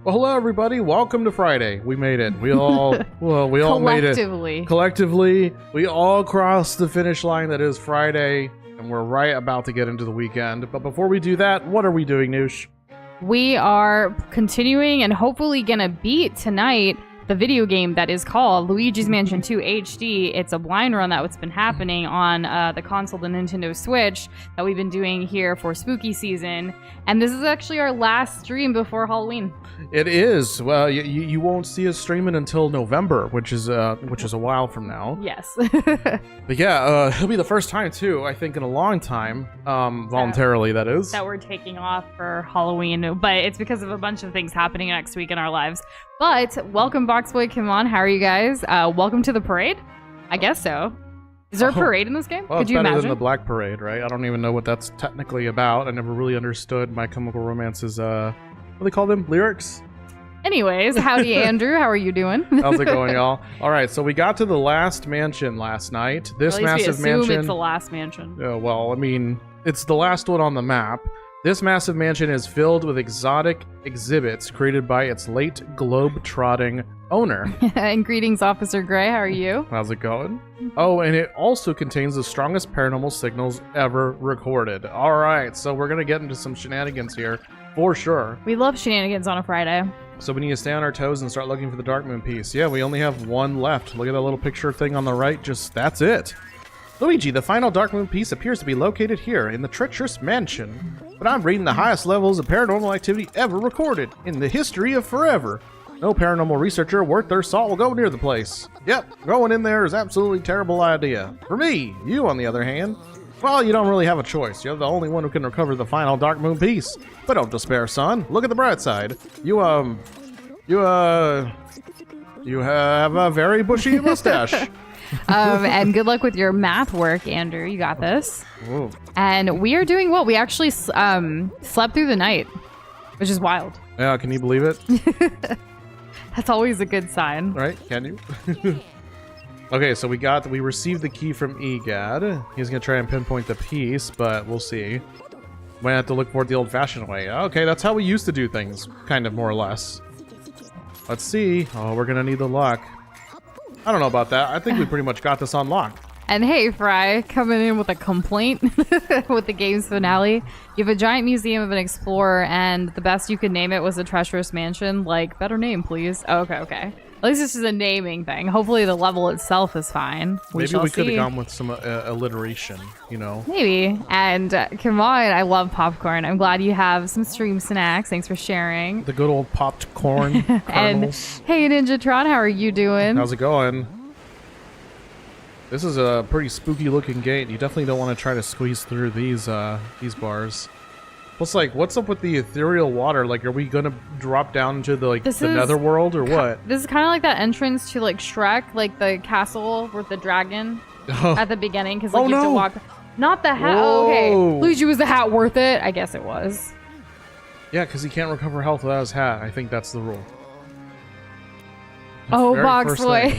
Well, hello everybody. Welcome to Friday. We made it. We all made it. Collectively, we all crossed the finish line that is Friday, and we're right about to get into the weekend. But before we do that, what are we doing, Nush? We are continuing and hopefully gonna beat tonight the video game that is called Luigi's Mansion 2 HD. It's a blind run that's been happening on the console, the Nintendo Switch, that we've been doing here for spooky season. And this is actually our last stream before Halloween. It is. Well, you won't see us streaming until November, which is a while from now. Yes. But yeah, it'll be the first time too, I think, in a long time, voluntarily that is. That we're taking off for Halloween, but it's because of a bunch of things happening next week in our lives. But welcome, Boxboy, come on. How are you guys? Welcome to the parade? I guess so. Is there a parade in this game? Well, Could it's you better imagine? than the Black Parade, right? I don't even know what that's technically about. I never really understood My Chemical Romance's, what do they call them? Lyrics? Anyways, howdy, Andrew. How are you doing? How's it going, y'all? All right, so we got to the last mansion last night. This At least massive we assume mansion. it's the last mansion. Well, I mean, it's the last one on the map. This massive mansion is filled with exotic exhibits created by its late globe-trotting owner. And greetings, Officer Gray. How are you? How's it going? Oh, and it also contains the strongest paranormal signals ever recorded. All right, so we're going to get into some shenanigans here, for sure. We love shenanigans on a Friday. So we need to stay on our toes and start looking for the Dark Moon piece. Yeah, we only have one left. Look at that little picture thing on the right. Just, that's it. Luigi, the final Dark Moon piece appears to be located here in the treacherous mansion. But I'm reading the highest levels of paranormal activity ever recorded in the history of forever. No paranormal researcher worth their salt will go near the place. Yep, going in there is absolutely a terrible idea. For me, you on the other hand, well, you don't really have a choice. You're the only one who can recover the final Dark Moon piece. But don't despair, son. Look at the bright side. You have a very bushy mustache. And good luck with your math work, Andrew. You got this. Ooh. And we are doing well. We actually slept through the night, which is wild. Yeah, can you believe it? That's always a good sign. Right? Can you? Okay, so we received the key from Gadd. He's gonna try and pinpoint the piece, but we'll see. Might have to look for it the old-fashioned way. Okay, that's how we used to do things, kind of, more or less. Let's see. Oh, we're gonna need the luck. I don't know about that. I think we pretty much got this on lock. And hey, Fry, coming in with a complaint with the game's finale. You have a giant museum of an explorer, and the best you could name it was a treacherous mansion. Like, better name, please. Oh, okay. At least this is a naming thing. Hopefully the level itself is fine. Maybe we could have gone with some alliteration, you know? Maybe. And come on, I love popcorn. I'm glad you have some stream snacks. Thanks for sharing. The good old popped corn kernels. And hey, Ninjatron, how are you doing? How's it going? This is a pretty spooky looking gate. You definitely don't want to try to squeeze through these bars. Plus, like, what's up with the ethereal water? Like, are we gonna drop down into the netherworld or what? This is kind of like that entrance to like Shrek, like the castle with the dragon at the beginning, because like you have to walk. Not the hat. Oh, okay, Luigi, was the hat worth it? I guess it was. Yeah, because he can't recover health without his hat. I think that's the rule. Oh, Box Boy.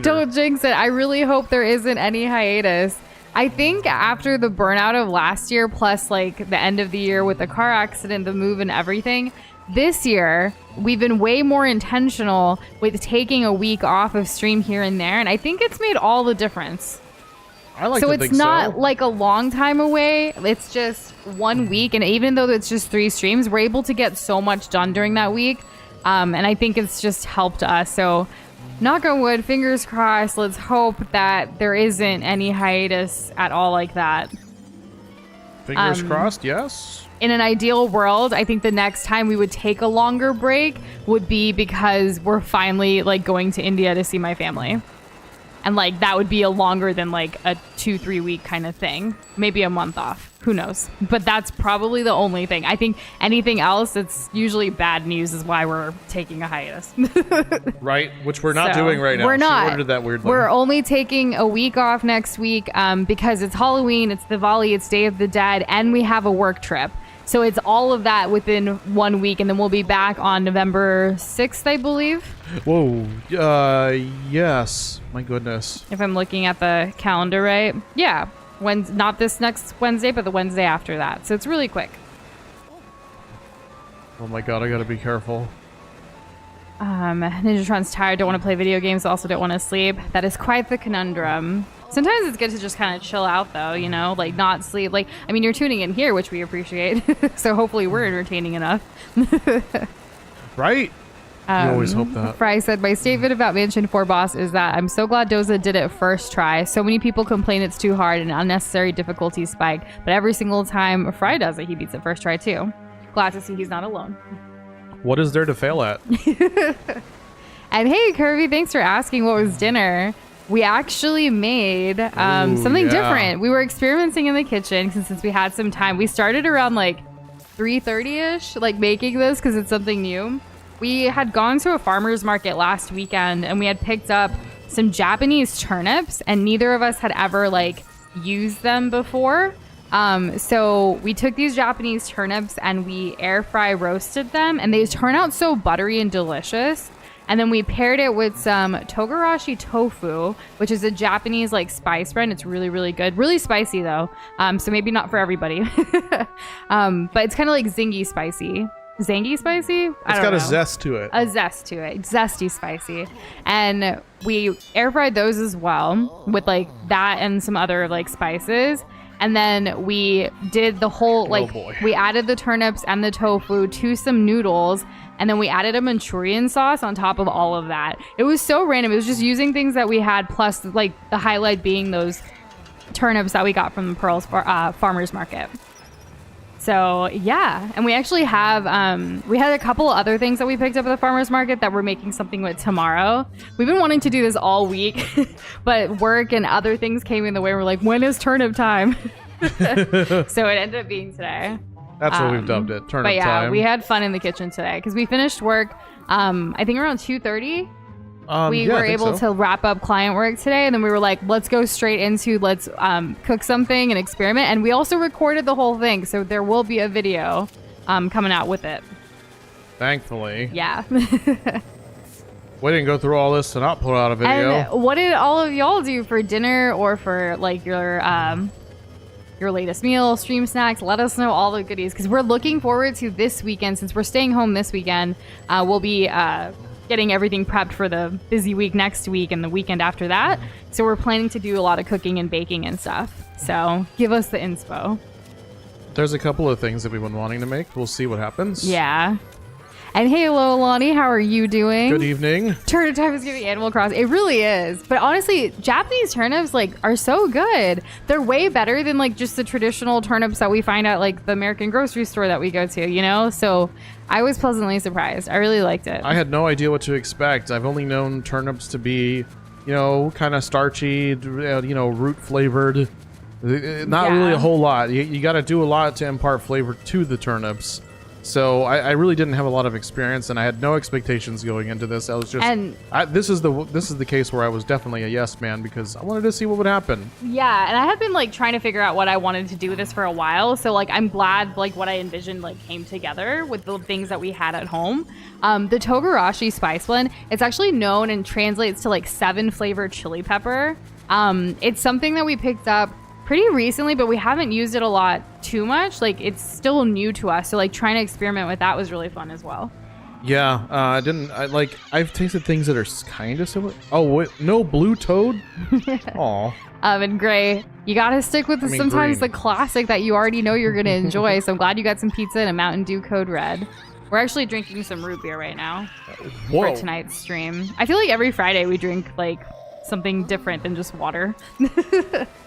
Don't jinx it. I really hope there isn't any hiatus. I think after the burnout of last year, plus like the end of the year with the car accident, the move and everything, this year we've been way more intentional with taking a week off of stream here and there. And I think it's made all the difference. I like to think so. It's not like a long time away. It's just 1 week. And even though it's just 3 streams, we're able to get so much done during that week. And I think it's just helped us. So knock on wood, fingers crossed. Let's hope that there isn't any hiatus at all like that. Fingers crossed, yes. In an ideal world, I think the next time we would take a longer break would be because we're finally like going to India to see my family. And like that would be a longer than like a 2-3 week kind of thing. Maybe a month off. Who knows? But that's probably the only thing. I think anything else, it's usually bad news is why we're taking a hiatus. Right, which we're not doing right now. We're not. She ordered that weirdly. We're only taking a week off next week because it's Halloween, it's Diwali, it's Day of the Dead, and we have a work trip. So it's all of that within 1 week, and then we'll be back on November 6th, I believe. Whoa. Yes. My goodness. If I'm looking at the calendar right. Yeah. Not this next Wednesday, but the Wednesday after that. So it's really quick. Oh my god, I gotta be careful. Ninjatron's tired, don't want to play video games, also don't want to sleep. That is quite the conundrum. Sometimes it's good to just kind of chill out, though, you know, like not sleep. Like, I mean, you're tuning in here, which we appreciate. So hopefully we're entertaining enough. Right? You always hope that. Fry said, my statement about Mansion 4 boss is that I'm so glad Doza did it first try. So many people complain it's too hard and unnecessary difficulty spike. But every single time Fry does it, he beats it first try, too. Glad to see he's not alone. What is there to fail at? And hey, Kirby, thanks for asking what was dinner. We actually made something different. We were experimenting in the kitchen since we had some time. We started around like 3:30ish, like making this because it's something new. We had gone to a farmer's market last weekend and we had picked up some Japanese turnips, and neither of us had ever like used them before. So we took these Japanese turnips and we air fry roasted them, and they turn out so buttery and delicious. And then we paired it with some togarashi tofu, which is a Japanese like spice blend. It's really, really good. Really spicy though. So maybe not for everybody. But it's kind of like zingy spicy. Zangy spicy? It's got a zest to it. A zest to it. Zesty spicy. And we air fried those as well with like that and some other like spices. And then we did the whole, like, we added the turnips and the tofu to some noodles. And then we added a Manchurian sauce on top of all of that. It was so random. It was just using things that we had, plus, like, the highlight being those turnips that we got from the Pearls Farmer's Market. So, yeah. And we actually have, we had a couple other things that we picked up at the Farmer's Market that we're making something with tomorrow. We've been wanting to do this all week, but work and other things came in the way. We're like, when is turnip time? So it ended up being today. That's what we've dubbed it, turnip but yeah, time. We had fun in the kitchen today because we finished work, I think around 2:30. We were able to wrap up client work today, and then we were like, let's go straight into let's cook something and experiment. And we also recorded the whole thing, so there will be a video coming out with it. Thankfully. Yeah. We didn't go through all this to not put out a video. And what did all of y'all do for dinner or for like your latest meal, stream snacks? Let us know all the goodies, because we're looking forward to this weekend. Since we're staying home this weekend, we'll be getting everything prepped for the busy week next week and the weekend after that. So we're planning to do a lot of cooking and baking and stuff. So give us the inspo. There's a couple of things that we've been wanting to make. We'll see what happens. Yeah. And hey, hello, Lonnie. How are you doing? Good evening. Turnip time is giving Animal Crossing. It really is. But honestly, Japanese turnips like are so good. They're way better than like just the traditional turnips that we find at like the American grocery store that we go to, you know? So I was pleasantly surprised. I really liked it. I had no idea what to expect. I've only known turnips to be, you know, kind of starchy, you know, root flavored. Not really a whole lot. You got to do a lot to impart flavor to the turnips. So I really didn't have a lot of experience, and I had no expectations going into this. I was just, this is the case where I was definitely a yes man, because I wanted to see what would happen. Yeah, and I had been like trying to figure out what I wanted to do with this for a while. So like I'm glad like what I envisioned like came together with the things that we had at home. The togarashi spice blend, it's actually known and translates to like 7 flavored chili pepper. It's something that we picked up pretty recently, but we haven't used it a lot too much. Like it's still new to us, so like trying to experiment with that was really fun as well. Yeah, I've tasted things that are kind of similar. Oh, what? No blue toad? Aw. And Gray, you gotta stick with sometimes green. the classic that you already know you're gonna enjoy. So I'm glad you got some pizza and a Mountain Dew Code Red. We're actually drinking some root beer right now for tonight's stream. I feel like every Friday we drink like something different than just water.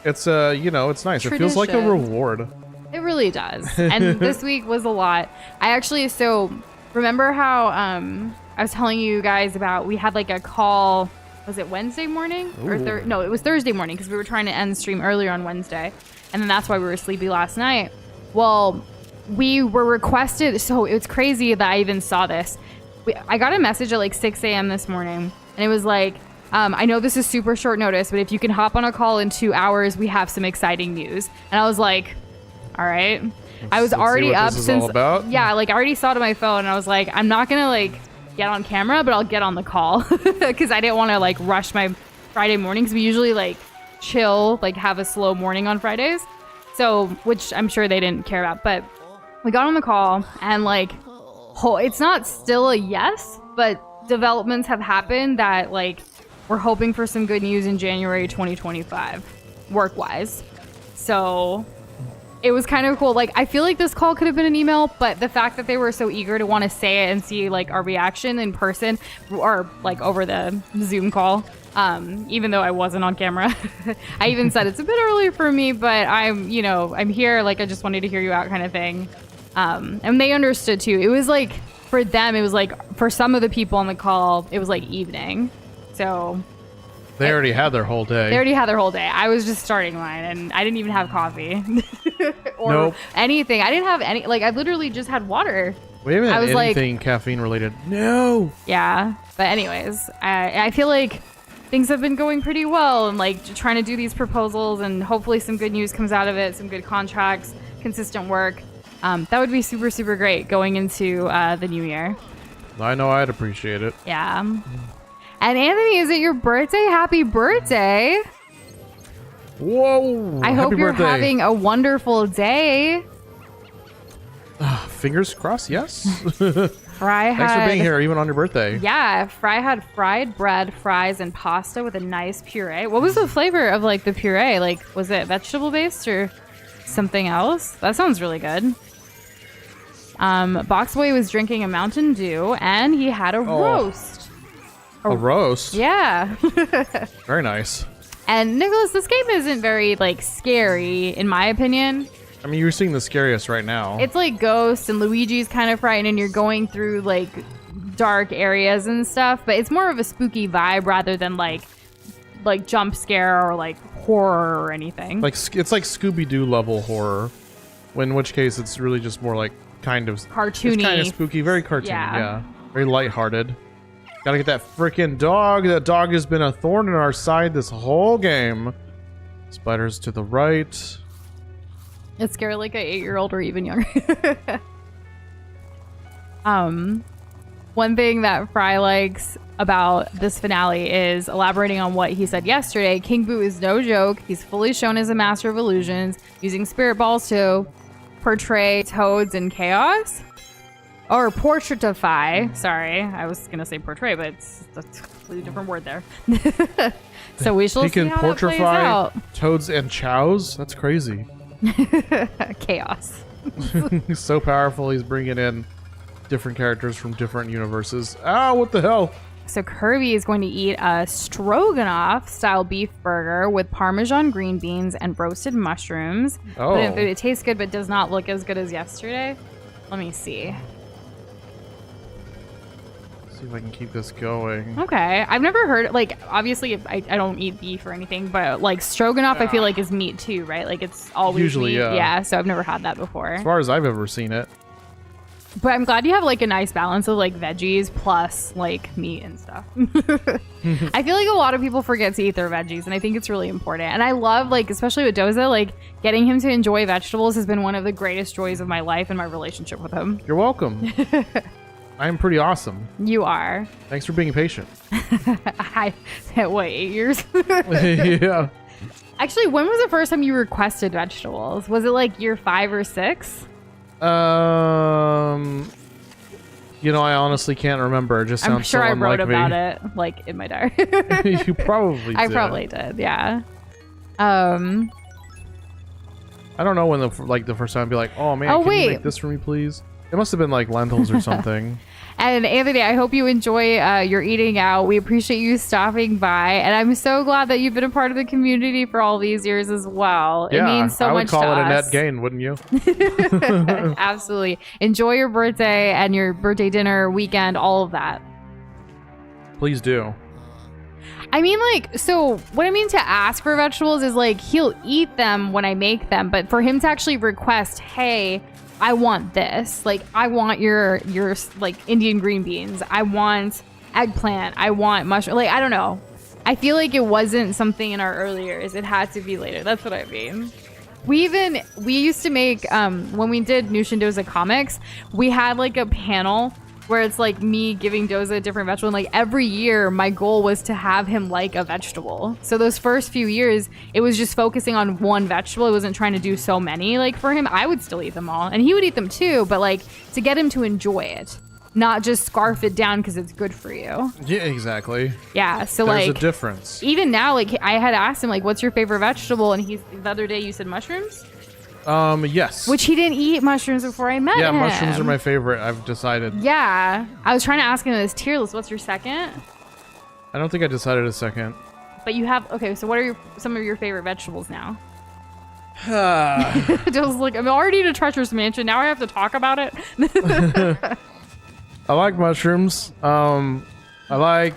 It's you know, it's nice. Tradition. It feels like a reward. It really does. And this week was a lot. I actually, so remember how I was telling you guys about, we had like a call, was it Wednesday morning? Or no, it was Thursday morning, because we were trying to end stream earlier on Wednesday. And then that's why we were sleepy last night. Well, we were requested, so it's crazy that I even saw this. I got a message at like 6 a.m. this morning, and it was like, I know this is super short notice, but if you can hop on a call in 2 hours, we have some exciting news. And I was like, all right. I was already up since, yeah, like I already saw it on my phone, and I was like, I'm not gonna like get on camera, but I'll get on the call, because I didn't want to like rush my Friday mornings. We usually like chill, like have a slow morning on Fridays. So, which I'm sure they didn't care about, but we got on the call, and like, it's not still a yes, but developments have happened that like we're hoping for some good news in January 2025, work-wise. So it was kind of cool. Like, I feel like this call could have been an email, but the fact that they were so eager to want to say it and see like our reaction in person or like over the Zoom call, even though I wasn't on camera. I even said it's a bit early for me, but I'm here. Like, I just wanted to hear you out kind of thing. And they understood too. It was like, for them, it was like, for some of the people on the call, it was like evening. So they already had their whole day. I was just starting mine, and I didn't even have coffee or anything. I didn't have any. Like, I literally just had water. We haven't had anything caffeine related. No. Yeah, but anyways, I feel like things have been going pretty well, and like trying to do these proposals, and hopefully some good news comes out of it. Some good contracts, consistent work. That would be super, super great going into the new year. I know I'd appreciate it. Yeah. And Anthony, is it your birthday? Happy birthday. Whoa. I hope you're having a wonderful day. Fingers crossed, yes. Thanks for being here, even on your birthday. Yeah, Fry had fried bread, fries, and pasta with a nice puree. What was the flavor of like the puree? Like, was it vegetable based or something else? That sounds really good. Boxboy was drinking a Mountain Dew, and he had a roast. A roast? Yeah. Very nice. And Nicholas, this game isn't very like scary, in my opinion. I mean, you're seeing the scariest right now. It's like Ghost, and Luigi's kind of frightening, and you're going through like dark areas and stuff, but it's more of a spooky vibe rather than like jump scare or like horror or anything. Like, it's like Scooby-Doo level horror, in which case it's really just more like kind of cartoony. It's kind of spooky, very cartoony, yeah. Very lighthearted. Gotta get that freaking dog. That dog has been a thorn in our side this whole game. Spiders to the right. It's scary like an 8-year-old or even younger. One thing that Fry likes about this finale is elaborating on what he said yesterday. King Boo is no joke. He's fully shown as a master of illusions, using spirit balls to portray toads in chaos. Or portraitify. Sorry, I was going to say portray, but it's a completely different word there. So we shall see how that plays out. Toads and chows? That's crazy. Chaos. He's so powerful, he's bringing in different characters from different universes. Ah, what the hell? So Kirby is going to eat a stroganoff-style beef burger with Parmesan green beans and roasted mushrooms. Oh. But it tastes good, but does not look as good as yesterday. Let me see. See if I can keep this going. Okay. I've never heard, like, obviously I don't eat beef or anything, but like stroganoff I feel like is meat too, right? Like it's always usually meat. Yeah. Yeah, so I've never had that before. As far as I've ever seen it. But I'm glad you have like a nice balance of like veggies plus like meat and stuff. I feel like a lot of people forget to eat their veggies, and I think it's really important. And I love, like, especially with Doza, like getting him to enjoy vegetables has been one of the greatest joys of my life and my relationship with him. You're welcome. I am pretty awesome. You are. Thanks for being patient. What, 8 years? Yeah. Actually, when was the first time you requested vegetables? Was it like year 5 or 6? You know, I honestly can't remember. It just sounds I'm sure so I wrote unlike about me. it, like, in my diary. You probably did. I probably did, yeah. I don't know when the first time I'd be like, oh man, can you make this for me, please? It must have been like lentils or something. And Anthony, I hope you enjoy your eating out. We appreciate you stopping by, and I'm so glad that you've been a part of the community for all these years as well. Yeah, it means so much to us. I would call it a net gain, wouldn't you? Absolutely. Enjoy your birthday and your birthday dinner, weekend, all of that. Please do. I mean, like, so what I mean to ask for vegetables is like he'll eat them when I make them, but for him to actually request, hey, I want this. Like, I want your like Indian green beans. I want eggplant. I want mushroom. Like, I don't know. I feel like it wasn't something in our early years. It had to be later. That's what I mean. We used to make, when we did Nush and Doza comics, we had like a panel where it's like me giving Doza a different vegetable. And like every year, my goal was to have him like a vegetable. So those first few years, it was just focusing on one vegetable. It wasn't trying to do so many. Like for him, I would still eat them all. And he would eat them too, but like to get him to enjoy it. not just scarf it down because it's good for you. Yeah, exactly. Yeah, so There's like a difference. even now, like I had asked him like, "What's your favorite vegetable?" And the other day you said mushrooms. Yes. Which he didn't eat mushrooms before I met him. Yeah, mushrooms are my favorite. I've decided. Yeah, I was trying to ask him his tier list. What's your second? I don't think I decided a second. But you have okay. So what are some of your favorite vegetables now? Just like I'm already in a treacherous mansion. Now I have to talk about it. I like mushrooms. I like.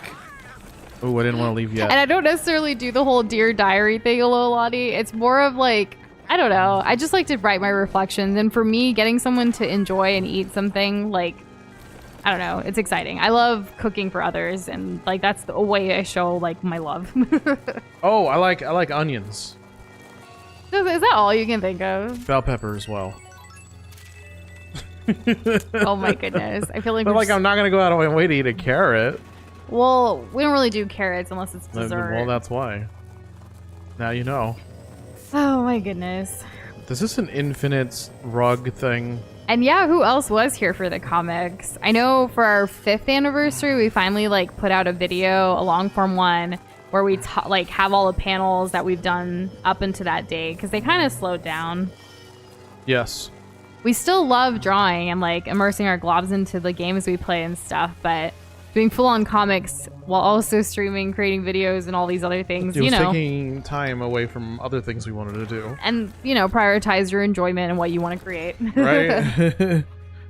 Oh, I didn't want to leave yet. And I don't necessarily do the whole Dear Diary thing, Lottie. It's more of like, I don't know. I just like to write my reflections. And for me, getting someone to enjoy and eat something, like, I don't know. It's exciting. I love cooking for others. And like, that's the way I show like my love. Oh, I like onions. Is that all you can think of? Bell pepper as well. Oh my goodness. I feel like, But like, I'm not going to go out of my way to eat a carrot. Well, we don't really do carrots unless it's dessert. Well, that's why. Now you know. Oh my goodness. Is this an infinite rug thing? And yeah, who else was here for the comics? I know for our 5th anniversary, we finally like put out a video, a long form one, where we like have all the panels that we've done up into that day because they kind of slowed down. Yes. We still love drawing and like immersing our globs into the games we play and stuff, but doing full-on comics while also streaming, creating videos, and all these other things, It was taking time away from other things we wanted to do. And, prioritize your enjoyment and what you want to create. Right?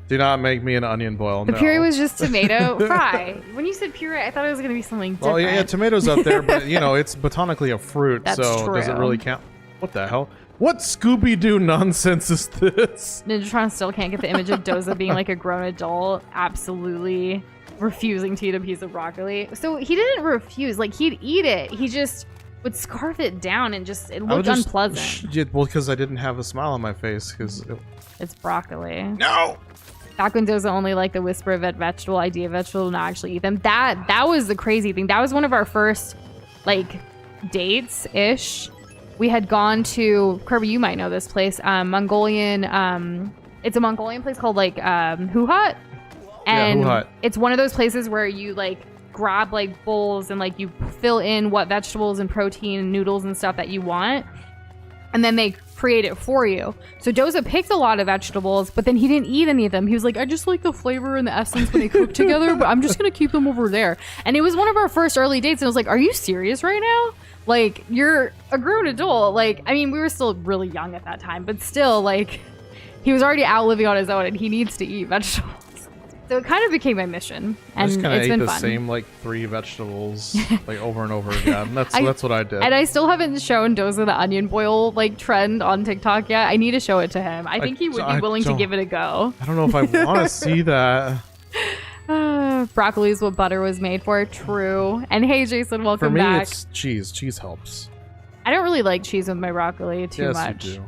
Do not make me an onion boil, The no. puree was just tomato fry. When you said puree, I thought it was going to be something different. Well, yeah, tomatoes up there, but, it's botanically a fruit, That's so true. does it really count? What the hell? What Scooby-Doo nonsense is this? Ninjatron still can't get the image of Doza being like a grown adult, absolutely refusing to eat a piece of broccoli. So he didn't refuse, like he'd eat it. He just would scarf it down and it looked unpleasant. Well, because I didn't have a smile on my face, because... It's broccoli. No! Back when Doza only liked the whisper of vegetable, idea of vegetable, not actually eat them. That was the crazy thing. That was one of our first, like, dates-ish. We had gone to, Kirby, you might know this place, Mongolian, it's a Mongolian place called, like, Huhat. And Huhat. It's one of those places where you, like, grab, like, bowls and, like, you fill in what vegetables and protein and noodles and stuff that you want. And then they create it for you. So Doza picked a lot of vegetables, but then he didn't eat any of them. He was like, I just like the flavor and the essence when they cook together, but I'm just going to keep them over there. And it was one of our first early dates. And I was like, are you serious right now? Like, you're a grown adult. Like, I mean, we were still really young at that time, but still, like, he was already out living on his own and he needs to eat vegetables. So it kind of became my mission, and it's been fun. I just kind of ate the same, like, 3 vegetables, like, over and over again. That's what I did. And I still haven't shown Doza the onion boil, like, trend on TikTok yet. I need to show it to him. I think he would be willing to give it a go. I don't know if I want to see that. Broccoli is what butter was made for. True. And hey, Jason, welcome back. For me, it's cheese. Cheese helps. I don't really like cheese with my broccoli too much. Yes, you do.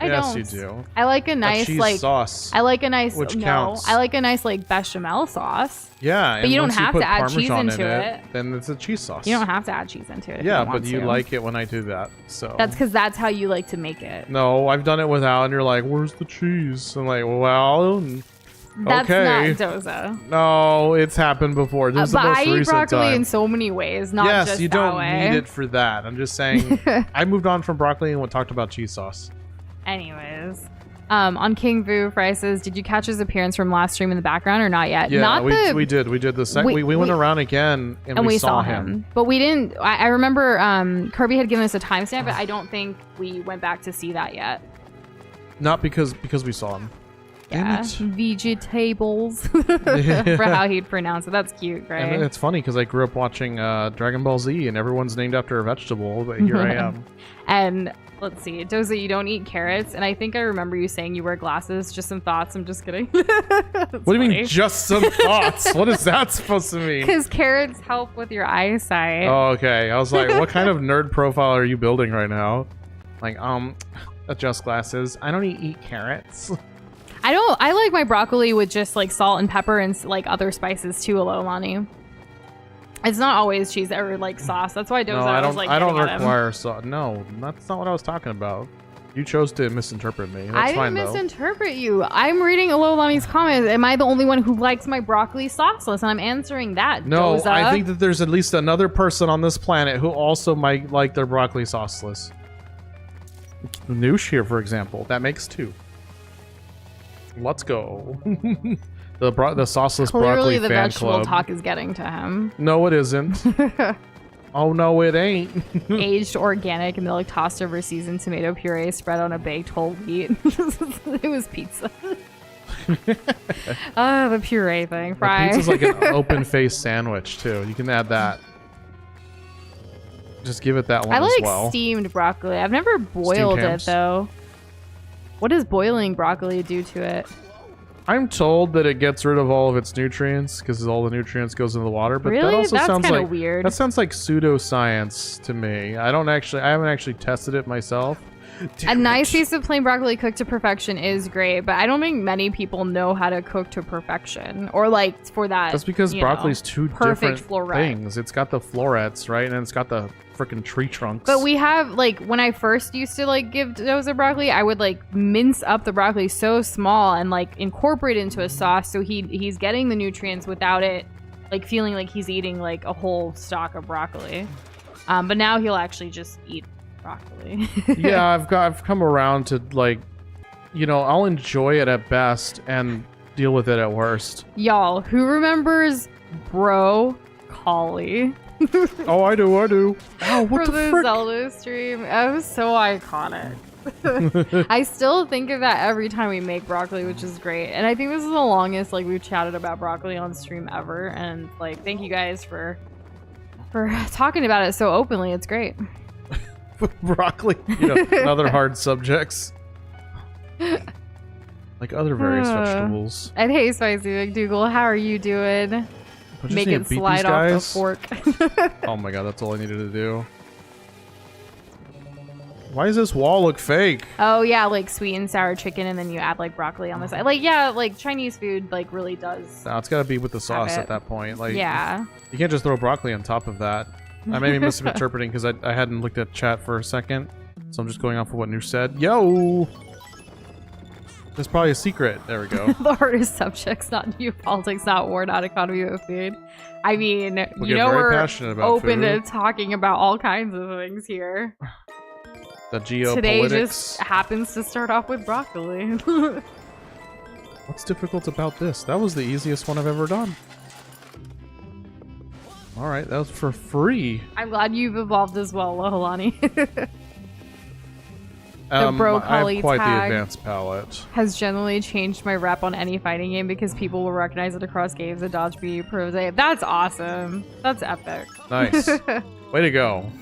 Yes, you do. I like a nice cheese like sauce. I like a nice which counts. I like a nice like bechamel sauce. Yeah, but you don't once have put to add Parmesan cheese into in it. Then it's a cheese sauce. You don't have to add cheese into it. Yeah, if you but want you to. like it when I do that. So that's because that's how you like to make it. No, I've done it without, and you're like, "Where's the cheese?" I'm like, "Well, that's okay." not Doza. No, it's happened before. This is the but most I eat recent broccoli time. in so many ways, not yes, just you that don't way. need it for that. I'm just saying. I moved on from broccoli and talked about cheese sauce. Anyways. On King Vu, Fry says, did you catch his appearance from last stream in the background or not yet? Yeah, we did. We did the second. We went around again and we saw him. But we didn't. I remember Kirby had given us a timestamp, but I don't think we went back to see that yet. Not because we saw him. Yeah, vegetables for how he'd pronounce it. That's cute, right? And it's funny because I grew up watching Dragon Ball Z and everyone's named after a vegetable, but here I am. And let's see, Doza, you don't eat carrots, and I think I remember you saying you wear glasses. Just some thoughts. I'm just kidding. What do you mean, just some thoughts? What is that supposed to mean? Because carrots help with your eyesight. Oh, okay. I was like, what kind of nerd profile are you building right now? Like, adjust glasses. I don't eat carrots. I like my broccoli with just like salt and pepper and like other spices too, Alomani. It's not always cheese or like sauce. That's why Doza I don't was like I don't require sauce. No, that's not what I was talking about. You chose to misinterpret me. That's I fine, didn't though. misinterpret you. I'm reading Alolani's comments. Am I the only one who likes my broccoli sauceless? And I'm answering that. No, Doza. I think that there's at least another person on this planet who also might like their broccoli sauceless. Nush here, for example. That makes 2. Let's go. the sauceless Clearly broccoli the fan vegetable club. talk is getting to him. No, it isn't. Oh, no, it ain't. Aged organic milk tossed over seasoned tomato puree spread on a baked whole wheat. It was pizza. The puree thing. Fry. Pizza's like an open-faced sandwich, too. You can add that. Just give it that one I as like well. steamed broccoli. I've never boiled it, hams? though. What does boiling broccoli do to it? I'm told that it gets rid of all of its nutrients because all the nutrients goes into the water, but Really? that also That's sounds kinda like weird. That sounds like pseudoscience to me. I haven't actually tested it myself. A nice piece of plain broccoli cooked to perfection is great, but I don't think many people know how to cook to perfection or like for that. That's because broccoli's two perfect different floret. things. It's got the florets, right, and it's got the freaking tree trunks. But we have like when I first used to like give Doza broccoli, I would like mince up the broccoli so small and like incorporate it into a sauce so he's getting the nutrients without it like feeling like he's eating like a whole stalk of broccoli. But now he'll actually just eat broccoli. Yeah, I've come around to like, I'll enjoy it at best and deal with it at worst. Y'all, who remembers Broccoli? Oh, I do. Oh, what From the the frick? Zelda stream. It was so iconic. I still think of that every time we make broccoli, which is great. And I think this is the longest like we've chatted about broccoli on stream ever. And like, thank you guys for talking about it so openly. It's great. Broccoli, and other hard subjects. Like other various vegetables. And hey, Spicy McDougal, how are you doing? I just Make need it to beat these slide off the guys. fork. Oh my god, that's all I needed to do. Why does this wall look fake? Oh yeah, like sweet and sour chicken, and then you add like broccoli on the side. Like yeah, like Chinese food like really does. No, it's gotta be with the sauce it. at that point. Like, Yeah. you can't just throw broccoli on top of that. I may be misinterpreting because I hadn't looked at chat for a second, so I'm just going off of what Nush said. Yo! There's probably a secret. There we go. The hardest subjects, not geopolitics, not war, not economy of food. I mean, We you get know very we're passionate about open to food. talking about all kinds of things here. The geopolitics. Today just happens to start off with broccoli. What's difficult about this? That was the easiest one I've ever done. Alright, that was for free. I'm glad you've evolved as well, Lohalani. I broccoli have quite tag. the advanced palette. Has generally changed my rep on any fighting game because people will recognize it across games and dodge B pros. That's awesome. That's epic. Nice. Way to go.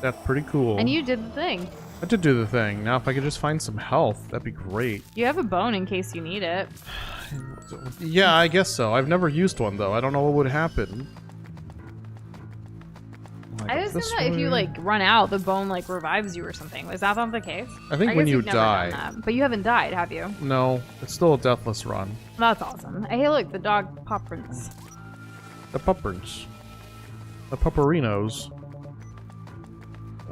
That's pretty cool. And you did the thing. I did do the thing. Now, if I could just find some health, that'd be great. You have a bone in case you need it. Yeah, I guess so. I've never used one, though. I don't know what would happen. I assume that if you like run out, the bone like revives you or something. Is that not the case? I think guess when you you've never done die. that. But you haven't died, have you? No, it's still a deathless run. That's awesome. Hey, look, the dog pop prints. The puppers. The pupperinos.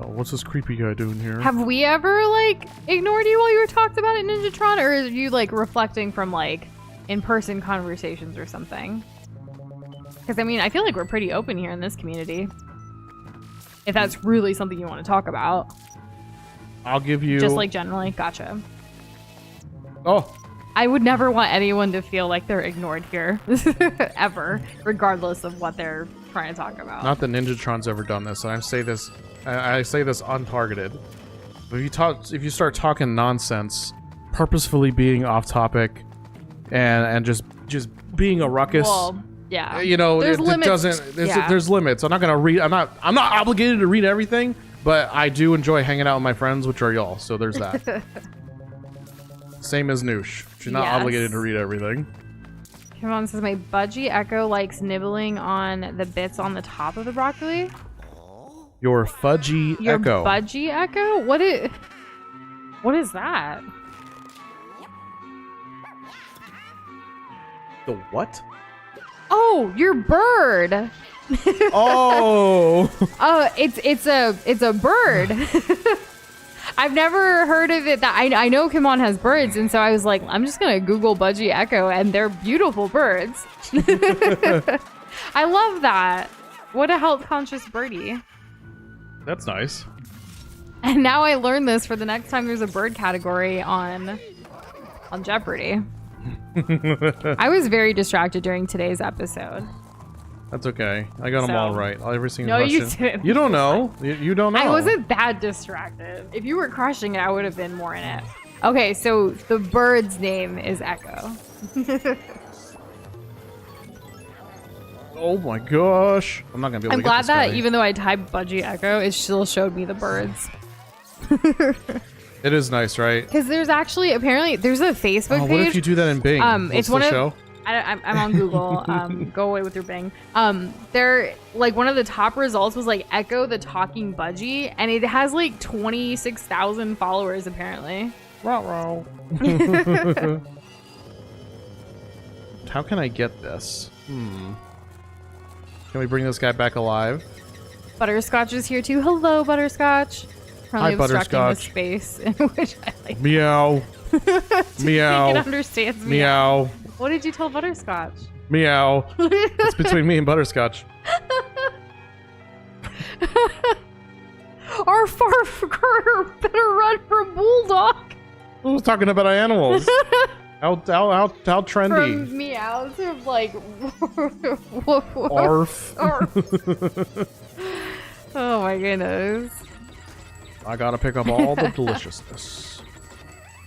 Oh, what's this creepy guy doing here? Have we ever like ignored you while you were talked about at Ninjatron, or are you like reflecting from like in-person conversations or something? Because I mean, I feel like we're pretty open here in this community. If that's really something you want to talk about. I'll give you... Just like generally. Gotcha. Oh! I would never want anyone to feel like they're ignored here. Ever. Regardless of what they're trying to talk about. Not that Ninjatron's ever done this, and I say this untargeted. If you start talking nonsense, purposefully being off topic, and just being a ruckus... Well, yeah. There's limits. There's limits. I'm not gonna read. I'm not obligated to read everything, but I do enjoy hanging out with my friends, which are y'all. So there's that. Same as Nush. She's not obligated to read everything. Come on, says my budgie echo likes nibbling on the bits on the top of the broccoli. Your fudgy Your echo. budgie echo? What is that? The what? Oh, your bird. Oh. Oh, it's a bird. I've never heard of it. That I know Kimon has birds, and so I was like, I'm just gonna Google budgie echo, and they're beautiful birds. I love that. What a health conscious birdie. That's nice. And now I learned this for the next time there's a bird category on Jeopardy. I was very distracted during today's episode. That's okay. I got them all right. Every single No, question. you didn't. You don't know. You don't know. I wasn't that distracted. If you were crushing it, I would have been more in it. Okay, so the bird's name is Echo. Oh my gosh. I'm not going to be able I'm to glad get this that guy. even though I typed budgie Echo, it still showed me the birds. It is nice, right? Because there's actually, apparently, there's a Facebook Oh, page. what if you do that in Bing? Will it It's still one of... show? I'm on Google. Go away with your Bing. They're like one of the top results was like Echo the talking budgie, and it has like 26,000 followers apparently. How can I get this? Can we bring this guy back alive? Butterscotch is here too. Hello, Butterscotch. Currently Hi, obstructing the Butterscotch. space in which I like. Meow. Meow. It understands me. Meow. What did you tell Butterscotch? Meow. It's between me and Butterscotch. Our far better run from Bulldog. Who's talking about animals? How trendy. From meows of like. Arf. Oh my goodness. I gotta pick up all the deliciousness.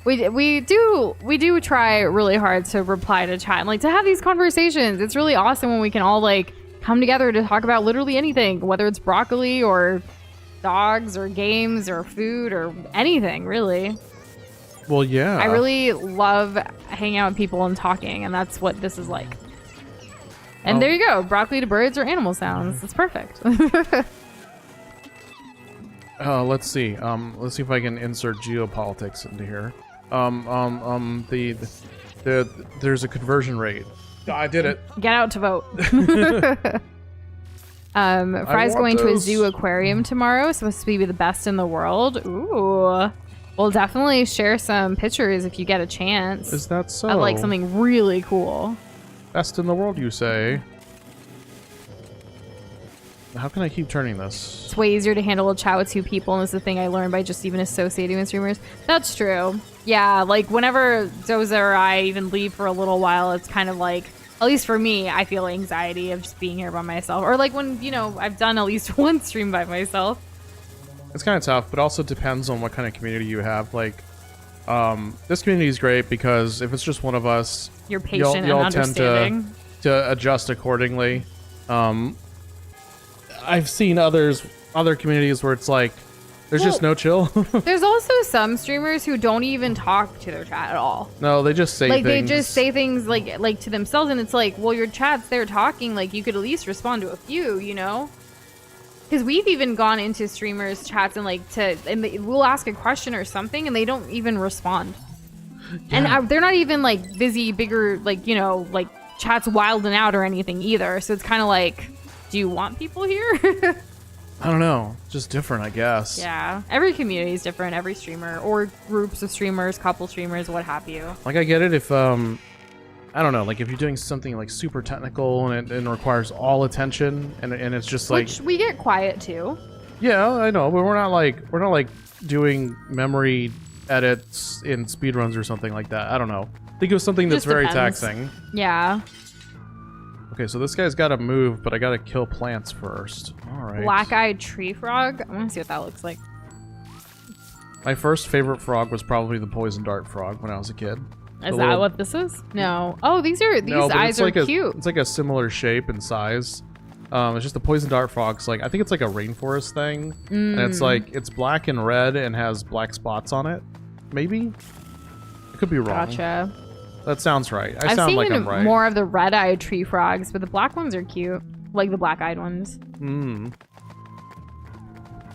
We do try really hard to reply to chat and like to have these conversations. It's really awesome when we can all like come together to talk about literally anything, whether it's broccoli or dogs or games or food or anything, really. Well, yeah. I really love hanging out with people and talking, and that's what this is like. And there you go, broccoli to birds or animal sounds. It's perfect. Let's see. Let's see if I can insert geopolitics into here. There's a conversion rate. I did it. Get out to vote. Fry's going to a zoo aquarium tomorrow. Supposed to be the best in the world. Ooh. We'll definitely share some pictures if you get a chance. Is that so? I'd like something really cool. Best in the world, you say? How can I keep turning this? It's way easier to handle a chat with two people, and this is the thing I learned by just even associating with streamers. That's true. Yeah, like whenever Doza or I even leave for a little while, it's kind of like, at least for me, I feel anxiety of just being here by myself. Or like when, you know, I've done at least one stream by myself. It's kind of tough, but also depends on what kind of community you have. Like, this community is great because if it's just one of us, You're patient and y'all understanding. tend to adjust accordingly. I've seen other communities where it's like there's just no chill. There's also some streamers who don't even talk to their chat at all. No, they just say Like things. they just say things like to themselves, and it's like, well, your chat's there talking. Like you could at least respond to a few, you know? Because we've even gone into streamers' chats and we'll ask a question or something, and they don't even respond. Yeah. And they're not even like busy, bigger, like, you know, like chat's wilding out or anything either. So it's kind of like, do you want people here? I don't know. Just different, I guess. Yeah. Every community is different. Every streamer or groups of streamers, couple streamers, what have you. Like I get it if I don't know, like if you're doing something like super technical and it requires all attention and it's just like, Which we get quiet too. yeah, I know, but we're not like doing memory edits in speedruns or something like that. I don't know. Think of something that's Just very depends. taxing. Yeah. Okay, so this guy's got to move, but I got to kill plants first. All right. Black-eyed tree frog. I want to see what that looks like. My first favorite frog was probably the poison dart frog when I was a kid. Is that what this is? No. Oh, these No, but eyes it's are like cute. It's like a similar shape and size. It's just the poison dart frog's like, I think it's like a rainforest thing, and it's like it's black and red and has black spots on it. Maybe. I could be wrong. Gotcha. That sounds right. I've sound seen like I'm right. more of the red-eyed tree frogs, but the black ones are cute. Like the black-eyed ones.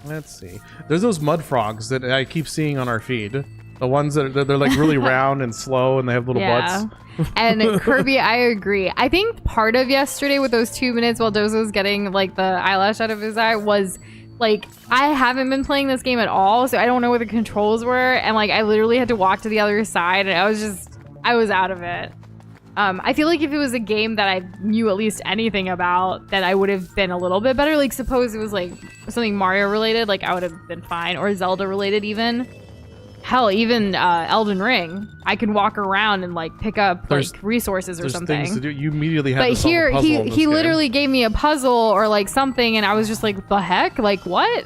Let's see. There's those mud frogs that I keep seeing on our feed. The ones that they're like really round and slow and they have little butts. And Kirby, I agree. I think part of yesterday with those 2 minutes while Doza was getting like the eyelash out of his eye was like, I haven't been playing this game at all, so I don't know what the controls were, and like, I literally had to walk to the other side, and I was out of it. I feel like if it was a game that I knew at least anything about, then I would have been a little bit better. Like, suppose it was like something Mario related, like I would have been fine, or Zelda related even. Hell, even Elden Ring. I can walk around and like pick up like resources or something. There's things to do. You immediately have but to solve here, a puzzle in this he game. literally gave me a puzzle or like something, and I was just like, the heck? Like, what?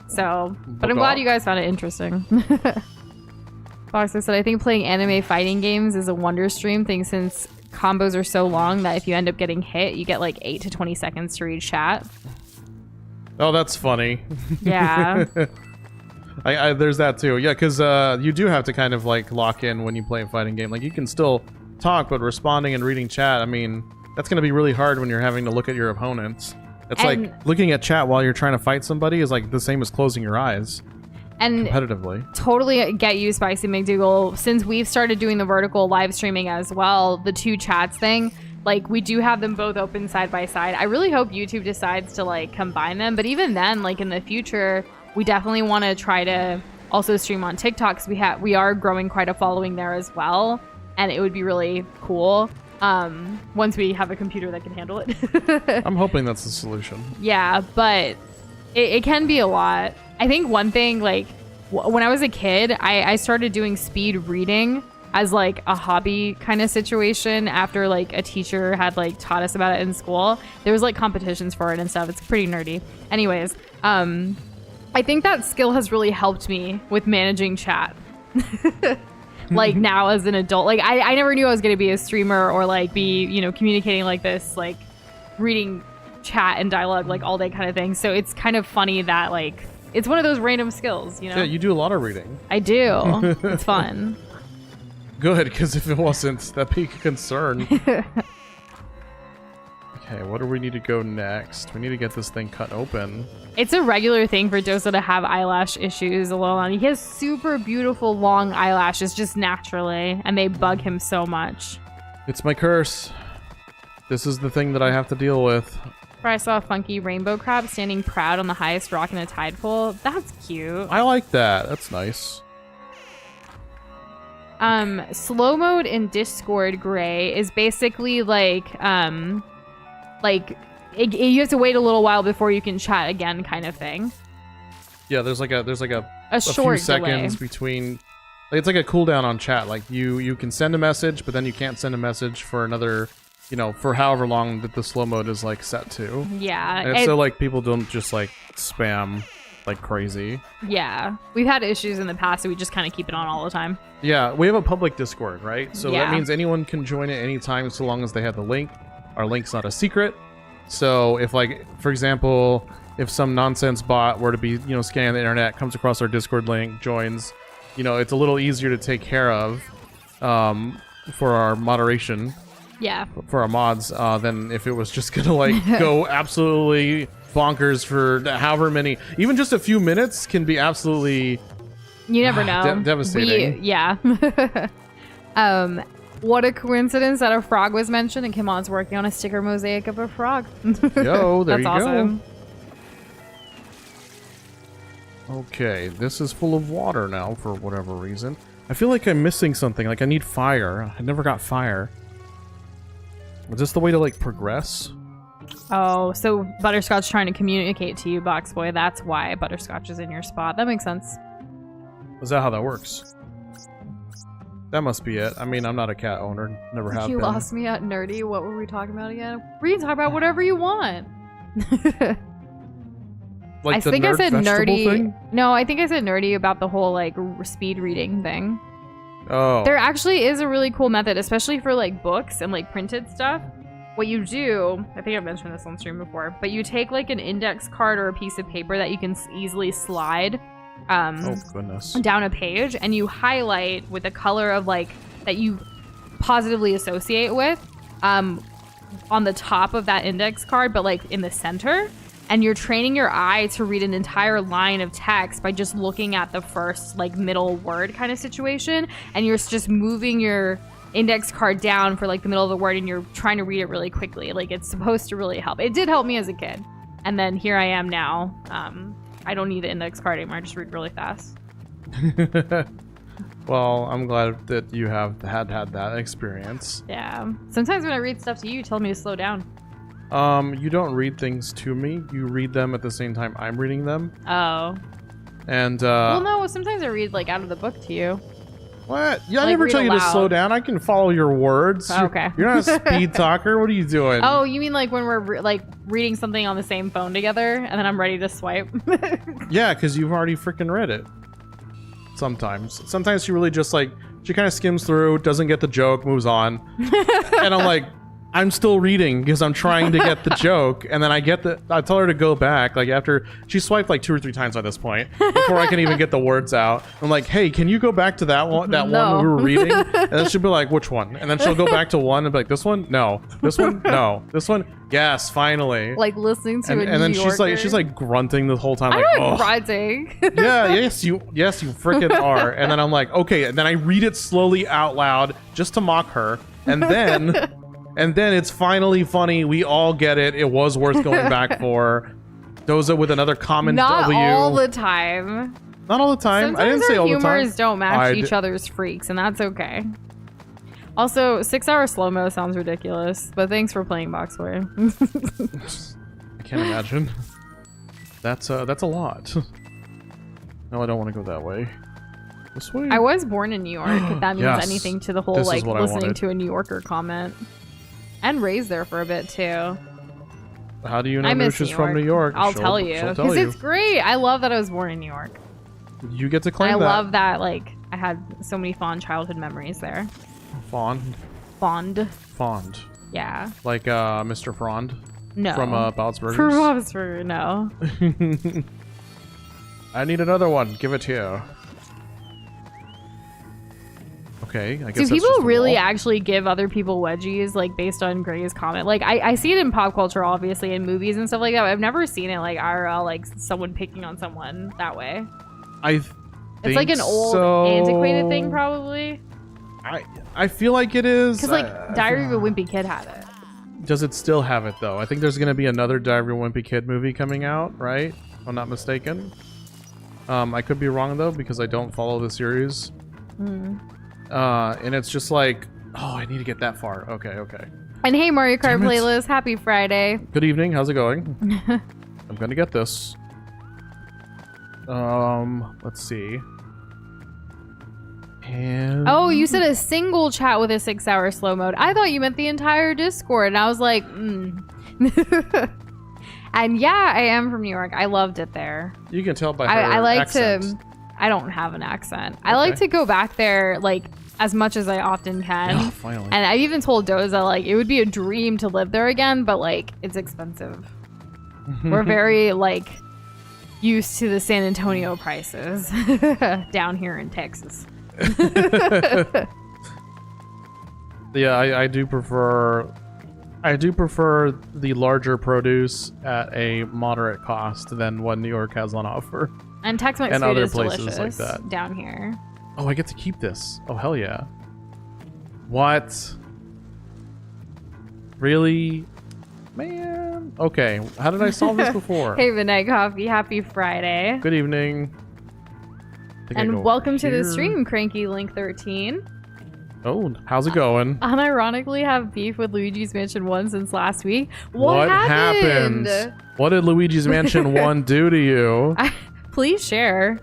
So, but I'm glad you guys found it interesting. Fox, I said, I think playing anime fighting games is a wonder stream thing since combos are so long that if you end up getting hit, you get like 8 to 20 seconds to read chat. Oh, that's funny. Yeah. There's that too. Yeah, because you do have to kind of like lock in when you play a fighting game. Like you can still talk, but responding and reading chat, I mean, that's going to be really hard when you're having to look at your opponents. It's like looking at chat while you're trying to fight somebody is like the same as closing your eyes. And competitively. Totally get you, Spicy McDougal. Since we've started doing the vertical live streaming as well, the two chats thing, like we do have them both open side by side. I really hope YouTube decides to like combine them. But even then, like in the future, we definitely want to try to also stream on TikTok because we are growing quite a following there as well. And it would be really cool once we have a computer that can handle it. I'm hoping that's the solution. Yeah, but it can be a lot. I think one thing, like, when I was a kid, I started doing speed reading as, like, a hobby kind of situation after, like, a teacher had, like, taught us about it in school. There was, like, competitions for it and stuff. It's pretty nerdy. Anyways, I think that skill has really helped me with managing chat. Like, now as an adult. Like, I never knew I was going to be a streamer or, like, be, you know, communicating like this, like, reading chat and dialogue, like, all day kind of thing. So it's kind of funny that, like... It's one of those random skills, you know? Yeah, you do a lot of reading. I do. It's fun. Good, because if it wasn't, that'd be a concern. Okay, what do we need to go next? We need to get this thing cut open. It's a regular thing for Doza to have eyelash issues alone. He has super beautiful long eyelashes just naturally, and they bug him so much. It's my curse. This is the thing that I have to deal with. I saw a funky rainbow crab standing proud on the highest rock in a tide pool. That's cute. I like that. That's nice. Slow mode in Discord Gray is basically like you have to wait a little while before you can chat again, kind of thing. Yeah, there's like a short few seconds between. It's like a cooldown on chat. Like you can send a message, but then you can't send a message for another. You know, for however long that the slow mode is like set to. Yeah. And so like people don't just like spam like crazy. Yeah. We've had issues in the past, so we just kind of keep it on all the time. Yeah, we have a public Discord, right? So that means anyone can join it anytime so long as they have the link. Our link's not a secret. So if like, for example, if some nonsense bot were to be, you know, scanning the internet, comes across our Discord link, joins, you know, it's a little easier to take care of for our moderation. Yeah. For our mods, than if it was just gonna like go absolutely bonkers for however many, even just a few minutes can be absolutely. You never know. Devastating. Yeah. What a coincidence that a frog was mentioned, and Kimon's working on a sticker mosaic of a frog. Yo, there That's you awesome. Go. Okay, this is full of water now for whatever reason. I feel like I'm missing something. Like I need fire. I never got fire. Is this the way to, like, progress? Oh, so Butterscotch trying to communicate to you, Boxboy. That's why Butterscotch is in your spot. That makes sense. Is that how that works? That must be it. I mean, I'm not a cat owner. Never have been. You lost me at nerdy. What were we talking about again? We can talk about whatever you want. Like I the think I said nerdy. Thing? No, I think I said nerdy about the whole, like, speed reading thing. Oh. There actually is a really cool method, especially for like books and like printed stuff. What you do, I think I've mentioned this on stream before, but you take like an index card or a piece of paper that you can easily slide oh goodness, down a page, and you highlight with a color of like that you positively associate with on the top of that index card, but like in the center. And you're training your eye to read an entire line of text by just looking at the first, like, middle word kind of situation. And you're just moving your index card down for, like, the middle of the word, and you're trying to read it really quickly. Like, it's supposed to really help. It did help me as a kid. And then here I am now, I don't need an index card anymore. I just read really fast. Well, I'm glad that you have had that experience. Yeah. Sometimes when I read stuff to you, you tell me to slow down. You don't read things to me. You read them at the same time I'm reading them. Oh. And well, no. Sometimes I read like out of the book to you. What? Yeah, I Like, never read tell you to aloud. slow down. I can follow your words. Okay. You're not a speed talker. What are you doing? Oh, you mean like when we're like reading something on the same phone together, and then I'm ready to swipe? Yeah, because you've already freaking read it. Sometimes she really just like, she kind of skims through, doesn't get the joke, moves on. And I'm like, I'm still reading because I'm trying to get the joke. And then I tell her to go back. Like after she swiped like 2 or 3 times at this point before I can even get the words out. I'm like, hey, can you go back to that one No. we were reading? And then she'll be like, which one? And then she'll go back to one and be like, this one? No. This one? No. This one? Yes, finally. Like listening to and a then New she's Yorker. like grunting the whole time. I'm Like, not oh. grunting. Yeah, yes, you freaking are. And then I'm like, okay, and then I read it slowly out loud just to mock her. And then it's finally funny. We all get it. It was worth going back for. Doza with another common Not W. all the time. Not all the time. Sometimes I didn't say our all the time. humors don't match each other's freaks, and that's okay. Also, 6-hour slow-mo sounds ridiculous, but thanks for playing Boxware. I can't imagine. That's a lot. No, I don't want to go that way. This way? I was born in New York, if that means Yes. anything to the whole, This is like, what I listening wanted. to a New Yorker comment. And raised there for a bit, too. How do you know I miss Nush is New from York. New York? I'll She'll tell you. tell Because you. it's great. I love that I was born in New York. You get to claim I that. love that, like, I had so many fond childhood memories there. Fond. Fond. Yeah. Like Mr. Frond No. from Bob's For Burgers. Bob's Burgers, no. I need another one. Give it here. Okay, I guess Do that's people just the really wall. actually give other people wedgies, like, based on Gray's comment? Like, I see it in pop culture, obviously, in movies and stuff like that, but I've never seen it, like, IRL, like, someone picking on someone that way. It's like an old, antiquated thing, probably. I feel like it is. Because, like, Diary of a Wimpy Kid had it. Does it still have it, though? I think there's going to be another Diary of a Wimpy Kid movie coming out, right? If I'm not mistaken. I could be wrong, though, because I don't follow the series. And it's just like, oh, I need to get that far. Okay. And hey, Mario Kart Damn it. playlist, happy Friday. Good evening. How's it going? I'm going to get this. Let's see. And Oh, you said a single chat with a 6-hour slow mode. I thought you meant the entire Discord, and I was like, And yeah, I am from New York. I loved it there. you can tell by her I like accent. to. I don't have an accent. I like to go back there, like, as much as I often can. Oh, finally. And I even told Doza, like, it would be a dream to live there again, but, like, it's expensive. We're very, like, used to the San Antonio prices down here in Texas. Yeah, I do prefer the larger produce at a moderate cost than what New York has on offer. And Tex-Mex And food other is places delicious like that. down here. Oh, I get to keep this. Oh, hell yeah. What? Really? Man. Okay, how did I solve this before? Hey, Midnight Coffee, happy Friday. Good evening. I think I go And welcome to the here. stream, Cranky Link 13. Oh, how's it going? Unironically have beef with Luigi's Mansion 1 since last week. What happened? What did Luigi's Mansion 1 do to you? Please share.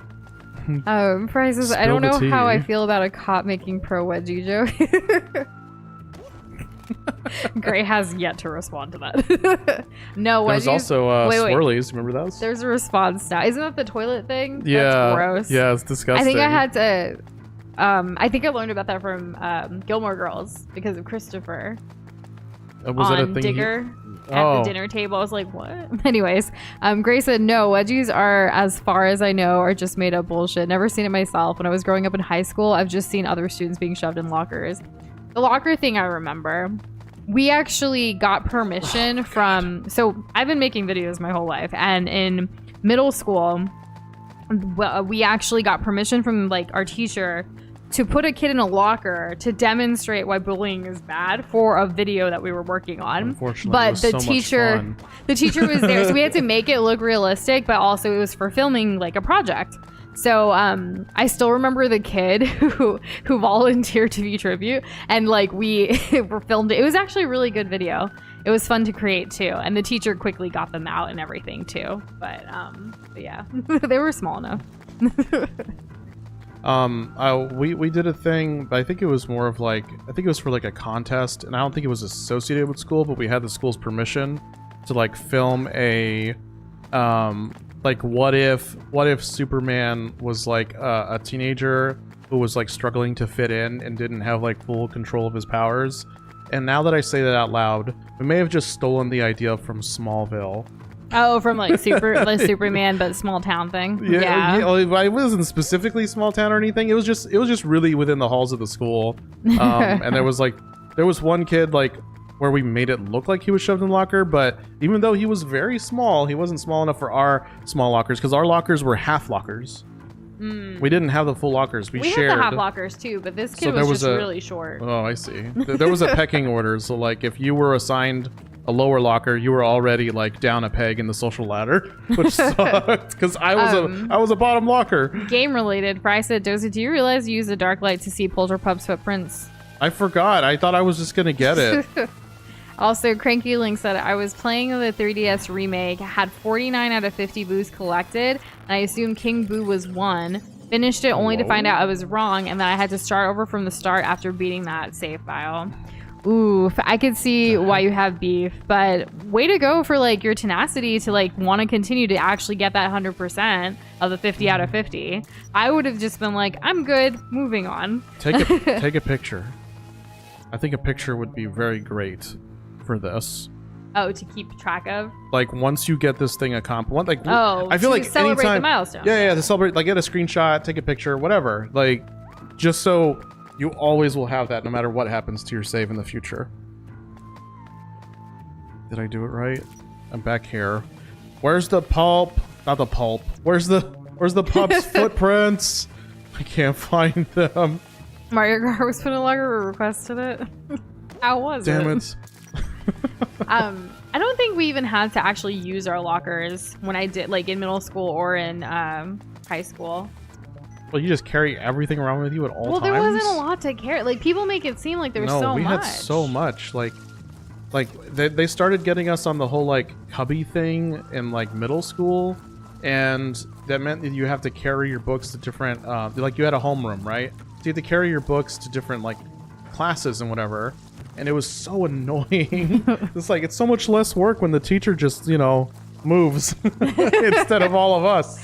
Prizes, I Spill don't the know how I tea. feel about a cop making pro wedgie joke. Gray has yet to respond to that. No, There's wedgies. also wait. swirlies. Remember those? There's a response now. Isn't that the toilet thing? Yeah. That's gross. Yeah, it's disgusting. I think I had to. I think I learned about that from Gilmore Girls because of Christopher Was that a on thing? Digger at Oh. the dinner table. I was like, what? Anyways, Gray said, no, wedgies are, as far as I know, are just made up bullshit. Never seen it myself. When I was growing up in high school, I've just seen other students being shoved in lockers. The locker thing I remember. We actually got permission from... So I've been making videos my whole life. And in middle school, we actually got permission from, like, our teacher to put a kid in a locker to demonstrate why bullying is bad for a video that we were working on. Unfortunately, but it was the so much teacher, fun. the teacher was there, so we had to make it look realistic, but also it was for filming like a project. So I still remember the kid who volunteered to be tribute, and like we were filmed. It was actually a really good video. It was fun to create too, and the teacher quickly got them out and everything too. But yeah, they were small enough. We did a thing, but I think it was more of like, I think it was for like a contest, and I don't think it was associated with school, but we had the school's permission to like film a like what if Superman was like a teenager who was like struggling to fit in and didn't have like full control of his powers. And now that I say that out loud, we may have just stolen the idea from Smallville. Oh, from like Superman, but small town thing. Yeah. It wasn't specifically small town or anything. It was just really within the halls of the school. And there was one kid like where we made it look like he was shoved in the locker, but even though he was very small, he wasn't small enough for our small lockers because our lockers were half lockers. We didn't have the full lockers. We shared. Had the half lockers too, but this kid was just really short. Oh, I see. There was a pecking order, so like if you were assigned a lower locker, you were already like down a peg in the social ladder, which sucked because I was a bottom locker. Game related. Fry said, Doza, do you realize you use the dark light to see Polterpup's footprints? I forgot. I thought I was just gonna get it. Also, Cranky Link said, I was playing the 3DS remake, had 49 out of 50 boos collected, and I assumed King Boo was 1. Finished it only to find out I was wrong, and that I had to start over from the start after beating that save file. Ooh, I could see why you have beef, but way to go for like your tenacity to like want to continue to actually get that 100% of the 50 out of 50. I would have just been like, I'm good, moving on. Take a picture. I think a picture would be very great for this. Oh, to keep track of? Like once you get this thing accomplished, like I feel like celebrate anytime, the milestone. Yeah, to celebrate, like get a screenshot, take a picture, whatever. Like just so you always will have that no matter what happens to your save in the future. Did I do it right? I'm back here. Where's the pulp? Not the pulp. Where's the pup's footprints? I can't find them. Mario Kart was put in a locker or requested it. How was it? Damn it. I don't think we even had to actually use our lockers when I did, like in middle school or in high school. Well, you just carry everything around with you at all times? Well, there wasn't a lot to carry. Like, people make it seem like there was so much. No, we had so much. Like they started getting us on the whole, like, cubby thing in, like, middle school. And that meant that you have to carry your books to different, like, you had a homeroom, right? So you had to carry your books to different, like, classes and whatever. And it was so annoying. It's like, it's so much less work when the teacher just, you know, moves instead of all of us.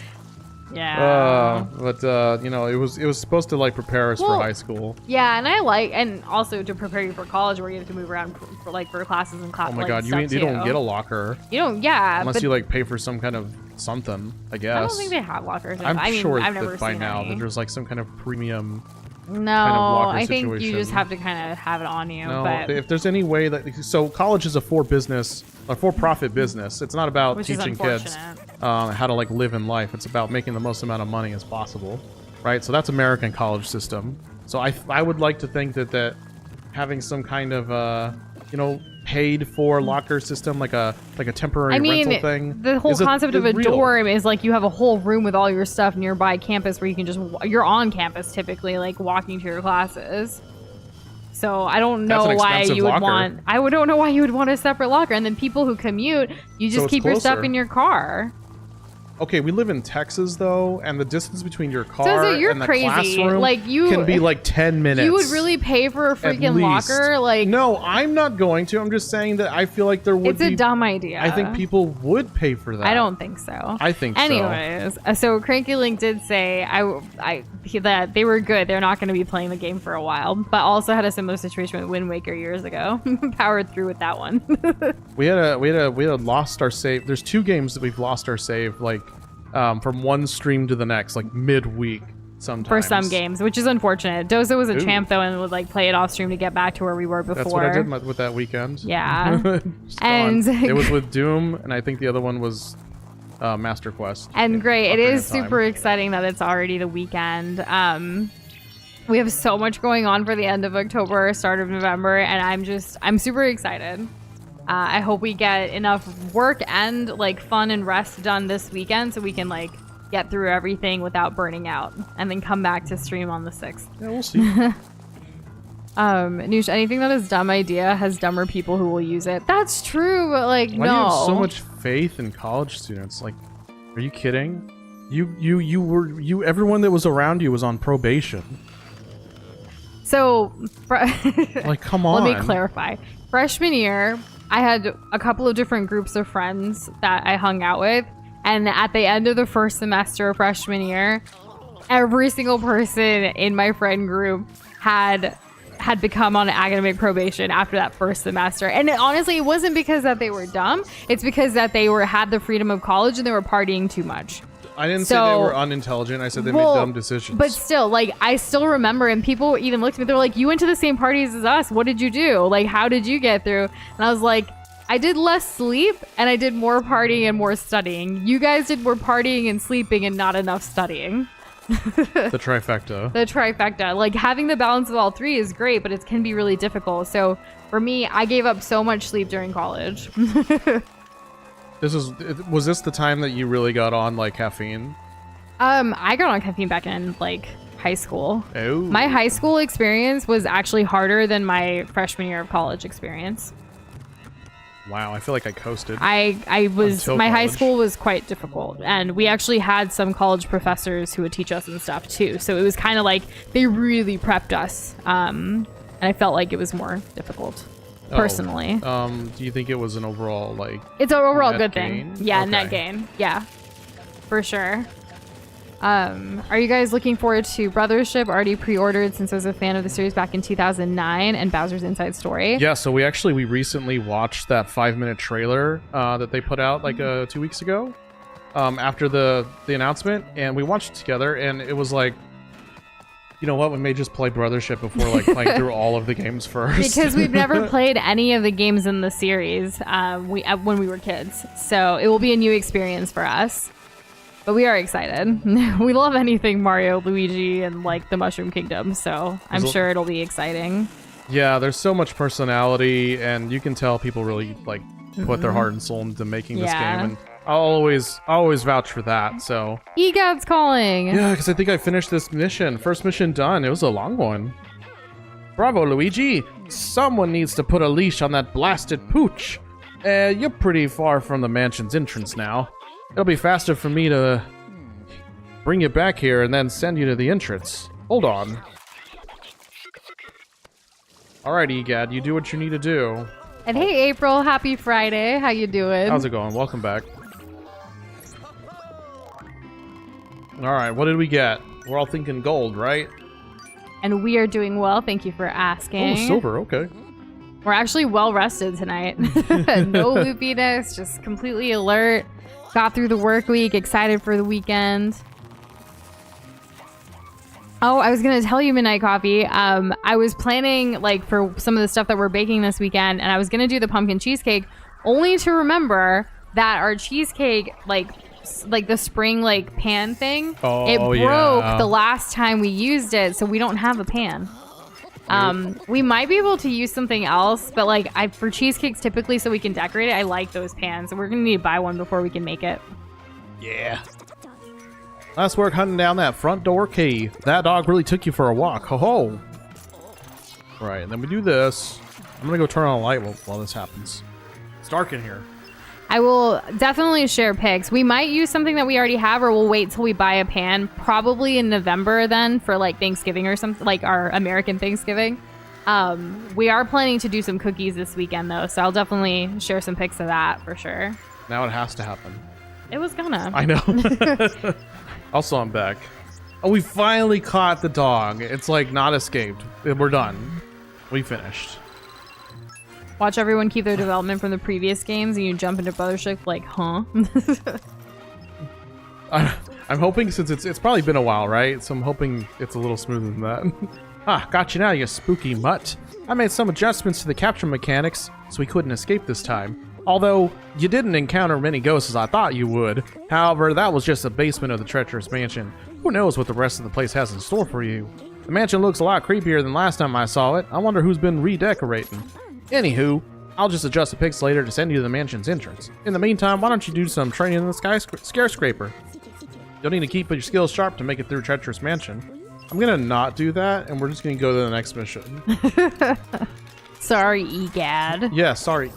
Yeah. But you know, it was supposed to like prepare us for high school. Yeah, and also to prepare you for college where you have to move around for classes and classes. Oh my god, you don't get a locker. You don't, yeah. Unless you like pay for some kind of something, I guess. I don't think they have lockers. I'm sure I've never that by seen now any. that there's like some kind of premium. No, kind of locker I think situation. you just have to kind of have it on you. No, but if there's any way that college is a for-profit business. It's not about teaching kids how to like live in life. It's about making the most amount of money as possible, right? So that's American college system. So I would like to think that having some kind of you know, paid for locker system, like a temporary rental thing. The whole concept of a real. dorm is like you have a whole room with all your stuff nearby campus where you can just you're on campus typically, like walking to your classes. So I don't know why you would want. Don't know why you would want a separate locker. And then people who commute, you just keep your stuff in your car. Okay, we live in Texas though, and the distance between your car and the classroom can be like 10 minutes. You would really pay for a freaking locker? Like, no, I'm not going to. I'm just saying that I feel like there would be. It's a dumb idea. I think people would pay for that. I don't think so. I think Anyways, so Cranky Link did say that they were good. They're not going to be playing the game for a while, but also had a similar situation with Wind Waker years ago. Powered through with that one. we had lost our save. There's 2 games that we've lost our save like from one stream to the next, like midweek sometimes. For some games, which is unfortunate. Doza was a champ though and would like play it off stream to get back to where we were before. That's what I did with that weekend. Yeah. And it was with Doom, and I think the other one was Master Quest. And great. It is super exciting that it's already the weekend. We have so much going on for the end of October, start of November, and I'm super excited. I hope we get enough work and like fun and rest done this weekend so we can like get through everything without burning out and then come back to stream on the 6th. Yeah, we'll see. Nush, anything that is dumb idea has dumber people who will use it. That's true, but like, Why no. do you have so much faith in college students? Like, are you kidding? Everyone that was around you was on probation. So, Like, come on. Let me clarify. Freshman year, I had a couple of different groups of friends that I hung out with. And at the end of the first semester of freshman year, every single person in my friend group had become on academic probation after that first semester. And honestly, it wasn't because that they were dumb. It's because that they had the freedom of college and they were partying too much. I didn't say they were unintelligent. I said they made dumb decisions. But still, like, I still remember, and people even looked at me, they're like, you went to the same parties as us. What did you do? Like, how did you get through? And I was like, I did less sleep, and I did more partying and more studying. You guys did more partying and sleeping and not enough studying. The trifecta. The trifecta. Like, having the balance of all three is great, but it can be really difficult. So, for me, I gave up so much sleep during college. Was this the time that you really got on like caffeine? I got on caffeine back in like high school. Oh. My high school experience was actually harder than my freshman year of college experience. Wow, I feel like I coasted. I was Until my high college. school was quite difficult, and we actually had some college professors who would teach us and stuff too. So it was kind of like they really prepped us, and I felt like it was more difficult. Personally. Do you think it was an overall like? It's an overall net good gain? thing. Yeah, Okay. net gain. Yeah, for sure. Are you guys looking forward to Brothership? Already pre-ordered since I was a fan of the series back in 2009 and Bowser's Inside Story. Yeah, so we recently watched that 5-minute trailer that they put out like 2 weeks ago after the announcement, and we watched it together, and it was like, you know what, we may just play Brothership before like playing through all of the games first. Because we've never played any of the games in the series when we were kids. So it will be a new experience for us. But we are excited. We love anything Mario, Luigi, and like the Mushroom Kingdom. So I'm sure it'll be exciting. Yeah, there's so much personality, and you can tell people really like put their heart and soul into making this Yeah. game, and I'll always vouch for that. So Gadd's calling. yeah, because I think I finished this mission. First mission done. It was a long one. Bravo, Luigi. Someone needs to put a leash on that blasted pooch. You're pretty far from the mansion's entrance now. It'll be faster for me to bring you back here and then send you to the entrance. Hold on. Alrighty, Gadd, you do what you need to do. And hey, April, happy Friday. How you doing? How's it going? Welcome back. Alright, what did we get? We're all thinking gold, right? And we are doing well. Thank you for asking. Oh, silver, okay. We're actually well rested tonight. No loopiness, just completely alert. Got through the work week, excited for the weekend. Oh, I was gonna tell you, Midnight Coffee. I was planning like for some of the stuff that we're baking this weekend, and I was gonna do the pumpkin cheesecake, only to remember that our cheesecake, like the spring like pan thing, it broke yeah. the last time we used it, so we don't have a pan. We might be able to use something else, but like for cheesecakes typically, so we can decorate it, I like those pans, and we're gonna need to buy one before we can make it. Yeah. Nice work hunting down that front door key. That dog really took you for a walk. Ho ho. Right, and then we do this. I'm gonna go turn on a light while this happens. It's dark in here. I will definitely share pics. We might use something that we already have, or we'll wait till we buy a pan, probably in November then for like Thanksgiving or something, like our American Thanksgiving. We are planning to do some cookies this weekend though, so I'll definitely share some pics of that for sure. Now it has to happen. It was gonna. I know. Also, I'm back. Oh, we finally caught the dog. It's like not escaped. We're done. We finished. Watch everyone keep their development from the previous games, and you jump into Brothership like, huh? I'm hoping, since it's probably been a while, right? So I'm hoping it's a little smoother than that. Got you now, you spooky mutt. I made some adjustments to the capture mechanics, so we couldn't escape this time. Although, you didn't encounter many ghosts as I thought you would. However, that was just the basement of the treacherous mansion. Who knows what the rest of the place has in store for you? The mansion looks a lot creepier than last time I saw it. I wonder who's been redecorating. Anywho, I'll just adjust the pixelator to send you to the mansion's entrance. In the meantime, why don't you do some training in the skyscraper? You'll need to keep your skills sharp to make it through Treacherous Mansion. I'm gonna not do that, and we're just gonna go to the next mission. Sorry, Gadd. Yeah, sorry,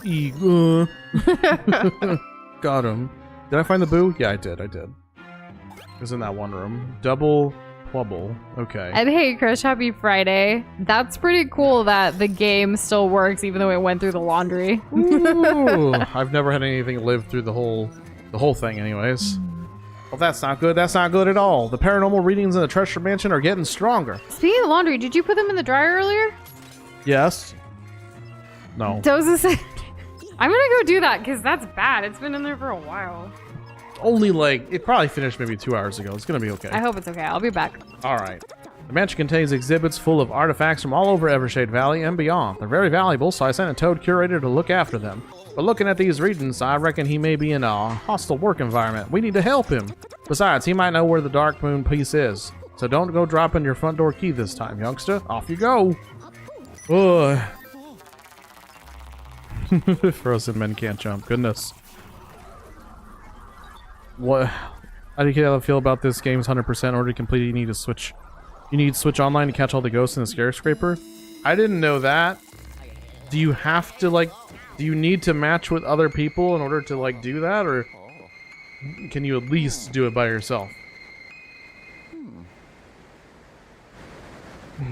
Got him. Did I find the boo? Yeah, I did. It was in that one room. Double Wubble. Okay. And hey, Krish, happy Friday. That's pretty cool that the game still works even though it went through the laundry. Ooh, I've never had anything live through the whole thing anyways. Well, that's not good. That's not good at all. The paranormal readings in the Treasure Mansion are getting stronger. Speaking of laundry, did you put them in the dryer earlier? Yes. No. Doza said, I'm gonna go do that because that's bad. It's been in there for a while. Only like, it probably finished maybe 2 hours ago. It's gonna be okay. I hope it's okay. I'll be back. All right. The mansion contains exhibits full of artifacts from all over Evershade Valley and beyond. They're very valuable, so I sent a Toad curator to look after them. But looking at these readings, I reckon he may be in a hostile work environment. We need to help him. Besides, he might know where the Dark Moon piece is. So don't go dropping your front door key this time, youngster. Off you go. Ugh. Frozen men can't jump. Goodness. What? How do you feel about this game's 100% order complete? You need to switch. You need to switch online to catch all the ghosts in the skyscraper. I didn't know that. Do you have to like? Do you need to match with other people in order to like do that, or can you at least do it by yourself?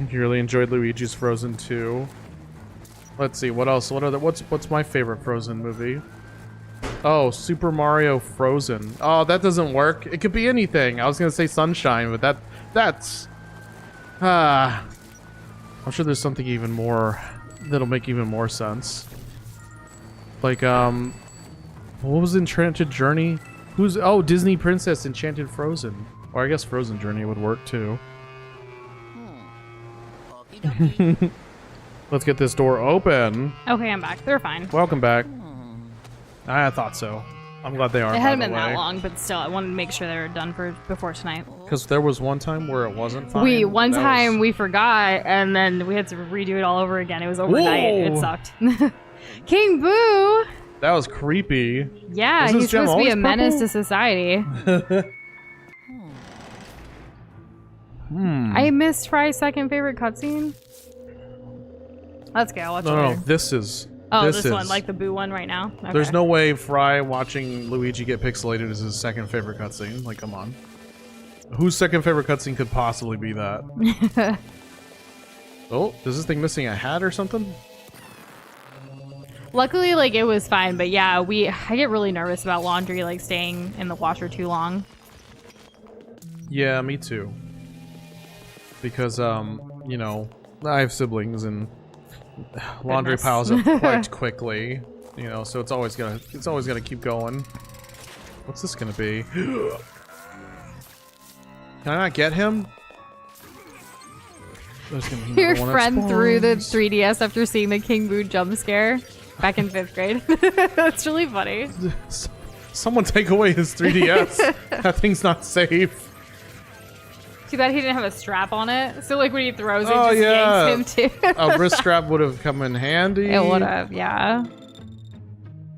You really enjoyed Luigi's Frozen 2. Let's see, what else? What's my favorite Frozen movie? Oh, Super Mario Frozen. Oh, that doesn't work. It could be anything. I was gonna say Sunshine, but that's I'm sure there's something even more that'll make even more sense. Like what was Enchanted Journey? Oh, Disney Princess Enchanted Frozen. Or I guess Frozen Journey would work too. Let's get this door open. Okay, I'm back. They're fine. Welcome back. I thought so. I'm glad they are. It hadn't been that long, but still, I wanted to make sure they were done before tonight. Because there was one time where it wasn't fine. One time we forgot, and then we had to redo it all over again. It was overnight. Whoa. It sucked. King Boo! That was creepy. Yeah, he's supposed to be a menace to society. I missed Fry's second favorite cutscene. Let's go. I'll watch it No, later. this is... Oh, this one, like the Boo one right now? Okay. There's no way Fry watching Luigi get pixelated is his second favorite cutscene. Like, come on. Whose second favorite cutscene could possibly be that? Oh, is this thing missing a hat or something? Luckily, like, it was fine, but yeah, I get really nervous about laundry, like, staying in the washer too long. Yeah, me too. Because, you know, I have siblings and laundry piles up quite quickly, you know, so it's always gonna keep going. What's this gonna be? Can I not get him? Your friend threw the 3DS after seeing the King Boo jump scare back in 5th grade. That's really funny. Someone take away his 3DS. That thing's not safe. Too bad he didn't have a strap on it. So like when he throws it, Oh, just yeah. yanks him too. A wrist strap would have come in handy. It would have, yeah.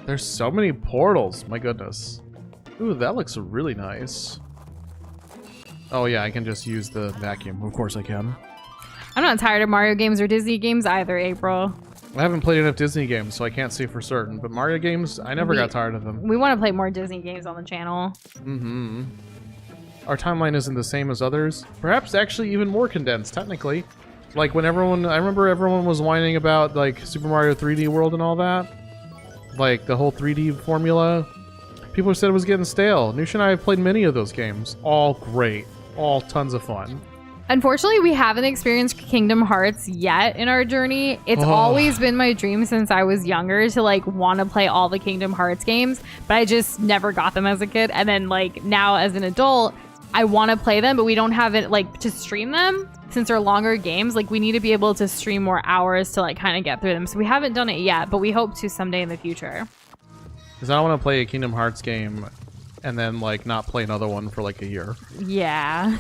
There's so many portals. My goodness. Ooh, that looks really nice. Oh yeah, I can just use the vacuum. Of course I can. I'm not tired of Mario games or Disney games either, April. I haven't played enough Disney games, so I can't say for certain. But Mario games, I never got tired of them. We want to play more Disney games on the channel. Mm-hmm. Our timeline isn't the same as others. Perhaps actually even more condensed, technically. Like when I remember everyone was whining about like Super Mario 3D World and all that. Like the whole 3D formula. People said it was getting stale. Nush and I have played many of those games. All great. All tons of fun. Unfortunately, we haven't experienced Kingdom Hearts yet in our journey. It's always been my dream since I was younger to like want to play all the Kingdom Hearts games, but I just never got them as a kid. And then like now as an adult, I want to play them, but we don't have it like to stream them since they're longer games. Like we need to be able to stream more hours to like kind of get through them. So we haven't done it yet, but we hope to someday in the future. Because I want to play a Kingdom Hearts game and then like not play another one for like a year. Yeah.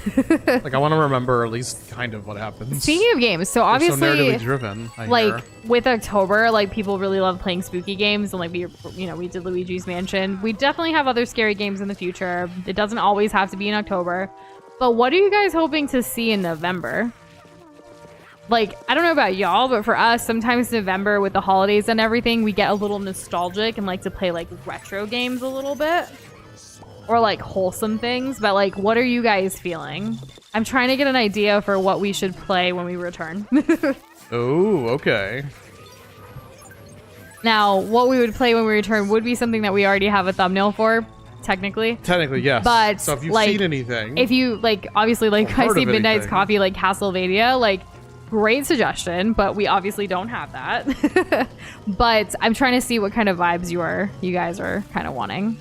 Like I want to remember at least kind of what happens. Speaking of games, so They're obviously, so narratively driven. I like hear. with October, like people really love playing spooky games, and like we did Luigi's Mansion. We definitely have other scary games in the future. It doesn't always have to be in October. But what are you guys hoping to see in November? Like, I don't know about y'all, but for us, sometimes November with the holidays and everything, we get a little nostalgic and like to play like retro games a little bit. Or like wholesome things. But like, what are you guys feeling? I'm trying to get an idea for what we should play when we return. Oh, okay. Now, what we would play when we return would be something that we already have a thumbnail for, technically. Technically, yes. But so if you've like, seen anything, if you like, obviously, like I heard see of Midnight's anything. Coffee, like Castlevania, like great suggestion, but we obviously don't have that. But I'm trying to see what kind of vibes you guys are kind of wanting.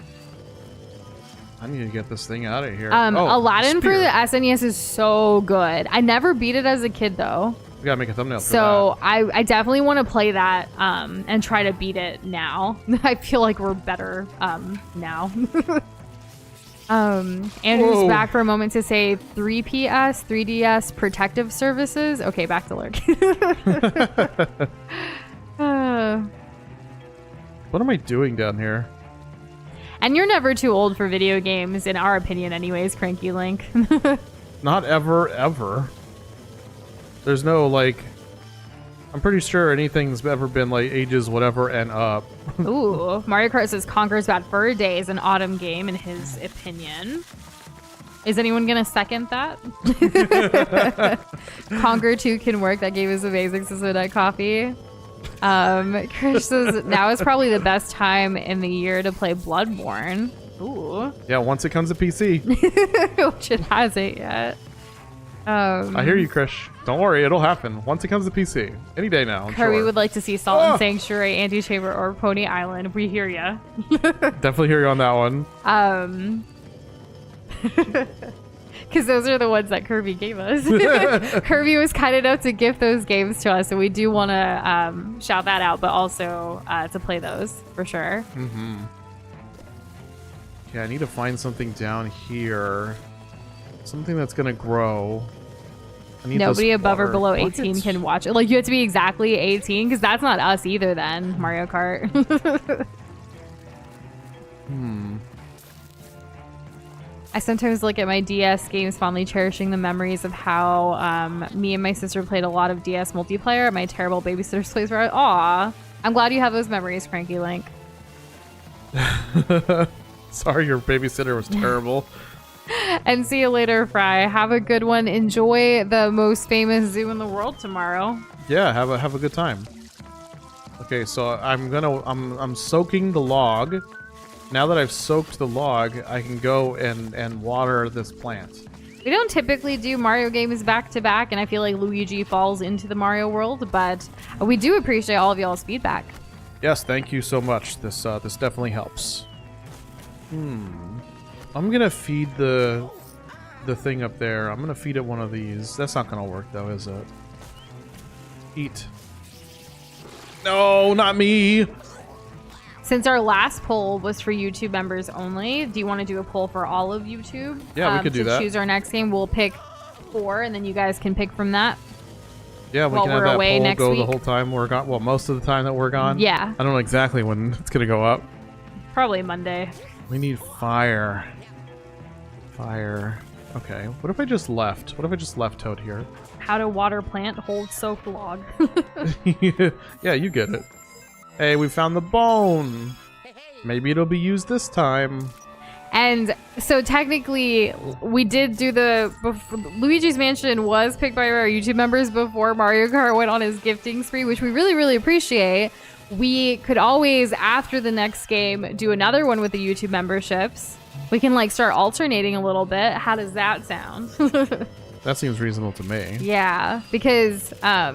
I need to get this thing out of here. Aladdin for spear. the SNES is so good. I never beat it as a kid though. We gotta make a thumbnail for So I definitely want to play that and try to beat it now. I feel like we're better now. Andrew's Whoa. back for a moment to say 3PS, 3DS protective services. Okay, back to lurk. that. What am I doing down here? And you're never too old for video games, in our opinion anyways, Cranky Link. Not ever. There's no like. I'm pretty sure anything's ever been like ages whatever and up. Ooh, Mario Kart says Conker's Bad Fur Day is an autumn game in his opinion. Is anyone gonna second that? Conker 2 can work. That game is amazing. Says Midnight Coffee. Chris says now is probably the best time in the year to play Bloodborne. Ooh, Yeah, once it comes to PC. which it hasn't yet. I hear you, Krish. Don't worry, it'll happen. Once it comes to PC. Any day now, I'm Kirby sure. would like to see Salt and Ah! Sanctuary, Antechamber, or Pony Island. We hear ya. Definitely hear you on that one. Because those are the ones that Kirby gave us. Kirby was kind enough to gift those games to us, so we do want to shout that out, but also to play those for sure. Yeah, I need to find something down here. Something that's gonna grow. I need Nobody those above or water below buckets. 18 can watch it. Like, you have to be exactly 18, because that's not us either then, Mario Kart. I sometimes look at my DS games fondly cherishing the memories of how me and my sister played a lot of DS multiplayer at my terrible babysitter's place where aw. I'm glad you have those memories, Cranky Link. Sorry, your babysitter was terrible. And see you later, Fry. Have a good one. Enjoy the most famous zoo in the world tomorrow. Yeah, have a good time. Okay, so I'm soaking the log. Now that I've soaked the log, I can go and water this plant. We don't typically do Mario games back to back, and I feel like Luigi falls into the Mario world, but we do appreciate all of y'all's feedback. Yes, thank you so much. This definitely helps. I'm gonna feed the thing up there. I'm gonna feed it one of these. That's not gonna work though, is it? Eat. No, not me. Since our last poll was for YouTube members only, do you want to do a poll for all of YouTube? Yeah, we could do to that. choose our next game. We'll pick 4, and then you guys can pick from that. Yeah, we While can have we're that away poll next go the week. whole time we're gone. Well, most of the time that we're gone. Yeah. I don't know exactly when it's gonna go up. Probably Monday. We need fire. Fire. Okay. What if I just left? What if I just left Toad here? How to water plant, hold soaked log. Yeah, you get it. Hey, we found the bone. Maybe it'll be used this time. And so technically, we did do Luigi's Mansion was picked by our YouTube members before Mario Kart went on his gifting spree, which we really, really appreciate. We could always, after the next game, do another one with the YouTube memberships. We can like start alternating a little bit. How does that sound? That seems reasonable to me. Yeah, because I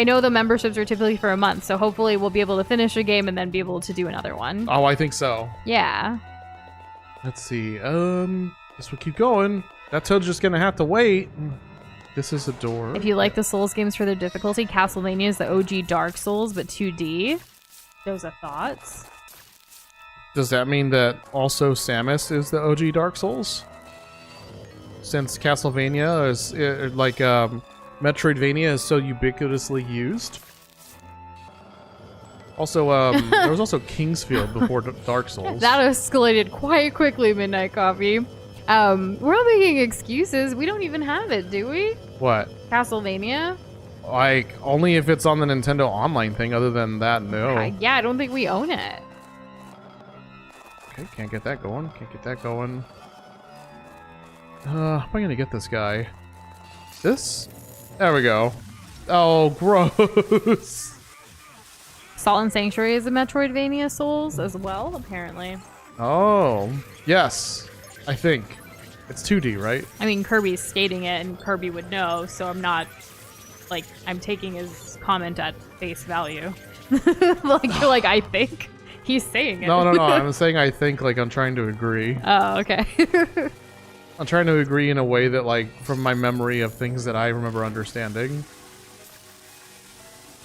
know the memberships are typically for a month, so hopefully we'll be able to finish a game and then be able to do another one. Oh, I think so. Yeah. Let's see. Guess we'll keep going. That Toad's just gonna have to wait. This is a door. If you like the Souls games for their difficulty, Castlevania is the OG Dark Souls, but 2D. Those are thoughts. Does that mean that also Samus is the OG Dark Souls? Since Castlevania is Metroidvania is so ubiquitously used. Also, there was also Kingsfield before Dark Souls. That escalated quite quickly, Midnight Coffee. We're not making excuses. We don't even have it, do we? What? Castlevania? Like, only if it's on the Nintendo Online thing. Other than that, no. Yeah, I don't think we own it. Okay, can't get that going. Can't get that going. How am I gonna get this guy? This? There we go. Oh, gross. Salt and Sanctuary is a Metroidvania Souls as well, apparently. Oh, yes. I think. It's 2D, right? I mean, Kirby's stating it, and Kirby would know, so I'm not, like, I'm taking his comment at face value. Like, you're like, I think? He's saying it. No. I'm saying I think, like, I'm trying to agree. Oh, okay. I'm trying to agree in a way that, like, from my memory of things that I remember understanding.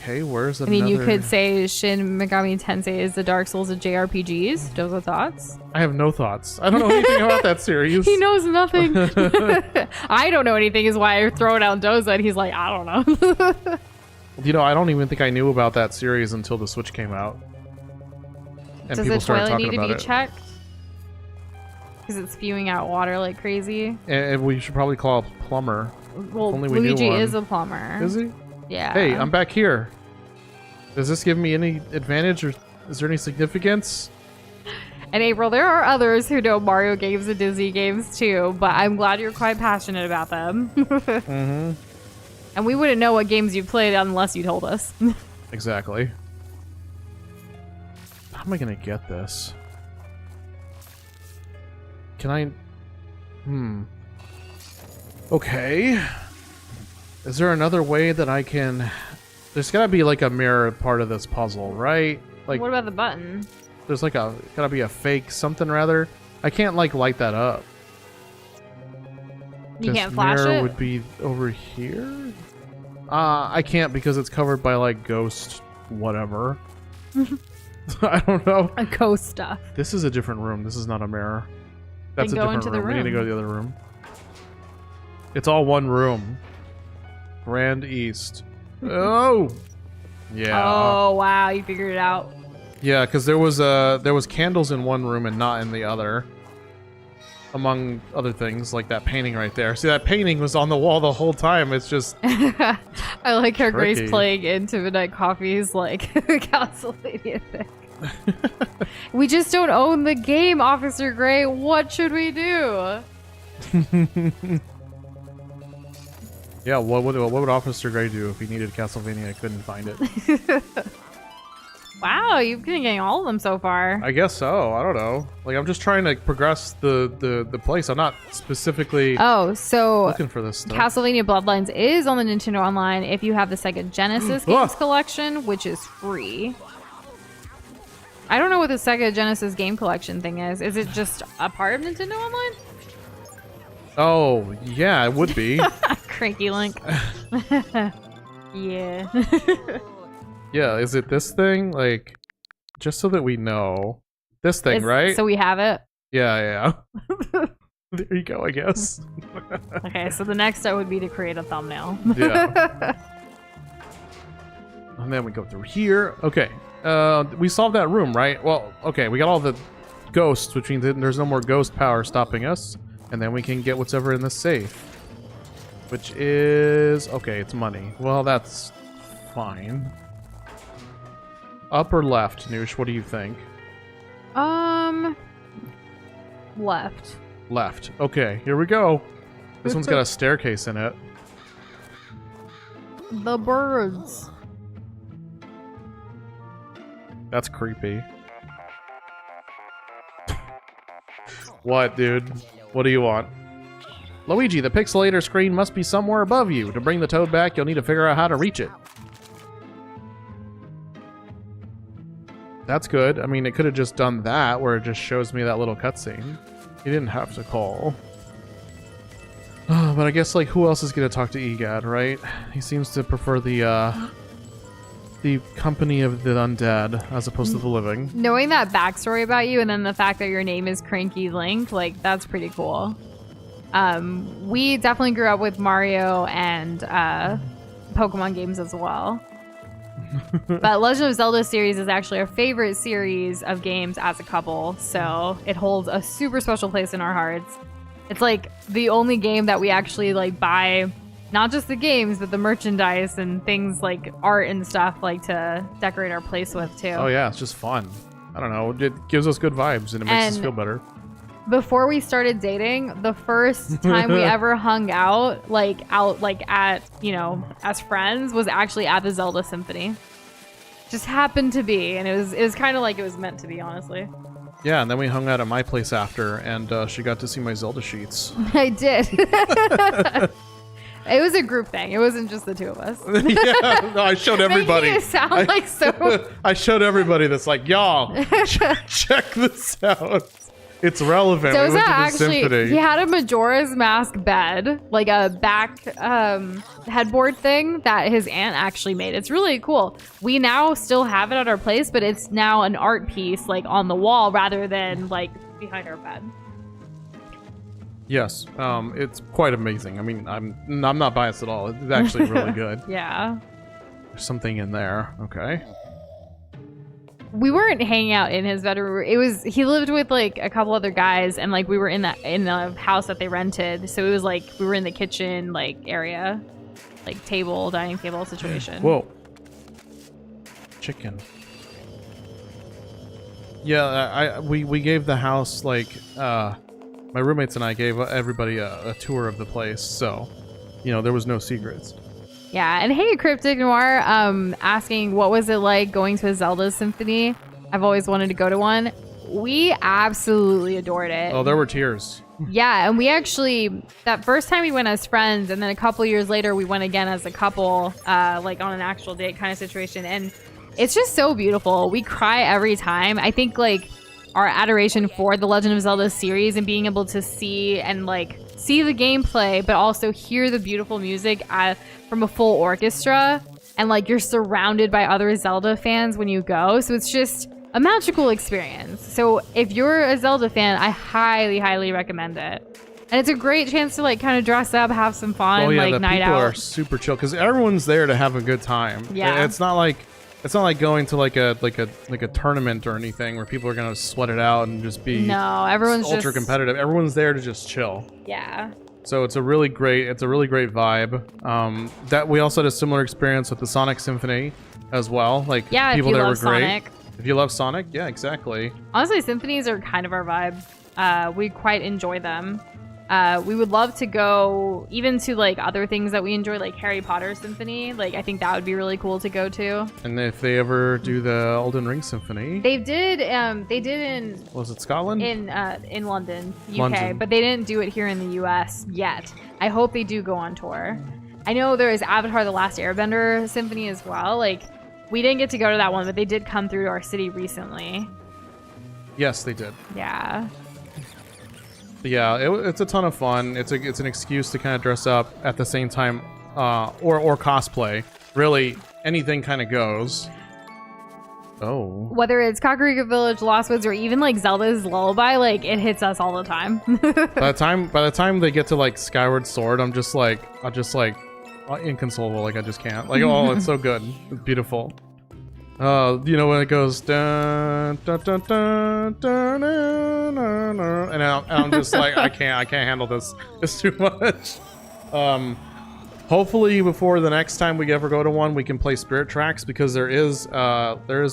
Okay, where's another... I mean, you could say Shin Megami Tensei is the Dark Souls of JRPGs. Doza thoughts? I have no thoughts. I don't know anything about that series. He knows nothing. I don't know anything is why I throw it out Doza, and he's like, I don't know. You know, I don't even think I knew about that series until the Switch came out. And Does people the started toilet talking need to about be it. checked? Because it's spewing out water like crazy. And we should probably call a plumber. Well, Only we knew Luigi one. is a plumber. Is he? Yeah. Hey, I'm back here. Does this give me any advantage, or is there any significance? And April, there are others who know Mario games and Disney games too, but I'm glad you're quite passionate about them. Mm-hmm. And we wouldn't know what games you played unless you told us. Exactly. How am I gonna get this? Can I... Okay. Is there another way that I can... There's gotta be like a mirror part of this puzzle, right? Like, What about the button? there's like a... Gotta be a fake something rather. I can't like light that up. You This can't flash mirror it? would be over here? I can't because it's covered by like ghost whatever. I don't know. A ghost stuff. This is a different room. This is not a mirror. That's Then a go different into the room. We need to go to room. the other room. It's all one room. Grand East. Oh! Yeah. Oh, wow. You figured it out. Yeah, because there was candles in one room and not in the other. Among other things, like that painting right there. See, that painting was on the wall the whole time. It's just... I like how Tricky. Grace playing into Midnight Coffee's like Castlevania thing. We just don't own the game, Officer Gray. What should we do? Yeah, what would Officer Gray do if he needed Castlevania and couldn't find it? Wow, you've been getting all of them so far. I guess so. I don't know. Like, I'm just trying to progress the place. I'm not specifically Oh, so looking for this stuff. Castlevania Bloodlines is on the Nintendo Online if you have the Sega Genesis Games Collection, which is free. I don't know what the Sega Genesis Game Collection thing is. Is it just a part of Nintendo Online? Oh, yeah, it would be. Cranky Link. Yeah. Yeah, is it this thing? Like, just so that we know. This thing, right? So we have it. Yeah. There you go, I guess. Okay, so the next step would be to create a thumbnail. Yeah. And then we go through here. Okay. We solved that room, right? Well, okay, we got all the ghosts, which means that there's no more ghost power stopping us. And then we can get whatever in the safe. Which is... Okay, it's money. Well, that's fine. Up or left, Nush? What do you think? Left. Left. Okay, here we go. This one's got a staircase in it. The birds. That's creepy. What, dude? What do you want? Luigi, the pixelator screen must be somewhere above you. To bring the toad back, you'll need to figure out how to reach it. That's good. I mean, it could have just done that, where it just shows me that little cutscene. You didn't have to call. But I guess, like, who else is going to talk to Gadd, right? He seems to prefer the the company of the undead as opposed to the living. Knowing that backstory about you and then the fact that your name is Cranky Link, like, that's pretty cool. We definitely grew up with Mario and Pokemon games as well. But Legend of Zelda series is actually our favorite series of games as a couple, so it holds a super special place in our hearts. It's like the only game that we actually like buy, not just the games, but the merchandise and things like art and stuff like to decorate our place with too. Oh yeah, it's just fun. I don't know, it gives us good vibes and it makes us feel better. Before we started dating, the first time we ever hung out at, you know, as friends was actually at the Zelda Symphony. Just happened to be, and it was kind of like it was meant to be, honestly. Yeah, and then we hung out at my place after, and she got to see my Zelda sheets. I did. It was a group thing. It wasn't just the two of us. Yeah, no, I showed everybody. Making it sound like so. I showed everybody this, like, y'all, check this out. It's relevant. Doza we went to the actually, symphony. he had a Majora's Mask bed, like a back headboard thing that his aunt actually made. It's really cool. We now still have it at our place, but it's now an art piece, like on the wall rather than like behind our bed. Yes, it's quite amazing. I mean, I'm not biased at all. It's actually really good. Yeah. There's something in there. Okay. We weren't hanging out in his bedroom. He lived with like a couple other guys, and like we were in the house that they rented. So it was like we were in the kitchen like area, like dining table situation. Whoa. Chicken. Yeah, we gave the house like my roommates and I gave everybody a tour of the place, so you know there was no secrets. Yeah, and hey, Cryptic Noir, asking what was it like going to a Zelda Symphony? I've always wanted to go to one. We absolutely adored it. Oh, there were tears. Yeah, and we actually, that first time we went as friends, and then a couple years later we went again as a couple, like on an actual date kind of situation, and it's just so beautiful. We cry every time. I think like our adoration for the Legend of Zelda series and being able to see the gameplay, but also hear the beautiful music from a full orchestra, and like you're surrounded by other Zelda fans when you go, so it's just a magical experience. So if you're a Zelda fan, I highly, highly recommend it. And it's a great chance to like kind of dress up, have some fun, oh yeah, like the night people out. are super chill because everyone's there to have a good time. Yeah, it's not like going to like a tournament or anything where people are gonna sweat it out and just be everyone's ultra competitive. Everyone's there to just chill. Yeah. So it's a really great vibe. That we also had a similar experience with the Sonic Symphony as well. Like people there were great. Sonic. If you love Sonic, yeah, exactly. Honestly, symphonies are kind of our vibe. We quite enjoy them. We would love to go even to like other things that we enjoy, like Harry Potter Symphony. Like I think that would be really cool to go to. And if they ever do the Elden Ring Symphony, they did in was it Scotland? In London, UK, London. but they didn't do it here in the US yet. I hope they do go on tour. I know there is Avatar: The Last Airbender Symphony as well. Like we didn't get to go to that one, but they did come through our city recently. Yes, they did. Yeah. Yeah, it's a ton of fun. It's an excuse to kind of dress up at the same time, or cosplay. Really, anything kind of goes. Oh. Whether it's Kakariko Village, Lost Woods, or even like Zelda's Lullaby, like it hits us all the time. By the time they get to like Skyward Sword, I'm just like inconsolable. Like I just can't. Like oh, it's so good. It's beautiful. You know when it goes dun dun dun dun dun, dun, dun, dun, and I'm just like I can't handle this. It's too much. Hopefully before the next time we ever go to one, we can play Spirit Tracks because there is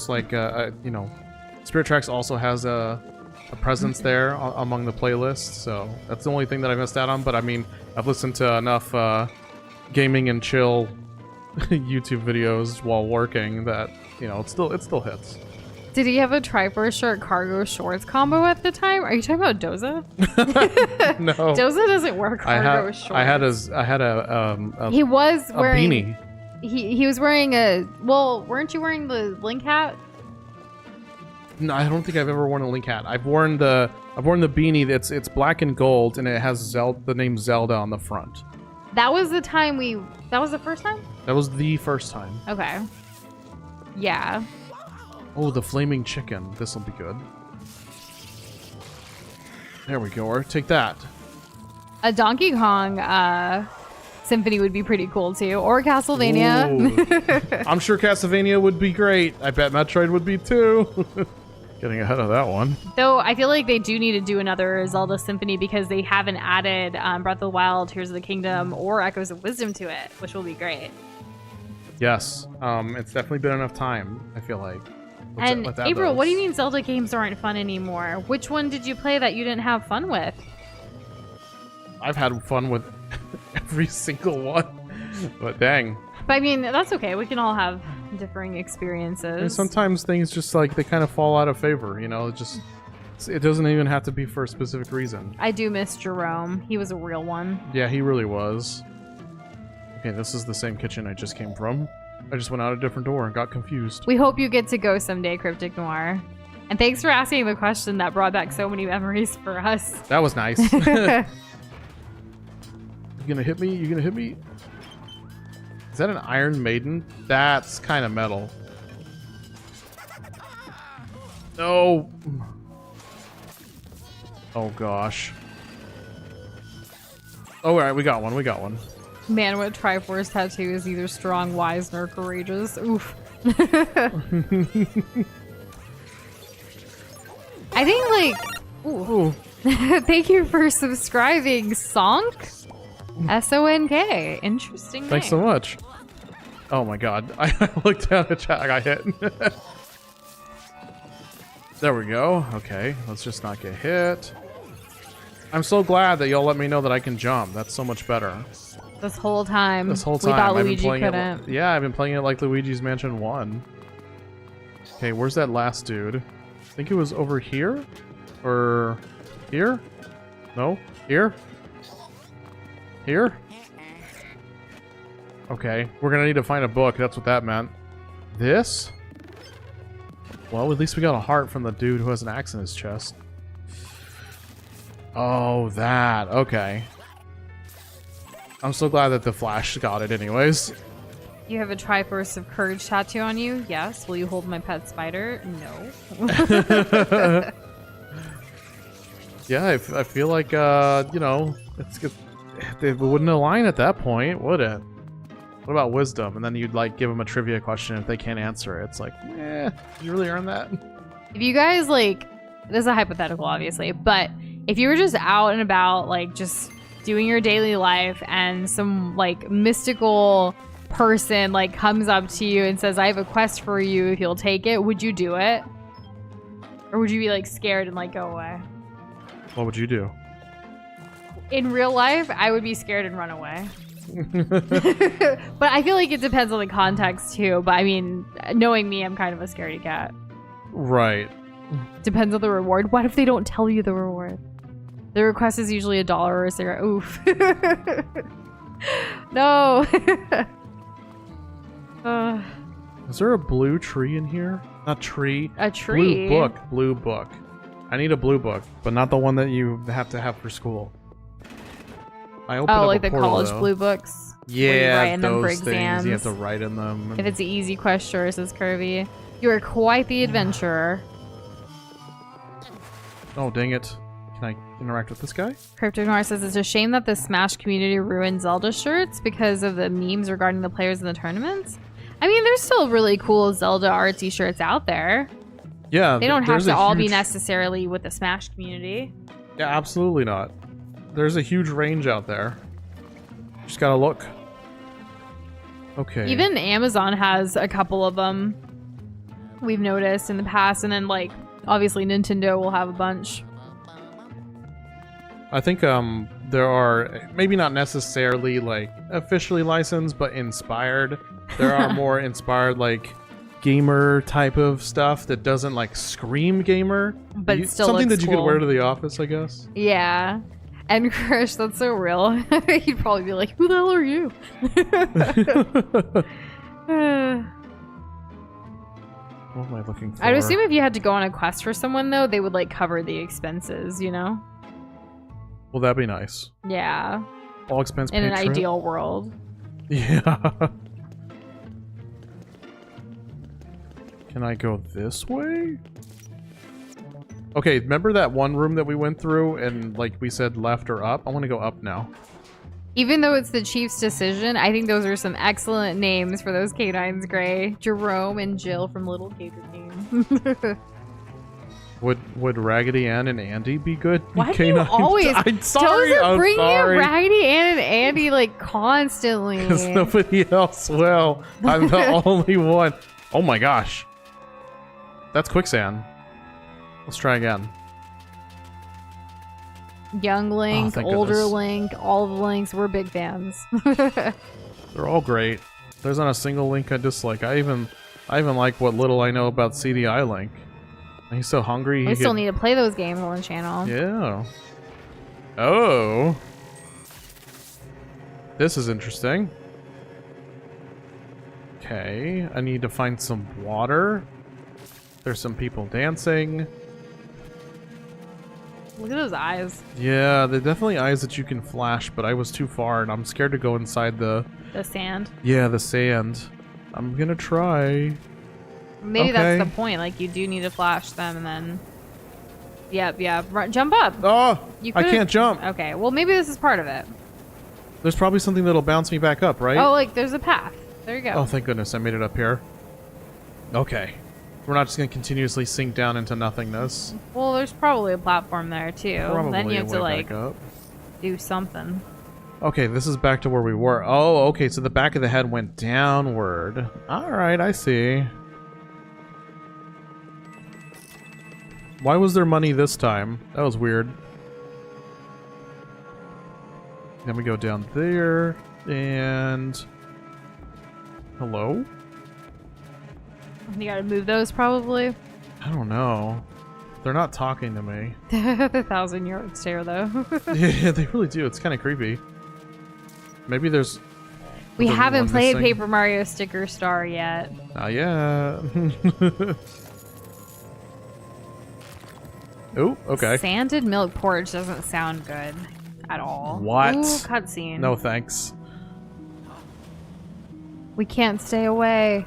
like you know, Spirit Tracks also has a presence there among the playlists. So that's the only thing that I missed out on. But I mean, I've listened to enough gaming and chill YouTube videos while working that. You know, it still hits. Did he have a Triforce shirt cargo shorts combo at the time? Are you talking about Doza? No. Doza doesn't wear cargo shorts. I had a he was wearing a beanie. He was wearing a weren't you wearing the Link hat? No, I don't think I've ever worn a Link hat. I've worn the beanie it's black and gold and it has the name Zelda on the front. That was the time that was the first time? That was the first time. Okay. Yeah. Oh, the flaming chicken. This will be good. There we go. Or take that. A Donkey Kong symphony would be pretty cool too, or Castlevania. Ooh. I'm sure Castlevania would be great. I bet Metroid would be too. Getting ahead of that one. Though I feel like they do need to do another Zelda symphony because they haven't added Breath of the Wild, Tears of the Kingdom, or Echoes of Wisdom to it, which will be great. Yes, it's definitely been enough time, I feel like. And April, what do you mean Zelda games aren't fun anymore? Which one did you play that you didn't have fun with? I've had fun with every single one, but dang. But I mean, that's okay. We can all have differing experiences. And sometimes things just like they kind of fall out of favor, you know. It doesn't even have to be for a specific reason. I do miss Jerome. He was a real one. Yeah, he really was. Okay, this is the same kitchen I just came from. I just went out a different door and got confused. We hope you get to go someday, Cryptic Noir. And thanks for asking the question that brought back so many memories for us. That was nice. You gonna hit me? You gonna hit me? Is that an Iron Maiden? That's kind of metal. No. Oh gosh. Oh, all right, we got one. We got one. Man with Triforce tattoo is either strong, wise, nor courageous. Oof. I think like. Ooh. Thank you for subscribing, Sonk. S-O-N-K. Interesting name. Thanks so much. Oh my god. I looked down the chat. I got hit. There we go. Okay. Let's just not get hit. I'm so glad that y'all let me know that I can jump. That's so much better. This whole time. This whole time. We thought I've Luigi been playing couldn't. Yeah, I've been playing it like Luigi's Mansion 1. Okay, where's that last dude? I think it was over here? Or here? No? Here? Here? Okay, we're gonna need to find a book. That's what that meant. This? Well, at least we got a heart from the dude who has an axe in his chest. Oh, that. Okay. I'm so glad that the Flash got it anyways. You have a Triforce of Courage tattoo on you? Yes. Will you hold my pet spider? No. Yeah, I feel like, you know, it's good. It wouldn't align at that point, would it? What about wisdom? And then you'd like give them a trivia question if they can't answer it. It's like, eh, did you really earn that? If you guys like, this is a hypothetical obviously, but if you were just out and about, like just doing your daily life and some like mystical person like comes up to you and says, I have a quest for you if you'll take it, would you do it? Or would you be like scared and like go away? What would you do? In real life, I would be scared and run away. But I feel like it depends on the context too. But I mean, knowing me, I'm kind of a scaredy cat. Right. Depends on the reward. What if they don't tell you the reward? The request is usually $1 or a cigarette. Oof. No. Is there a blue tree in here? Not tree. A tree? Blue book. Blue book. I need a blue book, but not the one that you have to have for school. I opened up like a the portal, college though. blue books? Yeah, where you write in them for those things. exams. You have to write in them. If it's an easy quest, sure, says Curvy. You are quite the adventurer. Oh, dang it. Can I interact with this guy? Cryptic Noir says it's a shame that the Smash community ruined Zelda shirts because of the memes regarding the players in the tournaments. I mean, there's still really cool Zelda artsy shirts out there. Yeah. They don't have to all be necessarily with the Smash community. Yeah, absolutely not. There's a huge range out there. Just gotta look. Okay. Even Amazon has a couple of them. We've noticed in the past, and then like obviously Nintendo will have a bunch. I think there are maybe not necessarily like officially licensed, but inspired. There are more inspired like gamer type of stuff that doesn't like scream gamer, but still something looks that you cool. could wear to the office, I guess. Yeah. And Krish, that's so real. He'd probably be like, who the hell are you? What am I looking for? I'd assume if you had to go on a quest for someone, though, they would like cover the expenses, you know? Well, that'd be nice. Yeah. All expense paid In an trip? ideal world. Yeah. Can I go this way? Okay, remember that one room that we went through and like we said left or up? I want to go up now. Even though it's the chief's decision, I think those are some excellent names for those canines, Gray. Jerome and Jill from Little Gator Game. Would Raggedy Ann and Andy be good? Why do you always... I'm sorry, Doza I'm bring sorry. you Raggedy Ann and Andy, like, constantly. Because nobody else will. I'm the only one. Oh my gosh. That's quicksand. Let's try again. Young Link, thank older goodness. Link, all the Links, we're big fans. They're all great. There's not a single Link I dislike. I even like what little I know about CDI Link. He's so hungry. We still need to play those games on the channel. Yeah. Oh. This is interesting. Okay, I need to find some water. There's some people dancing. Look at those eyes. Yeah, they're definitely eyes that you can flash, but I was too far and I'm scared to go inside the... The sand. Yeah, the sand. I'm gonna try. Maybe that's the point. Like, you do need to flash them and then... Yep, yeah. Jump up. Oh! You I could've- can't jump. Okay, well, maybe this is part of it. There's probably something that'll bounce me back up, right? Oh, like, there's a path. There you go. Oh, thank goodness I made it up here. Okay. We're not just going to continuously sink down into nothingness. Well, there's probably a platform there, too. Probably Then you have a to, way like, back up. do something. Okay, this is back to where we were. Oh, okay, so the back of the head went downward. Alright, I see. Why was there money this time? That was weird. Then we go down there, and... Hello? You gotta move those, probably. I don't know. They're not talking to me. The 1,000-yard stare, though. Yeah, they really do. It's kind of creepy. Maybe there's... We there's haven't one played missing. Paper Mario Sticker Star yet. Yeah. Oh, okay. Sanded milk porridge doesn't sound good at all. What? Ooh, cutscene. No thanks. We can't stay away.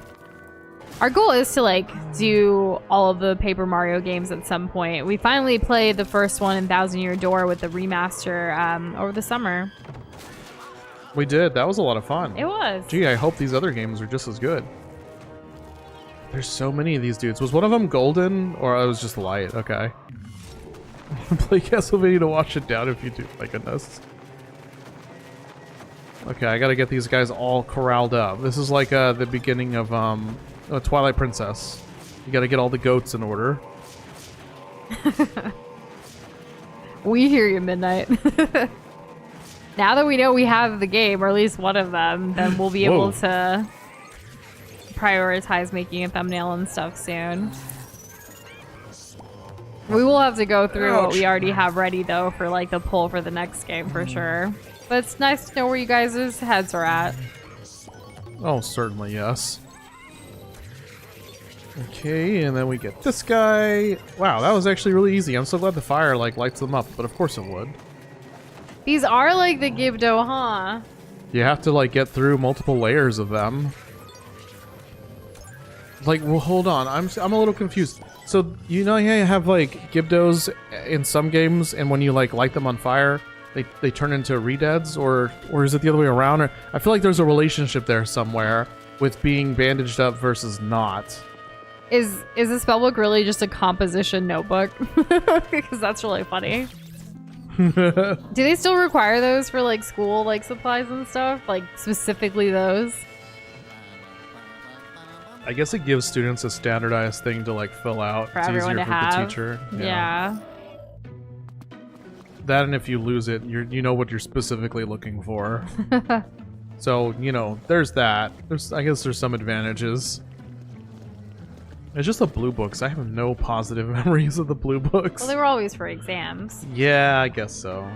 Our goal is to, like, do all of the Paper Mario games at some point. We finally played the first one in Thousand Year Door with the remaster over the summer. We did. That was a lot of fun. It was. Gee, I hope these other games are just as good. There's so many of these dudes. Was one of them golden, or I was just light? Okay. Play Castlevania to watch it down if you do. My goodness. Okay, I gotta get these guys all corralled up. This is like the beginning of Twilight Princess. You gotta get all the goats in order. We hear you, Midnight. Now that we know we have the game, or at least one of them, then we'll be able to prioritize making a thumbnail and stuff soon. We will have to go through what we already have ready, though, for like the poll for the next game for sure. But it's nice to know where you guys' heads are at. Oh, certainly, yes. Okay, and then we get this guy. Wow, that was actually really easy. I'm so glad the fire like lights them up, but of course it would. These are like the Gibdo, huh? You have to like get through multiple layers of them. Like, well, hold on. I'm a little confused. So, you know, you have like Gibdos in some games, and when you like light them on fire, they turn into redeads, or is it the other way around? Or I feel like there's a relationship there somewhere with being bandaged up versus not. Is the spellbook really just a composition notebook? Because that's really funny. Do they still require those for like school like supplies and stuff? Like specifically those? I guess it gives students a standardized thing to like fill out. For it's everyone easier to for have. the teacher. Yeah. That, and if you lose it, you know what you're specifically looking for. So, you know, there's that. I guess there's some advantages. It's just the blue books. I have no positive memories of the blue books. Well, they were always for exams. Yeah, I guess so.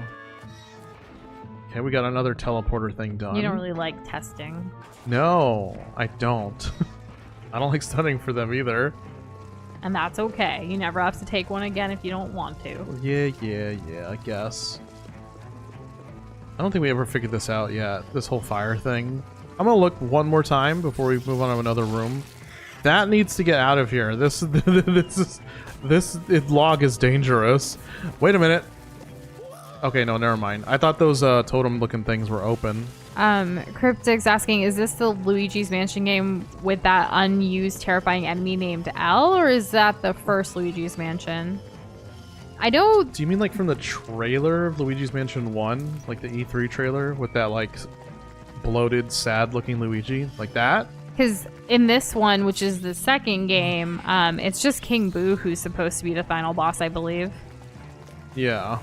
Okay, we got another teleporter thing done. You don't really like testing. No, I don't. I don't like studying for them either. And that's okay. You never have to take one again if you don't want to. Yeah, I guess. I don't think we ever figured this out yet, this whole fire thing. I'm gonna look one more time before we move on to another room. That needs to get out of here. This log is dangerous. Wait a minute. Okay, no, never mind. I thought those totem-looking things were open. Cryptic's asking, is this the Luigi's Mansion game with that unused terrifying enemy named L, or is that the first Luigi's Mansion? I don't... Do you mean like from the trailer of Luigi's Mansion 1? Like the E3 trailer with that like bloated, sad-looking Luigi? Like that? Because in this one, which is the second game, it's just King Boo who's supposed to be the final boss, I believe. Yeah.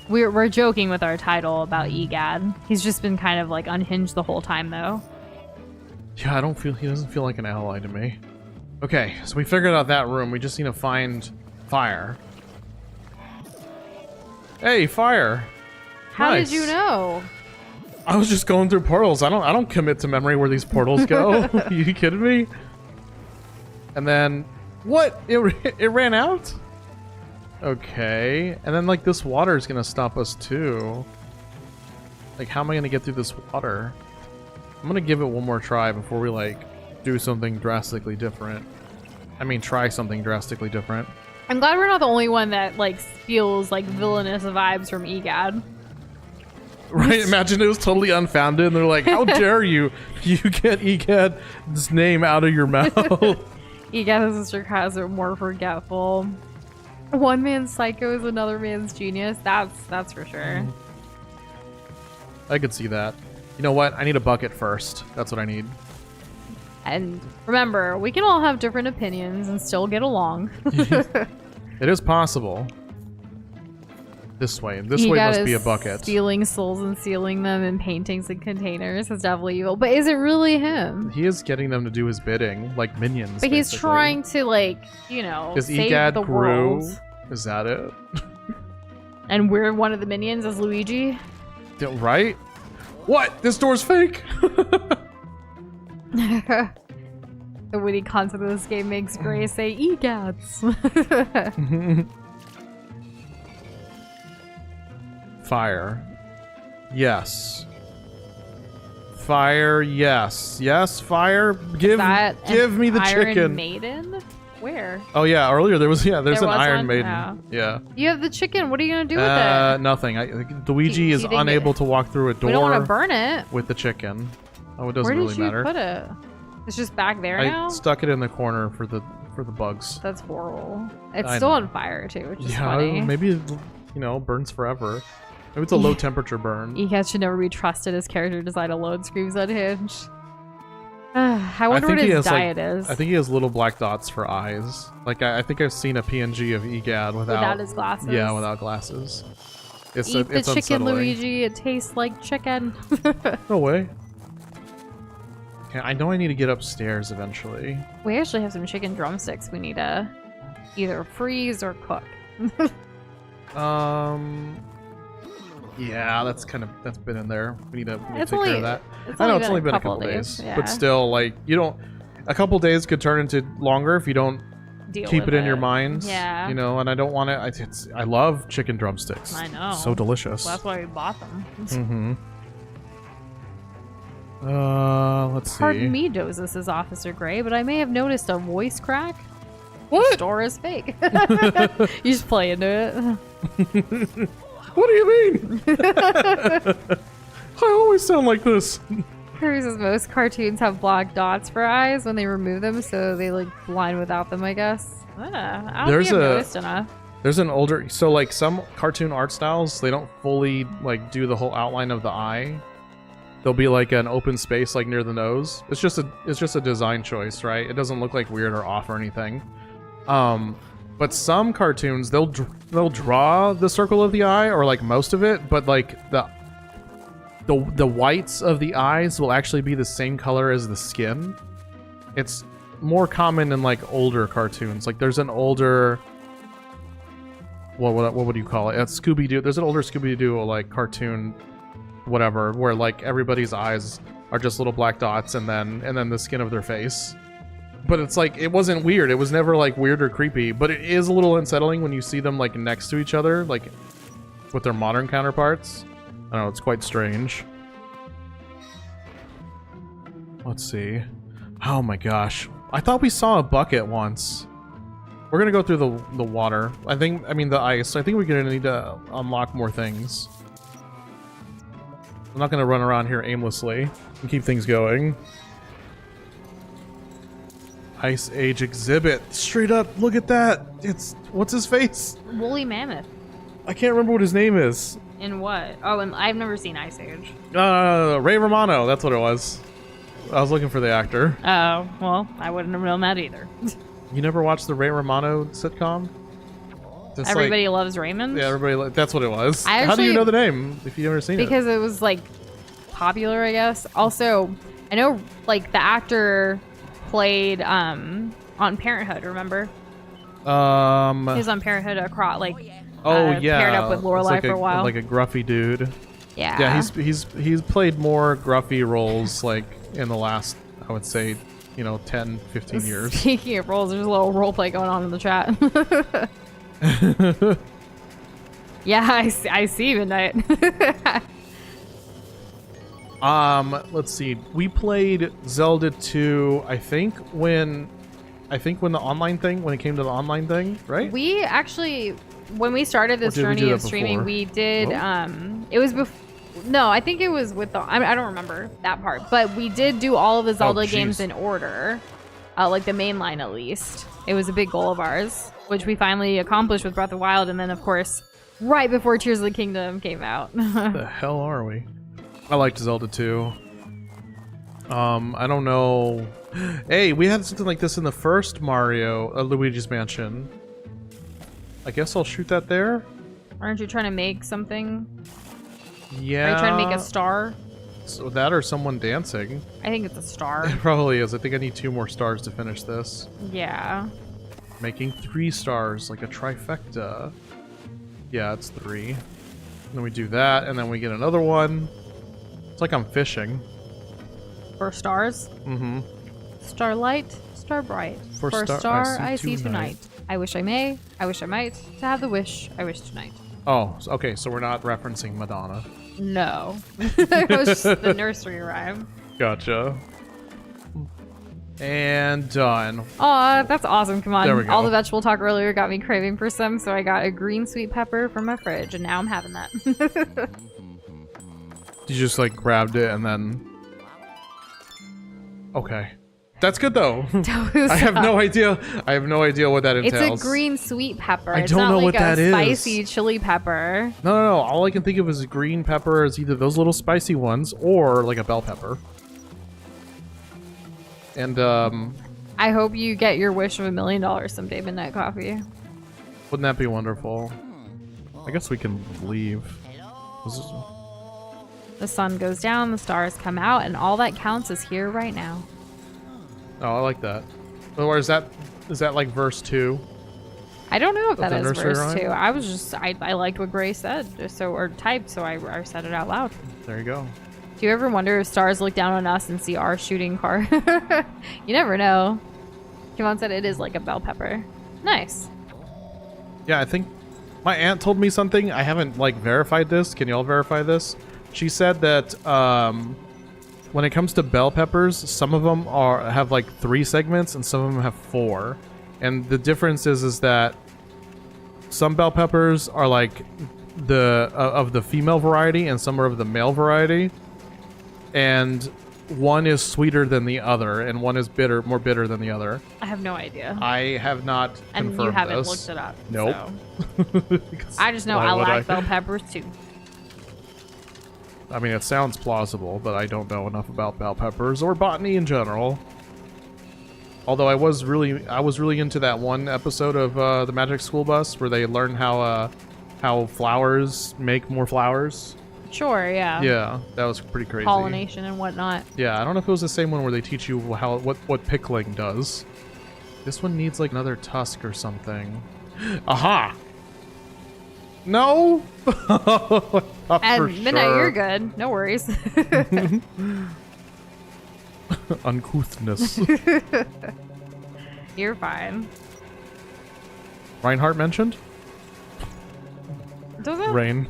We're joking with our title about Gadd. He's just been kind of like unhinged the whole time, though. Yeah, he doesn't feel like an ally to me. Okay, so we figured out that room. We just need to find fire. Hey, fire! How Nice. did you know? I was just going through portals. I don't commit to memory where these portals go. You kidding me? And then what? It ran out? Okay. And then like this water is gonna stop us too. Like how am I gonna get through this water? I'm gonna give it one more try before we like do something drastically different. I mean try something drastically different. I'm glad we're not the only one that like feels like villainous vibes from Gadd. Right? Imagine it was totally unfounded and they're like, how dare you get Gadd's name out of your mouth. Gadd is a sarcasm, more forgetful. One man's psycho is another man's genius. That's for sure. I could see that. You know what? I need a bucket first. That's what I need. And remember, we can all have different opinions and still get along. It is possible. This way. This way must be a bucket. Stealing souls and sealing them in paintings and containers is definitely evil. But is it really him? He is getting them to do his bidding, like minions. But basically. he's trying to, like, you know, is save Gadd the grew? world. Is that it? And we're one of the minions as Luigi? Right? What? This door's fake? The witty concept of this game makes Gray say, "Egads." Fire. Yes. Fire, yes. Yes, fire. Give me the Iron chicken. Maiden? Where? Oh yeah, earlier there's an was Iron one? Maiden. Oh. Yeah. You have the chicken. What are you gonna do with it? Nothing. Luigi is think unable to walk through a door We don't want to burn it. with the chicken. Oh, it doesn't Where really did you matter. put it? It's just back there I now? stuck it in the corner for the bugs. That's horrible. It's I still know. on fire too, which is Yeah, funny. maybe it, burns forever. Maybe it's a low temperature burn. Egadd should never be trusted. His character design alone screams unhinged. I wonder what he his has, diet is. I think he has little black dots for eyes. Like I think I've seen a PNG of Gadd without his glasses. Yeah, without glasses. It's Eat the it's chicken, unsettling. Luigi. It tastes like chicken. No way. Okay, I know I need to get upstairs eventually. We actually have some chicken drumsticks we need to either freeze or cook. Yeah, that's been in there. We need to take care of that. I know it's only been a couple days, yeah. but still, like a couple days could turn into longer if you don't keep it in your mind. Yeah. And I don't want it. I love chicken drumsticks. I know. So delicious. Well, that's why we bought them. Let's see. Pardon me, Doza, says Officer Gray, but I may have noticed a voice crack. What? The store is fake. You just play into it. What do you mean? I always sound like this. Curry says most cartoons have black dots for eyes when they remove them, so they look blind without them, I guess. I don't think I've noticed enough. There's an older, so like some cartoon art styles, they don't fully like do the whole outline of the eye. There'll be like an open space like near the nose. It's just a design choice, right? It doesn't look like weird or off or anything. But some cartoons they'll draw the circle of the eye or like most of it, but like the whites of the eyes will actually be the same color as the skin. It's more common in like older cartoons. Like there's an older what would you call it? It's Scooby-Doo. There's an older Scooby-Doo like cartoon whatever where like everybody's eyes are just little black dots and then the skin of their face. But it's like, it wasn't weird. It was never like weird or creepy, but it is a little unsettling when you see them like next to each other, like with their modern counterparts. I don't know, it's quite strange. Let's see. Oh my gosh. I thought we saw a bucket once. We're gonna go through the water. I mean the ice. I think we're gonna need to unlock more things. I'm not gonna run around here aimlessly and keep things going. Ice Age exhibit. Straight up, look at that. It's, what's his face? Woolly mammoth. I can't remember what his name is. In what? Oh, and I've never seen Ice Age. Ray Romano, that's what it was. I was looking for the actor. Oh, well, I wouldn't have known that either. You never watched the Ray Romano sitcom? That's Everybody Loves Raymond? Yeah, that's what it was. I How do you actually- know the name if you've never seen it? Because it was, like, popular, I guess. Also, I know, like, the actor played on Parenthood, remember? He was on Parenthood across, like, yeah. paired up with Lorelai It's like for a while. Like a gruffy dude. Yeah. Yeah, he's played more gruffy roles, like, in the last, I would say, 10, 15 years. Speaking of roles, there's a little role play going on in the chat. Yeah, I see Midnight. Let's see. We played Zelda 2, I think when the online thing, when it came to the online thing, right? We actually, when we started this Or did we do journey that of streaming, before? we did, Oh. it was before, no, I think it was with the, I don't remember that part, but we did do all of the Zelda games jeez. in order, like the main line at least. It was a big goal of ours, which we finally accomplished with Breath of the Wild, and then of course, right before Tears of the Kingdom came out. The hell are we? I liked Zelda 2. I don't know. Hey, we had something like this in the first Mario, Luigi's Mansion. I guess I'll shoot that there. Aren't you trying to make something? Yeah. Are you trying to make a star? So that or someone dancing. I think it's a star. It probably is. I think I need 2 more stars to finish this. Yeah. Making 3 stars, like a trifecta. Yeah, it's 3. Then we do that, and then we get another one. It's like I'm fishing. For stars? Mm-hmm. Starlight, star bright. For a star star I see tonight. tonight. I wish I may, I wish I might, to have the wish I wish tonight. Oh, okay, so we're not referencing Madonna. No. It was just the nursery rhyme. Gotcha. And done. Aw, that's awesome. Come on. There we go. All the vegetable talk earlier got me craving for some, so I got a green sweet pepper from my fridge, and now I'm having that. You just like grabbed it and then... Okay. That's good though. I have no idea. I have no idea what that It's entails. a green sweet pepper. I It's don't not know like what that a is. spicy chili pepper. No. All I can think of is green pepper is either those little spicy ones or like a bell pepper. And I hope you get your wish of $1 million someday, Midnight Coffee. wouldn't that be wonderful? I guess we can leave. The sun goes down, the stars come out, and all that counts is here right now. Oh, I like that. Or is that like verse 2? I don't know if that the is nursery verse rhyme? 2. I was just, I liked what Gray said, or typed, so I said it out loud. There you go. Do you ever wonder if stars look down on us and see our shooting car? You never know. Kimon said it is like a bell pepper. Nice. Yeah, I think my aunt told me something. I haven't like verified this. Can y'all verify this? She said that when it comes to bell peppers, some of them have like 3 segments and some of them have 4. And the difference is that some bell peppers are like of the female variety and some are of the male variety. And one is sweeter than the other and one is more bitter than the other. I have no idea. I have not And confirmed you haven't this. looked it up. Nope. So. Because I just know why I would like bell peppers too. I mean, it sounds plausible, but I don't know enough about bell peppers or botany in general. Although I was really into that one episode of the Magic School Bus where they learn how flowers make more flowers. Sure, yeah. Yeah, that was pretty crazy. Pollination and whatnot. Yeah, I don't know if it was the same one where they teach you what pickling does. This one needs like another tusk or something. Aha! No. And Midnight, you're good. No worries. Uncouthness. You're fine. Reinhardt mentioned? Doza? Rain.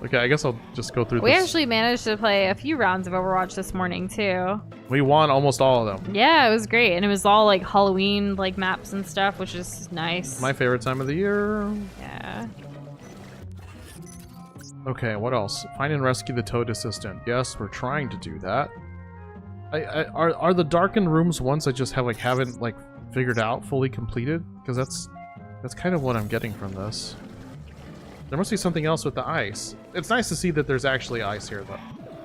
Okay, I guess I'll just go through We this. actually managed to play a few rounds of Overwatch this morning too. We won almost all of them. Yeah, it was great, and it was all like Halloween like maps and stuff, which is nice. My favorite time of the year. Yeah. Okay, what else? Find and rescue the Toad Assistant. Yes, we're trying to do that. Are the darkened rooms ones I just haven't like figured out, fully completed? Because that's kind of what I'm getting from this. There must be something else with the ice. It's nice to see that there's actually ice here, though.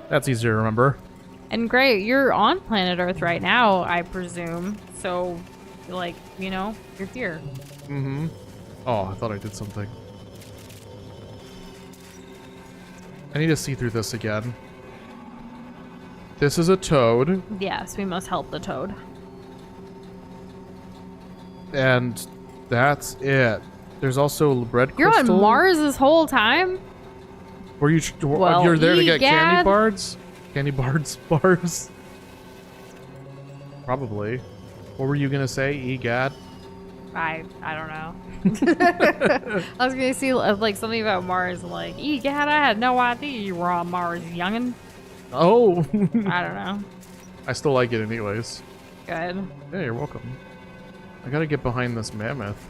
That's easier to remember. And great, you're on planet Earth right now, I presume. So, like, you know, you're here. Mm-hmm. Oh, I thought I did something. I need to see through this again. This is a toad. Yes, we must help the toad. And that's it. There's also red You're crystal. on Mars this whole time? Were you? Well, you're there to get candy Gadd. bars? Candy bars? Probably. What were you gonna say, Gadd? I don't know. I was gonna see like something about Mars, like, Gadd, I had no idea you were on Mars, youngin'. Oh. I don't know. I still like it anyways. Good. Yeah, you're welcome. I gotta get behind this mammoth.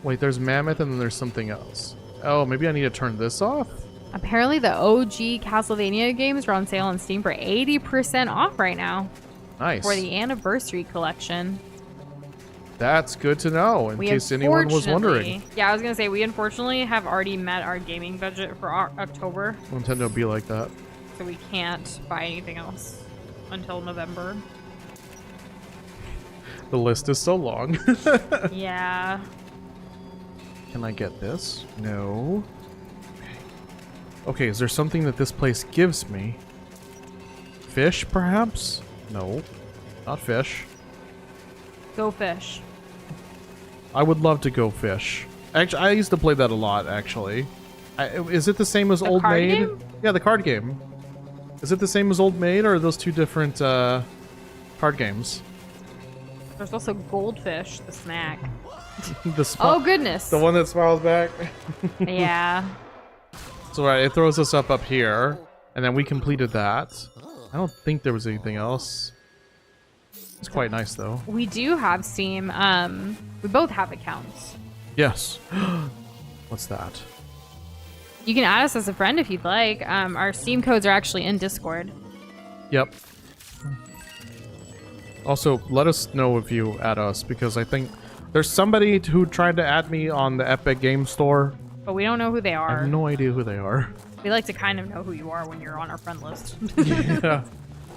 Wait, there's mammoth and then there's something else. Oh, maybe I need to turn this off? Apparently the OG Castlevania games are on sale on Steam for 80% off right now. Nice. For the anniversary collection. That's good to know, in case anyone was wondering. Yeah, I was gonna say, we unfortunately have already met our gaming budget for October. Nintendo be like that. So we can't buy anything else until November. The list is so long. Yeah. Can I get this? No. Okay, is there something that this place gives me? Fish, perhaps? No. Not fish. Go fish. I would love to go fish. Actually, I used to play that a lot, actually. Is it the same as The Old card Maid? game? Yeah, the card game. Is it the same as Old Maid, or are those two different card games? There's also goldfish, the snack. Oh, Goodness. The one that smiles back? Yeah. So right, it throws us up here, and then we completed that. I don't think there was anything else. It's quite nice, though. We do have Steam. We both have accounts. Yes. What's that? You can add us as a friend if you'd like. Our Steam codes are actually in Discord. Yep. Also, let us know if you add us, because I think there's somebody who tried to add me on the Epic Game Store. But we don't know who they I are. have no idea who they are. We like to kind of know who you are when you're on our friend list. Yeah.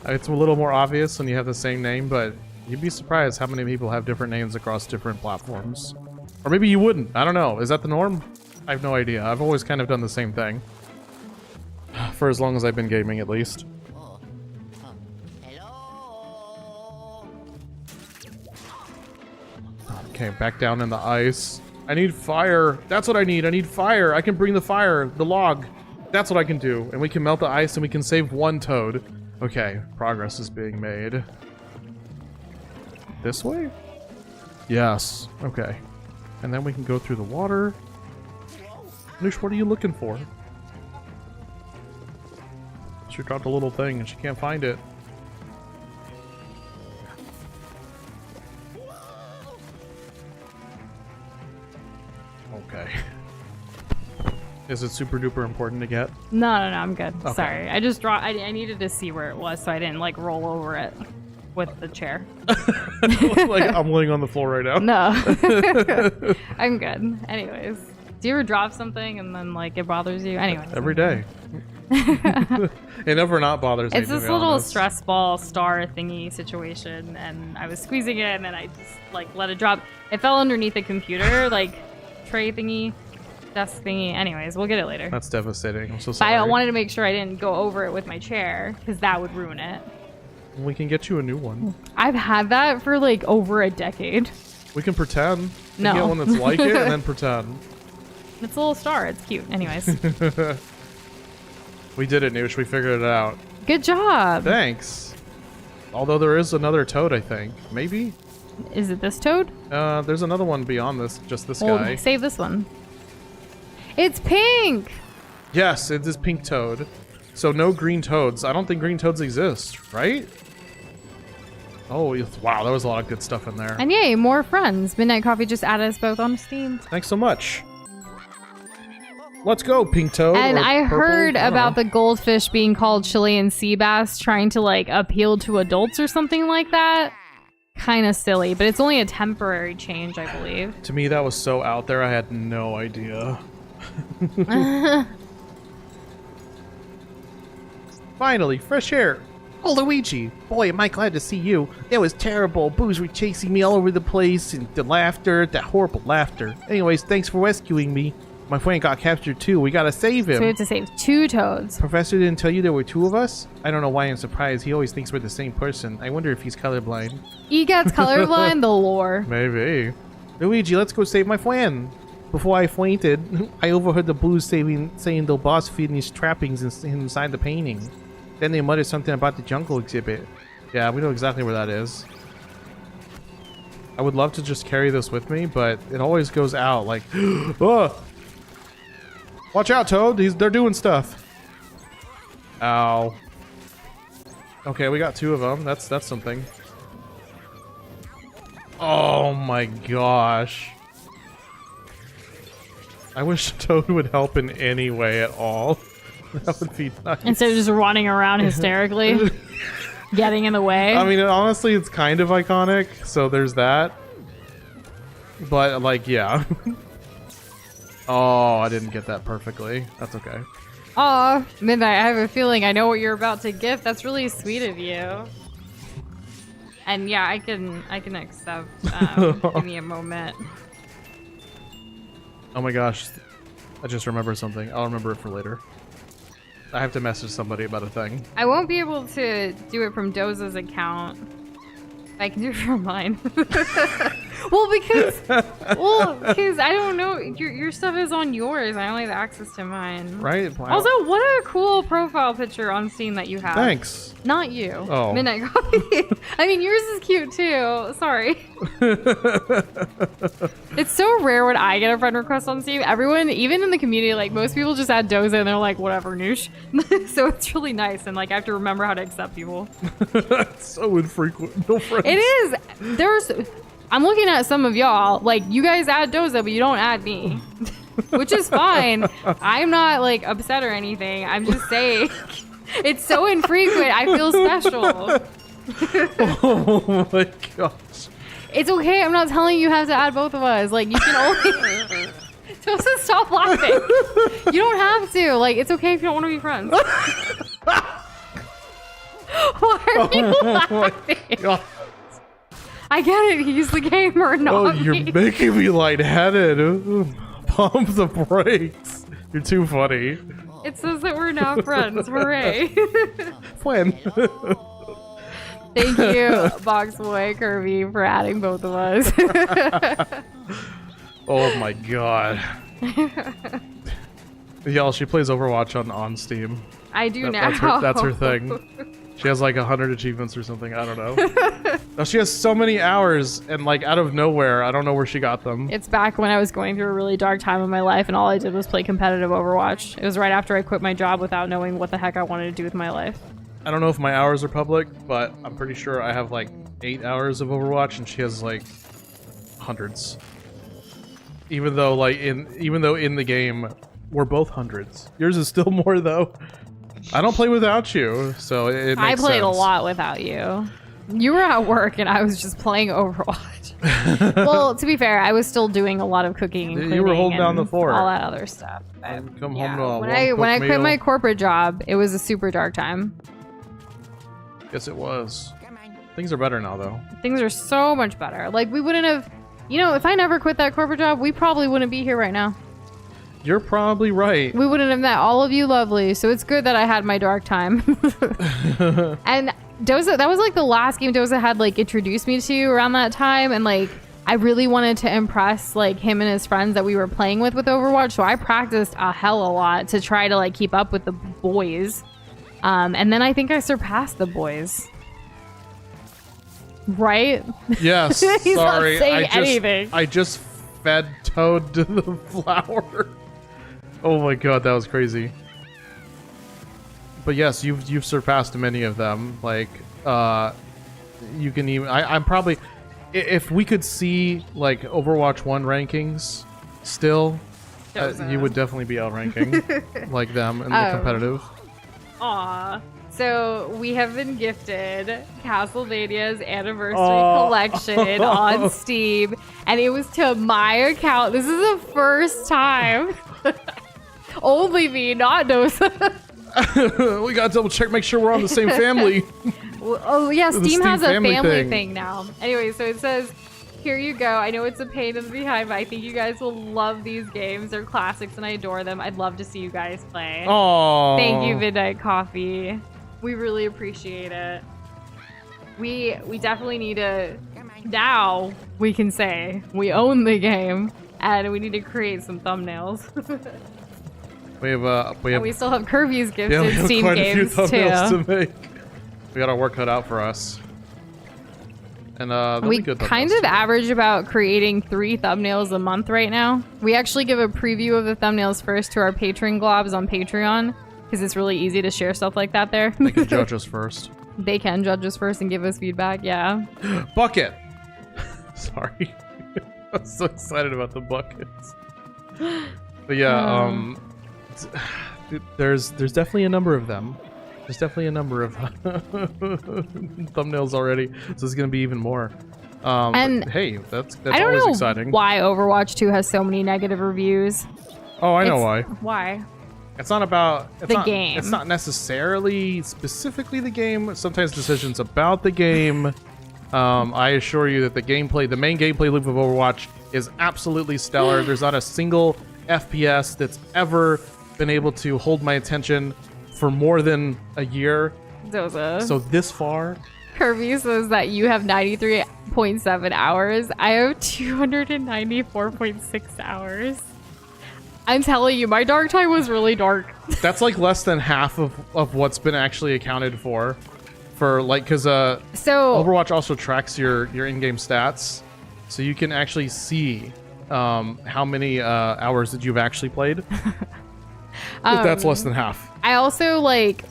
It's a little more obvious when you have the same name, but you'd be surprised how many people have different names across different platforms. Or maybe you wouldn't. I don't know. Is that the norm? I have no idea. I've always kind of done the same thing. For as long as I've been gaming, at least. Okay, back down in the ice. I need fire. That's what I need. I need fire. I can bring the fire, the log. That's what I can do. And we can melt the ice and we can save one toad. Okay, progress is being made. This way? Yes. Okay. And then we can go through the water. Nush, what are you looking for? She dropped a little thing and she can't find it. Okay. Is it super duper important to get? No, I'm good. Okay. Sorry. I just dropped. I needed to see where it was, so I didn't like roll over it with the chair. Like I'm laying on the floor right now. No. I'm good. Anyways. Do you ever drop something and then like it bothers you? Anyways. Every day. It never not bothers me. It's to this be little honest. stress ball star thingy situation, and I was squeezing it and then I just like let it drop. It fell underneath the computer, like tray thingy, desk thingy. Anyways, we'll get it later. That's devastating. I'm so But sorry. I wanted to make sure I didn't go over it with my chair because that would ruin it. We can get you a new one. I've had that for like over a decade. We can pretend. We No. can get one that's like it and then pretend. It's a little star. It's cute. Anyways, We did it, Nush. We figured it out. good job. Thanks. Although there is another toad, I think. Maybe? Is it this toad? There's another one beyond this, just this Well, guy. save this one. It's pink. Yes, it is pink toad. So no green toads. I don't think green toads exist, right? Oh, wow, there was a lot of good stuff in there. And yay, more friends. Midnight Coffee just added us both on Steam. Thanks so much. Let's go, pink toad. And I purple. heard I don't about know. the goldfish being called Chilean sea bass, trying to like appeal to adults or something like that. Kind of silly, but it's only a temporary change, I believe. To me, that was so out there, I had no idea. Finally, fresh air. Oh, Luigi. Boy, am I glad to see you. It was terrible. Boos were chasing me all over the place, and the laughter, that horrible laughter. Anyways, thanks for rescuing me. My friend got captured too. We gotta save him. So we have to save 2 toads. Professor didn't tell you there were 2 of us? I don't know why I'm surprised. He always thinks we're the same person. I wonder if he's colorblind. EGAT's colorblind, the lore. Maybe. Luigi, let's go save my friend. Before I fainted, I overheard the Blues saying the boss finished trappings inside the painting. Then they muttered something about the jungle exhibit. Yeah, we know exactly where that is. I would love to just carry this with me, but it always goes out like, oh! Watch out, Toad. They're doing stuff. Ow. Okay, we got 2 of them. That's something. Oh my gosh. I wish Toad would help in any way at all. That would be nice. Instead of just running around hysterically, getting in the way. I mean, honestly, it's kind of iconic, so there's that. But, like, yeah. Oh, I didn't get that perfectly. That's okay. Aw, Midnight, I have a feeling I know what you're about to gift. That's really sweet of you. And yeah, I can accept. Give me a moment. Oh my gosh. I just remembered something. I'll remember it for later. I have to message somebody about a thing. I won't be able to do it from Doza's account. I can do it from mine. because I don't know. Your stuff is on yours. I only have access to mine. Right? Also, what a cool profile picture on Steam that you have. Thanks. Not you. Oh. Midnight Coffee. I mean, yours is cute too. Sorry. It's so rare when I get a friend request on Steam. Everyone, even in the community, like most people just add Doza and they're like, whatever, Nush. So it's really nice. And like, I have to remember how to accept people. So infrequent. No friends. It is. I'm looking at some of y'all. Like, you guys add Doza, but you don't add me. Which is fine. I'm not like upset or anything. I'm just saying. It's so infrequent. I feel special. Oh my gosh. It's okay. I'm not telling you have to add both of us. Like, you can only... Doza, stop laughing. You don't have to. Like, it's okay if you don't want to be friends. Why are you laughing? God. I get it. He's the gamer, not Oh, you're me. making me lightheaded. Ooh, pump the brakes. You're too funny. It says that we're now friends. Hooray. When? Thank you, Boxboy Kirby, for adding both of us. Oh my god. Y'all, she plays Overwatch on Steam. I do now. That's her thing. She has like 100 achievements or something. I don't know. No, she has so many hours, and like out of nowhere, I don't know where she got them. It's back when I was going through a really dark time in my life, and all I did was play competitive Overwatch. It was right after I quit my job without knowing what the heck I wanted to do with my life. I don't know if my hours are public, but I'm pretty sure I have like 8 hours of Overwatch, and she has like hundreds. Even though in the game we're both hundreds. Yours is still more though. I don't play without you, so it makes I played a sense. lot without you. You were at work and I was just playing Overwatch. Well, to be fair, I was still doing a lot of cooking and cleaning. You were holding down the fort. All that other stuff. But, Come yeah, home to a when I quit meal. my corporate job, it was a super dark time. Yes, it was. Things are better now, though. Things are so much better. Like, we wouldn't have, you know, if I never quit that corporate job, we probably wouldn't be here right now. You're probably right. We wouldn't have met all of you lovely. So it's good that I had my dark time. And Doza, that was like the last game Doza had like introduced me to around that time. And like, I really wanted to impress like him and his friends that we were playing with Overwatch. So I practiced a hell a lot to try to like keep up with the boys. And then I think I surpassed the boys. Right? Yes. He's sorry. not saying anything. I just fed Toad to the flower. Oh my god, that was crazy. But yes, you've surpassed many of them. Like, you can even. I'm probably, if we could see like Overwatch 1 rankings, still, you would definitely be outranking like them in the competitive. Aw. So we have been gifted Castlevania's anniversary collection on Steam, and it was to my account. This is the first time. Only me, not Doza. We gotta double check, make sure we're on the same family. Oh yeah, Steam has a family thing. thing now. Anyway, so it says, here you go. I know it's a pain in the behind, but I think you guys will love these games. They're classics and I adore them. I'd love to see you guys play. Oh. Thank you, Midnight Coffee. We really appreciate it. We definitely need to, now we can say we own the game and we need to create some thumbnails. We still have Kirby's gifted we have Steam quite a few games thumbnails too. to make. We got our work cut out for us. And we good kind thumbnails of too. average about creating 3 thumbnails a month right now. We actually give a preview of the thumbnails first to our patron globs on Patreon because it's really easy to share stuff like that there. They can judge us first. They can judge us first and give us feedback, yeah. Bucket! Sorry. I'm so excited about the buckets. But yeah, there's definitely a number of them. There's definitely a number of thumbnails already, so it's gonna be even more. And but hey, that's I don't always know exciting. why Overwatch 2 has so many negative reviews. Oh, I know why. Why? It's not about game. It's not necessarily specifically the game. Sometimes decisions about the game. I assure you that the main gameplay loop of Overwatch is absolutely stellar. There's not a single FPS that's ever been able to hold my attention for more than a year. Doza. So this far, Kirby says that you have 93.7 hours. I have 294.6 hours. I'm telling you, my dark time was really dark. that's like less than half of what's been actually accounted for like, because So Overwatch also tracks your in-game stats, so you can actually see how many hours that you've actually played. That's less than half. I also, like,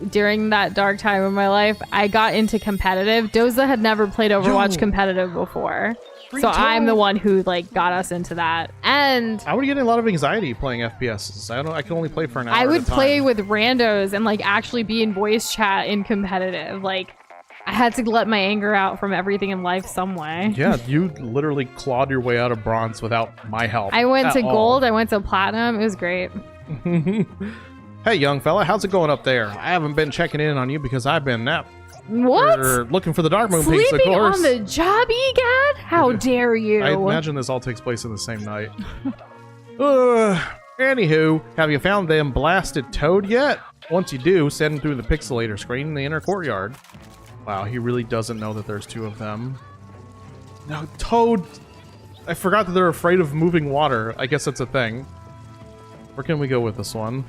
during that dark time of my life, I got into competitive. Doza had never played Overwatch competitive before. So I'm the one who, like, got us into that. And I would get a lot of anxiety playing FPSs. I can only play for an hour. I would at a play time. with randos and, like, actually be in voice chat in competitive. Like, I had to let my anger out from everything in life some way. Yeah, you literally clawed your way out of bronze without my help. I went to all. gold. I went to platinum. It was great. Hey, young fella, how's it going up there? I haven't been checking in on you because I've been What? looking for the Dark Moon piece, of Sleeping course. on the job, Gadd? How dare you? I imagine this all takes place in the same night. Anywho, have you found them blasted Toad yet? Once you do, send them through the pixelator screen in the inner courtyard. Wow, he really doesn't know that there's 2 of them. No, Toad! I forgot that they're afraid of moving water. I guess that's a thing. Where can we go with this one?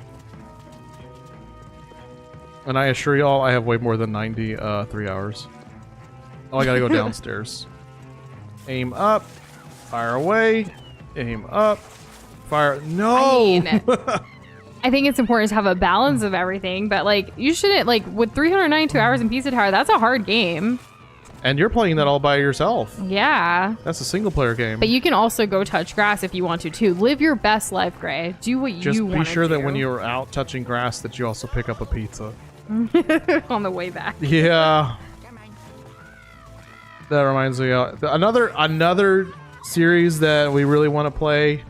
And I assure y'all, I have way more than 93 hours. Oh, I gotta go downstairs. Aim up. Fire away. Aim up. Fire. No! I think it's important to have a balance of everything, but, like, you shouldn't, like, with 392 hours in Pizza Tower, that's a hard game. And you're playing that all by yourself. Yeah. That's a single player game. But you can also go touch grass if you want to, too. Live your best life, Gray. Do what you want to do. Just be sure that when you're out touching grass that you also pick up a pizza. on the way back. Yeah. That reminds me of another series that we really want to play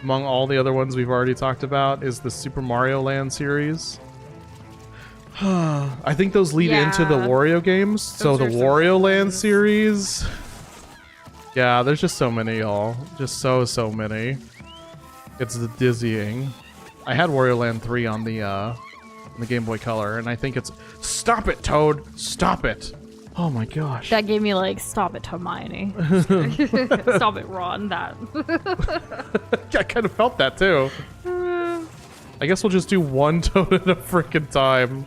among all the other ones we've already talked about is the Super Mario Land series. I think those lead into the Wario games. So the Wario Land series. Yeah, there's just so many, y'all. Just so many. It's dizzying. I had Wario Land 3 on the Game Boy Color, and I think it's... Stop it, Toad! Stop it! Oh my gosh. That gave me, like, stop it, Hermione. Stop it, Ron. That. I kind of felt that, too. I guess we'll just do one Toad at a freaking time.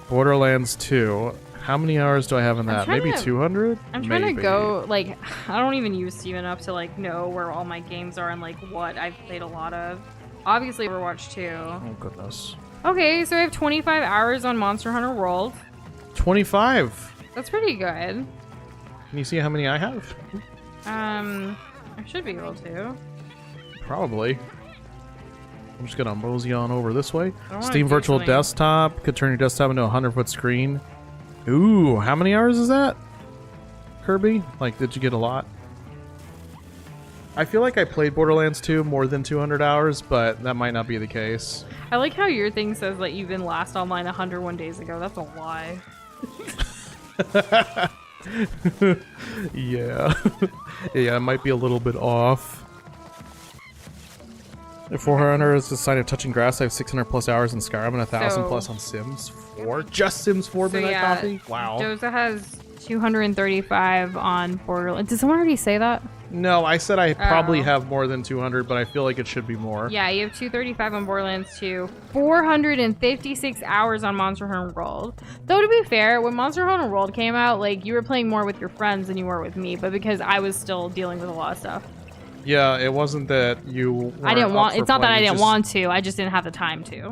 Borderlands 2. How many hours do I have in that? Maybe 200? I'm trying to go, like, I don't even use Steam enough to, like, know where all my games are and, like, what I've played a lot of. Obviously, Overwatch 2. Oh, goodness. Okay, so I have 25 hours on Monster Hunter World. 25? That's pretty good. Can you see how many I have? I should be able to. Probably. I'm just gonna mosey on over this way. wanna Steam do Virtual something. Desktop could turn your desktop into a 100-foot screen. Ooh, how many hours is that, Kirby? Like, did you get a lot? I feel like I played Borderlands 2 more than 200 hours, but that might not be the case. I like how your thing says that you've been last online 101 days ago. That's a lie. Yeah. Yeah, it might be a little bit off. If 400 is the sign of touching grass, I have 600 plus hours in Skyrim and 1,000 plus on Sims 4. Just Sims 4 Midnight Coffee? Wow. Doza has 235 on Borderlands. Did someone already say that? No, I said I probably have more than 200, but I feel like it should be more. Yeah, you have 235 on Borderlands 2, 456 hours on Monster Hunter World. Though to be fair, when Monster Hunter World came out, like, you were playing more with your friends than you were with me, but because I was still dealing with a lot of stuff. Yeah, it wasn't that you I didn't want. It's not that I didn't just, want to. I just didn't have the time to.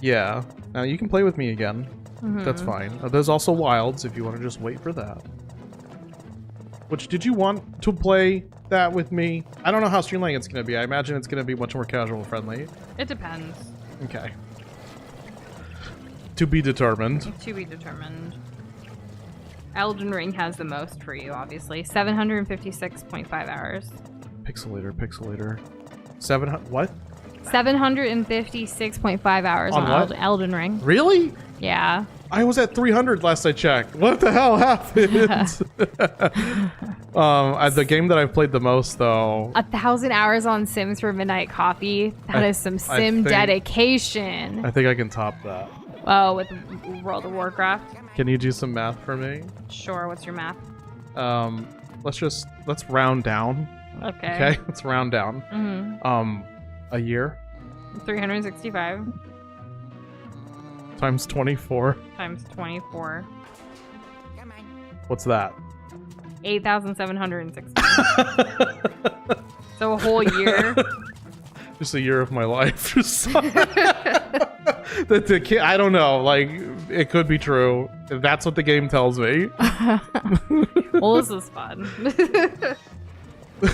Yeah. Now you can play with me again. That's fine. There's also Wilds if you want to just wait for that. Which, did you want to play that with me? I don't know how streamlining it's going to be. I imagine it's going to be much more casual friendly. It depends. Okay. To be determined. To be determined. Elden Ring has the most for you, obviously. 756.5 hours. Pixelator. 700. What? 756.5 hours On what? Elden Ring. Really? Yeah. I was at 300 last I checked. What the hell happened? The game that I've played the most, though. 1,000 hours on Sims for Midnight Coffee. That is some sim dedication. I think I can top that. Oh, with World of Warcraft. Can you do some math for me? Sure. What's your math? Let's round down. Okay. Okay, let's round down. A year 365 times 24. times 24. What's that? 8,760. So a whole year. Just a year of my life. I don't know. Like, it could be true. That's what the game tells me. Well, this is fun.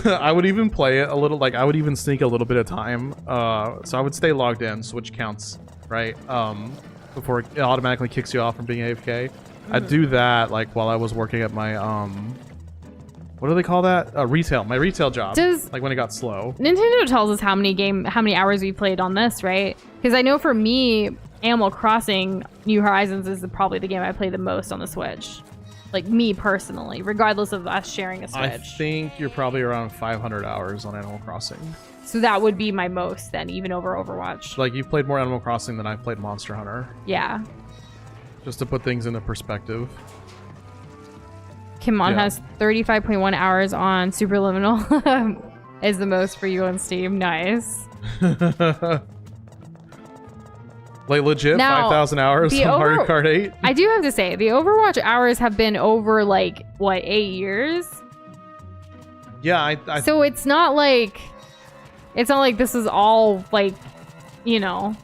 I would even play it a little, like, I would even sneak a little bit of time. So I would stay logged in, which counts, right? Before it automatically kicks you off from being AFK. I'd do that, like, while I was working at my, what do they call that? Retail. My retail job. Like, when it got slow. Nintendo tells us how many hours we played on this, right? Because I know for me, Animal Crossing New Horizons is probably the game I play the most on the Switch. Like, me personally, regardless of us sharing a Switch. I think you're probably around 500 hours on Animal Crossing. So that would be my most then, even over Overwatch. Like, you've played more Animal Crossing than I've played Monster Hunter. Yeah. Just to put things into perspective. Kimon has 35.1 hours on Superliminal. Is the most for you on Steam. Nice. Like, legit, Now, 5,000 hours on Mario Kart 8? I do have to say, the Overwatch hours have been over, like, what, 8 years? Yeah, So it's not like this is all, like, you know,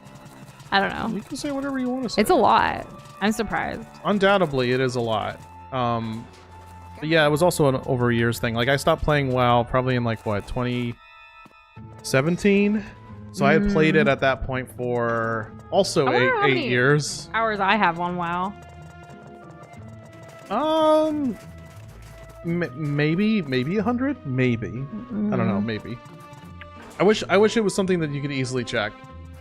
I don't know. You can say whatever you want to say. It's a lot. I'm surprised. Undoubtedly, it is a lot. But yeah, it was also an over years thing. Like, I stopped playing WoW probably in, like, what, 2017? So I had played it at that point for also eight years. Hours I have on WoW. Maybe 100? Maybe. I don't know, maybe. I wish it was something that you could easily check.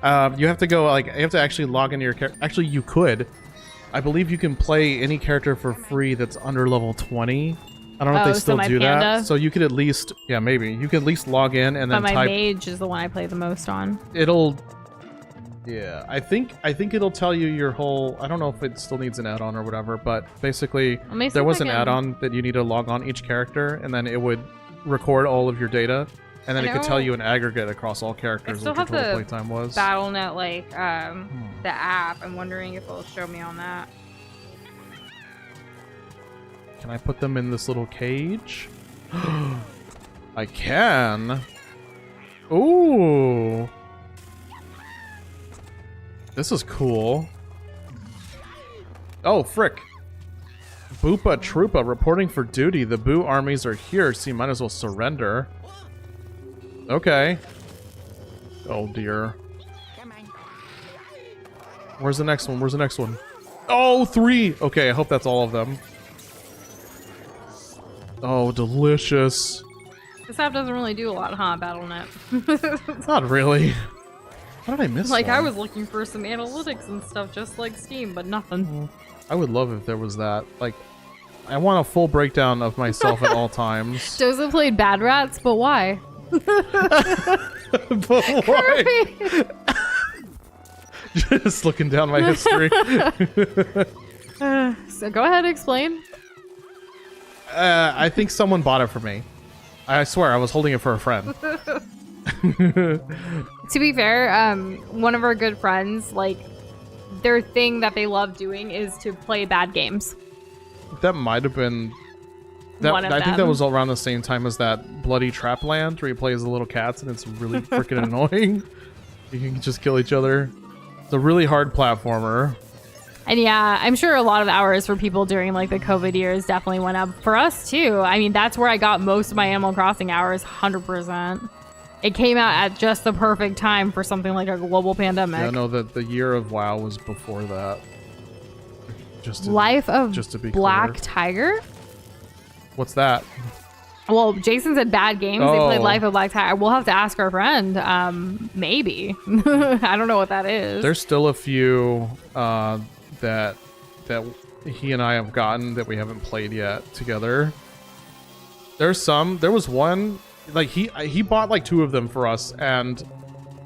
You have to go, like, you have to actually log into your character. Actually, you could. I believe you can play any character for free that's under level 20. I don't know if they still do that. So you could at least, yeah, maybe. You could at least log in and then type... But my type... mage is the one I play the most on. It'll... Yeah, I think it'll tell you your whole... I don't know if it still needs an add-on or whatever, but basically there was an add-on that you need to log on each character, and then it would record all of your data, and then it could tell you an aggregate across all characters what your total playtime was. Battle.net, like, the app. I'm wondering if it'll show me on that. Can I put them in this little cage? I can. Ooh. This is cool. Oh, frick. Boopa Troopa reporting for duty. The Boo armies are here, so you might as well surrender. Okay. Oh, dear. Where's the next one? Where's the next one? Oh, 3! Okay, I hope that's all of them. Oh, delicious. This app doesn't really do a lot, huh, Battle.net? Not really. How did I miss Like, one? I was looking for some analytics and stuff, just like Steam, but nothing. I would love if there was that. Like, I want a full breakdown of myself at all times. Doza played Bad Rats, but why? But why? Just looking down my history. So go ahead, explain. I think someone bought it for me. I swear, I was holding it for a friend. To be fair, one of our good friends, like, their thing that they love doing is to play bad games. That might have been... That, One of I think that them. was around the same time as that Bloody Trapland, where you play as the little cats, and it's really freaking annoying. You can just kill each other. It's a really hard platformer. And yeah, I'm sure a lot of hours for people during like the COVID years definitely went up. For us too. I mean, that's where I got most of my Animal Crossing hours, 100%. It came out at just the perfect time for something like a global pandemic. Yeah, no, the year of WoW was before that. Just to, Life of just to be Black clear. Tiger? What's that? Well, Jason said bad games. They played Oh. Life of Black Tiger. We'll have to ask our friend. Maybe. I don't know what that is. There's still a few that he and I have gotten that we haven't played yet together. There's some. There was one, like he bought like 2 of them for us, and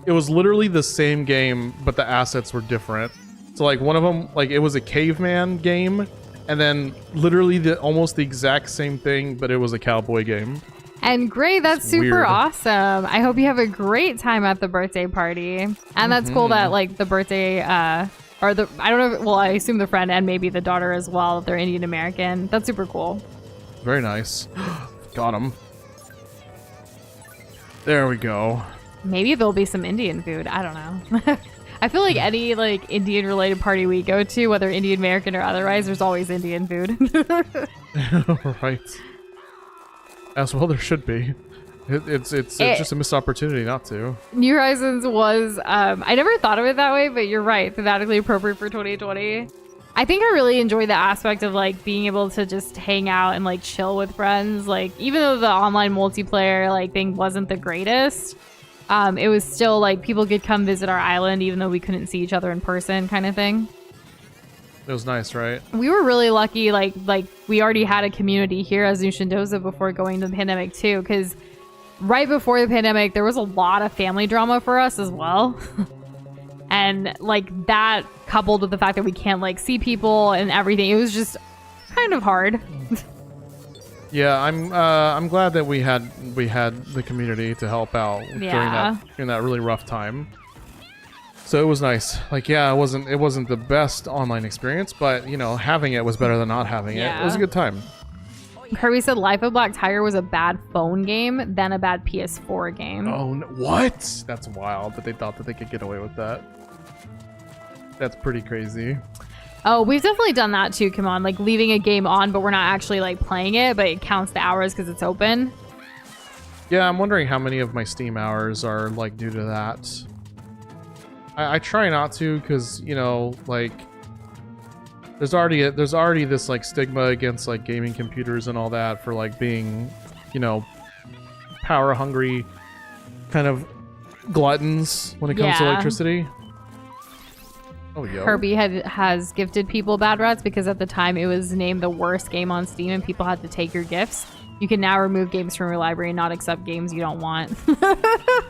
it was literally the same game, but the assets were different. So like one of them, like it was a caveman game, and then literally almost the exact same thing, but it was a cowboy game. And great, that's It's super weird. awesome. I hope you have a great time at the birthday party. And that's cool that like the birthday, or the, I don't know, well, I assume the friend and maybe the daughter as well, if they're Indian American. That's super cool. Very nice. Got him. There we go. Maybe there'll be some Indian food. I don't know. I feel like any like Indian related party we go to, whether Indian American or otherwise, there's always Indian food. Right. As well, there should be. It's just a missed opportunity not to. New Horizons was, I never thought of it that way, but you're right, thematically appropriate for 2020. I think I really enjoyed the aspect of like being able to just hang out and like chill with friends. Like even though the online multiplayer like thing wasn't the greatest, it was still like people could come visit our island even though we couldn't see each other in person kind of thing. It was nice, right? We were really lucky, like we already had a community here as Nush and Doza before going to the pandemic too, because right before the pandemic there was a lot of family drama for us as well. And like that coupled with the fact that we can't like see people and everything, it was just kind of hard. Yeah, I'm glad that we had the community to help out Yeah. during that really rough time. So it was nice. Like yeah, it wasn't the best online experience, but you know, having it was better than not having it. It was a good time. Kirby said Life of Black Tiger was a bad phone game, then a bad PS4 game. Oh, no, what? That's wild that they thought that they could get away with that. That's pretty crazy. Oh, we've definitely done that too. Come on, like leaving a game on, but we're not actually like playing it, but it counts the hours because it's open. Yeah, I'm wondering how many of my Steam hours are like due to that. I try not to because you know like there's already this like stigma against like gaming computers and all that for like being, you know, power hungry kind of gluttons when it comes to Yeah. electricity. Oh yo. Kirby has gifted people Bad Rats because at the time it was named the worst game on Steam and people had to take your gifts. You can now remove games from your library and not accept games you don't want.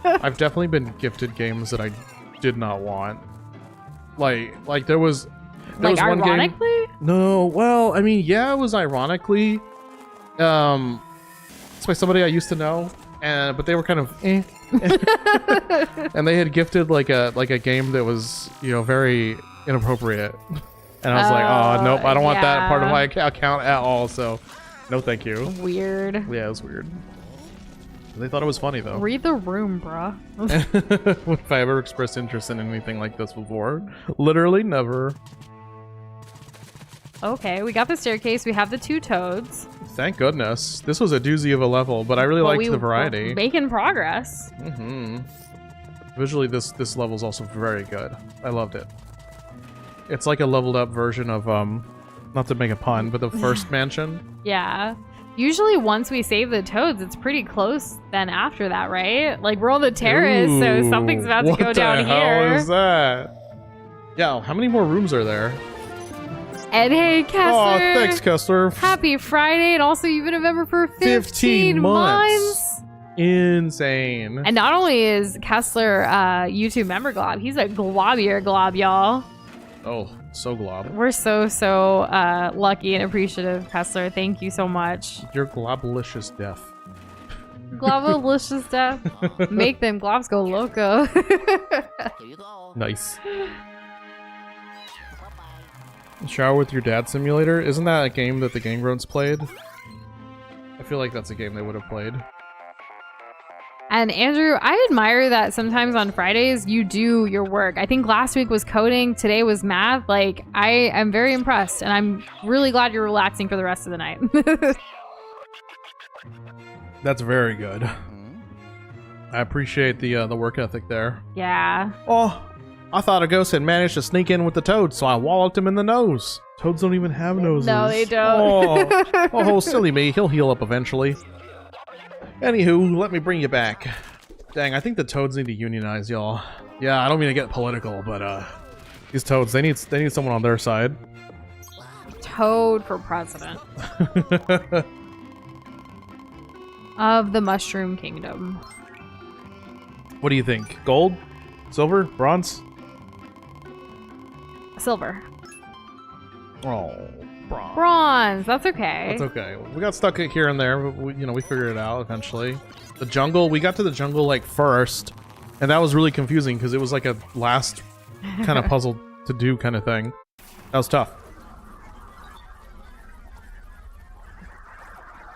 I've definitely been gifted games that I did not want. Like there was Like one game. ironically? No, well, I mean, yeah, it was ironically. It's by somebody I used to know, but they were kind of eh. And they had gifted like a game that was, you know, very inappropriate. And I was like, oh, nope, I don't want that part of yeah. my account at all, so no thank you. Weird. Yeah, it was weird. They thought it was funny, though. Read the room, bruh. If I ever expressed interest in anything like this before. Literally never. Okay, we got the staircase. We have the 2 toads. Thank goodness. This was a doozy of a level, but I really liked the variety. We're making progress. Visually, this level is also very good. I loved it. It's like a leveled up version of, not to make a pun, but the first mansion. Yeah. Usually once we save the toads, it's pretty close then after that, right? Like, we're on the terrace, so something's about to go down here. What the hell is that? Yeah, how many more rooms are there? And hey, Kessler. Oh, thanks, Kessler. Happy Friday, and also you've been a member for 15 months. Insane. And not only is Kessler YouTube member glob, he's a globier glob, y'all. Oh, so glob. We're so lucky and appreciative, Kessler. Thank you so much. Your globalicious death. Globalicious death. Make them globs go loco. Here you go. Nice. Shower with your dad simulator? Isn't that a game that the Gangrons played? I feel like that's a game they would have played. And Andrew, I admire that sometimes on Fridays you do your work. I think last week was coding, today was math. Like, I am very impressed, and I'm really glad you're relaxing for the rest of the night. That's very good. I appreciate the work ethic there. Yeah. Oh, I thought a ghost had managed to sneak in with the toads, so I walloped him in the nose. Toads don't even have noses. No, they don't. Oh, silly me. He'll heal up eventually. Anywho, let me bring you back. Dang, I think the toads need to unionize, y'all. Yeah, I don't mean to get political, but these toads, they need someone on their side. Toad for president. Of the Mushroom Kingdom. What do you think? Gold? Silver? Bronze? Silver. Oh, bronze. Bronze. That's okay. That's okay. We got stuck here and there, but we figured it out eventually. The jungle, we got to the jungle like first, and that was really confusing because it was like a last kind of puzzle to do kind of thing. That was tough.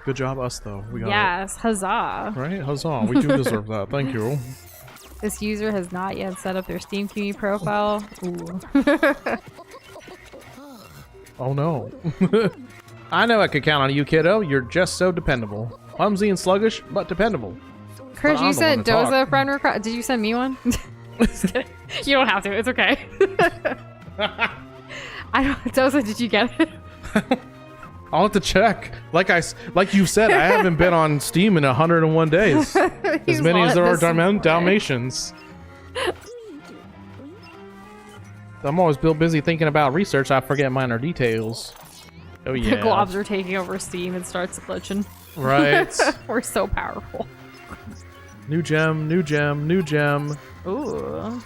Good job, us though. We got yes, huzzah. it. Right? Huzzah. We do deserve that. Thank you. This user has not yet set up their Steam Community profile. Ooh. Oh no. I know I could count on you, kiddo. You're just so dependable. Clumsy and sluggish, but dependable. Chris, But I'm you the sent one to talk. Doza friend request. Did you send me one? Just kidding. You don't have to. It's okay. I don't. Doza, did you get it? I'll have to check. Like you said, I haven't been on Steam in 101 days. As many as there are Dalmatians. I'm always busy thinking about research. I forget minor details. Oh yeah. The globs are taking over Steam and starts glitching. Right. We're so powerful. New gem, new gem, new gem. Ooh.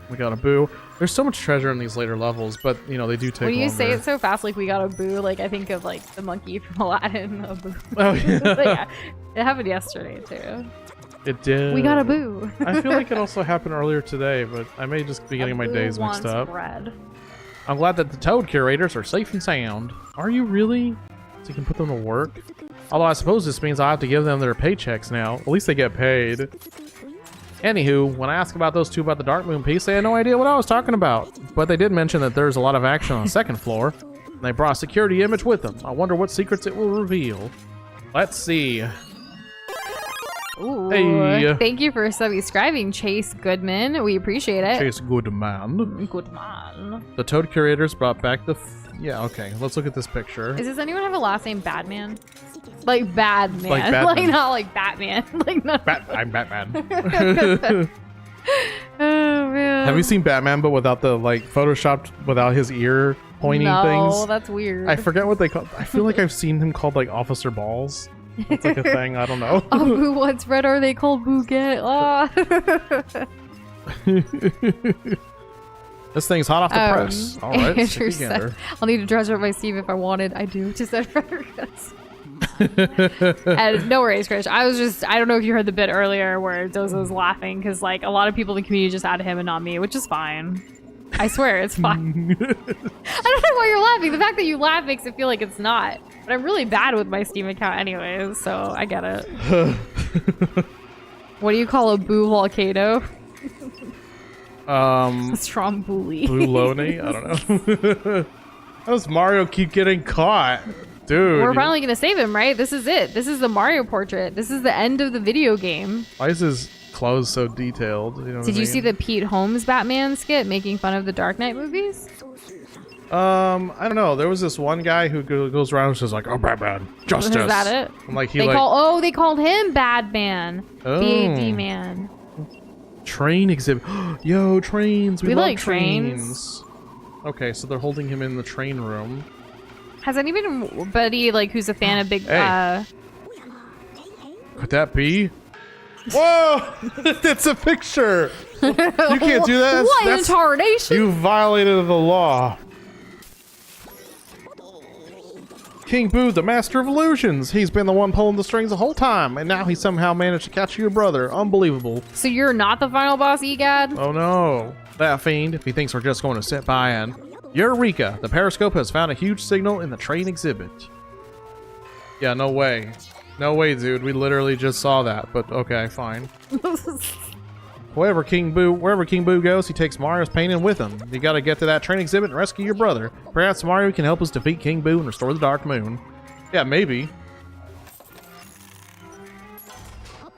We got a boo. There's so much treasure in these later levels, but you know they do take When you longer. say it so fast, like we got a boo, like I think of like the monkey from Aladdin. A boo. Oh yeah. But yeah, it happened yesterday too. It did. We got a boo. I feel like it also happened earlier today, but I may just be getting my days mixed up. Bread. I'm glad that the toad curators are safe and sound. Are you really? So you can put them to work? Although I suppose this means I have to give them their paychecks now. At least they get paid. Anywho, when I asked about those two about the Dark Moon piece, they had no idea what I was talking about. But they did mention that there's a lot of action on the second floor. And they brought a security image with them. I wonder what secrets it will reveal. Let's see. Ooh. Hey. Thank you for subscribing, Chase Goodman. We appreciate it. Chase Goodman. Goodman. The toad curators brought back the... Yeah, okay. Let's look at this picture. Does anyone have a last name Badman? Like Badman. Like Batman. Like not like Batman. Like not. I'm Batman. Oh man. Have you seen Batman, but without the, like, photoshopped, without his ear pointing things? No, that's weird. I forget what they call. I feel like I've seen him called like Officer Balls. That's like a thing. I don't know. Oh, boo, what's red? Are they called Bouquet? Oh. This thing's hot off the press. All right, Andrew stick said, together. I'll need to treasure up my Steam if I wanted. I do. Just said Frederick's. And no worries, Chris. I don't know if you heard the bit earlier where Doza was laughing because like a lot of people in the community just added him and not me, which is fine. I swear, it's fine. I don't know why you're laughing. The fact that you laugh makes it feel like it's not. But I'm really bad with my Steam account anyways, so I get it. What do you call a boo volcano? Stromboli. Bouloni? I don't know. How does Mario keep getting caught? Dude. We're finally gonna save him, right? This is it. This is the Mario portrait. This is the end of the video game. Why is his clothes so detailed? You know what Did I you mean? see the Pete Holmes Batman skit making fun of the Dark Knight movies? I don't know. There was this one guy who goes around and says like, "Oh, Batman, justice." Is that it? I'm like, They called him Bad Man. Oh. BAD Man. Train exhibit. Yo, trains. We love like trains. Okay, so they're holding him in the train room. Has anybody like who's a fan of big? Hey. Could that be? Whoa! It's a picture. You can't do that. What in tarnation? You violated the law. King Boo, the master of illusions. He's been the one pulling the strings the whole time, and now he somehow managed to catch your brother. Unbelievable. So you're not the final boss, Gadd? Oh no. That fiend, if he thinks we're just going to sit by and... Eureka! The periscope has found a huge signal in the train exhibit. Yeah, no way. No way, dude. We literally just saw that, but okay, fine. Wherever King Boo goes, he takes Mario's painting with him. You gotta get to that train exhibit and rescue your brother. Perhaps Mario can help us defeat King Boo and restore the Dark Moon. Yeah, maybe.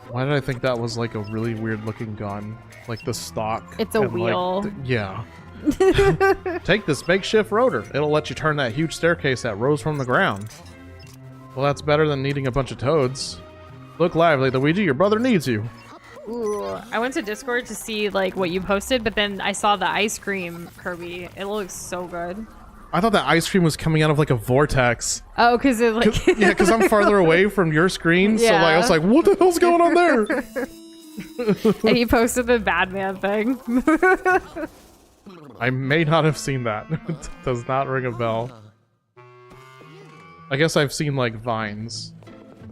Why did I think that was like a really weird looking gun? Like the stock. It's a and, wheel. Like, yeah. Take this makeshift rotor. It'll let you turn that huge staircase that rose from the ground. Well, that's better than needing a bunch of toads. Look lively, Luigi. Your brother needs you. Ooh, I went to Discord to see like what you posted, but then I saw the ice cream Kirby. It looks so good. I thought that ice cream was coming out of like a vortex. Oh, because it like Yeah, because I'm farther away from your screen, so like, I was like, what the hell's going on there? And he posted the Batman thing. I may not have seen that. It does not ring a bell. I guess I've seen like vines.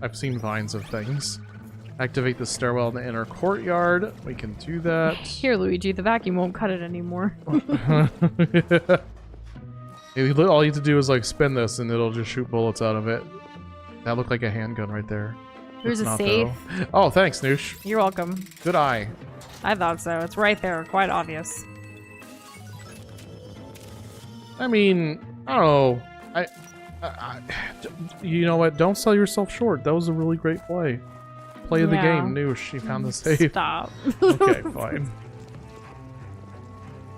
I've seen vines of things. Activate the stairwell in the inner courtyard. We can do that. Here, Luigi, the vacuum won't cut it anymore. All you have to do is like spin this and it'll just shoot bullets out of it. That looked like a handgun right there. There's It's a not, safe. though. Oh, thanks, Nush. You're welcome. Good eye. I thought so. It's right there. Quite obvious. I mean, I don't know. You know what? Don't sell yourself short. That was a really great play. Play of the Yeah. game, Nush. You found the safe. Stop. Okay, fine.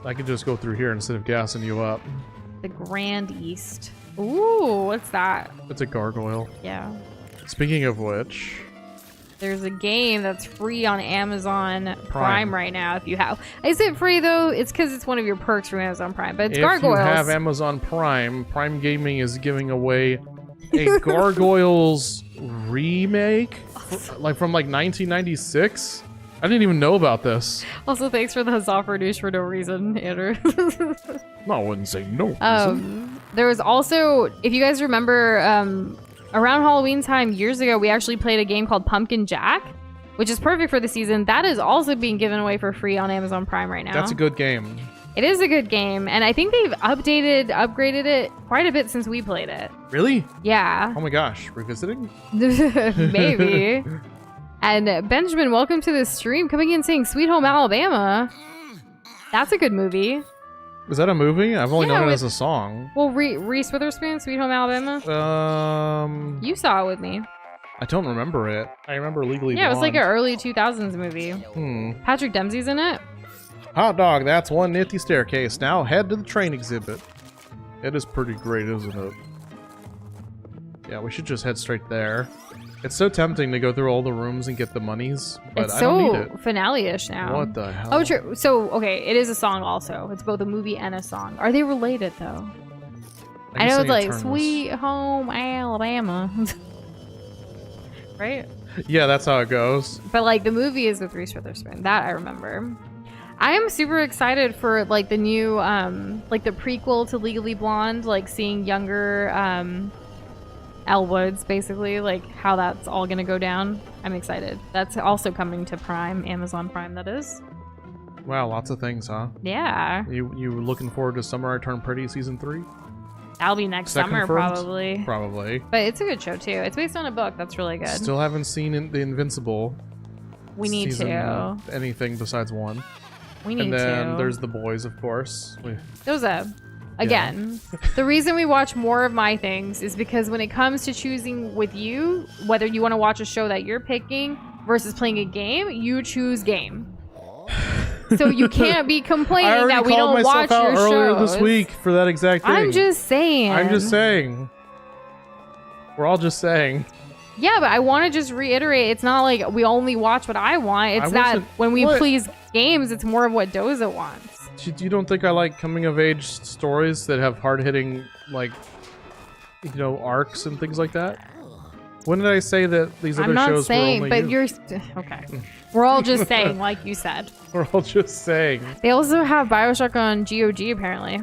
I could just go through here instead of gassing you up. The Grand East. Ooh, what's that? It's a gargoyle. Yeah. Speaking of which, There's a game that's free on Amazon Prime right now if you have. Is it free though? It's because it's one of your perks from Amazon Prime, but it's Gargoyles. if you have Amazon Prime, Prime Gaming is giving away a Gargoyles remake, like from like 1996. I didn't even know about this. Also, thanks for the huzzah for Nush for no reason, Andrew. No, I wouldn't say no. Reason. There was also, if you guys remember, around Halloween time years ago, we actually played a game called Pumpkin Jack, which is perfect for the season. That is also being given away for free on Amazon Prime right now. That's a good game. It is a good game, and I think they've upgraded it quite a bit since we played it. Really? Yeah. Oh my gosh, revisiting? Maybe. And Benjamin, welcome to the stream. Coming in saying Sweet Home Alabama. That's a good movie. Is that a movie? I've only Yeah, known it with- as a song. Well, Reese Witherspoon, Sweet Home Alabama. You saw it with me. I don't remember it. I remember Legally Yeah, it was like an Blonde. early 2000s movie. Patrick Dempsey's in it. Hot dog, that's one nifty staircase. Now head to the train exhibit. It is pretty great, isn't it? Yeah, we should just head straight there. It's so tempting to go through all the rooms and get the monies, but It's I don't need so it. finale-ish now. What the hell? Oh, true. So, okay, it is a song also. It's both a movie and a song. Are they related, though? I know it's like Sweet Home Alabama. Right? Yeah, that's how it goes. But, like, the movie is with Reese Witherspoon. That I remember. I am super excited for, like, the new, like, the prequel to Legally Blonde, like, seeing younger, Elle Woods, basically, like, how that's all gonna go down. I'm excited. That's also coming to Prime, Amazon Prime, that is. Wow, lots of things, huh? Yeah. You looking forward to Summer I Turn Pretty season 3? That'll be next Second summer, confirmed? probably. Probably. But it's a good show, too. It's based on a book. That's really good. Still haven't seen The Invincible. We need season to. Anything besides one. We need And then to. there's The Boys, of course. Doza. Again, the reason we watch more of my things is because when it comes to choosing with you, whether you want to watch a show that you're picking versus playing a game, you choose game. So you can't be I complaining already that we called don't watch myself out your earlier shows. this week for that exact thing. I'm just saying. I'm just saying. We're all just saying. Yeah, but I want to just reiterate, it's not like we only watch what I want. It's that wasn't- when we what? please games, it's more of what Doza wants. You don't think I like coming of age stories that have hard hitting, like, arcs and things like that? When did I say that these I'm other not shows saying, were only but you? you're okay. We're all just saying, like you said. We're all just saying. They also have Bioshock on GOG apparently.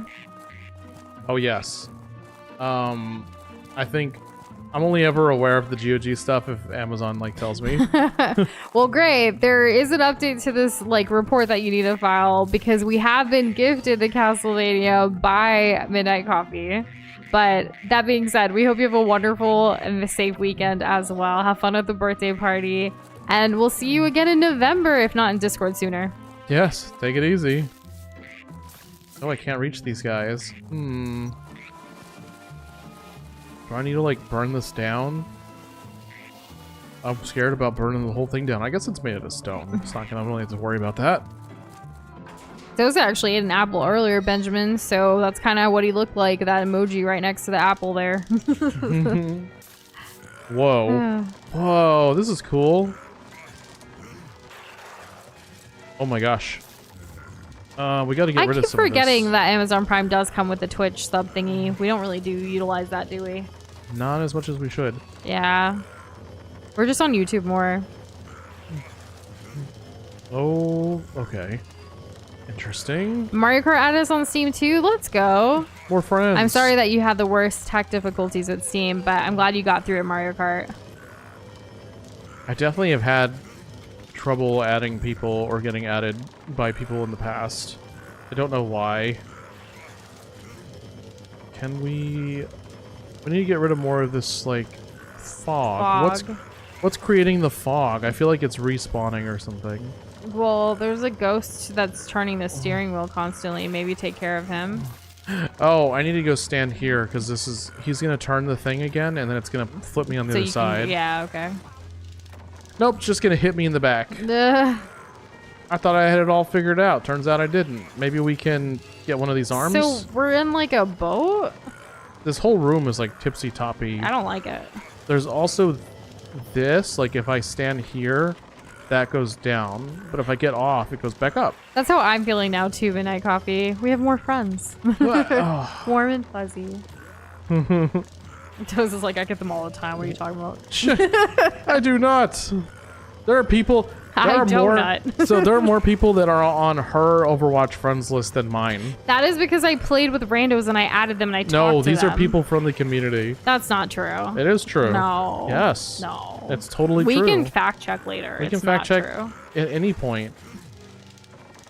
Oh yes. I think I'm only ever aware of the GOG stuff if Amazon tells me. Well, great. There is an update to this report that you need to file because we have been gifted the Castlevania by Midnight Coffee. But that being said, we hope you have a wonderful and a safe weekend as well. Have fun at the birthday party. And we'll see you again in November, if not in Discord sooner. Yes, take it easy. Oh, I can't reach these guys. Do I need to burn this down? I'm scared about burning the whole thing down. I guess it's made out of stone. It's not gonna really have to worry about that. Doza actually ate an apple earlier, Benjamin, so that's kind of what he looked like, that emoji right next to the apple there. Whoa. Whoa, this is cool. Oh my gosh. We gotta get rid of some I keep of this. forgetting that Amazon Prime does come with the Twitch sub thingy. We don't really utilize that, do we? Not as much as we should. Yeah. We're just on YouTube more. Oh, okay. Interesting. Mario Kart added us on Steam too. Let's go. More friends. I'm sorry that you had the worst tech difficulties with Steam, but I'm glad you got through it, Mario Kart. I definitely have had trouble adding people or getting added by people in the past. I don't know why. Can we need to get rid of more of this fog. What's creating the fog? I feel like it's respawning or something. Well, there's a ghost that's turning the steering wheel constantly. Maybe take care of him. Oh, I need to go stand here because he's gonna turn the thing again and then it's gonna flip me on the other side. Yeah, okay. Nope, it's just gonna hit me in the back. Ugh. I thought I had it all figured out. Turns out I didn't. Maybe we can get one of these arms? So we're in a boat? This whole room is tipsy-toppy. I don't like it. There's also this, if I stand here, that goes down. But if I get off, it goes back up. That's how I'm feeling now too, Midnight Coffee. We have more friends. Oh. Warm and fuzzy. Toes is I get them all the time. What are you talking about? I do not. There are people... I do more, not. So there are more people that are on her Overwatch friends list than mine. That is because I played with randos and I added them and I talked to them. No, these are people from the community. That's not true. It is true. No. Yes. No. It's totally we true. can fact check later. We It's can fact not check true. at any point.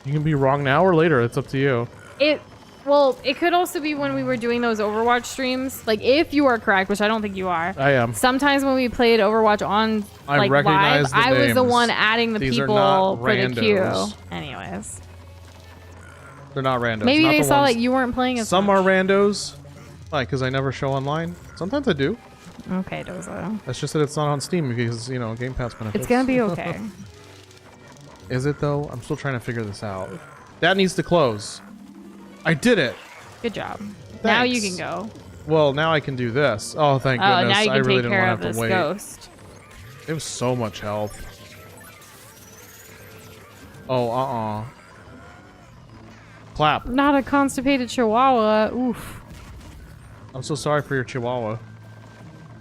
You can be wrong now or later. It's up to you. Well, it could also be when we were doing those Overwatch streams. If you are correct, which I don't think you are. I am. Sometimes when we played Overwatch on I recognize live, the I was the names. one adding the These are people not for the queue. randos. Anyways. They're not randos. Maybe not they the saw ones- that you weren't playing as Some much. are randos. Because I never show online. Sometimes I do. Okay, Doza. That's just that it's not on Steam because, Game Pass benefits. It's gonna be okay. Is it though? I'm still trying to figure this out. That needs to close. I did it. Good job. Now you can Thanks. go. Well, now I can do this. Oh, thank Oh, goodness. now you I can really take didn't care want of to have this to wait. ghost. It was so much health. Oh, Clap. Not a constipated chihuahua. Oof. I'm so sorry for your chihuahua.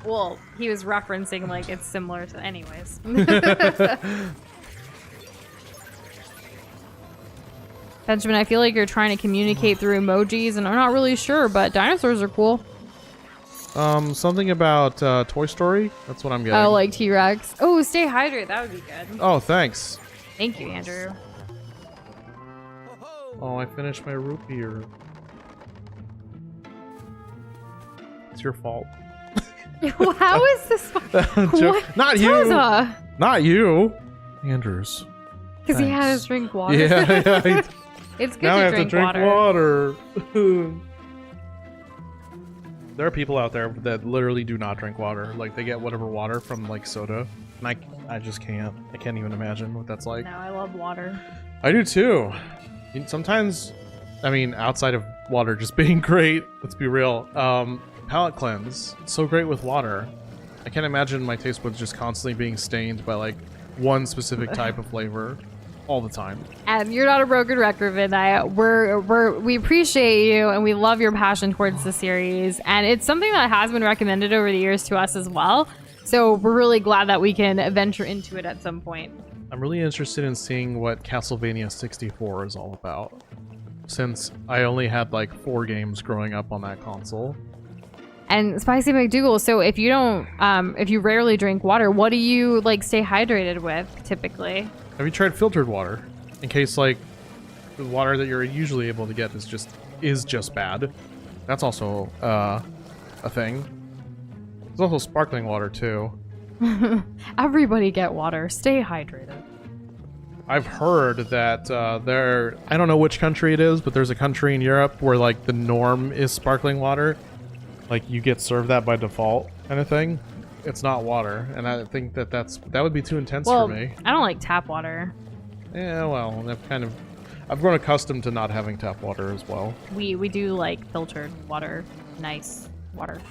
Well, he was referencing it's similar to anyways. Benjamin, I feel like you're trying to communicate through emojis, and I'm not really sure, but dinosaurs are cool. Something about Toy Story. That's what I'm getting. Oh, T-Rex. Oh, stay hydrated. That would be good. Oh, thanks. Thank you, Andrew. Oh, I finished my root beer. It's your fault. How is this? What? Not you. Doza? Not you. Andrews. Because he Thanks. had to drink water. Yeah. It's good Now I to have drink, to drink water. water. There are people out there that literally do not drink water. Like, they get whatever water from, like, soda. And I just can't. I can't even imagine what that's like. No, I love water. I do too. Sometimes, I mean, outside of water just being great, let's be real, palate cleanse. It's so great with water. I can't imagine my taste buds just constantly being stained by, like, one specific type of flavor all the time. And you're not a broken record, Midnight. We appreciate you and we love your passion towards the series. And it's something that has been recommended over the years to us as well. So we're really glad that we can venture into it at some point. I'm really interested in seeing what Castlevania 64 is all about, since I only had like 4 games growing up on that console. And Spicy McDougal, so if you don't, if you rarely drink water, what do you like stay hydrated with typically? Have you tried filtered water? In case like the water that you're usually able to get is just bad. That's also a thing. There's also sparkling water too. Everybody get water. Stay hydrated. I've heard that I don't know which country it is, but there's a country in Europe where like the norm is sparkling water. Like you get served that by default kind of thing. It's not water, and I think that would be too intense for me. I don't like tap water. Yeah, well, I've grown accustomed to not having tap water as well. We do like filtered water. Nice water.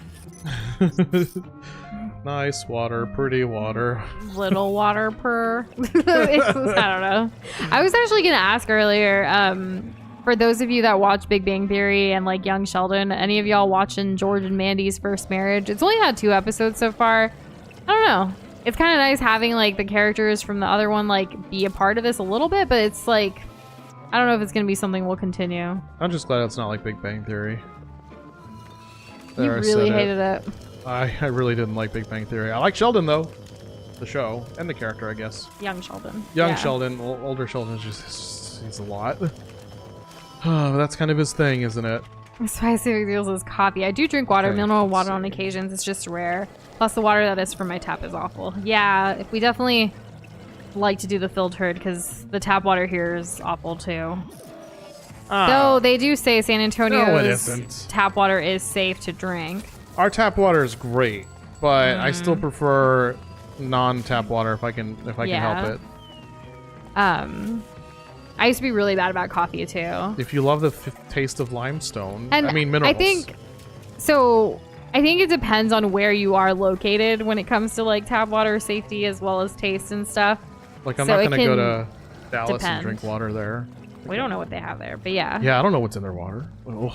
Nice water, pretty water. Little water per. I don't know. I was actually gonna ask earlier, for those of you that watch Big Bang Theory and like Young Sheldon, any of y'all watching George and Mandy's first marriage? It's only had 2 episodes so far. I don't know. It's kind of nice having like the characters from the other one like be a part of this a little bit, but it's like I don't know if it's gonna be something we'll continue. I'm just glad it's not like Big Bang Theory. You really hated it. I really didn't like Big Bang Theory. I like Sheldon though, the show and the character, I guess. Young Sheldon. Young Yeah. Sheldon, older Sheldon is just he's a lot. That's kind of his thing, isn't it? Spicy McDougal is coffee. I do drink water, Okay, mineral let's water on see. occasions. It's just rare. Plus, the water that is from my tap is awful. Yeah, if we definitely like to do the filtered because the tap water here is awful too. Though they do say San Antonio's isn't. tap water is safe to drink. Our tap water is great, but I still prefer non-tap water if I can Yeah. help it. I used to be really bad about coffee too. If you love the taste of limestone, And I mean minerals. I think it depends on where you are located when it comes to like tap water safety as well as taste and stuff. like I'm so not it gonna go can to Dallas and depend. drink water there. We don't know what they have there, but yeah. Yeah, I don't know what's in their water. Ugh.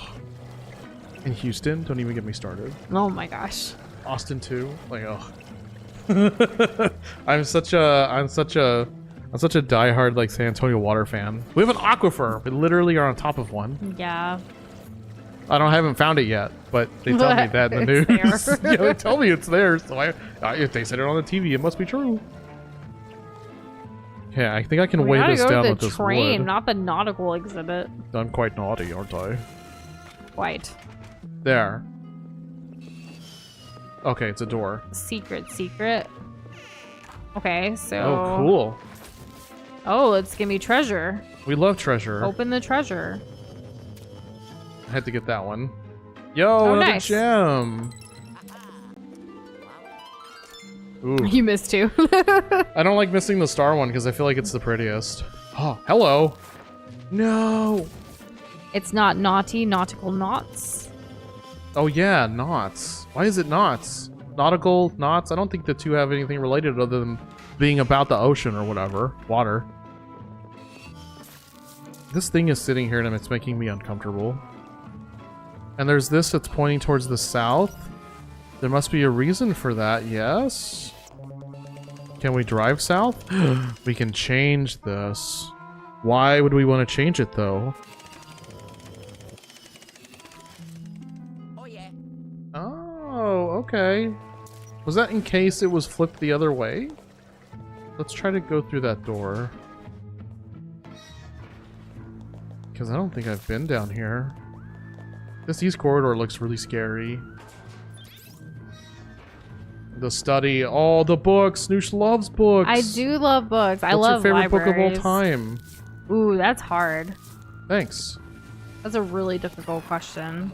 In Houston, don't even get me started. Oh my gosh. Austin too. Like, oh. I'm such a diehard like San Antonio water fan. We have an aquifer. We literally are on top of one. Yeah. I haven't found it yet, but they tell me that in the news. It's there. Yeah, they tell me it's there. So if they said it on the TV, it must be true. Yeah, I think I can We weigh gotta this go down to with the this train, wood. not the nautical exhibit. I'm quite naughty, aren't I? Quite. There. Okay, it's a door. Secret. Okay, so. Oh, cool. Oh, let's give me treasure. We love treasure. Open the treasure. I had to get that one. Yo, Oh, another nice. gem. Ooh. You missed 2. I don't like missing the star one because I feel like it's the prettiest. Oh, hello. No. It's not naughty, nautical knots. Oh yeah, knots. Why is it knots? Nautical knots? I don't think the two have anything related other than being about the ocean or whatever. Water. This thing is sitting here and it's making me uncomfortable. And there's this that's pointing towards the south. There must be a reason for that, yes? Can we drive south? We can change this. Why would we want to change it though? Oh yeah. Oh, okay. Was that in case it was flipped the other way? Let's try to go through that door. Because I don't think I've been down here. This east corridor looks really scary. The study, all the books. Nush loves books. I do love books. I love What's your favorite libraries. book of all time? Ooh, that's hard. Thanks. That's a really difficult question.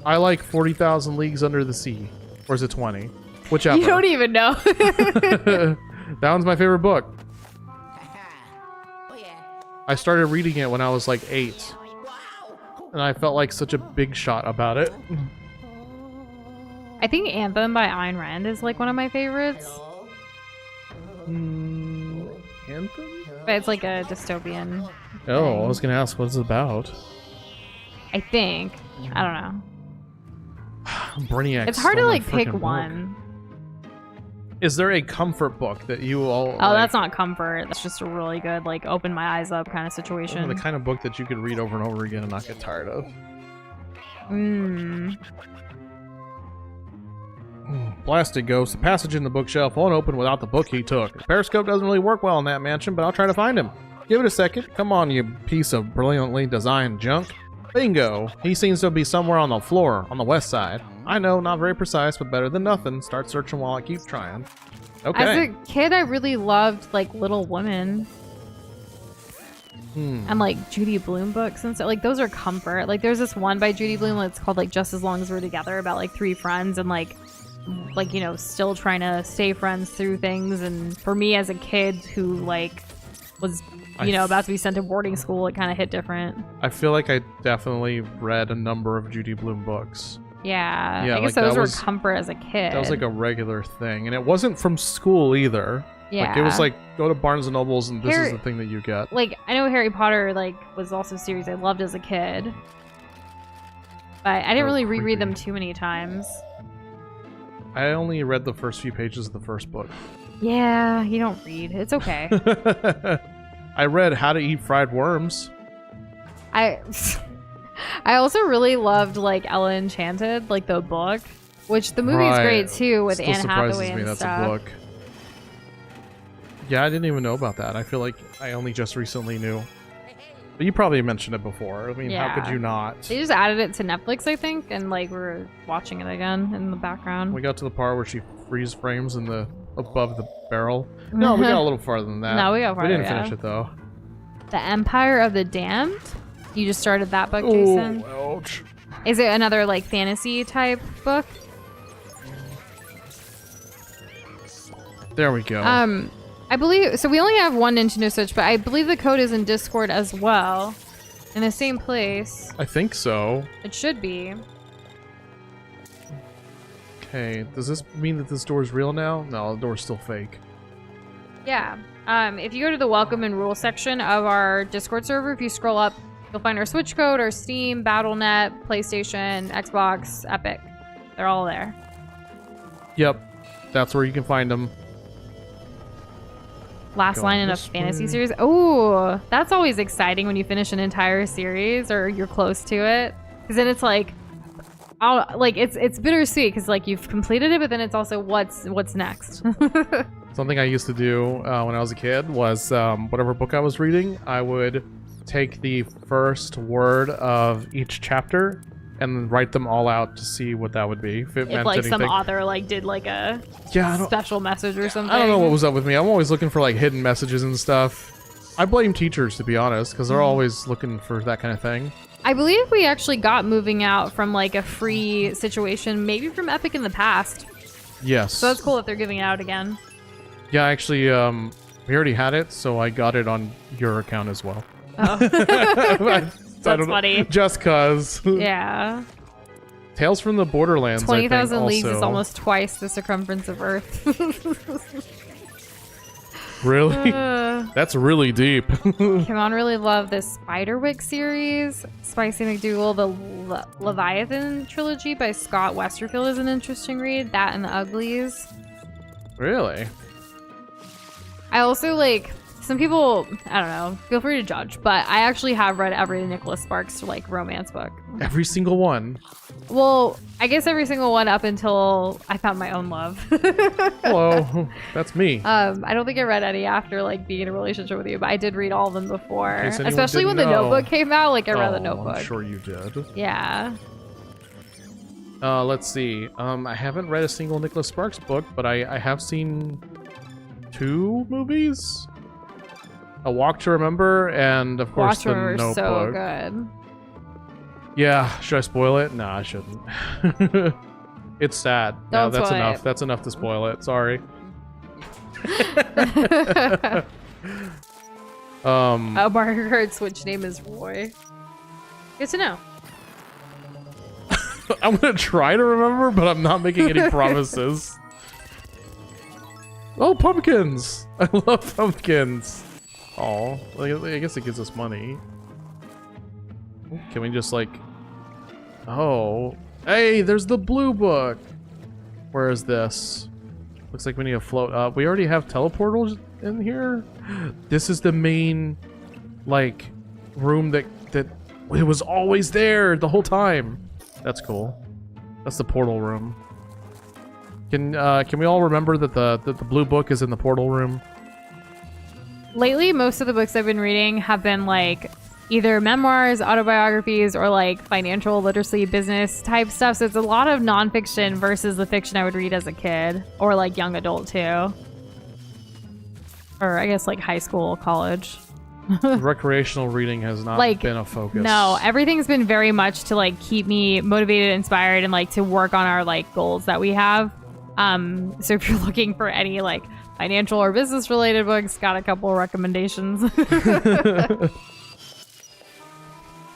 I like 40,000 Leagues Under the Sea. Or is it 20? Whichever. You don't even know. That one's my favorite book. Oh yeah. I started reading it when I was like 8. Wow. And I felt like such a big shot about it. I think Anthem by Ayn Rand is like one of my favorites. Anthem? But it's like a dystopian Oh, thing. I was gonna ask what it's about. I think. I don't know. Brainiac. It's hard to stole my like pick frickin' book. one. Is there a comfort book that you all? Oh, that's not comfort. That's just a really good, like, open my eyes up kind of situation. the kind of book that you could read over and over again and not get tired of. Blasted Ghost. The passage in the bookshelf won't open without the book he took. The periscope doesn't really work well in that mansion, but I'll try to find him. Give it a second. Come on, you piece of brilliantly designed junk. Bingo. He seems to be somewhere on the floor, on the west side. I know, not very precise, but better than nothing. Start searching while I keep trying. Okay. As a kid, I really loved, like, Little Women. And, like, Judy Blume books and stuff. Like, those are comfort. Like, there's this one by Judy Blume that's called, like, Just As Long As We're Together, about, like, 3 friends and, like, you know, still trying to stay friends through things. And for me as a kid who, like, was, you know, about to be sent to boarding school, it kind of hit different. I feel like I definitely read a number of Judy Blume books. Yeah, Yeah, I guess like, those that were was- comfort as a kid. That was like a regular thing. And it wasn't from school either. yeah. Like, it was like, go to Barnes & Nobles and this Harry- is the thing that you get. Like, I know Harry Potter, like, was also a series I loved as a kid. But I didn't Oh, really reread creepy. them too many times. I only read the first few pages of the first book. Yeah, you don't read. It's okay. I read How to Eat Fried Worms. I also really loved, like, Ella Enchanted, like, the book. Which the movie's Right. great, too, with Still Anne surprises Hathaway me and that's stuff. a book. Yeah, I didn't even know about that. I feel like I only just recently knew. But you probably mentioned it before. I mean, how could Yeah. you not? They just added it to Netflix, I think, and, like, we're watching it again in the background. We got to the part where she freeze frames in the above the barrel. No, we got a little farther than that. No, we got farther, We didn't yeah. finish it though. The Empire of the Damned? You just started that book, Jason? Oh, ouch. Is it another, like, fantasy type book? There we go. I believe, so we only have one Nintendo Switch, but I believe the code is in Discord as well. In the same place. I think so. It should be. Okay, does this mean that this door is real now? No, the door's still fake. Yeah. If you go to the welcome and rule section of our Discord server, if you scroll up, you'll find our Switch code, our Steam, Battle.net, PlayStation, Xbox, Epic. They're all there. Yep, that's where you can find them. Last Go line in a this fantasy way. series. Oh, that's always exciting when you finish an entire series or you're close to it. Because then it's like, it's bittersweet because like you've completed it, but then it's also what's next. Something I used to do when I was a kid was whatever book I was reading, I would take the first word of each chapter and write them all out to see what that would be. If it If meant like anything. some author like did like a Yeah, I don't, special message or something. I don't know what was up with me. I'm always looking for like hidden messages and stuff. I blame teachers, to be honest, because they're always looking for that kind of thing. I believe we actually got moving out from like a free situation, maybe from Epic in the past. Yes. So that's cool if they're giving it out again. Yeah, actually, we already had it, so I got it on your account as well. Oh. That's funny. Just cause. Yeah. Tales from the Borderlands. 20,000 leagues also. is almost twice the circumference of Earth. Really? That's really deep. Kimon really loved this Spiderwick series. Spicy McDougal, the Leviathan trilogy by Scott Westerfield is an interesting read. That and the Uglies. Really? I also like some people, I don't know, feel free to judge, but I actually have read every Nicholas Sparks like romance book. Every single one. Well, I guess every single one up until I found my own love. Hello, that's me. I don't think I read any after like being in a relationship with you, but I did read all of them before. Especially when the Notebook came out, like I read the Notebook. I'm sure you did. Yeah. Let's see. I haven't read a single Nicholas Sparks book, but I have seen 2 movies. A Walk to Remember, and of course the Notebook. So good. Yeah, should I spoil it? No, I shouldn't. It's sad. No, that's enough. That's enough to spoil it. Sorry. Margaret's Switch name is Roy. Good to know. I'm gonna try to remember, but I'm not making any promises. Oh, pumpkins! I love pumpkins. Oh, I guess it gives us money. Can we just like... Oh. Hey, there's the blue book! Where is this? Looks like we need to float up. We already have teleportals in here? This is the main, like, room that it was always there the whole time. That's cool. That's the portal room. Can we all remember that the blue book is in the portal room? Lately, most of the books I've been reading have been like either memoirs, autobiographies, or like financial literacy, business type stuff. So it's a lot of nonfiction versus the fiction I would read as a kid or like young adult too. Or I guess like high school, college. Recreational reading has not been a focus. No, everything's been very much to like keep me motivated, inspired, and like to work on our like goals that we have. So if you're looking for any like financial or business related books, got a couple of recommendations.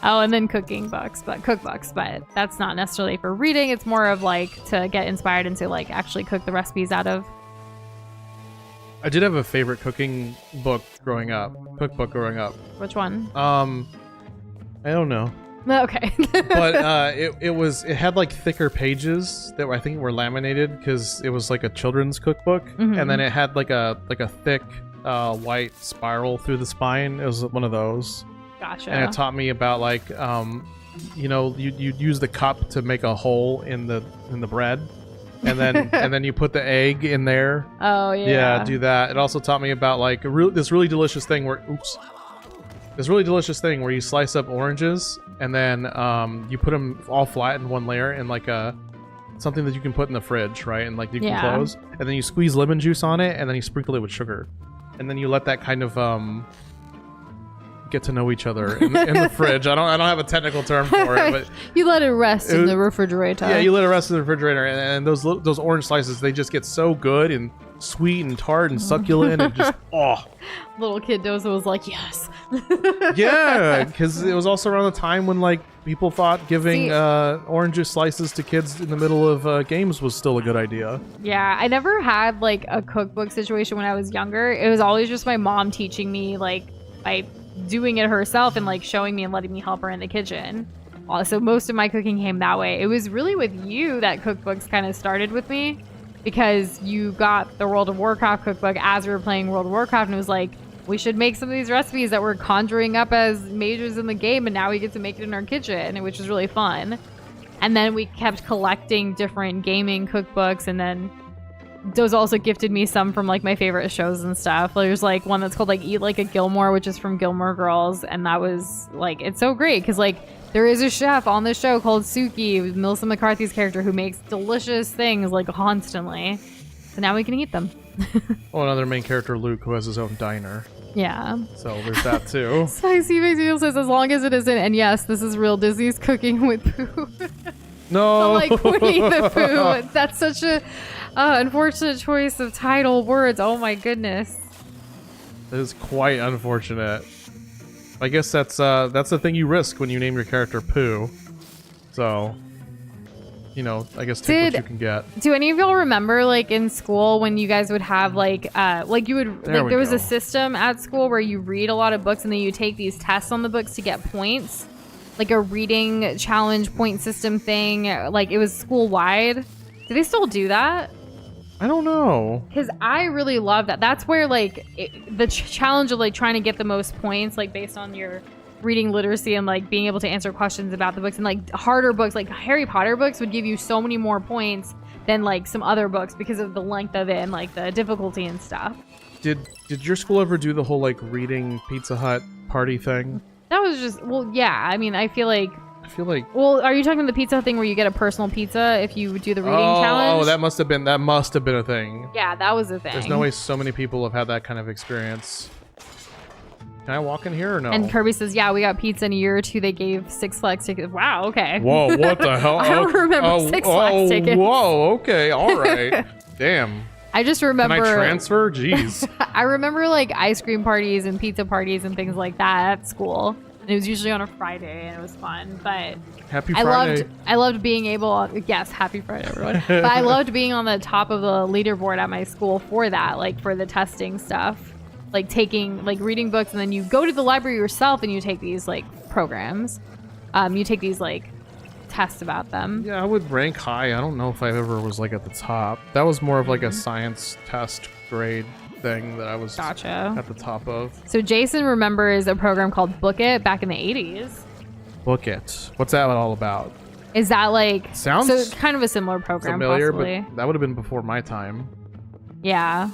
Oh, and then cookbooks, but that's not necessarily for reading. It's more of like to get inspired and to like actually cook the recipes out of. I did have a favorite cookbook growing up. Which one? I don't know. Okay. But it had like thicker pages that I think were laminated because it was like a children's cookbook, and then it had like a thick white spiral through the spine. It was one of those. Gotcha. And it taught me about like you'd use the cup to make a hole in the bread, and then you put the egg in there. Oh yeah. Yeah, do that. It also taught me about like this really delicious thing where you slice up oranges and then you put them all flat in one layer in like something that you can put in the fridge, right? And like you can close, and then you squeeze lemon juice on it, and then you sprinkle it with sugar, and then you let that kind of get to know each other in the fridge. I don't have a technical term for it, but you let it rest in the refrigerator. Yeah, you let it rest in the refrigerator, and those orange slices, they just get so good and sweet and tart and succulent and just Little kid Doza was like, yes. Yeah, because it was also around the time when like people thought giving orange juice slices to kids in the middle of games was still a good idea. Yeah, I never had like a cookbook situation when I was younger. It was always just my mom teaching me like by doing it herself and like showing me and letting me help her in the kitchen. So most of my cooking came that way. It was really with you that cookbooks kind of started with me, because you got the World of Warcraft cookbook as we were playing World of Warcraft, and it was like, we should make some of these recipes that we're conjuring up as mages in the game, and now we get to make it in our kitchen, which was really fun. And then we kept collecting different gaming cookbooks, and then Doza also gifted me some from like my favorite shows and stuff. There's like one that's called like Eat Like a Gilmore, which is from Gilmore Girls, and that was like, it's so great because like there is a chef on the show called Suki, Melissa McCarthy's character, who makes delicious things like constantly. So now we can eat them. Oh, another main character, Luke, who has his own diner. Yeah. So there's that too. Spicy McNeil says, as long as it isn't, and yes, this is real, Disney's cooking with poo. No. So, like Winnie the Pooh. That's such a unfortunate choice of title words. Oh my goodness. That is quite unfortunate. I guess that's the thing you risk when you name your character Pooh. So, I guess take what you can get. Do any of y'all remember, like, in school when you guys would have, like you would, like, there was a system at school where you read a lot of books and then you take these tests on the books to get points? Like a reading challenge point system thing. Like, it was school-wide. Do they still do that? I don't know. Because I really love that. That's where, like, the challenge of, like, trying to get the most points, like, based on your reading literacy and, like, being able to answer questions about the books. And, like, harder books, like Harry Potter books would give you so many more points than, like, some other books because of the length of it and, like, the difficulty and stuff. Did your school ever do the whole, like, reading Pizza Hut party thing? That was just, well, yeah. I mean, I feel like... Well, are you talking the pizza thing where you get a personal pizza if you do the reading challenge? Oh, that must have been a thing. Yeah, that was a thing. There's no way so many people have had that kind of experience. Can I walk in here or no? And Kirby says, yeah, we got pizza in a year or two. They gave Six Flags tickets. Wow, okay. Whoa, what the hell? I don't remember Six Flags tickets. Whoa, okay, all right. Damn. I just remember... Can I transfer? Jeez. I remember, like, ice cream parties and pizza parties and things like that at school. And it was usually on a Friday, and it was fun. But Happy Friday. I loved being able... Yes, happy Friday, everyone. But I loved being on the top of the leaderboard at my school for that, like, for the testing stuff. Like, taking, like, reading books, and then you go to the library yourself, and you take these, like, programs. You take these, like, tests about them. Yeah, I would rank high. I don't know if I ever was, like, at the top. That was more of, like, a science test grade thing that I was at the top of. So Jason remembers a program called Book It back in the 80s. Book It. What's that all about? Is that like... Sounds so it's kind of a similar program, familiar, possibly. But that would have been before my time. Yeah.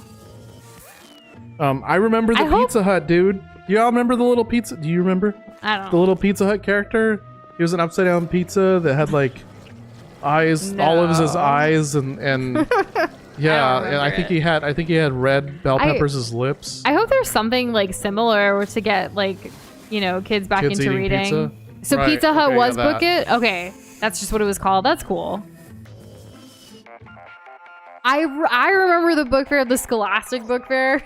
I remember the Pizza Hut dude. Do y'all remember the little pizza? Do you remember? I don't know. The little Pizza Hut character? He was an upside down pizza that had like eyes, olives as eyes, and yeah, and I think he had red bell peppers as lips. I hope there's something like similar to get like, you know, kids back into reading. Pizza? So Right, Pizza Hut okay, was yeah, Book It? Okay. That's just what it was called. That's cool. I remember the book fair, the Scholastic book fair.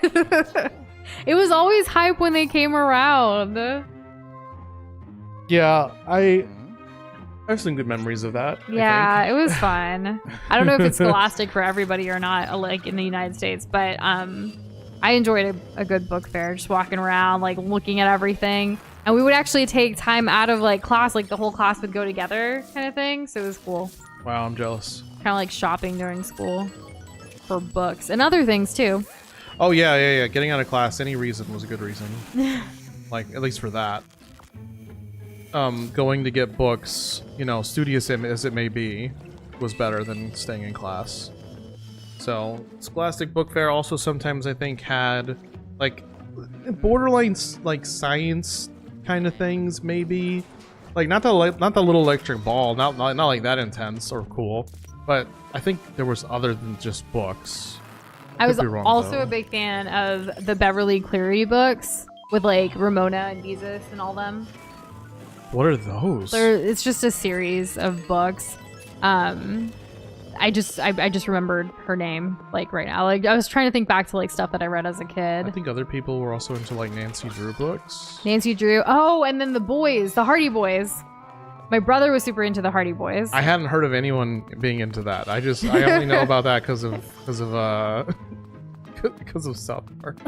It was always hype when they came around. Yeah, I have some good memories of that. Yeah, it was fun. I don't know if it's Scholastic for everybody or not, like in the United States, but I enjoyed a good book fair, just walking around, like looking at everything. And we would actually take time out of like class, like the whole class would go together kind of thing. So it was cool. Wow, I'm jealous. Kind of like shopping during school for books and other things too. Oh yeah. Getting out of class, any reason was a good reason. Like, at least for that. Going to get books, you know, studious as it may be, was better than staying in class. So, Scholastic Book Fair also sometimes, I think, had, like, borderline, like, science kind of things, maybe. Like, not the little electric ball, not like that intense or cool. But I think there was other than just books. I was also a big fan of the Beverly Cleary books with, like, Ramona and Beezus and all them. What are those? It's just a series of books. I just remembered her name, like, right now. Like, I was trying to think back to, like, stuff that I read as a kid. I think other people were also into, like, Nancy Drew books. Nancy Drew. Oh, and then the boys, the Hardy Boys. My brother was super into the Hardy Boys. I hadn't heard of anyone being into that. I only know about that because of South Park.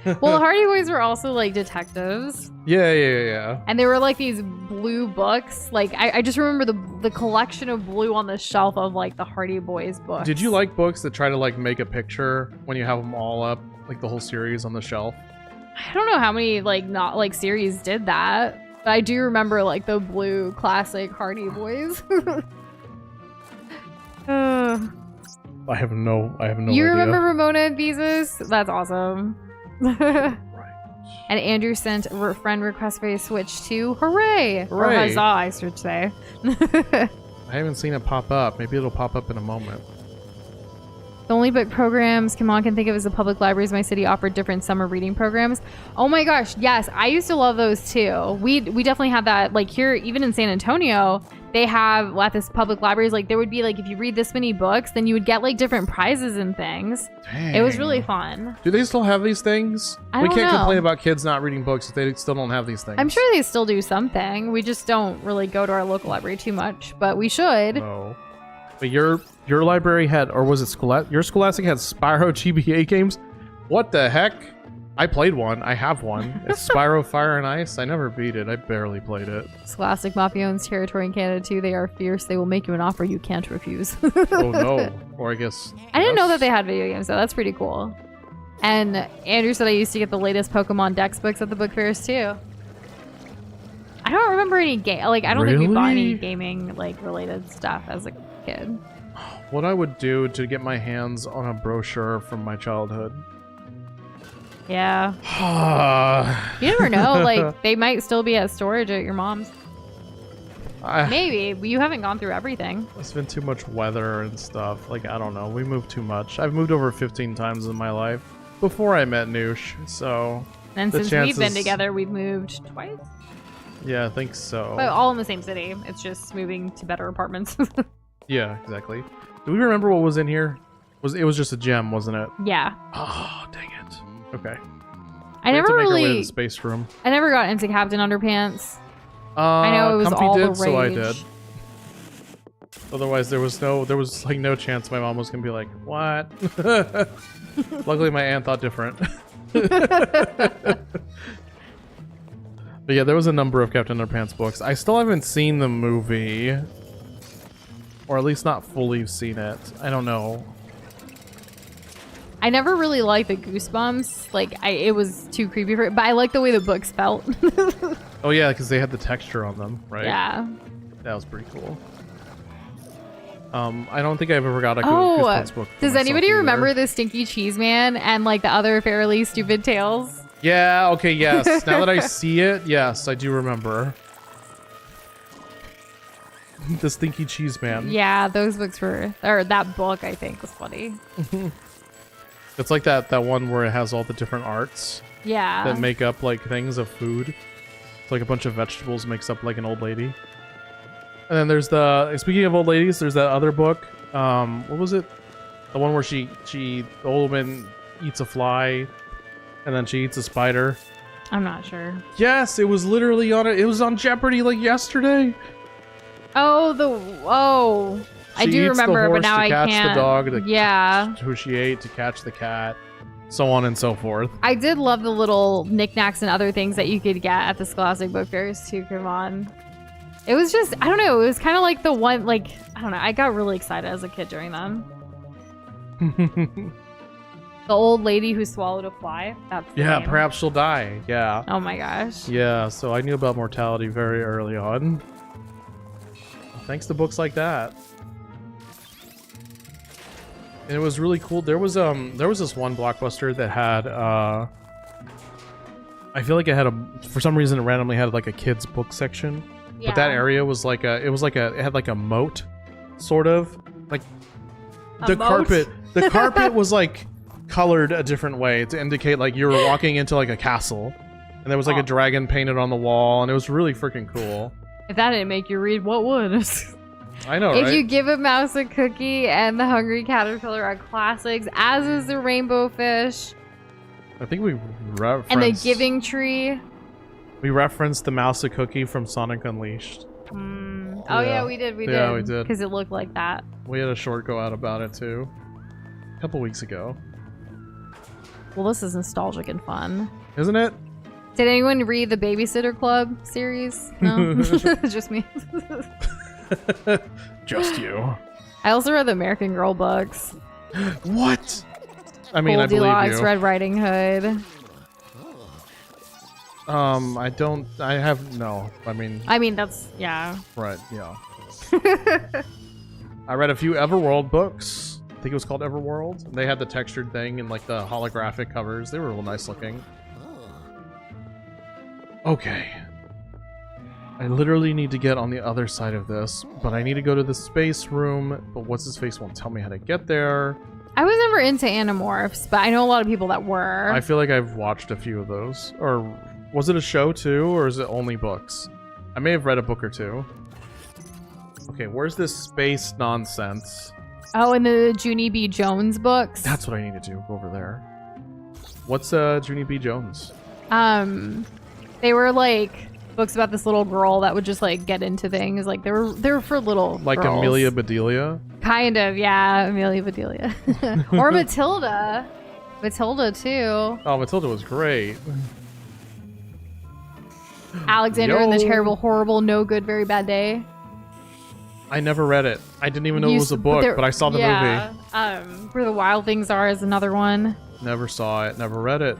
Well, the Hardy Boys were also like detectives. Yeah. And they were like these blue books. Like I just remember the collection of blue on the shelf of like the Hardy Boys books. Did you like books that try to like make a picture when you have them all up, like the whole series on the shelf? I don't know how many like not like series did that. But I do remember like the blue classic Hardy Boys. I have no idea. You remember Ramona and Beezus? That's awesome. Right. And Andrew sent a friend request for a Switch too. Hooray! Or Hooray. huzzah, I should say. I haven't seen it pop up. Maybe it'll pop up in a moment. The only book programs Kamon can think of is the public libraries in my city offered different summer reading programs. Oh my gosh, yes, I used to love those too. We definitely had that, like here, even in San Antonio, they have at this public libraries, like there would be like, if you read this many books, then you would get like different prizes and things. Dang. It was really fun. Do they still have these things? I We don't can't know. complain about kids not reading books if they still don't have these things. I'm sure they still do something. We just don't really go to our local library too much, but we should. No. But your library had, or was it your Scholastic had Spyro GBA games? What the heck? I played one. I have one. It's Spyro Fire and Ice. I never beat it. I barely played it. Scholastic Mafia owns territory in Canada too. They are fierce. They will make you an offer you can't refuse. Oh no. Or I guess... I didn't know yes. that they had video games, so that's pretty cool. And Andrew said I used to get the latest Pokemon Dex books at the book fairs too. I don't remember any game. Like I don't think we bought any Really? gaming like related stuff as a kid. What I would do to get my hands on a brochure from my childhood. Yeah. You never know. Like they might still be at storage at your mom's. Maybe. You haven't gone through everything. It's been too much weather and stuff. Like, I don't know. We moved too much. I've moved over 15 times in my life before I met Nush, so... And the since we've been chances- together, we've moved twice. Yeah, I think so. But all in the same city. It's just moving to better apartments. Yeah, exactly. Do we remember what was in here? It was just a gem, wasn't it? Yeah. Oh, dang it. Okay. I We have never to make our way to really... the space room. I never got into Captain Underpants. I know it was Comfy all did, the so I rage. did. Otherwise, there was like no chance my mom was gonna be like, "What?" Luckily, my aunt thought different. But yeah, there was a number of Captain Underpants books. I still haven't seen the movie, or at least not fully seen it. I don't know. I never really liked the Goosebumps. Like, it was too creepy for it. But I like the way the books felt. Oh yeah, because they had the texture on them, right? Yeah. That was pretty cool. I don't think I've ever got a Oh, Goosebumps book. for does myself anybody either. remember the Stinky Cheese Man and like the other Fairly Stupid Tales? Yeah, okay, yes. Now that I see it, yes, I do remember. The Stinky Cheese Man. Yeah, those books were, or that book I think was funny. It's like that one where it has all the different arts Yeah. that make up like things of food. It's like a bunch of vegetables makes up like an old lady. And then there's speaking of old ladies, there's that other book. What was it? The one where the old woman eats a fly and then she eats a spider. I'm not sure. Yes, it was literally on it. It was on Jeopardy like yesterday. Oh, I She do eats the remember, but horse now to I catch the can't. dog, Yeah. who she ate to catch the cat, so on and so forth. I did love the little knickknacks and other things that you could get at the Scholastic Book Fairs too. Come on. It was just, I don't know. It was kind of like the one, like, I don't know. I got really excited as a kid during them. The old lady who swallowed a fly. That's the Yeah, name. perhaps she'll die. Yeah. Oh my gosh. Yeah, so I knew about mortality very early on. Thanks to books like that. And it was really cool. There was this one Blockbuster that had I feel like it had for some reason it randomly had like a kids book section. But that Yeah. area was like it had like a moat, sort of. Like A the moat? carpet was like colored a different way to indicate like you were walking into like a castle. And there was like a dragon painted on the wall, and it was really freaking cool. If that didn't make you read, what would? I know, If right? you give a mouse a cookie and the hungry caterpillar are classics, as is the rainbow fish I think we referenced and the giving tree. We referenced the mouse a cookie from Sonic Unleashed. Oh yeah, we did. Yeah, we did. Because it looked like that. We had a short go out about it too. A couple weeks ago. Well, this is nostalgic and fun. Isn't it? Did anyone read the Babysitter Club series? No, just me. Just you. I also read the American Girl books. What? I mean, Goldilocks, I believe you. Red Riding Hood. I have no. I mean, That's yeah. right, yeah. I read a few Everworld books. I think it was called Everworld. They had the textured thing and like the holographic covers. They were real nice looking. Okay. I literally need to get on the other side of this, but I need to go to the space room. But what's his face won't tell me how to get there. I was never into Animorphs, but I know a lot of people that were. I feel like I've watched a few of those. Or was it a show too, or is it only books? I may have read a book or two. Okay, where's this space nonsense? Oh, and the Junie B. Jones books. That's what I need to do. Go over there. What's Junie B. Jones? They were like books about this little girl that would just like get into things. Like they were for little Like girls. Amelia Bedelia? Kind of, yeah, Amelia Bedelia. Or Matilda. Matilda too. Oh, Matilda was great. Alexander and the Yo. Terrible, Horrible, No Good, Very Bad Day. I never read it. I didn't even know it was a book, but I saw the movie. Where the Wild Things Are is another one. Never saw it. Never read it.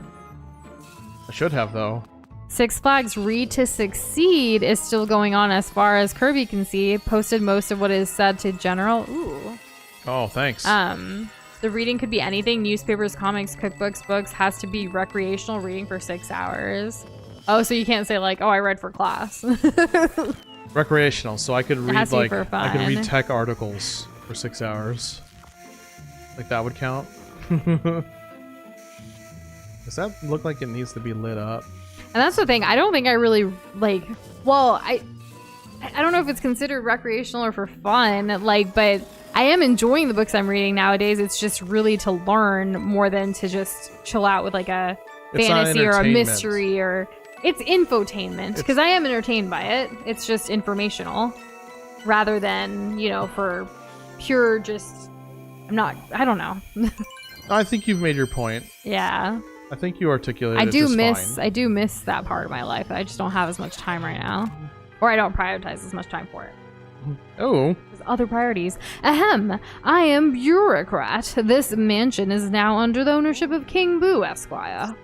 I should have, though. Six Flags Read to Succeed is still going on as far as Kirby can see. Posted most of what is said to general. Ooh. Oh, thanks. The reading could be anything. Newspapers, comics, cookbooks, books. Has to be recreational reading for 6 hours. Oh, so you can't say like, oh, I read for class. Recreational, so I could read has to be like for I could read fun. tech articles for 6 hours. Like that would count. Does that look like it needs to be lit up? And that's the thing. I don't think I really like. Well, I don't know if it's considered recreational or for fun. Like, but I am enjoying the books I'm reading nowadays. It's just really to learn more than to just chill out with like a It's not fantasy or a entertainment. mystery or it's infotainment because I am entertained by it. It's just informational rather than, you know, for pure just. I don't know. I think you've made your point. Yeah. I think you articulated I it do just miss fine. I do miss that part of my life. I just don't have as much time right now. Or I don't prioritize as much time for it. Oh, There's other priorities. Ahem. I am bureaucrat. This mansion is now under the ownership of King Boo, Esquire.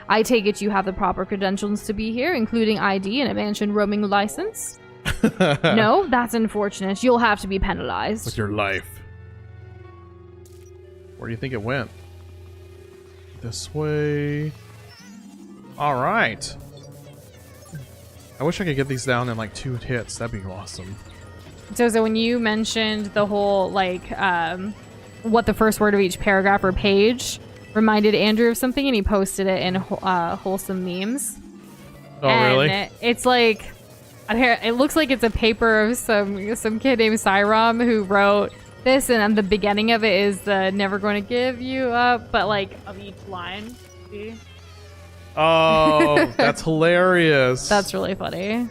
I take it you have the proper credentials to be here, including ID and a mansion roaming license? No, that's unfortunate. You'll have to be penalized. with your life. Where do you think it went? This way. All right. I wish I could get these down in like 2 hits. That'd be awesome. So when you mentioned the whole, like, what the first word of each paragraph or page reminded Andrew of something, and he posted it in Wholesome Memes. Oh, and really? It's like, it looks like it's a paper of some kid named Cyrom who wrote this, and the beginning of it is the never going to give you up, but like of each line. See? Oh, that's hilarious. That's really funny.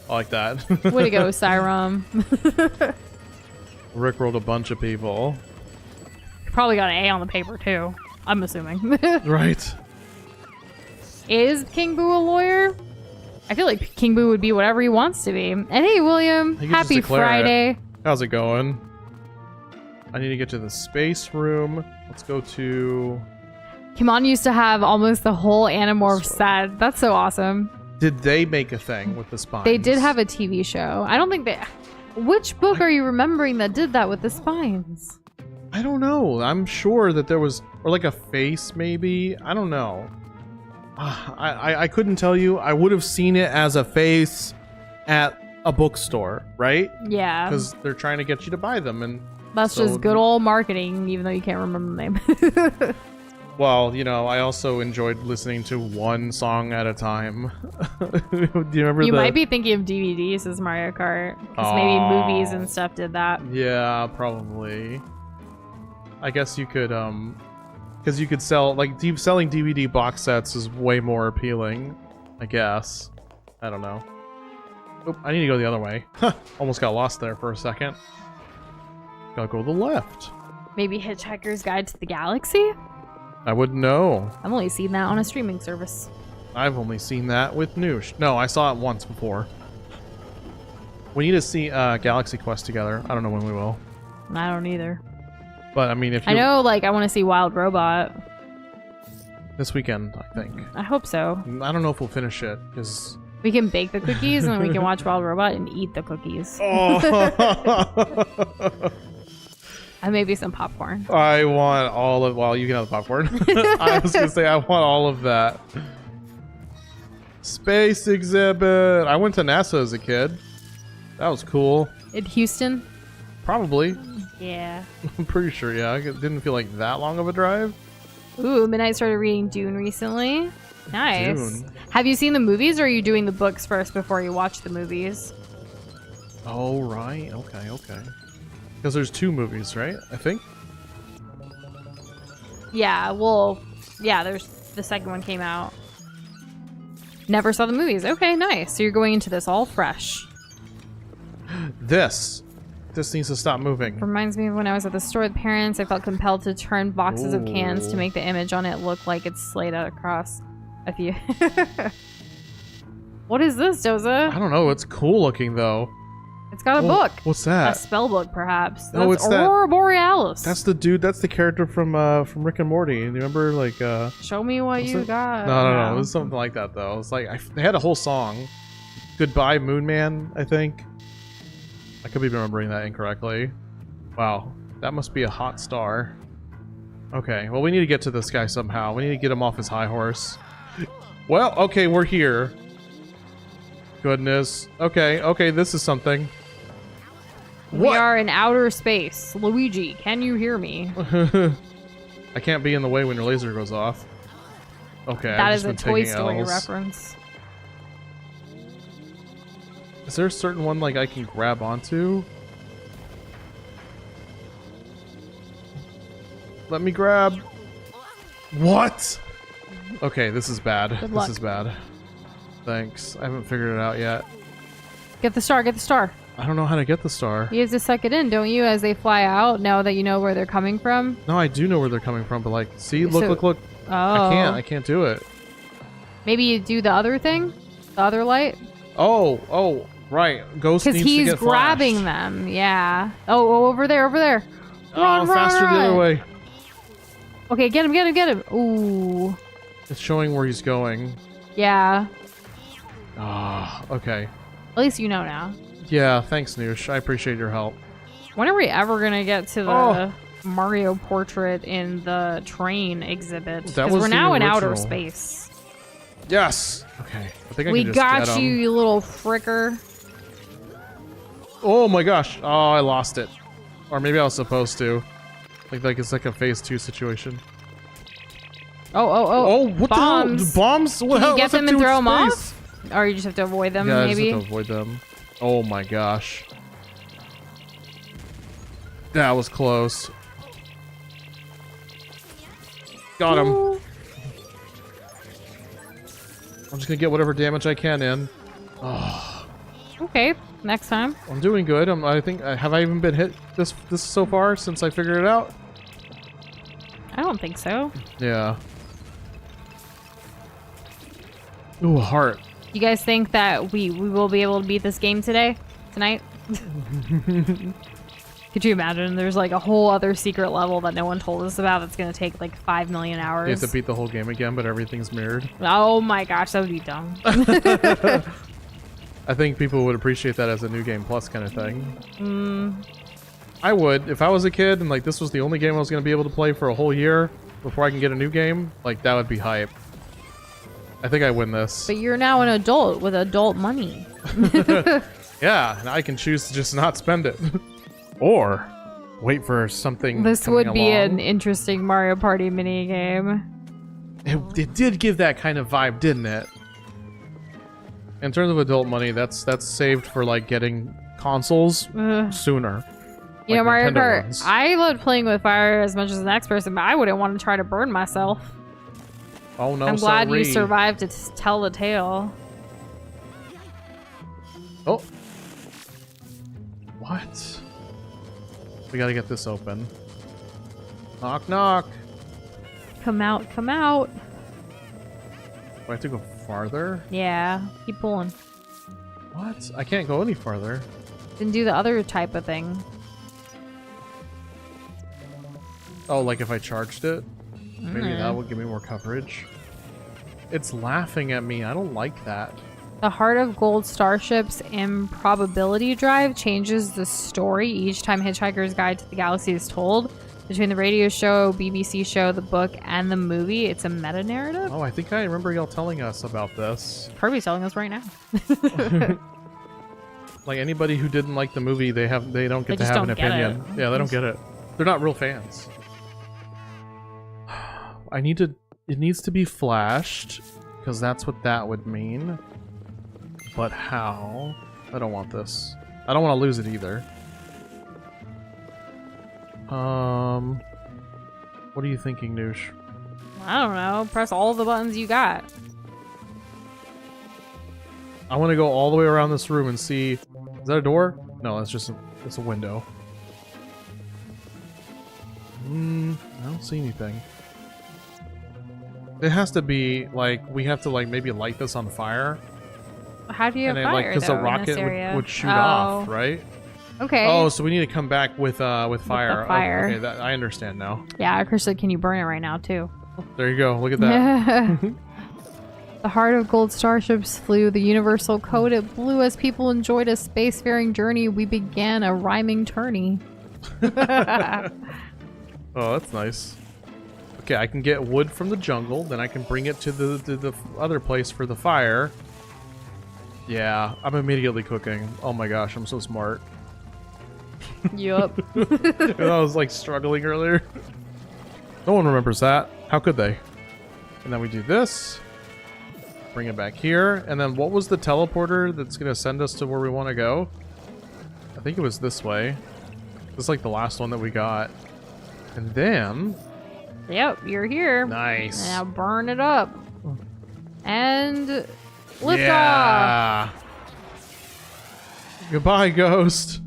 I like that. Way to go, Cyrom. Rick rolled a bunch of people. Probably got an A on the paper too, I'm assuming. Right. Is King Boo a lawyer? I feel like King Boo would be whatever he wants to be. And hey, William, He could just happy declare it. Friday. How's it going? I need to get to the space room. Let's go to... Kimon used to have almost the whole Animorph set. That's so awesome. Did they make a thing with the spines? They did have a TV show. I don't think they... Which book are you remembering that did that with the spines? I don't know. I'm sure that there was... Or like a face, maybe? I don't know. I couldn't tell you. I would have seen it as a face at a bookstore, right? Yeah. Because they're trying to get you to buy them. And That's so- just good old marketing, even though you can't remember the name. Well, you know, I also enjoyed listening to one song at a time. Do you remember You the... might be thinking of DVDs as Mario Kart. Because maybe movies and stuff did that. Yeah, probably. I guess you could, because you could sell, like, selling DVD box sets is way more appealing, I guess. I don't know. Oop, I need to go the other way. Almost got lost there for a second. Gotta go to the left. Maybe Hitchhiker's Guide to the Galaxy? I wouldn't know. I've only seen that on a streaming service. I've only seen that with Nush. No, I saw it once before. We need to see Galaxy Quest together. I don't know when we will. I don't either. But, I mean, if you... I know, like, I want to see Wild Robot. This weekend, I think. I hope so. I don't know if we'll finish it, because... We can bake the cookies and then we can watch Wild Robot and eat the cookies. Oh. And maybe some popcorn. I want all of... Well, you can have the popcorn. I was going to say, I want all of that. Space exhibit. I went to NASA as a kid. That was cool. In Houston? Probably. Yeah. I'm pretty sure, yeah. It didn't feel like that long of a drive. Ooh, Midnight started reading Dune recently. Nice. Dune. Have you seen the movies or are you doing the books first before you watch the movies? Oh, right. Okay, okay. Because there's 2 movies, right? I think? Yeah, well, yeah, there's the second one came out. Never saw the movies. Okay, nice. So you're going into this all fresh. This This needs to stop moving. Reminds me of when I was at the store with parents. I felt compelled to turn boxes of cans to Ooh. make the image on it look like it's slayed out across a few. What is this, Doza? I don't know. It's cool looking though. It's got a book. What's A that? spell book, perhaps. No, That's it's that- Aurora Borealis. That's the dude. That's the character from Rick and Morty. You remember like Show me what what's you it? got. No. It was something like that though. It's like they had a whole song. Goodbye Moon Man, I think. I could be remembering that incorrectly. Wow, that must be a hot star. Okay, well we need to get to this guy somehow. We need to get him off his high horse. Well, okay, we're here. Goodness. Okay, this is something. We are in outer space. Luigi, can you hear me? I can't be in the way when your laser goes off. Okay, That I've is just a been Toy taking Story Ls. reference. Is there a certain one like I can grab onto? Let me grab. What? Okay, this is bad. Good This luck. is bad. Thanks. I haven't figured it out yet. Get the star, get the star. I don't know how to get the star. You have to suck it in, don't you, as they fly out, now that you know where they're coming from? No, I do know where they're coming from, but like, see, look, So- look. Oh. I can't do it. Maybe you do the other thing? The other light? Oh, right. Ghost Because needs to he's get grabbing flashed. them, yeah. Oh, over there. Run, Oh, faster the other run. way. Okay, get him. Ooh. It's showing where he's going. Yeah. Ah, okay. At least you know now. Yeah, thanks, Nush. I appreciate your help. When are we ever gonna get to the Oh. Mario portrait in the train exhibit? That Because was we're the now in outer original. space. Yes. Okay. I think I We can just got get you, him. you little fricker. Oh my gosh. Oh, I lost it. Or maybe I was supposed to. Like it's like a phase 2 situation. Oh, what bombs. the hell? Bombs? What Can hell? you get What's up them and to throw them space? off? Or you just have to avoid them, Yeah, I maybe? just have to avoid them. Oh my gosh. That was close. Got him. Ooh. I'm just gonna get whatever damage I can in. Okay, next time. I'm doing good. I think have I even been hit this so far since I figured it out? I don't think so. Yeah. Ooh, a heart. You guys think that we will be able to beat this game tonight? Could you imagine? There's like a whole other secret level that no one told us about that's going to take like 5 million hours. You have to beat the whole game again, but everything's mirrored. Oh my gosh, that would be dumb. I think people would appreciate that as a new game plus kind of thing. I would. If I was a kid and like this was the only game I was going to be able to play for a whole year before I can get a new game, like that would be hype. I think I win this. But you're now an adult with adult money. Yeah, and I can choose to just not spend it. Or wait for something This coming would be along. an interesting Mario Party mini game. It did give that kind of vibe, didn't it? In terms of adult money, that's saved for like getting consoles sooner. You know, Like Mario Nintendo Kart, ones. I love playing with fire as much as the next person, but I wouldn't want to try to burn myself. Oh no, I'm glad you sorry. survived to tell the tale. Oh. What? We gotta get this open. Knock, knock. Come out, come out. Do I have to go farther? Yeah, keep pulling. What? I can't go any farther. Then do the other type of thing. Oh, like if I charged it? Maybe Mm. that would give me more coverage. It's laughing at me. I don't like that. The Heart of Gold Starship's improbability drive changes the story each time Hitchhiker's Guide to the Galaxy is told. Between the radio show, BBC show, the book, and the movie, it's a meta-narrative. Oh, I think I remember y'all telling us about this. Kirby's telling us right now. Like anybody who didn't like the movie, they don't They get to just have an don't get opinion. it. Yeah, they don't get it. They're not real fans. It needs to be flashed because that's what that would mean. But how? I don't want this. I don't want to lose it either. What are you thinking, Noosh? I don't know. Press all the buttons you got. I want to go all the way around this room and see. Is that a door? No, that's just. It's a window. I don't see anything. It has to be like we have to like maybe light this on fire. How do you have And fire because though, the in rocket this area? would shoot off, Oh, right? Okay. Oh, so we need to come back with fire. Oh, fire. okay, I understand now. Yeah, Chris, can you burn it right now too? There you go. Look at that. The heart of gold starships flew the universal code. It blew as people enjoyed a spacefaring journey. We began a rhyming tourney. Oh, that's nice. Okay, I can get wood from the jungle, then I can bring it to the other place for the fire. Yeah, I'm immediately cooking. Oh my gosh, I'm so smart. Yup. I was like struggling earlier. No one remembers that. How could they? And then we do this. Bring it back here. And then what was the teleporter that's going to send us to where we want to go? I think it was this way. This is like the last one that we got. And then... Yep, you're here. Nice. Now burn it up. And lift yeah. off. Goodbye, ghost.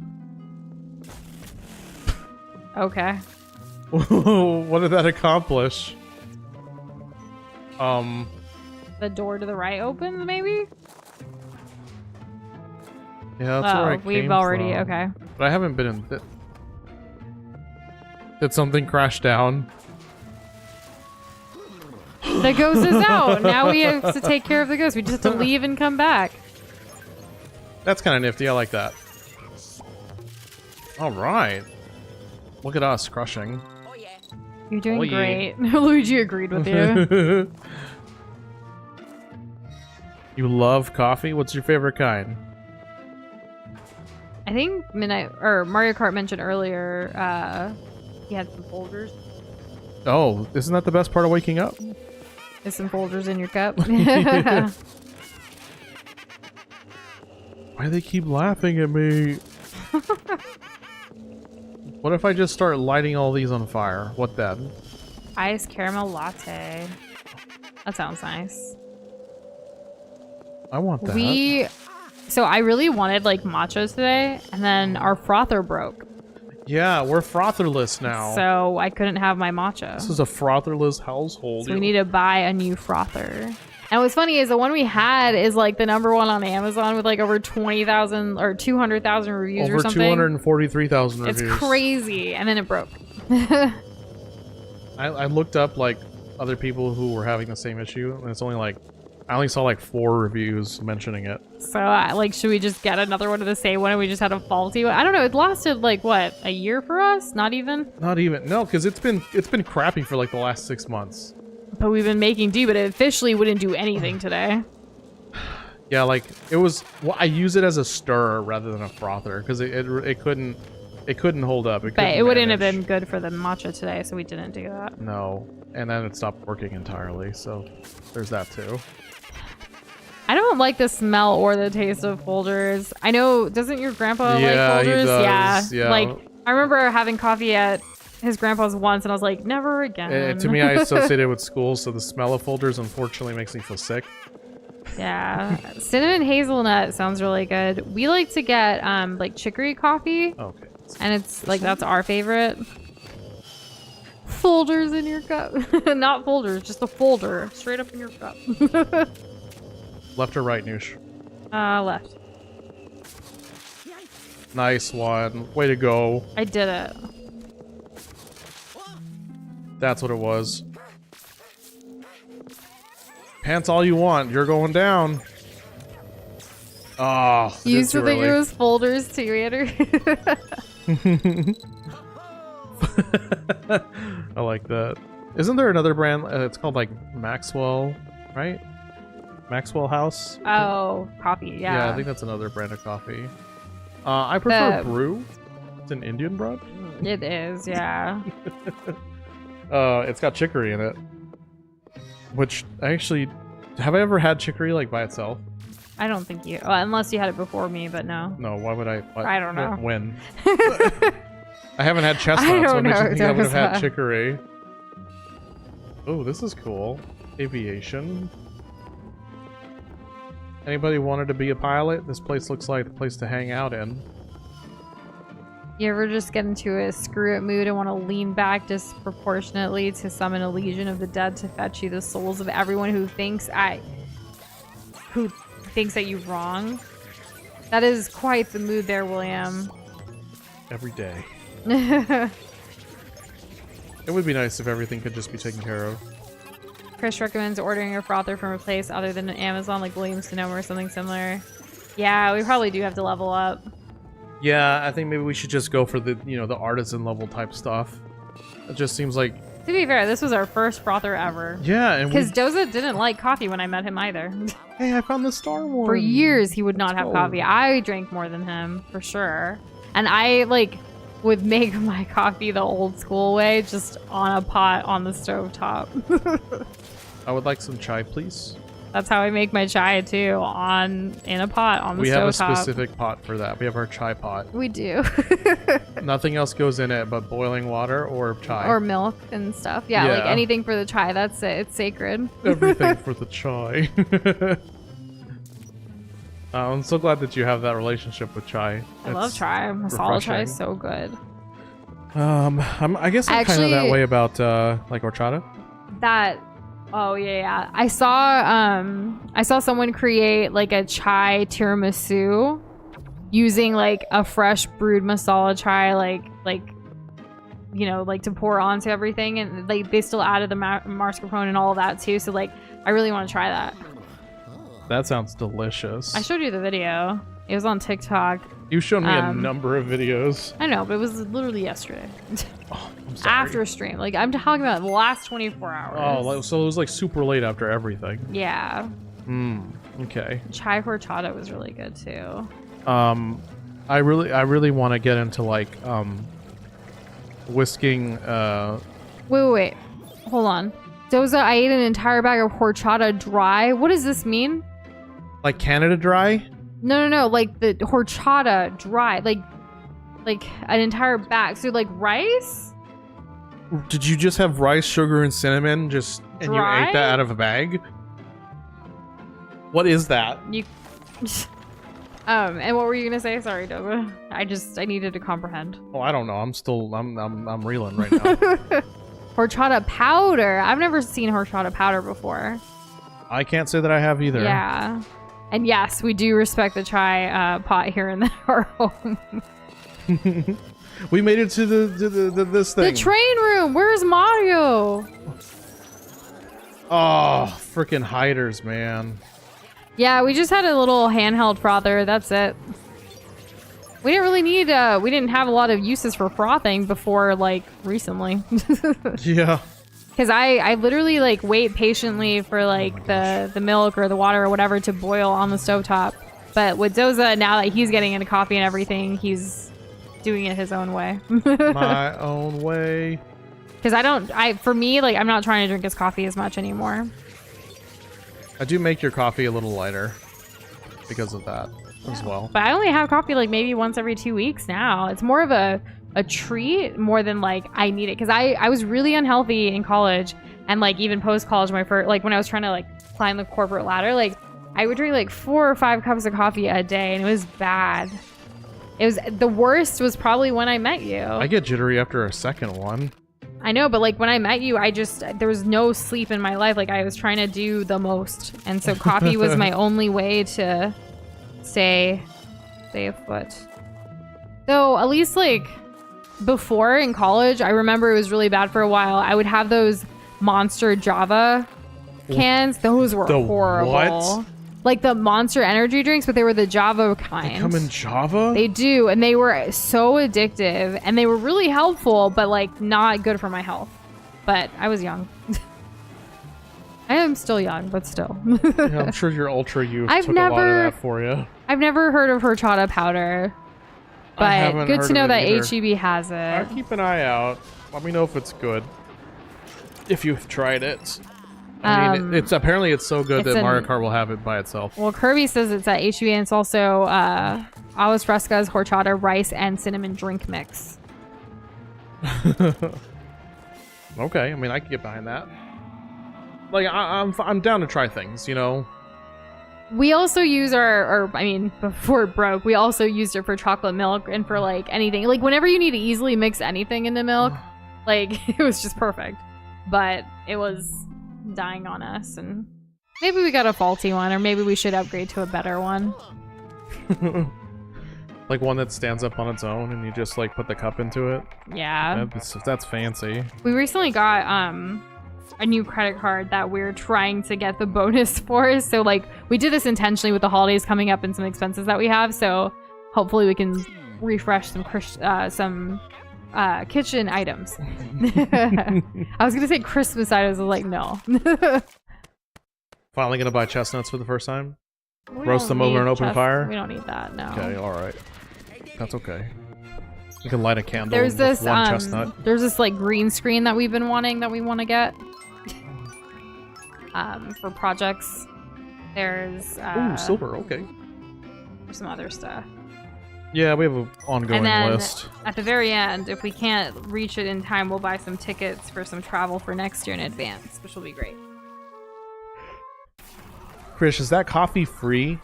Okay. What did that accomplish? The door to the right opens, maybe? Yeah, that's where I we've came already, from. okay. But I haven't been in... Did something crash down? The ghost is out. Now we have to take care of the ghost. We just have to leave and come back. That's kind of nifty. I like that. All right. Look at us crushing. Oh yeah. You're doing Oh, yeah. great. Luigi agreed with you. You love coffee? What's your favorite kind? I think Mario Kart mentioned earlier, he had some Folgers. Oh, isn't that the best part of waking up? There's some Folgers in your cup. Why do they keep laughing at me? What if I just start lighting all these on fire? What then? Iced caramel latte. That sounds nice. I want that. So I really wanted like matcha today, and then our frother broke. Yeah, we're frotherless now. So I couldn't have my matcha. This is a frotherless household. So we need to buy a new frother. And what's funny is the one we had is like the #1 on Amazon with like over 20,000 or 200,000 reviews or something. Over 243,000 reviews. It's crazy. And then it broke. I looked up like other people who were having the same issue, and it's only like I only saw like 4 reviews mentioning it. So like, should we just get another one of the same one and we just had a faulty one? I don't know. It lasted like what, a year for us? Not even? Not even. No, because it's been crappy for like the last 6 months. But we've been making do, but it officially wouldn't do anything today. Yeah, like it was. Well, I use it as a stir rather than a frother because it couldn't hold up. But it wouldn't have been good for the matcha today, so we didn't do that. No, and then it stopped working entirely. So there's that too. I don't like the smell or the taste of Folgers. I know, doesn't your grandpa like Yeah, he Folgers? does, yeah. Like, I remember having coffee at his grandpa's once, and I was like, never again. To me, I associate it with school, so the smell of Folgers unfortunately makes me feel sick. Yeah. Cinnamon hazelnut sounds really good. We like to get like chicory coffee, Okay. and it's like that's our favorite. Folders in your cup. Not folders, just a folder straight up in your cup. Left or right, Nush? Left. Nice one. Way to go. I did it. That's what it was. Pants all you want. You're going down. Oh, You used to think it was folders too, Andrew. I like that. Isn't there another brand? It's called like Maxwell, right? Maxwell House? Oh, coffee, Yeah, I think that's another brand of coffee. I prefer brew. It's an Indian bread. It is, yeah. It's got chicory in it. Which, actually, have I ever had chicory like by itself? I don't think you... Well, unless you had it before me, but no. No, why would I? I don't know. When? I haven't had chestnuts. What makes you think I would have had Doza. chicory? Oh, this is cool. Aviation. Anybody wanted to be a pilot? This place looks like the place to hang out in. You ever just get into a screw it mood and want to lean back disproportionately to summon a legion of the dead to fetch you the souls of everyone who thinks that you're wrong? That is quite the mood there, William. Every day. It would be nice if everything could just be taken care of. Chris recommends ordering a frother from a place other than Amazon, like Williams Sonoma or something similar. Yeah, we probably do have to level up. Yeah, I think maybe we should just go for the, you know, the artisan level type stuff. It just seems like... To be fair, this was our first frother ever. Yeah, and because Doza didn't like coffee when I met him either. Hey, I found the Star one. For years, he would not have coffee. I drank more than him, for sure. And I, like, would make my coffee the old school way, just on a pot on the stove top. I would like some chai, please. That's how I make my chai too, in a pot on the We have a stovetop. specific pot for that. We have our chai pot. We do. Nothing else goes in it but boiling water or chai. Or milk and stuff. Yeah, like anything for the chai. That's it. It's sacred. Everything for the chai. I'm so glad that you have that relationship with chai. I love chai. Masala chai is so good. I guess I'm kind of that way about like horchata. Oh yeah. I saw someone create like a chai tiramisu using like a fresh brewed masala chai, like you know, like to pour onto everything, and like they still added the mascarpone and all of that too. So like, I really want to try that. That sounds delicious. I showed you the video. It was on TikTok. You showed me a number of videos. I know, but it was literally yesterday. Oh, I'm sorry. After stream. Like, I'm talking about the last 24 hours. Oh, so it was like super late after everything. Yeah. Okay. Chai horchata was really good too. I really want to get into like whisking Wait. Hold on. Doza, I ate an entire bag of horchata dry. What does this mean? like Canada Dry. No. Like the horchata dry. Like an entire bag. So like rice? Did you just have rice, sugar, and cinnamon and you ate that out of a bag? What is that? And what were you gonna say? Sorry, Doza. I needed to comprehend. Oh, I don't know. I'm reeling right now. Horchata powder. I've never seen horchata powder before. I can't say that I have either. Yeah. And yes, we do respect the chai pot here in our home. We made it to this thing. The train room. Where's Mario? Oh, freaking hiders, man. Yeah, we just had a little handheld frother. That's it. We didn't really need. We didn't have a lot of uses for frothing before, like recently. Yeah. Because I literally like wait patiently for like the milk or the water or whatever to boil on the stovetop. But with Doza, now that he's getting into coffee and everything, he's doing it his own way. My own way. Because for me, like, I'm not trying to drink his coffee as much anymore. I do make your coffee a little lighter because of that as well. But I only have coffee like maybe once every 2 weeks now. It's more of a treat more than like I need it. Because I was really unhealthy in college and like even post-college, like when I was trying to like climb the corporate ladder, like I would drink like 4 or 5 cups of coffee a day and it was bad. It was the worst was probably when I met you. I get jittery after a second one. I know, but like when I met you, there was no sleep in my life. Like I was trying to do the most. And so coffee was my only way to stay afoot. Though at least like before in college, I remember it was really bad for a while. I would have those Monster Java cans. Those were horrible. What? Like the Monster energy drinks, but they were the Java kind. They come in Java? They do, and they were so addictive, and they were really helpful, but like not good for my health. But I was young. I am still young, but still. Yeah, I'm sure your Ultra Youth took a lot of that for you. I've never heard of horchata powder, but good to know that HEB has it. I'll keep an eye out. Let me know if it's good. If you've tried it. I mean, it's apparently it's so good that Mario Kart will have it by itself. Well, Kirby says it's at HEB, and it's also Aguas Frescas, horchata, rice, and cinnamon drink mix. Okay, I mean, I can get behind that. Like, I'm down to try things, you know? We also use before it broke, we also used it for chocolate milk and for like anything. Like whenever you need to easily mix anything into milk, like it was just perfect. But it was dying on us, and maybe we got a faulty one, or maybe we should upgrade to a better one. Like one that stands up on its own and you just like put the cup into it. Yeah. That's fancy. We recently got a new credit card that we're trying to get the bonus for. So like we did this intentionally with the holidays coming up and some expenses that we have. So hopefully we can refresh some kitchen items. I was gonna say Christmas items. I was like, no. Finally gonna buy chestnuts for the first time. We Roast don't them over need an open fire. We don't need that. No. Okay, all right. That's okay. You can light a candle. There's with this one chestnut. There's this like green screen that we've been wanting that we want to get. For projects. There's Ooh, silver. Okay. some other stuff. Yeah, we have an ongoing And then list. at the very end, if we can't reach it in time, we'll buy some tickets for some travel for next year in advance, which will be great. Krish, is that coffee free?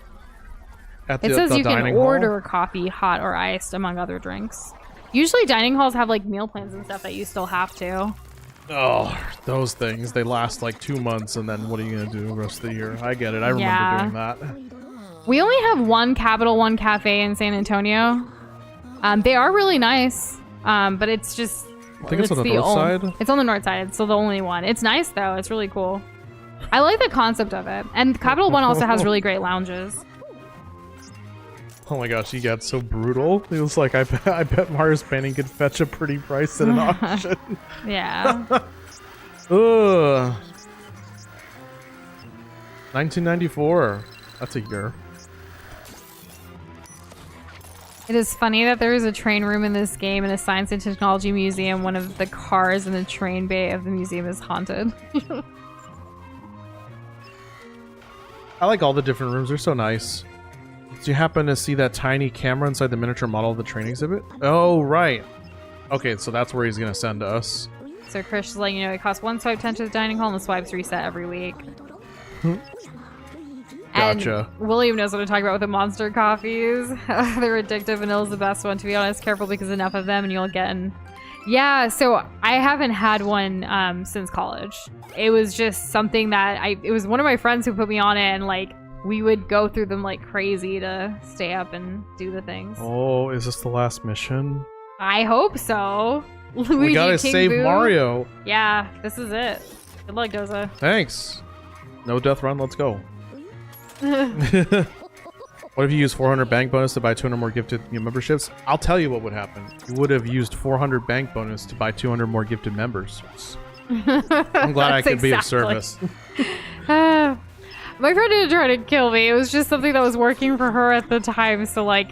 At the, It says the you can dining hall? order coffee, hot or iced, among other drinks. Usually dining halls have like meal plans and stuff that you still have to. Oh, those things. They last like 2 months, and then what are you going to do the rest of the year? I get it. I remember doing that. We only have one Capital One cafe in San Antonio. They are really nice, but it's just... I think it's on the north side. It's on the north side. It's still the only one. It's nice, though. It's really cool. I like the concept of it. And Capital One also has really great lounges. Oh my gosh, he got so brutal. He was like, I bet Mars painting could fetch a pretty price at an auction. Yeah. Ugh. 1994. That's a year. It is funny that there is a train room in this game in a science and technology museum. One of the cars in the train bay of the museum is haunted. I like all the different rooms. They're so nice. Did you happen to see that tiny camera inside the miniature model of the train exhibit? Oh, right. Okay, so that's where he's going to send us. So Chris is like, it costs 1 swipe to enter the dining hall and the swipes reset every week. Gotcha. And William knows what to talk about with the monster coffees. They're addictive. Vanilla's the best one, to be honest. Careful because enough of them and you'll get in. Yeah, so I haven't had one since college. It was just something that it was one of my friends who put me on it, and like we would go through them like crazy to stay up and do the things. Oh, is this the last mission? I hope so. Luigi, we gotta King save Boo. Mario. Yeah, this is it. Good luck, Doza. Thanks. No death run, let's go. What if you use 400 bank bonus to buy 200 more gifted memberships? I'll tell you what would happen. You would have used 400 bank bonus to buy 200 more gifted members. I'm glad I could be of service. My friend didn't try to kill me. It was just something that was working for her at the time. So like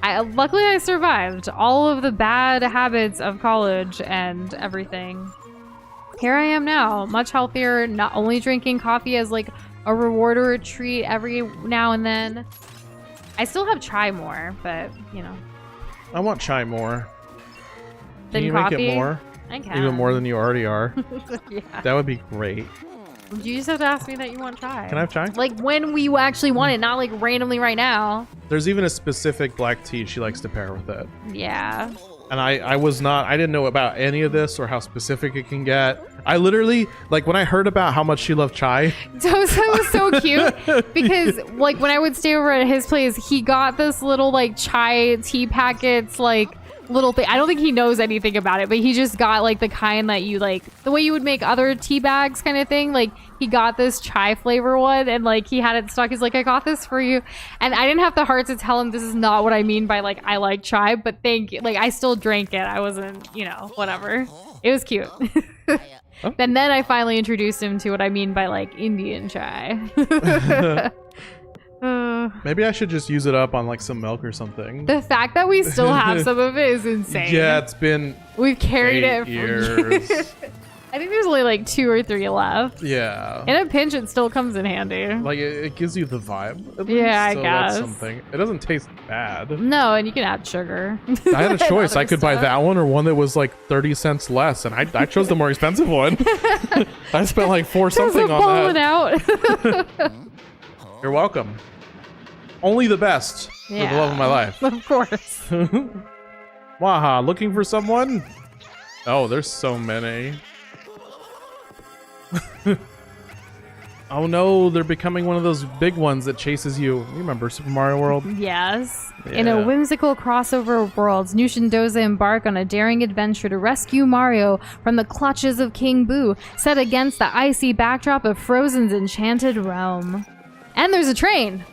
luckily I survived all of the bad habits of college and everything. Here I am now, much healthier, not only drinking coffee as like a reward or a treat every now and then. I still have chai more, but I want chai more. Can Than you coffee? make it more? I can. Even more than you already are. Yeah. That would be great. You just have to ask me that you want chai. Can I have chai? Like when we actually want it, not like randomly right now. There's even a specific black tea she likes to pair with it. Yeah. And I didn't know about any of this or how specific it can get. I literally, like when I heard about how much she loved chai. Doza was so cute because like when I would stay over at his place, he got this little like chai tea packets, like little thing. I don't think he knows anything about it, but he just got like the kind that you like, the way you would make other tea bags kind of thing. Like he got this chai flavor one and like he had it stuck. He's like, I got this for you. And I didn't have the heart to tell him this is not what I mean by like, I like chai, but thank you. Like I still drank it. I wasn't, whatever. It was cute. And then I finally introduced him to what I mean by like Indian chai. Maybe I should just use it up on like some milk or something. The fact that we still have some of it is insane. Yeah, it's been We've carried 8 it for years. I think there's only like 2 or 3 left. Yeah. In a pinch, it still comes in handy. Like, it gives you the vibe. At Yeah, least, I guess. That's something. It doesn't taste bad. No, and you can add sugar. I had a choice. I Other could buy stuff. that one or one that was like 30 cents less, and I chose the more expensive one. I spent like 4 something on balling that. out. You're welcome. Only the best for the love of my life. Of course. Waha, looking for someone? Oh, there's so many. Oh no, they're becoming one of those big ones that chases you. You remember Super Mario World? Yes. In a Yeah. whimsical crossover of worlds, Nush and Doza embark on a daring adventure to rescue Mario from the clutches of King Boo, set against the icy backdrop of Frozen's enchanted realm. And there's a train!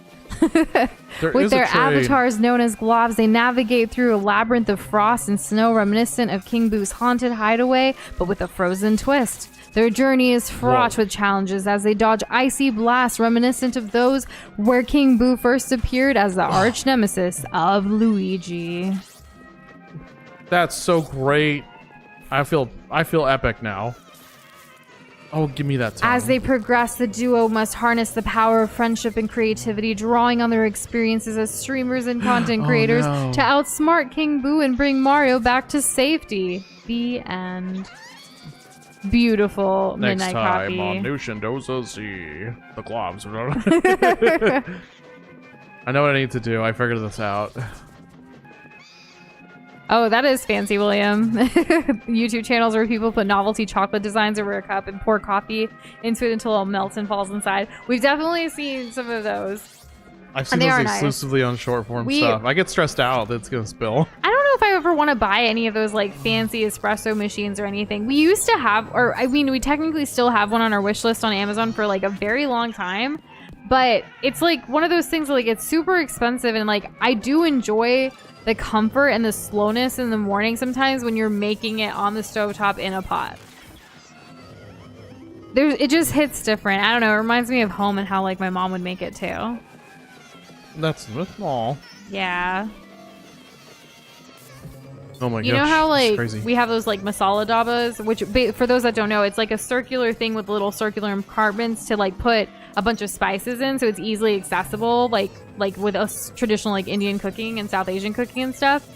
There With is a their train. avatars known as globs, they navigate through a labyrinth of frost and snow reminiscent of King Boo's haunted hideaway, but with a frozen twist. Their journey is fraught Whoa. with challenges as they dodge icy blasts reminiscent of those where King Boo first appeared as the arch nemesis of Luigi. That's so great. I feel epic now. Oh, give me that tongue. As they progress, the duo must harness the power of friendship and creativity, drawing on their experiences as streamers and content creators no. to outsmart King Boo and bring Mario back to safety. The end. Beautiful Next midnight time copy. on Nush and Doza, see the globs. I know what I need to do. I figured this out. Oh, that is fancy, William. YouTube channels where people put novelty chocolate designs over a cup and pour coffee into it until it melts and falls inside. We've definitely seen some of those. I've seen they those are nice. exclusively on short form We- stuff. I get stressed out that it's gonna spill. I don't know if I ever want to buy any of those like fancy espresso machines or anything. We used to have, or I mean, we technically still have one on our wish list on Amazon for like a very long time. But it's like one of those things that, like, it's super expensive, and like I do enjoy the comfort and the slowness in the morning sometimes when you're making it on the stovetop in a pot. It just hits different. I don't know. It reminds me of home and how like my mom would make it too. That's small. Yeah. Oh my gosh. You know how it's like crazy. we have those like masala dabbas, which for those that don't know, it's like a circular thing with little circular compartments to like put a bunch of spices in, so it's easily accessible, like with us traditional like Indian cooking and South Asian cooking and stuff.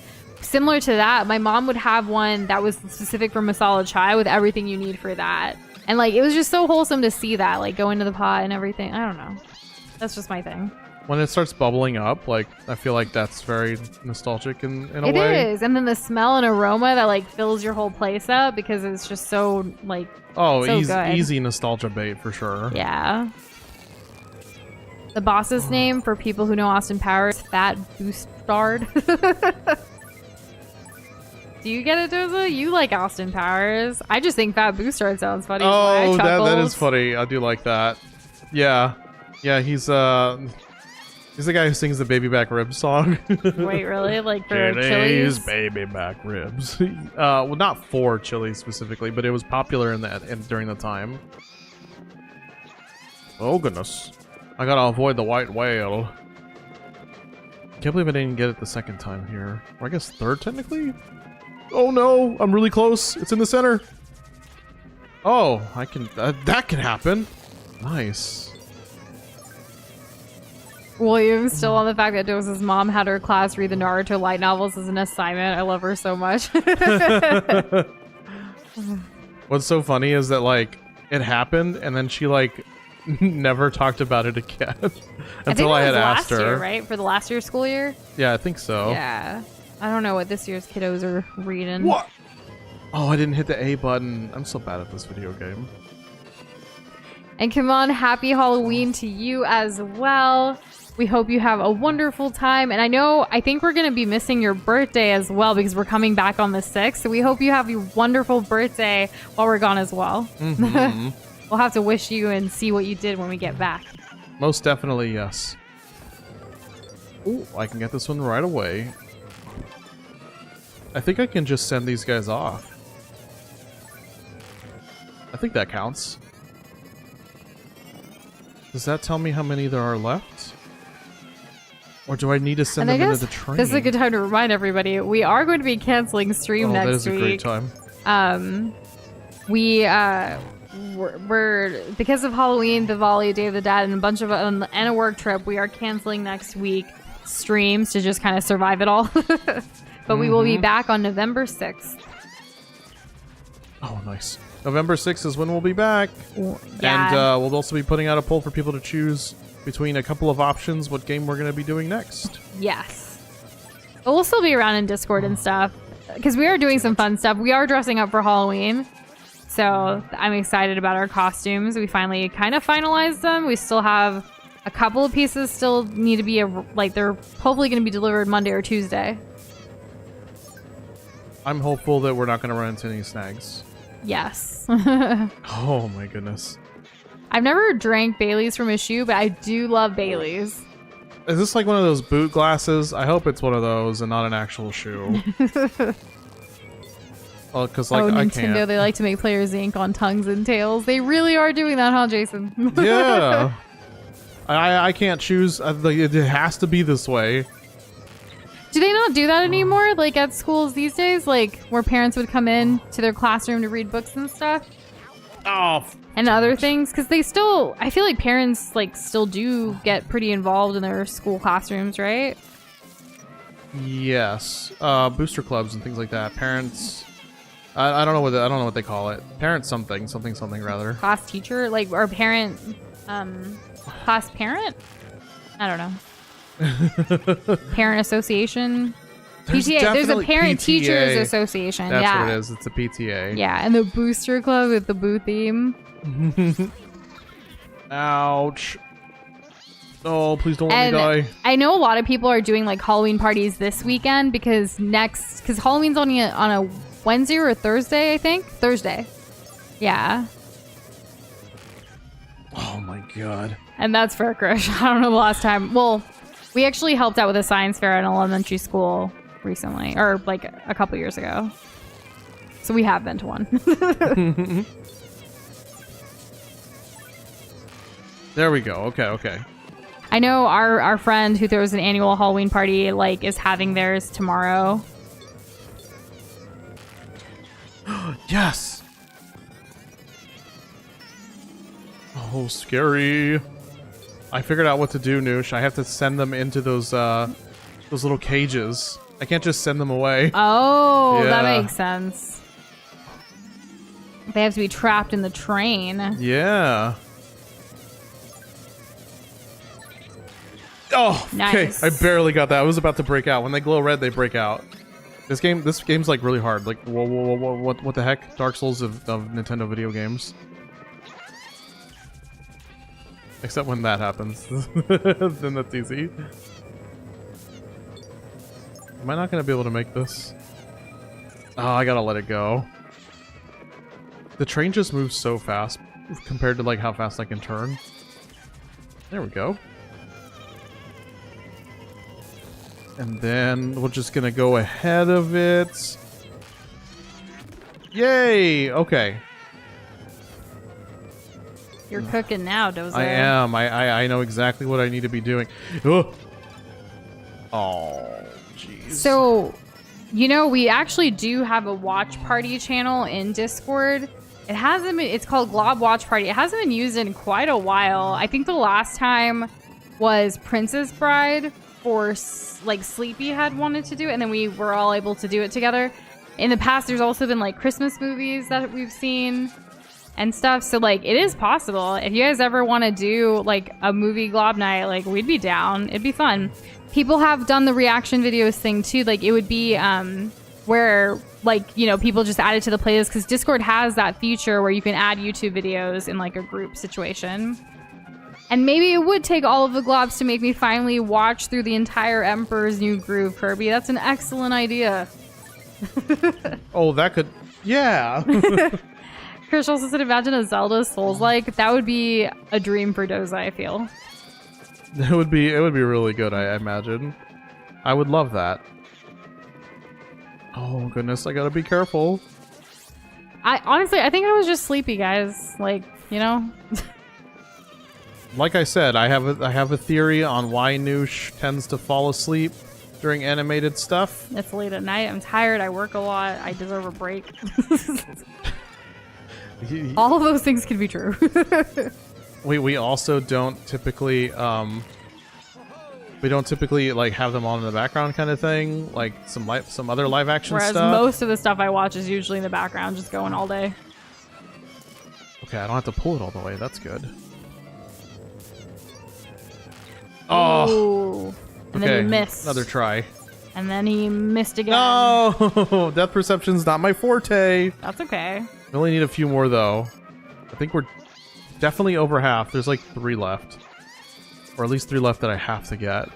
Similar to that, my mom would have one that was specific for masala chai with everything you need for that, and like it was just so wholesome to see that like go into the pot and everything. I don't know, that's just my thing. When it starts bubbling up, like I feel like that's very nostalgic in a It way. is, and then the smell and aroma that like fills your whole place up because it's just so like Oh, so easy, good. easy nostalgia bait for sure. Yeah. The boss's name for people who know Austin Powers, Fat Boostard. Do you get it, Doza? You like Austin Powers. I just think Fat Boostard sounds funny. so I Oh, that chuckled. is funny. I do like that. Yeah. Yeah, he's the guy who sings the baby back ribs song. Wait, really? Like for Chili's Chili's? baby back ribs. Well, not for Chili's specifically, but it was popular during the time. Oh goodness, I gotta avoid the white whale. Can't believe I didn't get it the second time here, or I guess third technically. Oh no, I'm really close. It's in the center. Oh, I can. That can happen. Nice. William's still on the fact that Doza's mom had her class read the Naruto light novels as an assignment. I love her so much. What's so funny is that like it happened and then she like never talked about it again until I had asked her. Year, right? For the last year's school year? Yeah, I think so. Yeah. I don't know what this year's kiddos are reading. What? Oh, I didn't hit the A button. I'm so bad at this video game. And come on, happy Halloween to you as well. We hope you have a wonderful time. And I think we're going to be missing your birthday as well because we're coming back on the 6th. So we hope you have a wonderful birthday while we're gone as well. Mhm. We'll have to wish you and see what you did when we get back. Most definitely, yes. Ooh, I can get this one right away. I think I can just send these guys off. I think that counts. Does that tell me how many there are left? Or do I need to send And them I into guess the train? this is a good time to remind everybody we are going to be canceling stream Oh, next that is week. a great time. we're because of Halloween, Diwali, Day of the Dead, and a bunch of and a work trip. We are canceling next week streams to just kind of survive it all. But we will be back on November 6th. Oh, nice. November 6th is when we'll be back. Yeah. And we'll also be putting out a poll for people to choose between a couple of options what game we're going to be doing next. Yes. But we'll still be around in Discord and stuff. Because we are doing some fun stuff. We are dressing up for Halloween. So I'm excited about our costumes. We finally kind of finalized them. We still have a couple of pieces still need to be, they're hopefully going to be delivered Monday or Tuesday. I'm hopeful that we're not going to run into any snags. Yes. Oh my goodness. I've never drank Bailey's from a shoe, but I do love Bailey's. Is this like one of those boot glasses? I hope it's one of those and not an actual shoe. Well, because like I Nintendo, can't. they like to make players ink on tongues and tails. They really are doing that, huh, Jason? Yeah. I can't choose. It has to be this way. Do they not do that anymore? Like at schools these days? Like where parents would come in to their classroom to read books and stuff? Oh. And other things? Because they still, I feel like parents like still do get pretty involved in their school classrooms, right? Yes. Booster clubs and things like that. Parents. I don't know what they call it. Parent something rather. Class teacher? Like, or parent, class parent? I don't know. Parent association? PTA. There's a parent PTA. teachers association. That's yeah. what it is. It's a PTA. Yeah, and the booster club with the boo theme. Ouch. Oh, please don't let And me die. I know a lot of people are doing like Halloween parties this weekend because Halloween's only on a Wednesday or a Thursday, I think. Thursday. Yeah. Oh my god. And that's for a crush. I don't know the last time. Well, we actually helped out with a science fair at an elementary school recently, or like a couple years ago. So we have been to one. There we go. Okay. I know our friend who throws an annual Halloween party like is having theirs tomorrow. Yes. Oh, scary. I figured out what to do, Nush. I have to send them into those little cages. I can't just send them away. Oh, Yeah. that makes sense. They have to be trapped in the train. Yeah. Oh, Nice. okay. I barely got that. I was about to break out. When they glow red, they break out. This game's like really hard. Like, what the heck? Dark Souls of Nintendo video games. Except when that happens. Then that's easy. Am I not going to be able to make this? Oh, I gotta let it go. The train just moves so fast compared to like how fast I can turn. There we go. And then we're just gonna go ahead of it. Yay! Okay. You're cooking now, Doza. I am. I know exactly what I need to be doing. Ugh. Oh, jeez. So, you know, we actually do have a watch party channel in Discord. It hasn't been, it's called Glob Watch Party. It hasn't been used in quite a while. I think the last time was Princess Bride or like Sleepy had wanted to do it, and then we were all able to do it together. In the past, there's also been like Christmas movies that we've seen and stuff. So like it is possible. If you guys ever want to do like a movie glob night, like we'd be down. It'd be fun. People have done the reaction videos thing too. Like it would be where like, you know, people just add it to the playlist because Discord has that feature where you can add YouTube videos in like a group situation. And maybe it would take all of the globs to make me finally watch through the entire Emperor's New Groove, Kirby. That's an excellent idea. Oh, that could... Yeah. Krish also said, imagine a Zelda Souls-like. That would be a dream for Doza, I feel. It would be really good, I imagine. I would love that. Oh, goodness. I gotta be careful. Honestly, I think I was just sleepy, guys. Like, you know... Like I said, I have a theory on why Noosh tends to fall asleep during animated stuff. It's late at night. I'm tired. I work a lot. I deserve a break. All of those things can be true. We also don't typically like have them on in the background kind of thing, like some other live action Whereas stuff. most of the stuff I watch is usually in the background, just going all day. Okay, I don't have to pull it all the way. That's good. Oh. Ooh. And then he missed. Another try. And then he missed again. No! Depth perception's not my forte. That's okay. We only need a few more, though. I think we're definitely over half. There's like 3 left. Or at least 3 left that I have to get.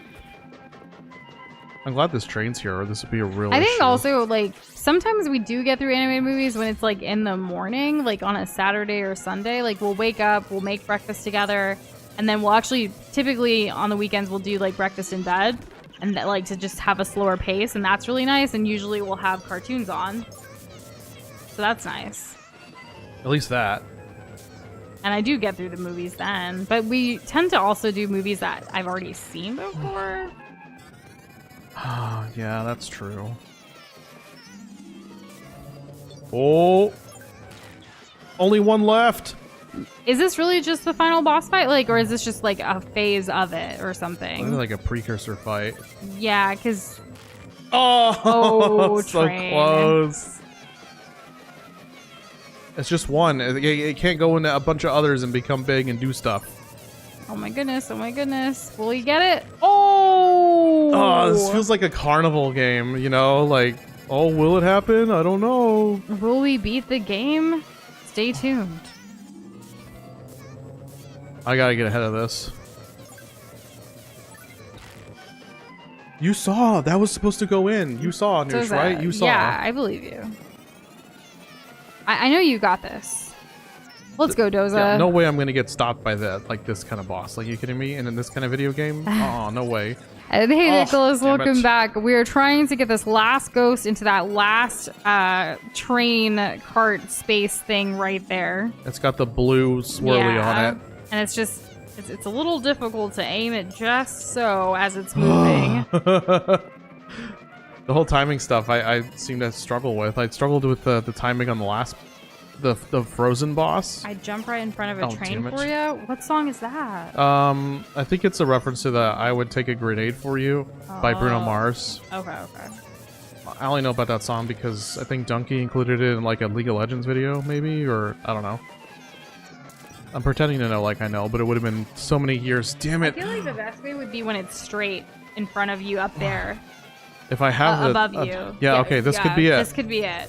I'm glad this train's here, or this would be a real I think issue. also, like, sometimes we do get through animated movies when it's, like, in the morning, like, on a Saturday or Sunday. Like, we'll wake up, we'll make breakfast together, and then we'll actually, typically, on the weekends, we'll do, like, breakfast in bed, and, like, to just have a slower pace, and that's really nice, and usually we'll have cartoons on. So that's nice. At least that. And I do get through the movies then, but we tend to also do movies that I've already seen before. Yeah, that's true. Oh! Only 1 left! Is this really just the final boss fight? Like, or is this just like a phase of it or something? Like a precursor fight. Yeah, because... Oh! So train. close! It's just 1. It can't go into a bunch of others and become big and do stuff. Oh my goodness, oh my goodness. Will he get it? Oh! Oh, this feels like a carnival game, you know? Like, oh, will it happen? I don't know. Will we beat the game? Stay tuned. I gotta get ahead of this. You saw! That was supposed to go in. You saw, Nush, right? You saw. Yeah, I believe you. I know you got this. Let's go, Doza. Yeah, no way I'm gonna get stopped by that, like this kind of boss. Like, you kidding me? And in this kind of video game? Oh, no way. Hey, Nicholas, damn welcome it. back. We are trying to get this last ghost into that last train cart space thing right there. It's got the blue swirly on it. And it's just, it's a little difficult to aim it just so as it's moving. The whole timing stuff I seem to struggle with. I struggled with the timing on the last... The frozen boss. I jump right in front of a train damn it. for you? What song is that? I think it's a reference to the I Would Take a Grenade for You by Bruno Mars. Okay, okay. I only know about that song because I think Donkey included it in like a League of Legends video, maybe, or I don't know. I'm pretending to know like I know, but it would have been so many years. Damn I it. feel like the best way would be when it's straight in front of you up there. If I have Above you. Yeah, okay, this could be it. This could be it.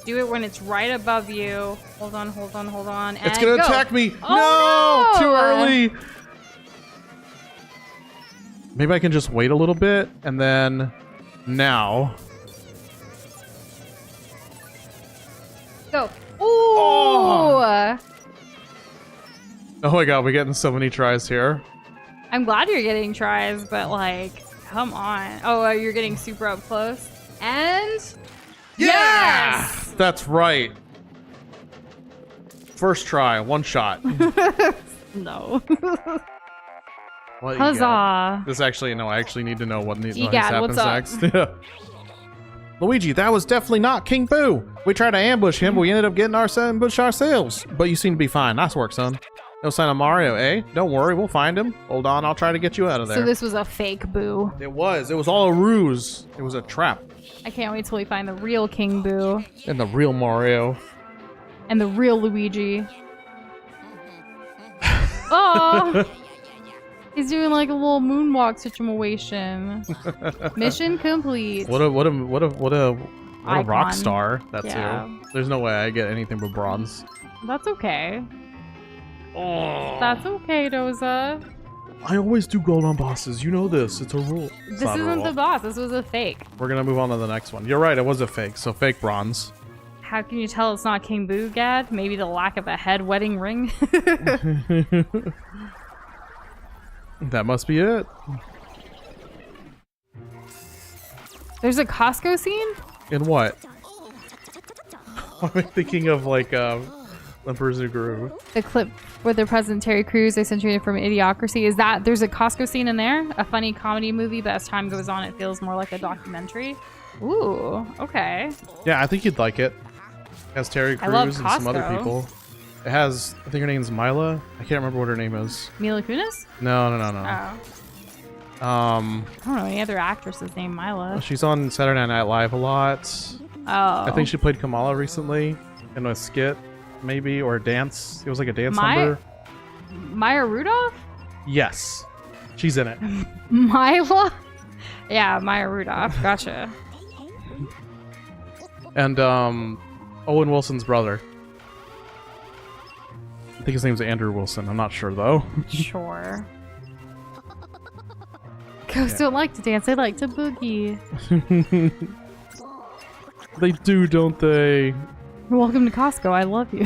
Do it when it's right above you. Hold on, hold on, hold on. And It's gonna go. attack me! Oh, no! no! Too early! Maybe I can just wait a little bit, and then... Now... Go. Ooh! Oh my god, we're getting so many tries here. I'm glad you're getting tries, but like, come on. Oh, you're getting super up close. And... Yes! That's right. First try, 1 shot. No. What you Huzzah. got? This actually, no, I actually need to know what Egad, happens what's up? next. Luigi, that was definitely not King Boo. We tried to ambush him, but we ended up getting ambushed ourselves. But you seem to be fine. Nice work, son. No sign of Mario, eh? Don't worry, we'll find him. Hold on, I'll try to get you out of there. So this was a fake Boo. It was all a ruse. It was a trap. I can't wait till we find the real King Boo And the real Mario. and the real Luigi. Oh, he's doing like a little moonwalk situation. Mission complete. What a Icon. rock star that Yeah. too. There's no way I get anything but bronze. That's okay. Oh. That's okay, Doza. I always do gold on bosses. You know this. It's a rule. It's This not a isn't rule. the boss. This was a fake. We're gonna move on to the next one. You're right. It was a fake. So fake bronze. How can you tell it's not King Boo, Gadd? Maybe the lack of a head wedding ring? That must be it. There's a Costco scene? In what? I'm thinking of like Emperor's New Groove. The clip with the President Terry Crews, they censored from Idiocracy. Is that, there's a Costco scene in there? A funny comedy movie, but as time goes on, it feels more like a documentary. Ooh, okay. Yeah, I think you'd like it. Has Terry I love Crews and some other Costco. people. It has, I think her name's Mila. I can't remember what her name is. Mila Kunis? No. Oh. I don't know any other actresses named Mila. She's on Saturday Night Live a lot. Oh. I think she played Kamala recently in a skit, maybe, or a dance. It was like a dance number. Maya Rudolph? Yes. She's in it. Mila? Yeah, Maya Rudolph. Gotcha. And Owen Wilson's brother. I think his name's Andrew Wilson. I'm not sure though. Sure. Ghosts don't like to dance, they like to boogie. They do, don't they? Welcome to Costco, I love you.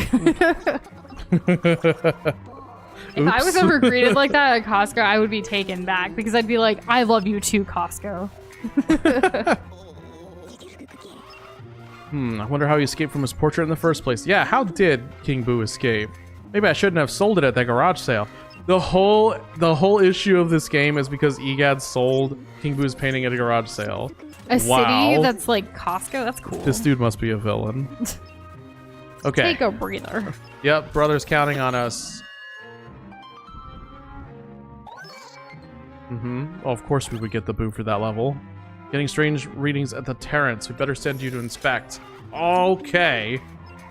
If I was ever greeted like that at Costco, I would be taken back because I'd be like, I love you too, Costco. I wonder how he escaped from his portrait in the first place. Yeah, how did King Boo escape? Maybe I shouldn't have sold it at that garage sale. The whole issue of this game is because Gadd sold King Boo's painting at a garage sale. A city that's like Costco? That's cool. This dude must be a villain. Okay. Take a breather. Yep, brother's counting on us. Well, of course we would get the boo for that level. Getting strange readings at the Terrence. We better send you to inspect. Okay.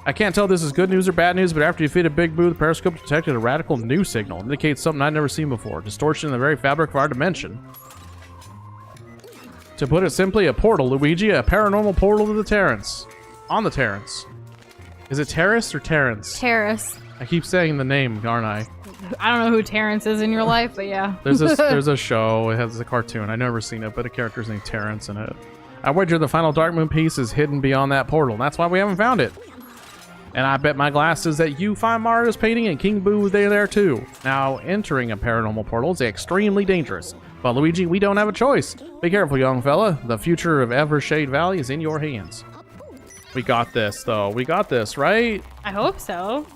I can't tell if this is good news or bad news, but after you defeated Big Boo, the periscope detected a radical new signal. It indicates something I've never seen before. Distortion in the very fabric of our dimension. To put it simply, a portal, Luigi, a paranormal portal to the Terrence. On the Terrence. Is it Terrace or Terrence? Terrace. I keep saying the name, aren't I? I don't know who Terrence is in your life, but yeah. There's a show. It has a cartoon. I've never seen it, but a character's named Terrence in it. I wager the final Dark Moon piece is hidden beyond that portal. That's why we haven't found it. And I bet my glasses that you find Mario's painting and King Boo there too. Now, entering a paranormal portal is extremely dangerous. But Luigi, we don't have a choice. Be careful, young fella. The future of Evershade Valley is in your hands. We got this, though. We got this, right? I hope so.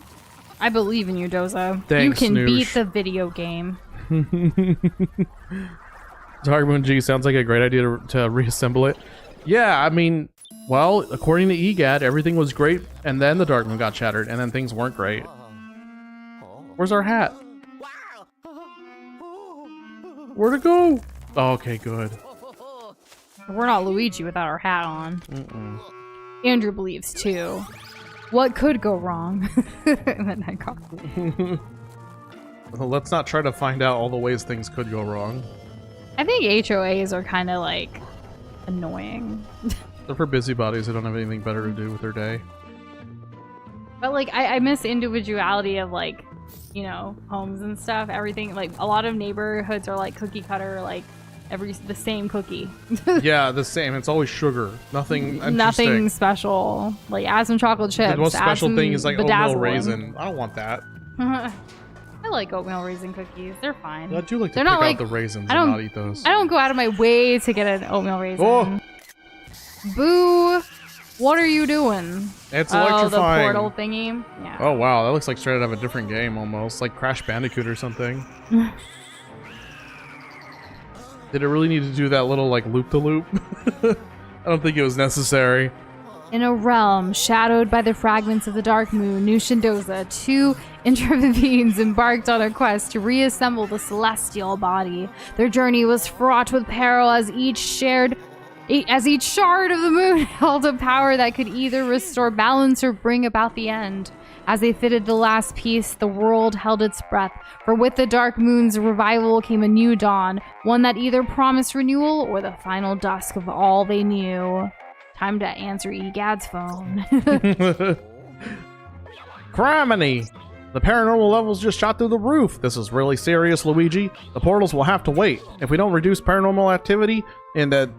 I believe in you, Doza. Thanks, you can Nush. beat the video game. Dark Moon G sounds like a great idea to reassemble it. Yeah, I mean, well, according to Gadd, everything was great, and then the Dark Moon got shattered, and then things weren't great. Where's our hat? Where'd it go? Oh, okay, good. We're not Luigi without our hat on. Andrew believes too. What could go wrong? And then I got Well, let's not try to find out all the ways things could go wrong. I think HOAs are kind of like annoying. They're for busybodies who don't have anything better to do with their day. But like I miss individuality of like, you know, homes and stuff. Everything, like a lot of neighborhoods are like cookie cutter, like the same cookie. Yeah, the same. It's always sugar. Nothing Nothing special. Like add some chocolate chips. The most special add thing is like oatmeal bedazzling. raisin. I don't want that. I like oatmeal raisin cookies. They're fine. I do like to They're pick not out like the raisins I and don't- not eat those. I don't go out of my way to get an oatmeal raisin. Oh! Boo! What are you doing? It's Oh, the electrifying. portal thingy. Yeah. Oh wow, that looks like straight out of a different game almost, like Crash Bandicoot or something. Did it really need to do that little like loop-to-loop? I don't think it was necessary. In a realm shadowed by the fragments of the Dark Moon, Nush and Doza, two intrepid beings embarked on a quest to reassemble the celestial body. Their journey was fraught with peril as each shard of the moon held a power that could either restore balance or bring about the end. As they fitted the last piece, the world held its breath, for with the Dark Moon's revival came a new dawn, one that either promised renewal or the final dusk of all they knew. Time to answer Gadd's phone. Criminy! The paranormal levels just shot through the roof. This is really serious, Luigi. The portals will have to wait. If we don't reduce paranormal activity in the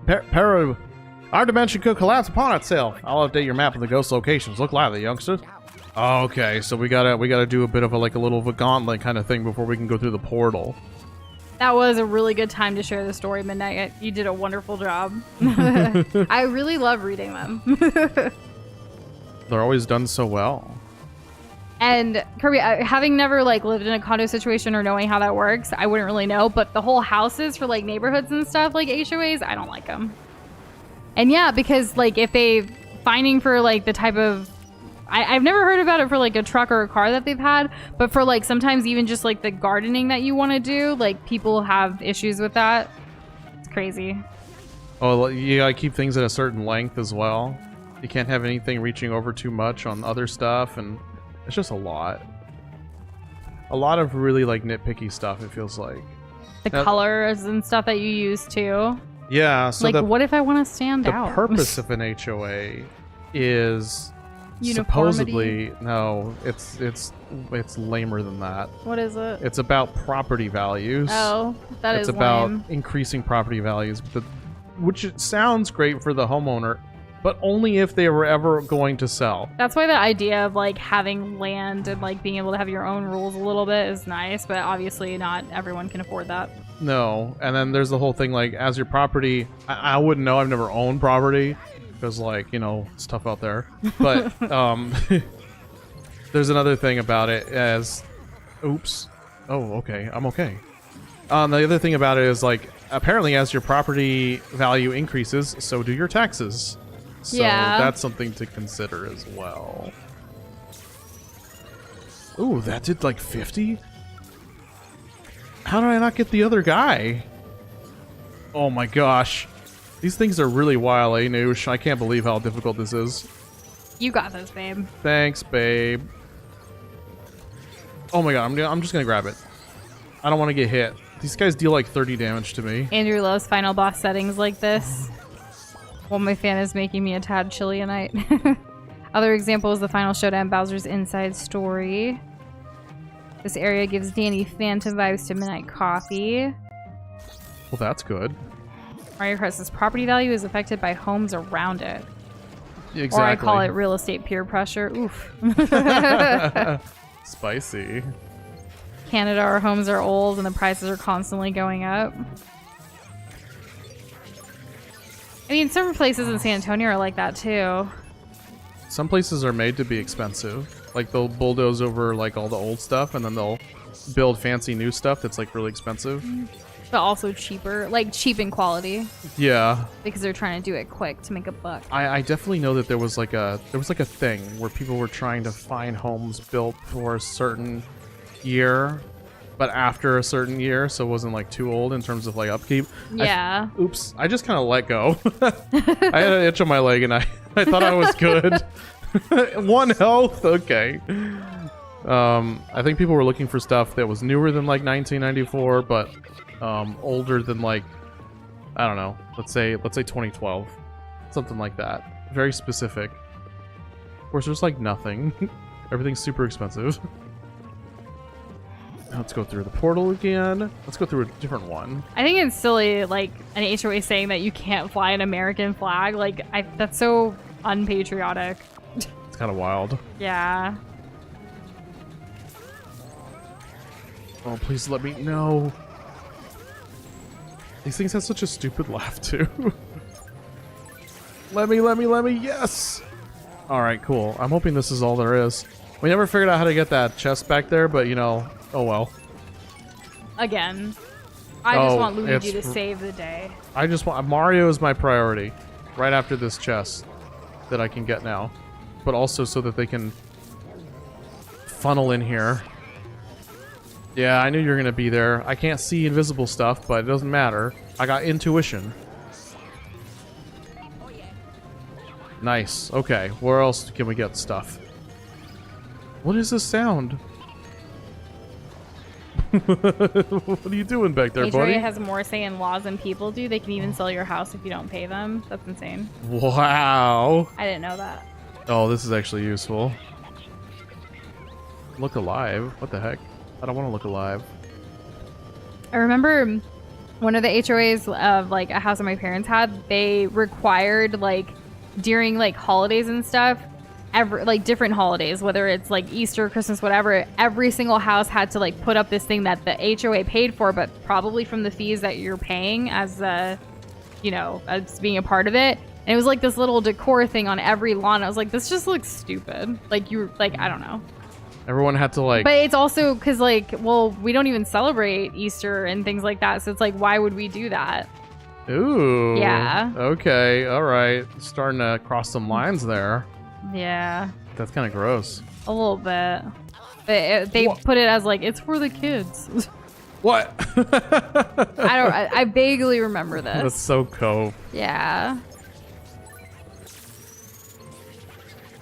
our dimension could collapse upon itself. I'll update your map of the ghost locations. Look lively, youngsters. Okay, so we gotta do a bit of a little of a gauntlet kind of thing before we can go through the portal. That was a really good time to share the story, Midnight. You did a wonderful job. I really love reading them. They're always done so well. And Kirby, having never like lived in a condo situation or knowing how that works, I wouldn't really know. But the whole houses for like neighborhoods and stuff, like HOAs, I don't like them. And yeah, because like if they finding for like the type of I've never heard about it for like a truck or a car that they've had, but for like sometimes even just like the gardening that you want to do, like people have issues with that. It's crazy. Oh, you gotta keep things at a certain length as well. You can't have anything reaching over too much on other stuff, and it's just a lot. A lot of really like nitpicky stuff, it feels like. The colors and stuff that you use too. Yeah, so like what if I want to stand out? The purpose of an HOA is Uniformity? supposedly no, it's lamer than that. What is it? It's about property values. Oh, that is It's about lame. increasing property values, which it sounds great for the homeowner, but only if they were ever going to sell. That's why the idea of like having land and like being able to have your own rules a little bit is nice, but obviously not everyone can afford that. No, and then there's the whole thing like as your property, I wouldn't know, I've never owned property because like, you know, it's tough out there. But there's another thing about it as, oops, oh okay, I'm okay. The other thing about it is like apparently as your property value increases, so do your taxes. So yeah. That's something to consider as well. Ooh, that did like 50? How did I not get the other guy? Oh my gosh. These things are really wild, eh, Nush? I can't believe how difficult this is. You got this, babe. Thanks, babe. Oh my god, I'm just gonna grab it. I don't want to get hit. These guys deal like 30 damage to me. Andrew loves final boss settings like this. Well, my fan is making me a tad chilly at night. Other example is the final showdown, Bowser's Inside Story. This area gives Danny Phantom vibes to Midnight Coffee. Well, that's good. Mario Kart's property value is affected by homes around it. Exactly. Or I call it real estate peer pressure. Oof. Spicy. Canada, our homes are old and the prices are constantly going up. I mean, certain places in San Antonio are like that too. Some places are made to be expensive. Like they'll bulldoze over like all the old stuff and then they'll build fancy new stuff that's like really expensive. But also cheaper, like cheap in quality. Yeah. Because they're trying to do it quick to make a buck. I definitely know that there was like a thing where people were trying to find homes built for a certain year, but after a certain year, so it wasn't like too old in terms of like upkeep. Yeah. Oops, I just kind of let go. I had an itch on my leg and I thought I was good. 1 health, okay. I think people were looking for stuff that was newer than like 1994, but older than like, I don't know, let's say 2012, something like that. Very specific. Of course, there's like nothing. Everything's super expensive. Let's go through the portal again. Let's go through a different one. I think it's silly, like, an HOA saying that you can't fly an American flag. Like, that's so unpatriotic. It's kind of wild. Yeah. Oh, please let me know. These things have such a stupid laugh, too. Let me, yes! Alright, cool. I'm hoping this is all there is. We never figured out how to get that chest back there, but, you know, oh well. Again. I just want Luigi to save the day. I just want... Mario is my priority. Right after this chest that I can get now. But also so that they can funnel in here. Yeah, I knew you were going to be there. I can't see invisible stuff, but it doesn't matter. I got intuition. Nice. Okay, where else can we get stuff? What is this sound? What are you doing back there, buddy? HOA has more say in laws than people do. They can even sell your house if you don't pay them. That's insane. Wow. I didn't know that. Oh, this is actually useful. Look alive. What the heck? I don't want to look alive. I remember one of the HOAs of like a house that my parents had, they required like during like holidays and stuff, like different holidays, whether it's like Easter, Christmas, whatever, every single house had to like put up this thing that the HOA paid for, but probably from the fees that you're paying as you know, as being a part of it. And it was like this little decor thing on every lawn. I was like, this just looks stupid. Like I don't know. Everyone had to like... But it's also because like, well, we don't even celebrate Easter and things like that. So it's like, why would we do that? Ooh. Yeah. Okay. All right. Starting to cross some lines there. Yeah, That's kind of gross. a little bit. They What? put it as like it's for the kids. What? I vaguely remember this. That's so cope. Yeah.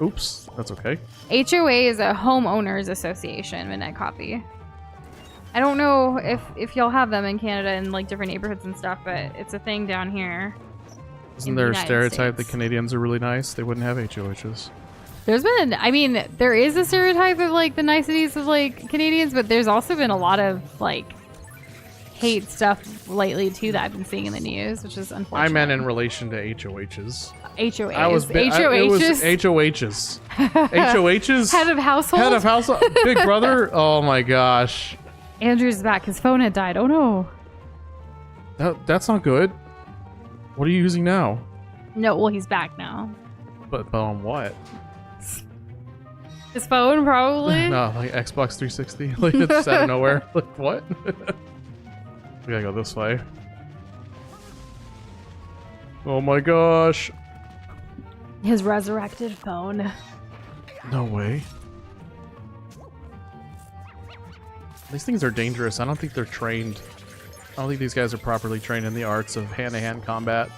Oops, that's okay. HOA is a homeowners association. Midnight Coffee. I don't know if y'all have them in Canada in like different neighborhoods and stuff, but it's a thing down here. Isn't in the there a United stereotype that States. Canadians are really nice? They wouldn't have HOHs. There's been, I mean, there is a stereotype of like the niceties of like Canadians, but there's also been a lot of like hate stuff lately too that I've been seeing in the news, which is unfortunate. I meant in relation to HOHs. HOAs. I was it was HOHs. HOHs. Head of household. Head of household. Big brother. Oh my gosh. Andrew's back. His phone had died. Oh no. That's not good. What are you using now? No, well he's back now. But on what? His phone probably. No, like Xbox 360. Like it's out of nowhere. Like what? We gotta go this way. Oh my gosh. His resurrected phone. No way. These things are dangerous. I don't think they're trained. I don't think these guys are properly trained in the arts of hand-to-hand combat.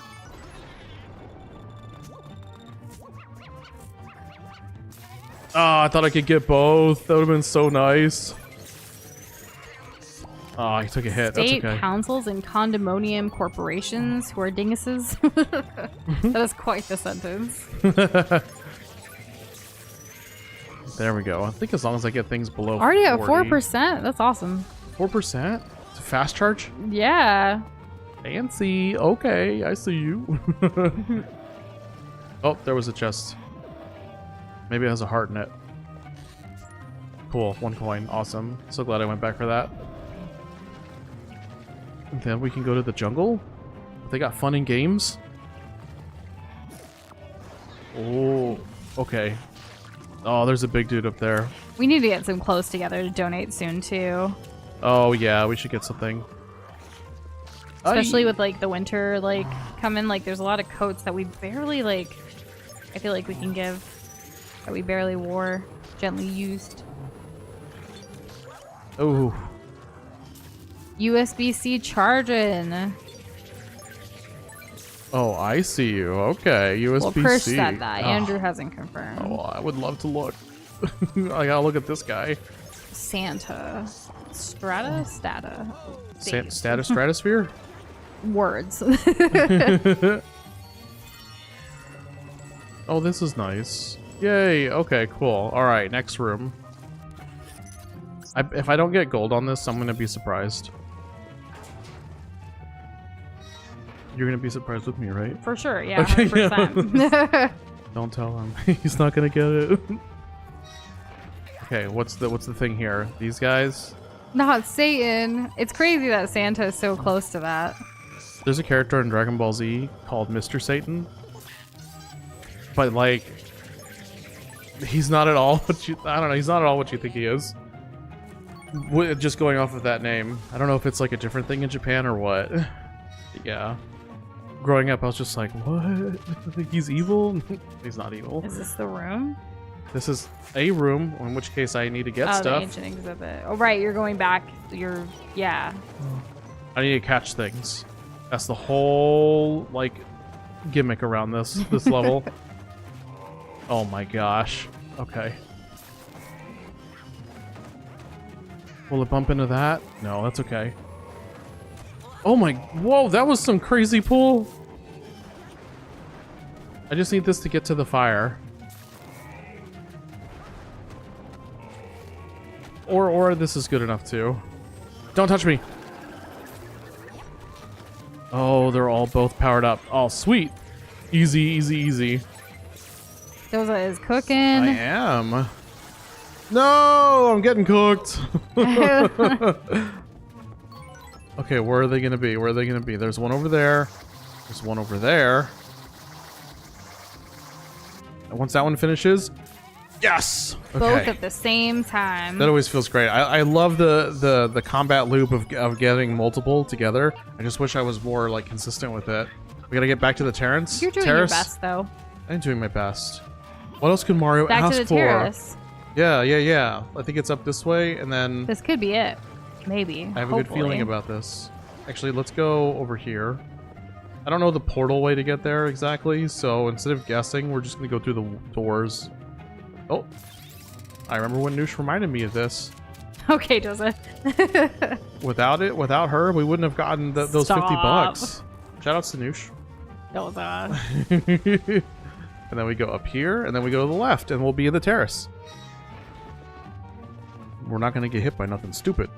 Oh, I thought I could get both. That would have been so nice. Oh, I took a hit. State That's okay. councils and condominium corporations who are dinguses. That is quite the sentence. There we go. I think as long as I get things below Already at 40. 4%. That's awesome. 4%? It's a fast charge? Yeah. Fancy. Okay, I see you. Oh, there was a chest. Maybe it has a heart in it. Cool. 1 coin. Awesome. So glad I went back for that. And then we can go to the jungle. They got fun and games. Oh, okay. Oh, there's a big dude up there. We need to get some clothes together to donate soon too. Oh yeah, we should get something. Especially with like the winter like coming, like there's a lot of coats that we barely like I feel like we can give that we barely wore, gently used. Oh, USB-C charging. oh, I see you. Okay, USB-C. Well, Persh said that. Oh. Andrew hasn't confirmed. Oh, I would love to look. I gotta look at this guy. Santa. Stata. Status stratosphere? Words. Oh, this is nice. Yay. Okay, cool. All right, next room. If I don't get gold on this, I'm gonna be surprised. You're gonna be surprised with me, right? For sure, yeah, Okay, 100%. Don't tell him. He's not gonna get it. Okay, what's the thing here? These guys? Not Satan. It's crazy that Santa is so close to that. There's a character in Dragon Ball Z called Mr. Satan. But like he's not at all what you I don't know, he's not at all what you think he is. Just going off of that name. I don't know if it's like a different thing in Japan or what. Yeah. Growing up I was just like, what? He's evil? He's not evil. Is this the room? This is a room, in which case I need to get Oh, the stuff. ancient exhibit. Oh, right, you're going back. Yeah. I need to catch things. That's the whole like gimmick around this level. Oh my gosh. Okay. Will it bump into that? No, that's okay. Oh my, whoa, that was some crazy pull. I just need this to get to the fire. Or this is good enough too. Don't touch me. Oh, they're all both powered up. Oh, sweet. Easy, easy, easy. Doza is cooking. I am. No, I'm getting cooked. Okay, where are they gonna be? Where are they gonna be? There's one over there. There's one over there. And once that one finishes, yes. Both Okay. at the same time. That always feels great. I love the combat loop of getting multiple together. I just wish I was more like consistent with it. We gotta get back to the Terrace. You're doing Terrace. your best, though. I'm doing my best. What else can Mario Back ask to the for? terrace. Yeah. I think it's up this way, and then This could be it. Maybe. I have a good feeling about this. Actually, let's go over here. I don't know the portal way to get there exactly, so instead of guessing, we're just gonna go through the doors. Oh, I remember when Nush reminded me of this. Okay, Doza. Without her, we wouldn't have gotten those 50 Stop. bucks. Shoutouts to Nush. Doza. And then we go up here, and then we go to the left, and we'll be in the terrace. We're not gonna get hit by nothing stupid.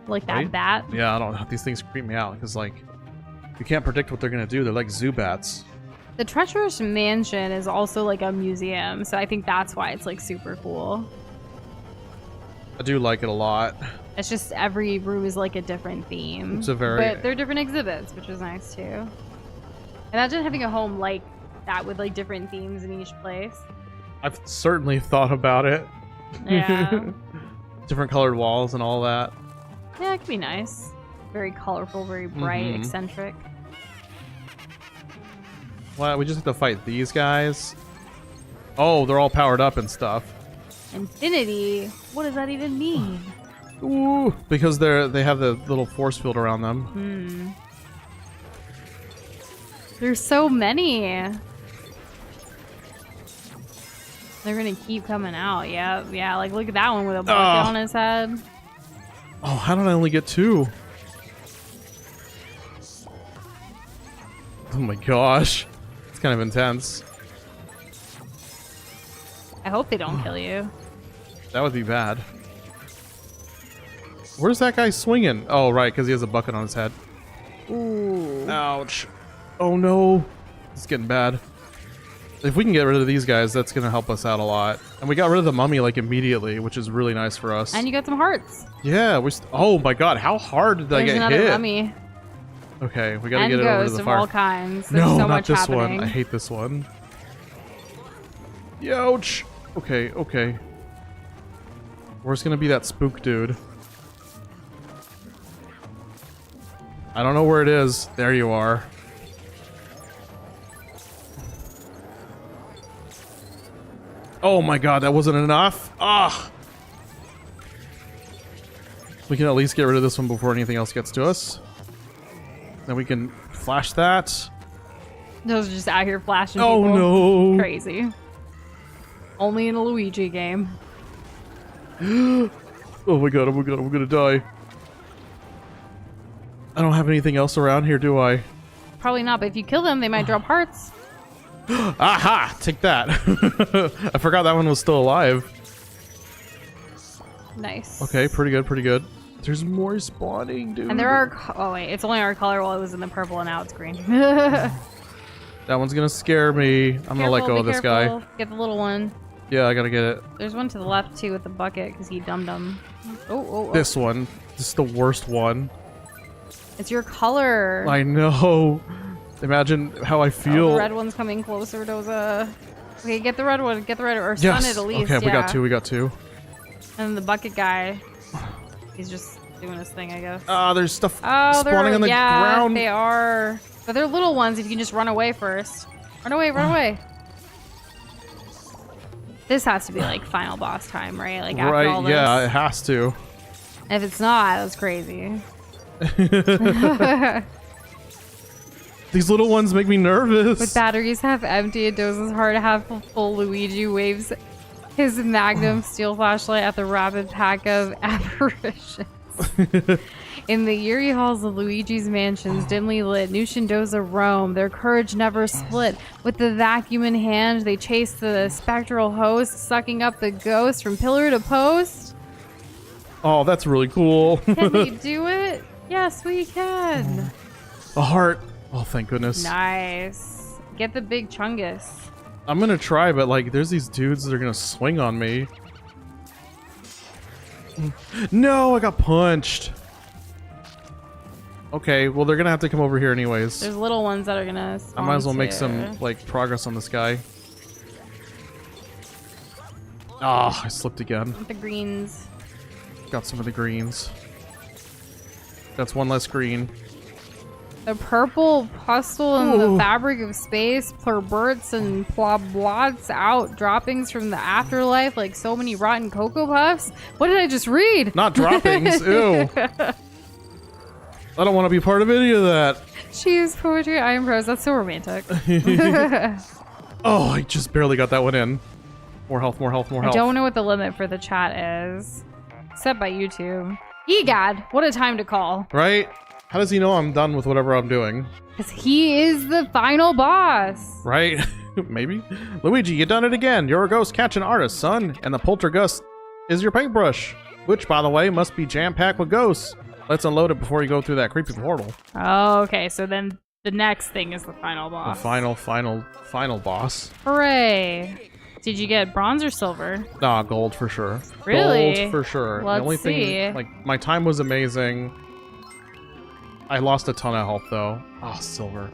Like that Right? bat. Yeah, I don't know. These things creep me out, because, like, you can't predict what they're gonna do. They're like zoo bats. The treacherous mansion is also like a museum, so I think that's why it's like super cool. I do like it a lot. It's just every room is like a different theme. It's a very- But they're different exhibits, which is nice too. Imagine having a home like that with like different themes in each place. I've certainly thought about it. Yeah. Different colored walls and all that. Yeah, it could be nice. Very colorful, very bright, Mhm. eccentric. Well, we just have to fight these guys. Oh, they're all powered up and stuff. Infinity? What does that even mean? Ooh, because they have the little force field around them. Hmm. There's so many. They're gonna keep coming out. Yeah. Like look at that one with a bucket on his head. Oh, how did I only get 2? Oh my gosh. It's kind of intense. I hope they don't kill you. That would be bad. Where's that guy swinging? Oh, right, because he has a bucket on his head. Ooh. Ouch. Oh no. It's getting bad. If we can get rid of these guys, that's going to help us out a lot. And we got rid of the mummy like immediately, which is really nice for us. And you got some hearts. Yeah, oh my god, how hard did I There's get another hit? mummy. Okay, we gotta And get it over to ghosts the of fire. all kinds. There's No, so not much this happening. one. I hate this one. Youch. Okay. Where's gonna be that spook dude? I don't know where it is. There you are. Oh my god, that wasn't enough. Ah. We can at least get rid of this one before anything else gets to us. Then we can flash that. Those are just out here flashing Oh people. no. Crazy. Only in a Luigi game. Oh my god, I'm gonna die. I don't have anything else around here, do I? Probably not, but if you kill them, they might drop hearts. Aha! Take that. I forgot that one was still alive. Nice. Okay, pretty good. There's more spawning, dude. And there are... Oh, wait. It's only our color while it was in the purple, and now it's green. That one's gonna scare me. I'm gonna let go of this guy. Get the little one. Yeah, I gotta get it. There's one to the left, too, with the bucket, because he dum-dum. Oh. This one. This is the worst one. It's your color. I know. Imagine how I Oh, feel. the red one's coming closer, Doza. Okay, get the red one. Get the red or stun Yes. it at least. Okay, we got yeah. two. We got two. And the bucket guy, he's just doing his thing, I guess. There's stuff Oh, spawning on the ground. they are. But they're little ones if you can just run away first. Run away. This has to be like final boss time, right? Like after all Right, this. yeah, it has to. If it's not, that's crazy. These little ones make me nervous. With batteries half empty and Doza's heart half full, Luigi waves his magnum steel flashlight at the rapid pack of apparitions. In the eerie halls of Luigi's mansions, dimly lit, Nush and Doza roam, their courage never split. With the vacuum in hand, they chase the spectral host, sucking up the ghost from pillar to post. Oh, that's really cool. Can they do it? Yes, we can. A heart. Oh, thank goodness. Nice. Get the big chungus. I'm gonna try, but like, there's these dudes that are gonna swing on me. No, I got punched. Okay, well, they're gonna have to come over here anyways. There's little ones that are gonna I might as well make too. some like progress on this guy. Ah, I slipped again. The greens. Got some of the greens. That's one less green. The purple pustle in the fabric of space, plurberts and ploblots out, droppings from the afterlife like so many rotten Cocoa Puffs. What did I just read? Not droppings. Ew. I don't want to be part of any of that. She is poetry, I am prose. That's so romantic. Oh, I just barely got that one in. More health, more health, more I health. don't know what the limit for the chat is. Set by YouTube. Gadd, what a time to call. Right? How does he know I'm done with whatever I'm doing? Because he is the final boss. Right? Maybe. Luigi, you done it again. You're a ghost catching artist, son. And the poltergust is your paintbrush. Which, by the way, must be jam-packed with ghosts. Let's unload it before you go through that creepy portal. Oh, okay, so then the next thing is the final boss. The final boss. Hooray. Did you get bronze or silver? Nah, gold for sure. Really? Gold for sure. Let's the only see. thing, like, my time was amazing. I lost a ton of health, though. Oh, silver.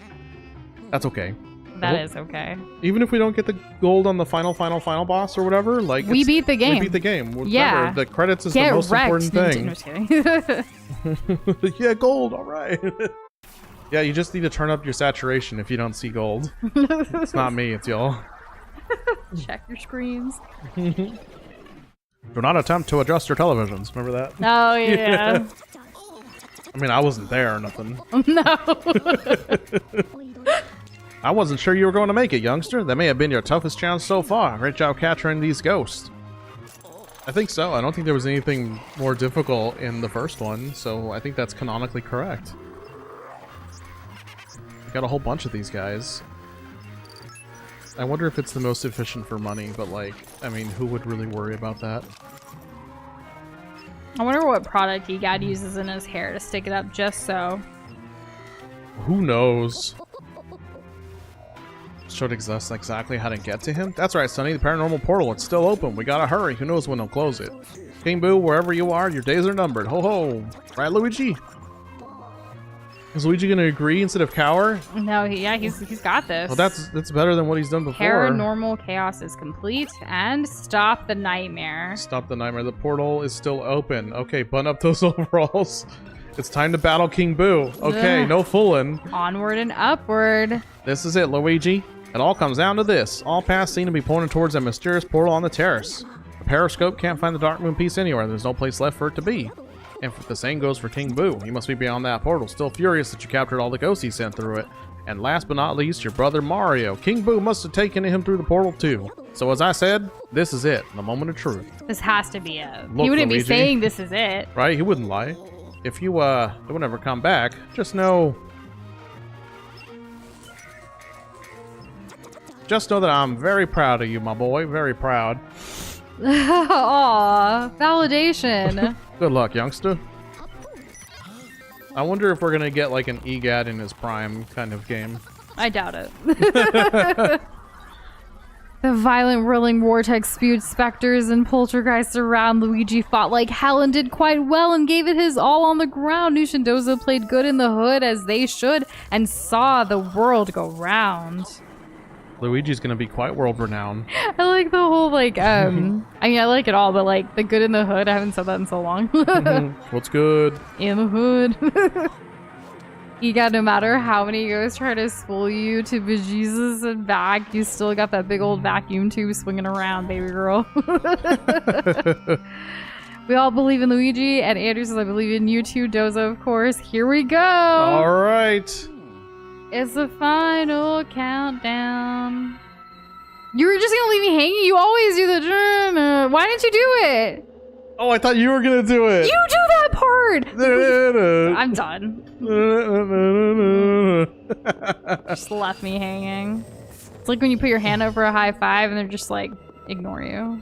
That's okay. That is okay. Even if we don't get the gold on the final boss or whatever, like... We beat the game. We beat the game. Yeah. Whatever. The credits is Get the most wrecked, important No, thing. just kidding. Yeah, gold, alright. Yeah, you just need to turn up your saturation if you don't see gold. It's not me, it's y'all. Check your screens. Do not attempt to adjust your televisions. Remember that? Oh, yeah. I mean, I wasn't there or nothing. No. I wasn't sure you were going to make it, youngster. That may have been your toughest challenge so far. Great job capturing these ghosts. I think so. I don't think there was anything more difficult in the first one, so I think that's canonically correct. We got a whole bunch of these guys. I wonder if it's the most efficient for money, but like, I mean, who would really worry about that? I wonder what product Gadd uses in his hair to stick it up just so. Who knows? Showed exactly how to get to him? That's right, Sonny. The paranormal portal, it's still open. We gotta hurry. Who knows when they'll close it? King Boo, wherever you are, your days are numbered. Ho ho! Right, Luigi? Is Luigi gonna agree instead of cower? No, he's got this. Well, that's better than what he's done before. Paranormal chaos is complete, and stop the nightmare. Stop the nightmare. The portal is still open. Okay, button up those overalls. It's time to battle King Boo. Okay, Ugh. no fooling. Onward and upward. This is it, Luigi. It all comes down to this. All paths seem to be pointing towards that mysterious portal on the terrace. The periscope can't find the Dark Moon piece anywhere. There's no place left for it to be. And the same goes for King Boo. He must be beyond that portal, still furious that you captured all the ghosts he sent through it. And last but not least, your brother Mario. King Boo must have taken him through the portal too. So as I said, this is it. The moment of truth. This has to be it. Look, He wouldn't Luigi. be saying this is it. Right? He wouldn't lie. If you, don't ever come back, just know... Just know that I'm very proud of you, my boy. Very proud. Aw, validation. Good luck, youngster. I wonder if we're gonna get like an Gadd in his prime kind of game. I doubt it. The violent whirling vortex spewed specters and poltergeists around. Luigi fought like hell and did quite well and gave it his all on the ground. Nush and Doza played good in the hood as they should and saw the world go round. Luigi's gonna be quite world renowned. I like the whole like I mean I like it all, but like the good in the hood, I haven't said that in so long. What's good? In the hood. You got no matter how many ghosts try to spool you to bejesus and back, you still got that big old vacuum tube swinging around, baby girl. We all believe in Luigi, and Andrew says I believe in you too, Doza, of course. Here we go. All right. It's the final countdown. You were just gonna leave me hanging? You always do the why didn't you do it? Oh, I thought you were gonna do it. You do that part! I'm done. Just left me hanging. It's like when you put your hand up for a high five and they're just like, ignore you.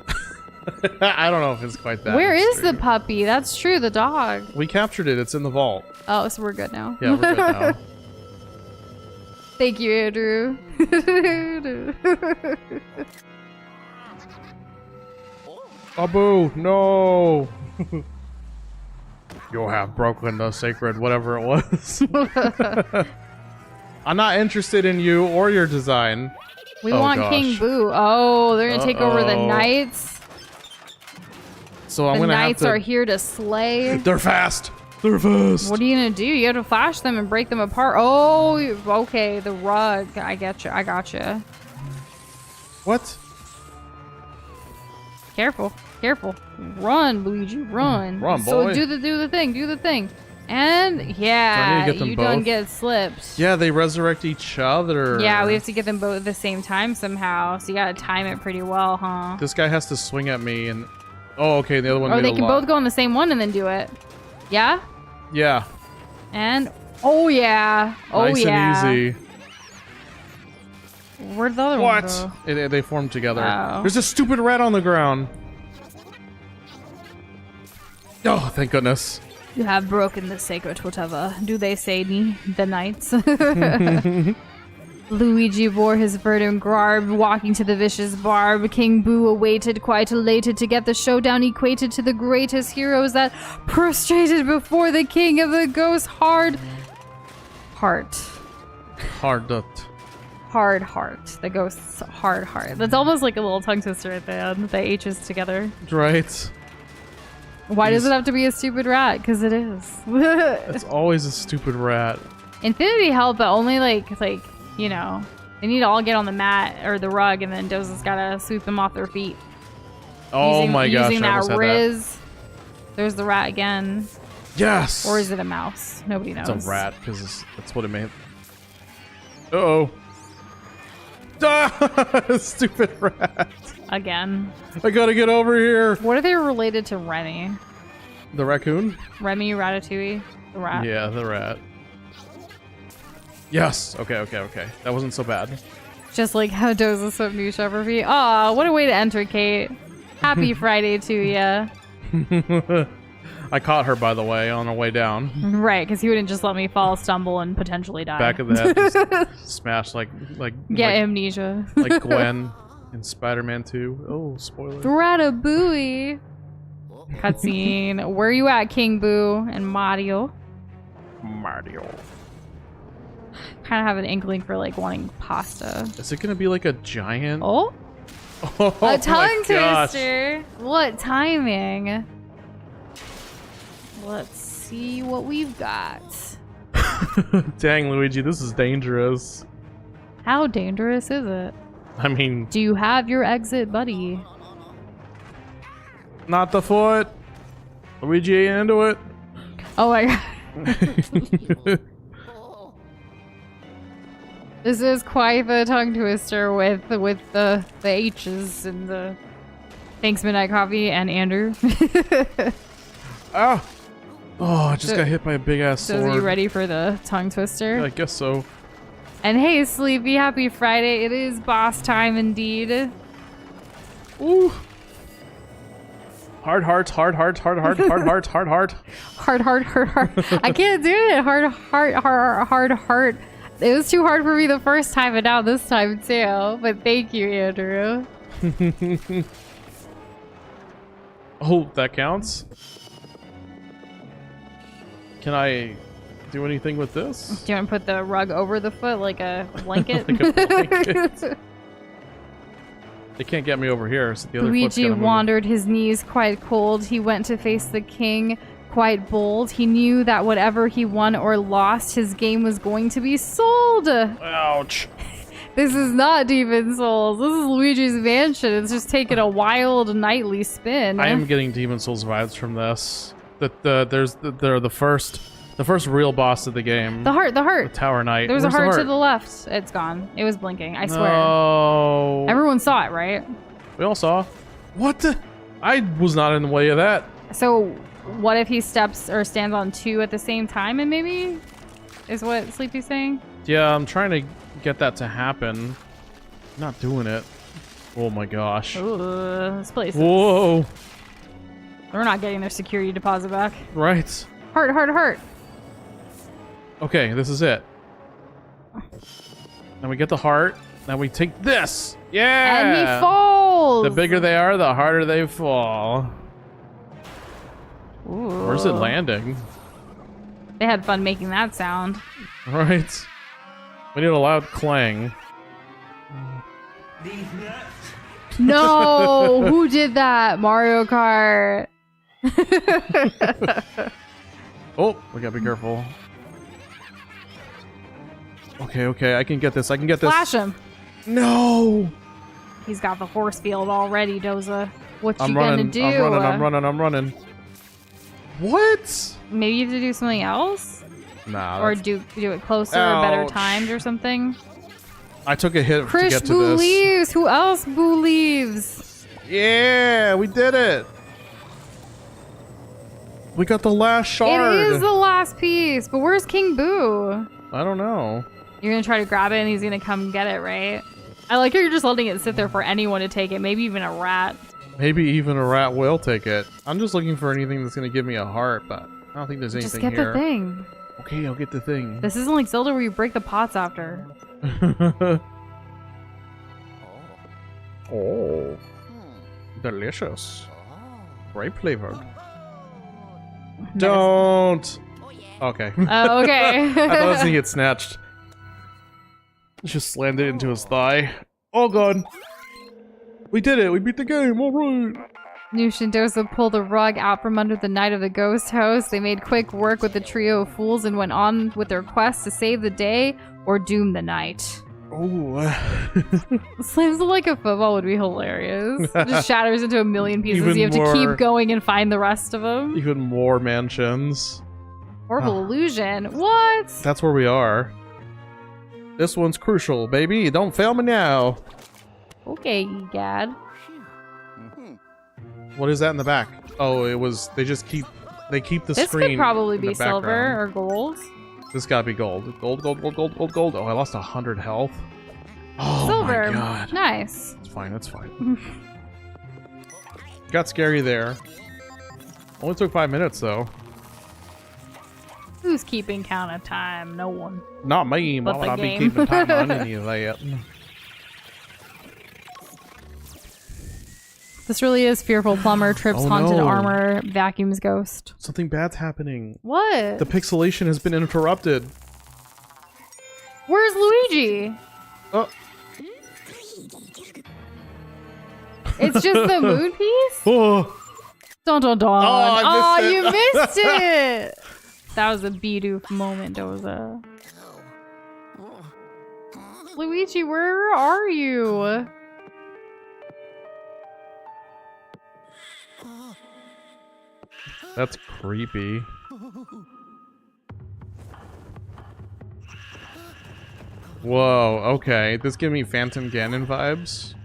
I don't know if it's quite that. Where is the extreme. puppy? That's true, the dog. We captured it. It's in the vault. Oh, so we're good now. Yeah, we're good now. Thank you, Andrew. Abu, no. You have broken the sacred whatever it was. I'm not interested in you or your design. We Oh, want gosh. King Boo. Oh, they're gonna take over the knights. So I'm The gonna have knights to... are here to slay. They're fast. They're fast. What are you gonna do? You have to flash them and break them apart. Oh, okay. The rug. I get you. I got you. What? Careful. Careful. Run, Luigi. Run. Run, So boy. do the thing. Do the thing. And yeah, get them you both? don't get slipped. Yeah, they resurrect each other. Yeah, we have to get them both at the same time somehow. So you gotta time it pretty well, huh? This guy has to swing at me and... Oh, okay, the other one Or made they a can lot. both go on the same one and then do it. Yeah? Yeah. And oh yeah. Oh nice yeah. and easy. Where'd the other What? one go? They formed together. Oh. There's a stupid rat on the ground. Oh, thank goodness. You have broken the sacred whatever. Do they say the knights? Luigi bore his verdant garb, walking to the vicious barb. King Boo awaited, quite elated, to get the showdown equated to the greatest heroes that prostrated before the king of the ghost hard heart. Hard heart. The ghost's hard heart. That's almost like a little tongue twister at the end. The H's together. Right. Why does it have to be a stupid rat? Because it is. It's always a stupid rat. Infinity help, but only like, you know, they need to all get on the mat or the rug, and then Doza's gotta sweep them off their feet. Oh my gosh, using I that almost had Riz. There's the rat again. that. Yes! Or is it a mouse? Nobody knows. It's a rat, because that's what it meant. Uh-oh. Ah, stupid rat. Again. I gotta get over here. What are they related to Remy? The raccoon? Remy, Ratatouille, the rat. Yeah, the rat. Yes. Okay. That wasn't so bad. Just like how Doza swept Nush off her feet. Aw, what a way to enter, Kate. Happy Friday to ya. I caught her, by the way, on her way down. Right, because he wouldn't just let me fall, stumble, and potentially die. Back of the head, just smash like amnesia. like Gwen in Spider-Man 2. Oh, spoiler. Ratabooey. Cutscene. Where you at, King Boo and Mario? Mario. Kind of have an inkling for like wanting pasta. Is it gonna be like a giant? Oh, Oh a tongue gosh. twister. What timing? Let's see what we've got. Dang, Luigi, this is dangerous. How dangerous is it? I mean, Do you have your exit, buddy? not the foot. Luigi ain't into it. Oh my god. This is quite the tongue twister with the H's and the thanks Midnight Coffee and Andrew. Ah! Oh, I just So- got hit by a big ass So sword. are you ready for the tongue twister? I guess so. And hey, Sleepy, happy Friday. It is boss time indeed. Ooh. Hard hearts, hard hearts, hard hearts, hard hearts, hard heart. Hard. I can't do it. Hard heart. It was too hard for me the first time and now this time too. But thank you, Andrew. Oh, that counts? Can I do anything with this? Do you want to put the rug over the foot like a blanket? Like a blanket. They can't get me over here, so the other foot's Luigi gotta move. wandered, his knees quite cold. He went to face the king, quite bold. He knew that whatever he won or lost, his game was going to be sold. Ouch. This is not Demon Souls. This is Luigi's Mansion. It's just taking a wild nightly spin. I am getting Demon Souls vibes from this. They're the first real boss of the game. The heart. The Tower Knight. There was a Where's the heart to the left. It's gone. It was blinking. I swear. No. Everyone saw it, right? We all saw. What the? I was not in the way of that. So, what if he steps or stands on two at the same time and maybe is what Sleepy's saying? Yeah, I'm trying to get that to happen. Not doing it. Oh my gosh. Ooh, this place. Whoa. They're not getting their security deposit back. Right. Heart. Okay, this is it. Then we get the heart. Then we take this. Yeah. And he falls. The bigger they are, the harder they fall. Ooh. Where's it landing? They had fun making that sound. Right. We need a loud clang. No, who did that? Mario Kart. Oh, we gotta be careful. Okay, I can get this. I can get this. Flash him. No! He's got the force field already, Doza. What you I'm gonna running. do? I'm running. What? Maybe you have to do something else? Nah. Or do it closer or better timed or something? I took a hit to Krish get to this. believes. Who else believes? Yeah, we did it. We got the last shard. It is the last piece, but where's King Boo? I don't know. You're gonna try to grab it and he's gonna come get it, right? I like how you're just letting it sit there for anyone to take it, maybe even a rat. Maybe even a rat will take it. I'm just looking for anything that's gonna give me a heart, but I don't think there's anything Just get here. the thing. Okay, I'll get the thing. This isn't like Zelda where you break the pots after. Oh, delicious. Grape flavored. Don't. Oh yeah. Okay. Oh, okay. I thought I was gonna get snatched. Just slammed it into his thigh. Oh god. We did it. We beat the game. All right. Nush and Doza pulled the rug out from under the night of the ghost house. They made quick work with the trio of fools and went on with their quest to save the day or doom the night. Oh. Slams like a football would be hilarious. Just shatters into a million pieces. Even You have to more- keep going and find the rest of them. Even more mansions. Horrible illusion. What? That's where we are. This one's crucial, baby. Don't fail me now. Okay, Gadd. What is that in the back? Oh, it was. They just keep. They keep the This screen. could probably in be the silver background. or gold. This gotta be gold. Gold. Oh, I lost 100 health. Oh Silver. my god. Nice. It's fine. It's fine. Got scary there. Only took 5 minutes though. Who's keeping count of time? No one. Not me. But Why would the I be game. keeping time on any of that? This really is fearful plumber, trips Oh, haunted no. armor, vacuums ghost. Something bad's happening. What? The pixelation has been interrupted. Where's Luigi? Oh. It's just the moon piece? Oh. Dun dun dun. I missed it. You missed it. That was a Bidoof moment, Doza. Luigi, where are you? That's creepy. Whoa, okay. This gives me Phantom Ganon vibes.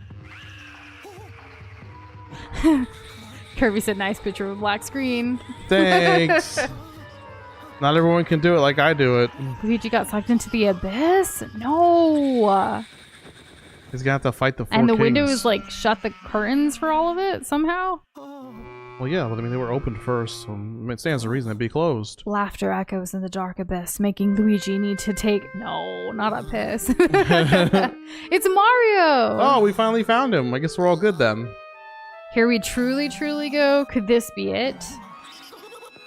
Kirby said, nice picture of a black screen. Thanks. Not everyone can do it like I do it. Luigi got sucked into the abyss? No. He's gonna have to fight the four And the kings. windows like shut the curtains for all of it somehow? Well, yeah, but I mean, they were opened first, so it stands to reason they'd be closed. Laughter echoes in the dark abyss, making Luigi need to take... No, not a piss. It's Mario! Oh, we finally found him. I guess we're all good then. Here we truly, truly go. Could this be it?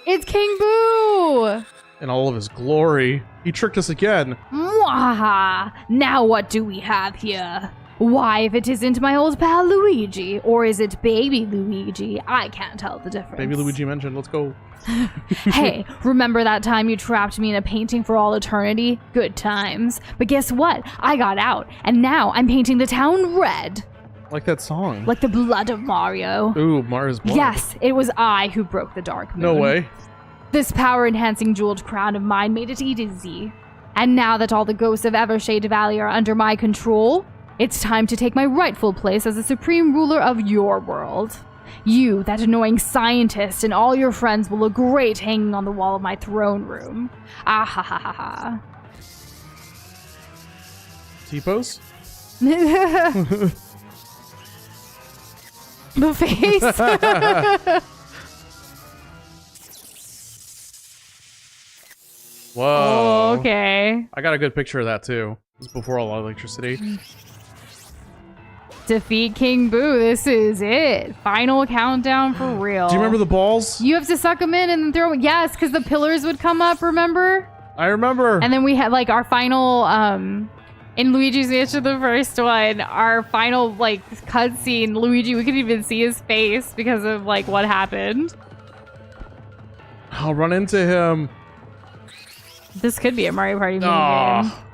It's King Boo! In all of his glory. He tricked us again. Mwahaha! Now what do we have here? Why, if it isn't my old pal Luigi, or is it baby Luigi? I can't tell the difference. Baby Luigi mentioned, let's go. Hey, remember that time you trapped me in a painting for all eternity? Good times. But guess what? I got out, and now I'm painting the town red. Like that song. Like the blood of Mario. Ooh, Mario's blood. Yes, it was I who broke the dark moon. No way. This power-enhancing jeweled crown of mine made it easy. And now that all the ghosts of Evershade Valley are under my control, it's time to take my rightful place as the supreme ruler of your world. You, that annoying scientist, and all your friends will look great hanging on the wall of my throne room. Ah ha ha ha ha. T-pose? The face. Whoa. Oh, okay. I got a good picture of that too. This is before all electricity. Defeat King Boo. This is it. Final countdown for real. Do you remember the balls? You have to suck them in and then throw. Yes, because the pillars would come up. Remember? I remember. And then we had like our final. In Luigi's Mansion, the first one, our final like cutscene. Luigi, we could even see his face because of like what happened. I'll run into him. This could be a Mario Party mini game. Aw.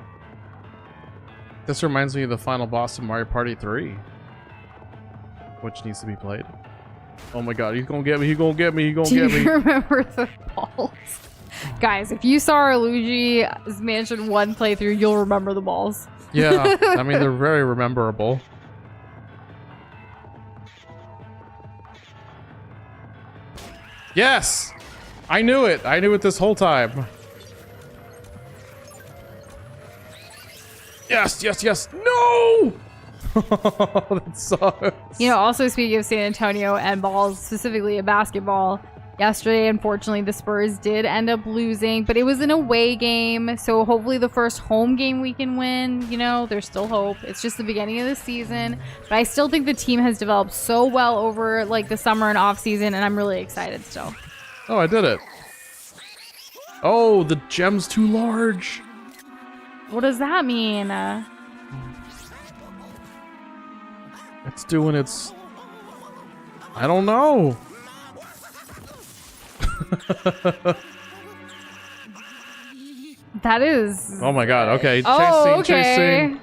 This reminds me of the final boss of Mario Party 3, which needs to be played. Oh my god, he's gonna get me, he's gonna get me, he's gonna Do get you me. remember the balls? Guys, if you saw our Luigi's Mansion 1 playthrough, you'll remember the balls. Yeah, I mean, they're very rememberable. Yes! I knew it! I knew it this whole time. Yes, yes, yes! No! That sucks. You know, also speaking of San Antonio and balls, specifically a basketball, yesterday, unfortunately, the Spurs did end up losing, but it was an away game, so hopefully the first home game we can win. You know, there's still hope. It's just the beginning of the season, but I still think the team has developed so well over like the summer and off season, and I'm really excited still. Oh, I did it. Oh, the gem's too large. What does that mean? It's doing its... I don't know. That is... Oh my god, okay. Oh, Chasing, okay. chasing.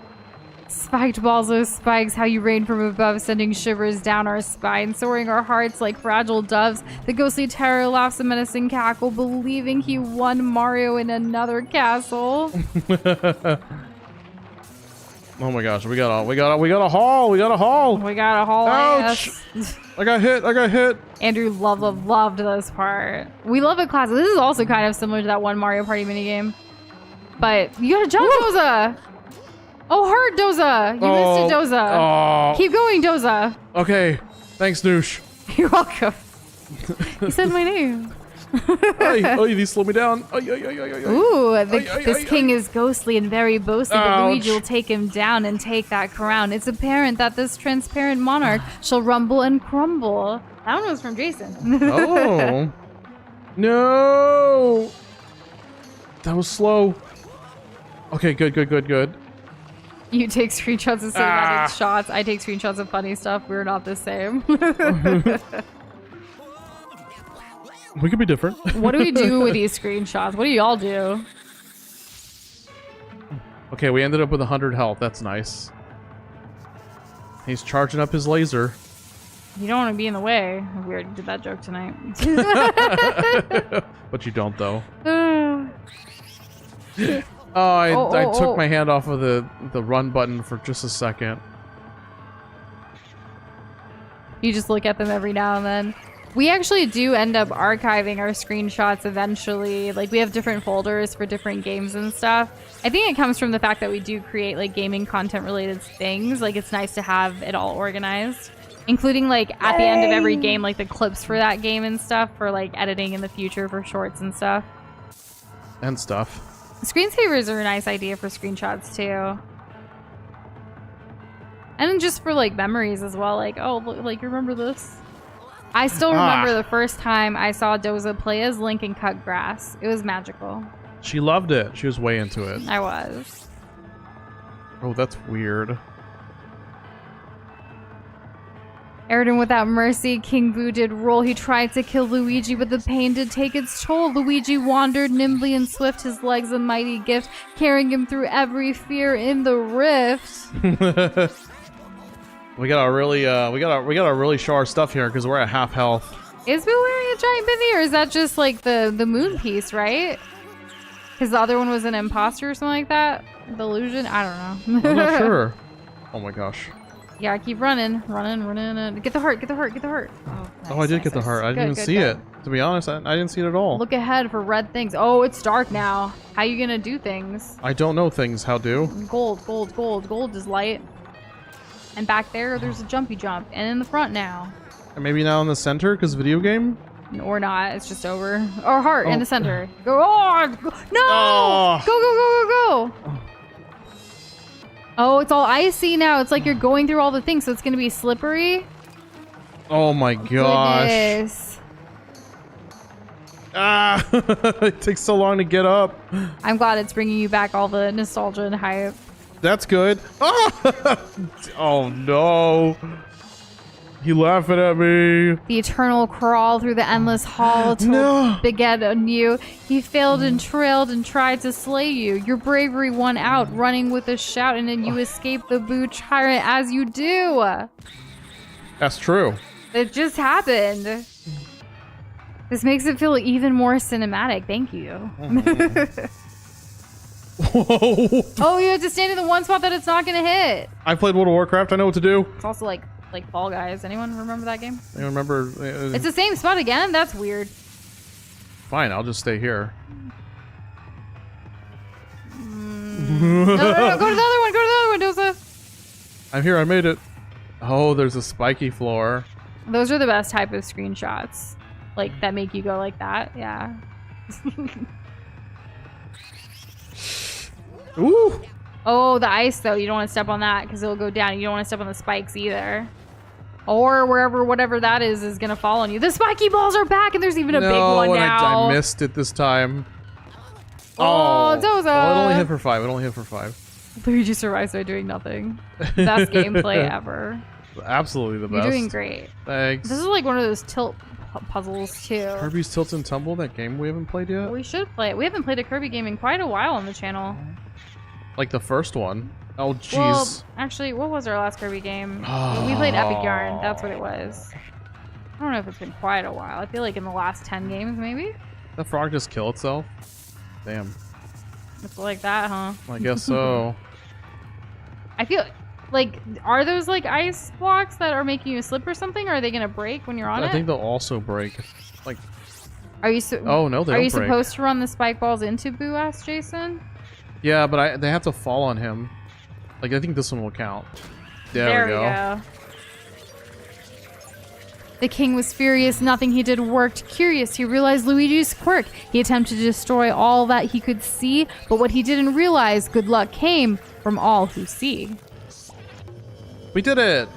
Spiked balls of spikes, how you rain from above, sending shivers down our spine, soaring our hearts like fragile doves. The ghostly terror laughs a menacing cackle, believing he won Mario in another castle. Oh my gosh, we got a haul, we got a haul. We got a haul Ouch! ass. I got hit. Andrew loved this part. We love a classic. This is also kind of similar to that one Mario Party minigame. But you gotta jump, Doza! Oh, hurt, Doza! You missed it, Doza. Oh. Keep going, Doza. Okay, thanks, Nush. You're welcome. He said my name. Ay, these slow me down. Ay. Ooh, this king is ghostly and very boastly, but Luigi will take him down and take that crown. It's apparent that this transparent monarch shall rumble and crumble. That one was from Jason. Oh. No. That was slow. Okay, good. You take screenshots of cinematic shots. I take screenshots of funny stuff. We're not the same. We could be different. What do we do with these screenshots? What do y'all do? Okay, we ended up with 100 health. That's nice. He's charging up his laser. You don't want to be in the way. We already did that joke tonight. But you don't, though. I took my hand off of the run button for just a second. You just look at them every now and then. We actually do end up archiving our screenshots eventually. Like, we have different folders for different games and stuff. I think it comes from the fact that we do create, like, gaming content related things. Like, it's nice to have it all organized. Including, like, at the end of every game, like, the clips for that game and stuff for, like, editing in the future for shorts and stuff. And stuff. Screensavers are a nice idea for screenshots, too. And just for, like, memories as well. Like, oh, like, remember this? I still remember the first time I saw Doza play as Link and cut grass. It was magical. She loved it. She was way into it. I was. Oh, that's weird. Eridan without mercy, King Boo did roll. He tried to kill Luigi, but the pain did take its toll. Luigi wandered nimbly and swift, his legs a mighty gift, carrying him through every fear in the rift. We gotta really show our stuff here because we're at half health. Is Boo wearing a giant bivy, or is that just like the moon piece, right? Because the other one was an imposter or something like that? The illusion? I don't know. I'm not sure. Oh my gosh. Yeah, keep running. Get the heart. Oh, nice, I did get the heart. I didn't even see it. To be honest, I didn't see it at all. Look ahead for red things. Oh, it's dark now. How you gonna do things? I don't know things. How do? Gold. Gold is light. And back there's a jumpy jump. And in the front now. And maybe now in the center because video game? Or not. It's just over. Or heart in the center. Go. Oh, no! Go. Oh, it's all icy now. It's like you're going through all the things, so it's going to be slippery. Oh my gosh. Goodness. It takes so long to get up. I'm glad it's bringing you back all the nostalgia and hype. That's good. Oh no. You laughing at me? The eternal crawl through the endless hall till No. beget on you. He failed and trailed and tried to slay you. Your bravery won out, running with a shout, and then you escape the Boo tyrant as you do. That's true. It just happened. This makes it feel even more cinematic. Thank you. Whoa. Oh, you have to stand in the one spot that it's not gonna hit. I played World of Warcraft. I know what to do. It's also like Fall Guys. Anyone remember that game? I remember. It's the same spot again? That's weird. Fine, I'll just stay here. No, go to the other one. Go to the other one, Doza. I'm here. I made it. Oh, there's a spiky floor. Those are the best type of screenshots. Like, that make you go like that. Yeah. Ooh. Oh, the ice, though. You don't want to step on that because it'll go down. You don't want to step on the spikes either. Or whatever that is going to fall on you. The spiky balls are back, and there's even a big one now. I missed it this time. Oh, Doza. Well, it only hit for 5. It only hit for 5. Luigi survives by doing nothing. Best gameplay ever. Absolutely the best. You're doing great. Thanks. This is like one of those tilt puzzles, too. Kirby's Tilt and Tumble, that game we haven't played yet? We should play it. We haven't played a Kirby game in quite a while on the channel. Like the first one. Oh, jeez. Well, actually, what was our last Kirby game? We played Epic Yarn. That's what it was. I don't know if it's been quite a while. I feel like in the last 10 games, maybe? That frog just kill itself? Damn. It's like that, huh? I guess so. I feel like, are those like ice blocks that are making you slip or something? Or are they going to break when you're on it? I think they'll also break. Like, are you oh, no, they Are don't you break. supposed to run the spike balls into Boo? Asked Jason. Yeah, but they have to fall on him. Like, I think this one will count. There we go. The king was furious. Nothing he did worked. Curious, he realized Luigi's quirk. He attempted to destroy all that he could see, but what he didn't realize, good luck came from all who see. We did it!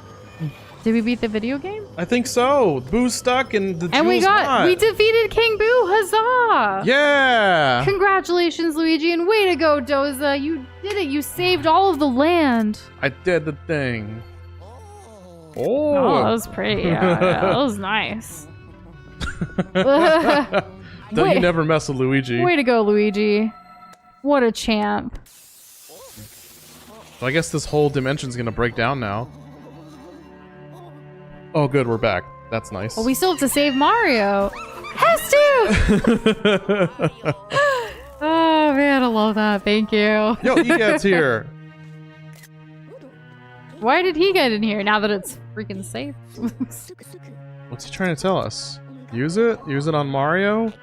Did we beat the video game? I think so. Boo's stuck and the And we jewel's not. we defeated King Boo. Huzzah! Yeah! Congratulations, Luigi, and way to go, Doza. You did it. You saved all of the land. I did the thing. Oh, Oh! that was pretty. Yeah, that was nice. Don't Wait. you never mess with Luigi. Way to go, Luigi. What a champ. So I guess this whole dimension's gonna break down now. Oh, good, we're back. That's nice. Well, we still have to save Mario. Has to! Oh, man, I love that. Thank you. Yo, Egad's here. Why did he get in here now that it's freaking safe? What's he trying to tell us? Use it? Use it on Mario?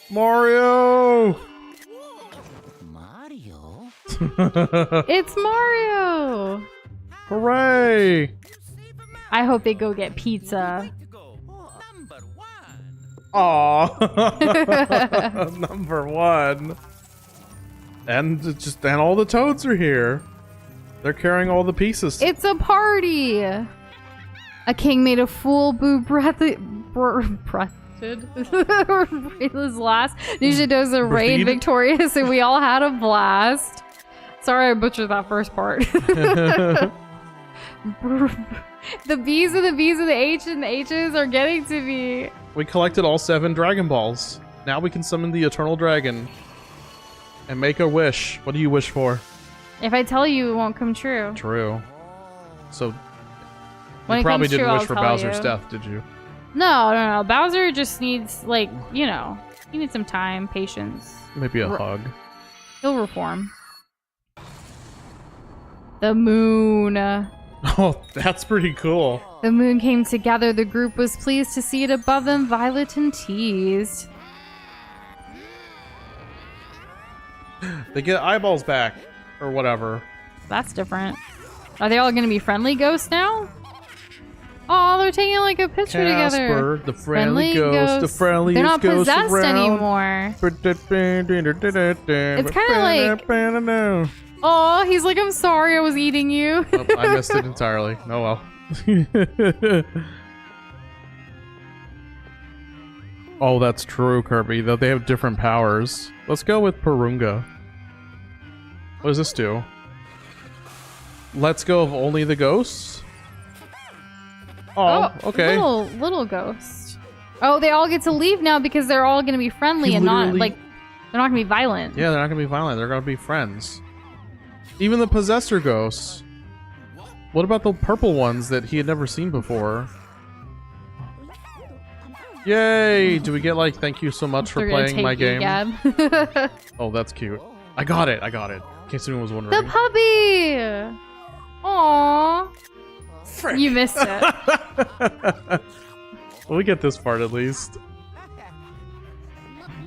Mario! Mario? It's Mario! Hooray! I hope they go get pizza. Number one. Aw, number 1. And all the toads are here. They're carrying all the pieces. It's a party! A king made a fool, Boo breathed. His last. Nisha Doza reigned victorious, and we all had a blast. Sorry I butchered that first part. The B's and the B's and the H and the H's are getting to me. We collected all 7 Dragon Balls. Now we can summon the Eternal Dragon. And make a wish. What do you wish for? If I tell you, it won't come true. True. So, When you it probably comes true, didn't wish I'll for tell Bowser's you. death, did you? No. Bowser just needs, like, you know, he needs some time, patience. Maybe a hug. He'll reform. The moon. Oh, that's pretty cool. The moon came together. The group was pleased to see it above them, Violet and teased. They get eyeballs back. Or whatever. That's different. Are they all going to be friendly ghosts now? Oh, they're taking like a picture together. Casper, the friendly ghost, the friendliest They're not ghost possessed around. anymore. It's kinda like- Oh, he's like, I'm sorry I was eating you. Oh, I missed it entirely. Oh well. Oh, that's true, Kirby. Though they have different powers. Let's go with Purunga. What does this do? Let's go of only the ghosts? Oh, okay. Little ghost. Oh, they all get to leave now because they're all gonna be friendly and not like they're not gonna be violent. Yeah, they're not gonna be violent. They're gonna be friends. Even the possessor ghosts. What about the purple ones that he had never seen before? Yay! Do we get like thank you so much for playing my game? Oh, that's cute. I got it. In case anyone was wondering. The puppy. Aww. Frick. You missed it. Well, we get this part at least.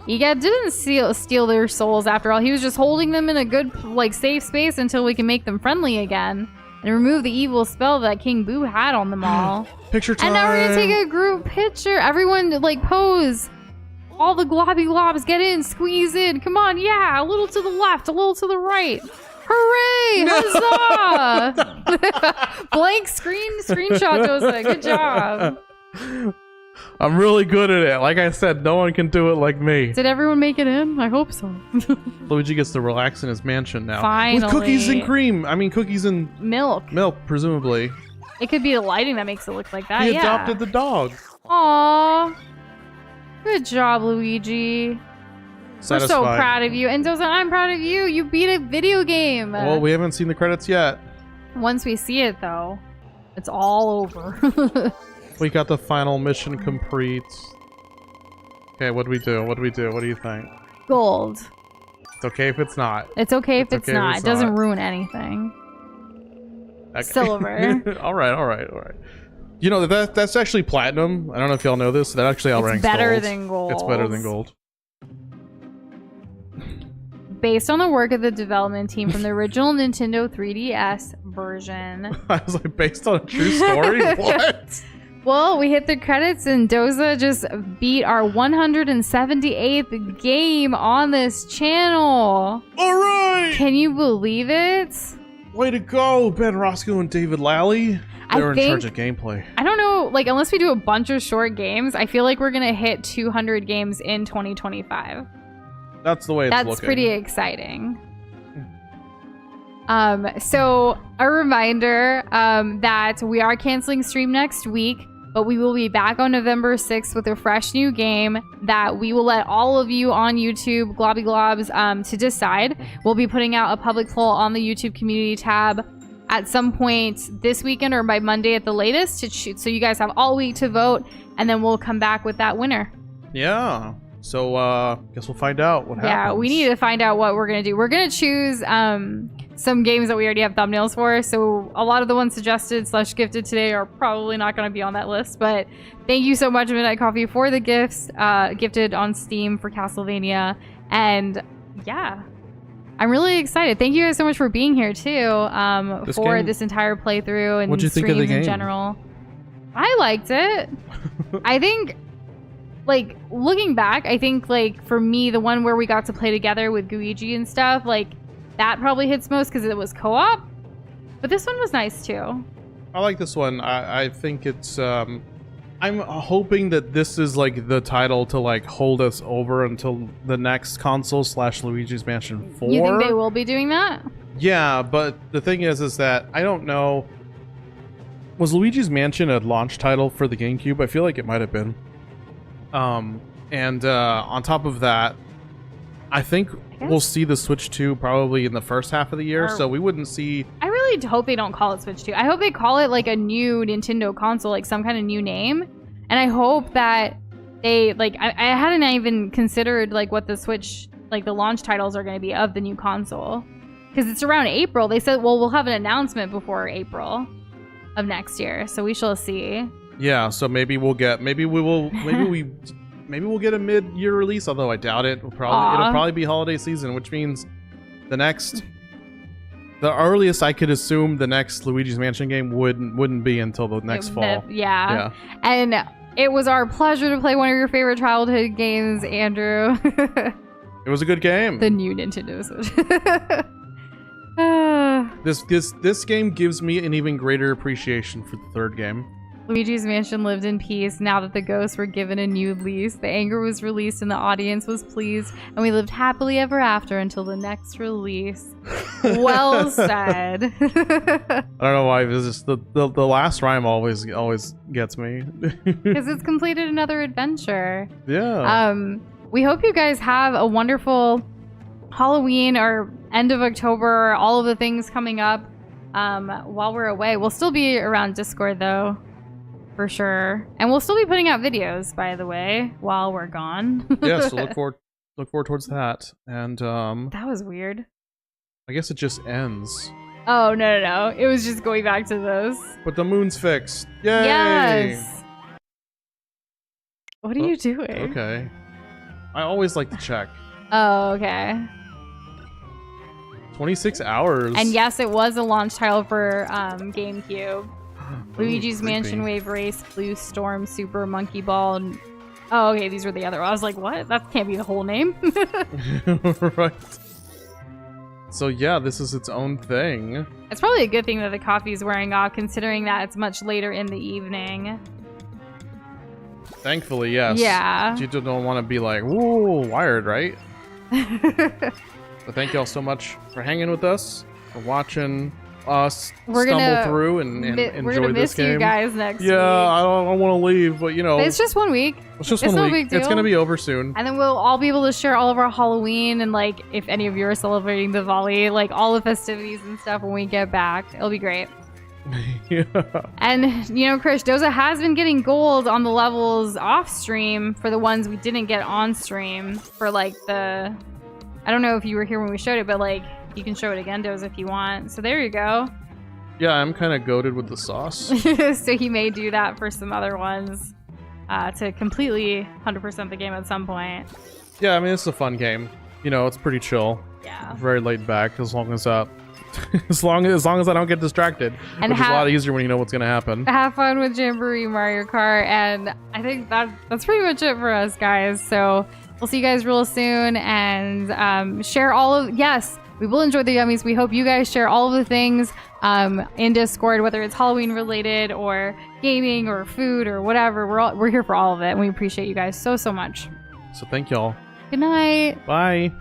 Gadd didn't steal their souls after all. He was just holding them in a good, like, safe space until we can make them friendly again and remove the evil spell that King Boo had on them all. Picture time. And now we're gonna take a group picture. Everyone, like, pose. All the globby globs, get in, squeeze in. Come on, yeah. A little to the left, a little to the right. Hooray! No. Huzzah! Blank screenshot, Doza. Good job. I'm really good at it. Like I said, no one can do it like me. Did everyone make it in? I hope so. Luigi gets to relax in his mansion now. Finally. With cookies and cream. I mean, cookies and milk. Milk, presumably. It could be the lighting that makes it look like that. He adopted the dog. Aww. Good job, Luigi. Satisfied. We're so proud of you. And Doza, I'm proud of you. You beat a video game. Well, we haven't seen the credits yet. Once we see it, though, it's all over. We got the final mission complete. Okay, what do we do? What do you think? Gold. It's okay if it's not. It's okay if it's not. It doesn't ruin anything. Okay. Silver. All right. You know, that's actually platinum. I don't know if y'all know this. That actually outranks gold. Better than gold. It's better than gold. Based on the work of the development team from the original Nintendo 3DS version. I was like, based on a true story? What? Well, we hit the credits and Doza just beat our 178th game on this channel. All right! Can you believe it? Way to go, Ben Roscoe and David Lally. They're in charge of gameplay. I don't know, like, unless we do a bunch of short games, I feel like we're going to hit 200 games in 2025. That's the way it's looking. That's pretty exciting. So a reminder that we are canceling stream next week, but we will be back on November 6th with a fresh new game that we will let all of you on YouTube, Globby Globs, to decide. We'll be putting out a public poll on the YouTube community tab at some point this weekend or by Monday at the latest to shoot. So you guys have all week to vote, and then we'll come back with that winner. Yeah. So guess we'll find out what happens. Yeah, we need to find out what we're gonna do. We're gonna choose some games that we already have thumbnails for. So a lot of the ones suggested / gifted today are probably not gonna be on that list. But thank you so much, Midnight Coffee, for the gifts gifted on Steam for Castlevania. And yeah, I'm really excited. Thank you guys so much for being here too for this entire playthrough and What'd you think of the streams in game? general. I liked it. I think, like, looking back, I think, like, for me, the one where we got to play together with Luigi and stuff, like, that probably hits most because it was co-op. But this one was nice too. I like this one. I think it's I'm hoping that this is like the title to like hold us over until the next console / Luigi's Mansion 4. You think they will be doing that? Yeah, but the thing is that I don't know. Was Luigi's Mansion a launch title for the GameCube? I feel like it might have been. And on top of that, I think we'll see the Switch 2 probably in the first half of the year, so we wouldn't see... I really hope they don't call it Switch 2. I hope they call it like a new Nintendo console, like some kind of new name. And I hope that they, like, I hadn't even considered like what the Switch, like the launch titles are going to be of the new console. Because it's around April. They said, well, we'll have an announcement before April of next year, so we shall see. Yeah, so maybe we'll get, maybe we'll get a mid-year release, although I doubt it. It'll probably be holiday season, which means the earliest I could assume the next Luigi's Mansion game wouldn't be until the next fall. Yeah. And it was our pleasure to play one of your favorite childhood games, Andrew. It was a good game. The new Nintendo Switch. This game gives me an even greater appreciation for the third game. Luigi's Mansion lived in peace now that the ghosts were given a new lease. The anger was released and the audience was pleased, and we lived happily ever after until the next release. Well said. I don't know why this is the last rhyme always gets me. Because it's completed another adventure. Yeah. We hope you guys have a wonderful Halloween or end of October, all of the things coming up while we're away. We'll still be around Discord though. For sure. And we'll still be putting out videos, by the way, while we're gone. Yeah, so look forward towards that. And that was weird. I guess it just ends. Oh, no. It was just going back to those. But the moon's fixed. Yay! Yes! What are you doing? Okay. I always like to check. Oh, okay. 26 hours. And yes, it was a launch title for GameCube. Luigi's Mansion Wave Race, Blue Storm, Super Monkey Ball, and... Oh, okay, these were the other... I was like, what? That can't be the whole name. Right. So yeah, this is its own thing. It's probably a good thing that the coffee's wearing off, considering that it's much later in the evening. Thankfully, yes. Yeah. You don't want to be like, whoa, wired, right? But thank y'all so much for hanging with us, for watching us stumble through and enjoy this game. We're gonna miss you guys next week. Yeah, I don't want to leave, but you know. It's just 1 week. It's just 1 no week. big deal. It's gonna be over soon. And then we'll all be able to share all of our Halloween and like if any of you are celebrating the Volley, like all the festivities and stuff when we get back. It'll be great. Yeah. And you know, Krish, Doza has been getting gold on the levels off stream for the ones we didn't get on stream for like the... I don't know if you were here when we showed it, but like you can show it again, Doza, if you want. So there you go. Yeah, I'm kind of goated with the sauce. So he may do that for some other ones to completely 100% the game at some point. Yeah, I mean, it's a fun game. You know, it's pretty chill. Yeah. Very laid back, as long as as long as I don't get distracted, and which is a lot easier when you know what's gonna happen. Have fun with Jamboree Mario Kart, and I think that's pretty much it for us, guys. So we'll see you guys real soon, and share all of... Yes, we will enjoy the yummies. We hope you guys share all of the things in Discord, whether it's Halloween related or gaming or food or whatever. We're here for all of it, and we appreciate you guys so much. So thank y'all. Good night. Bye.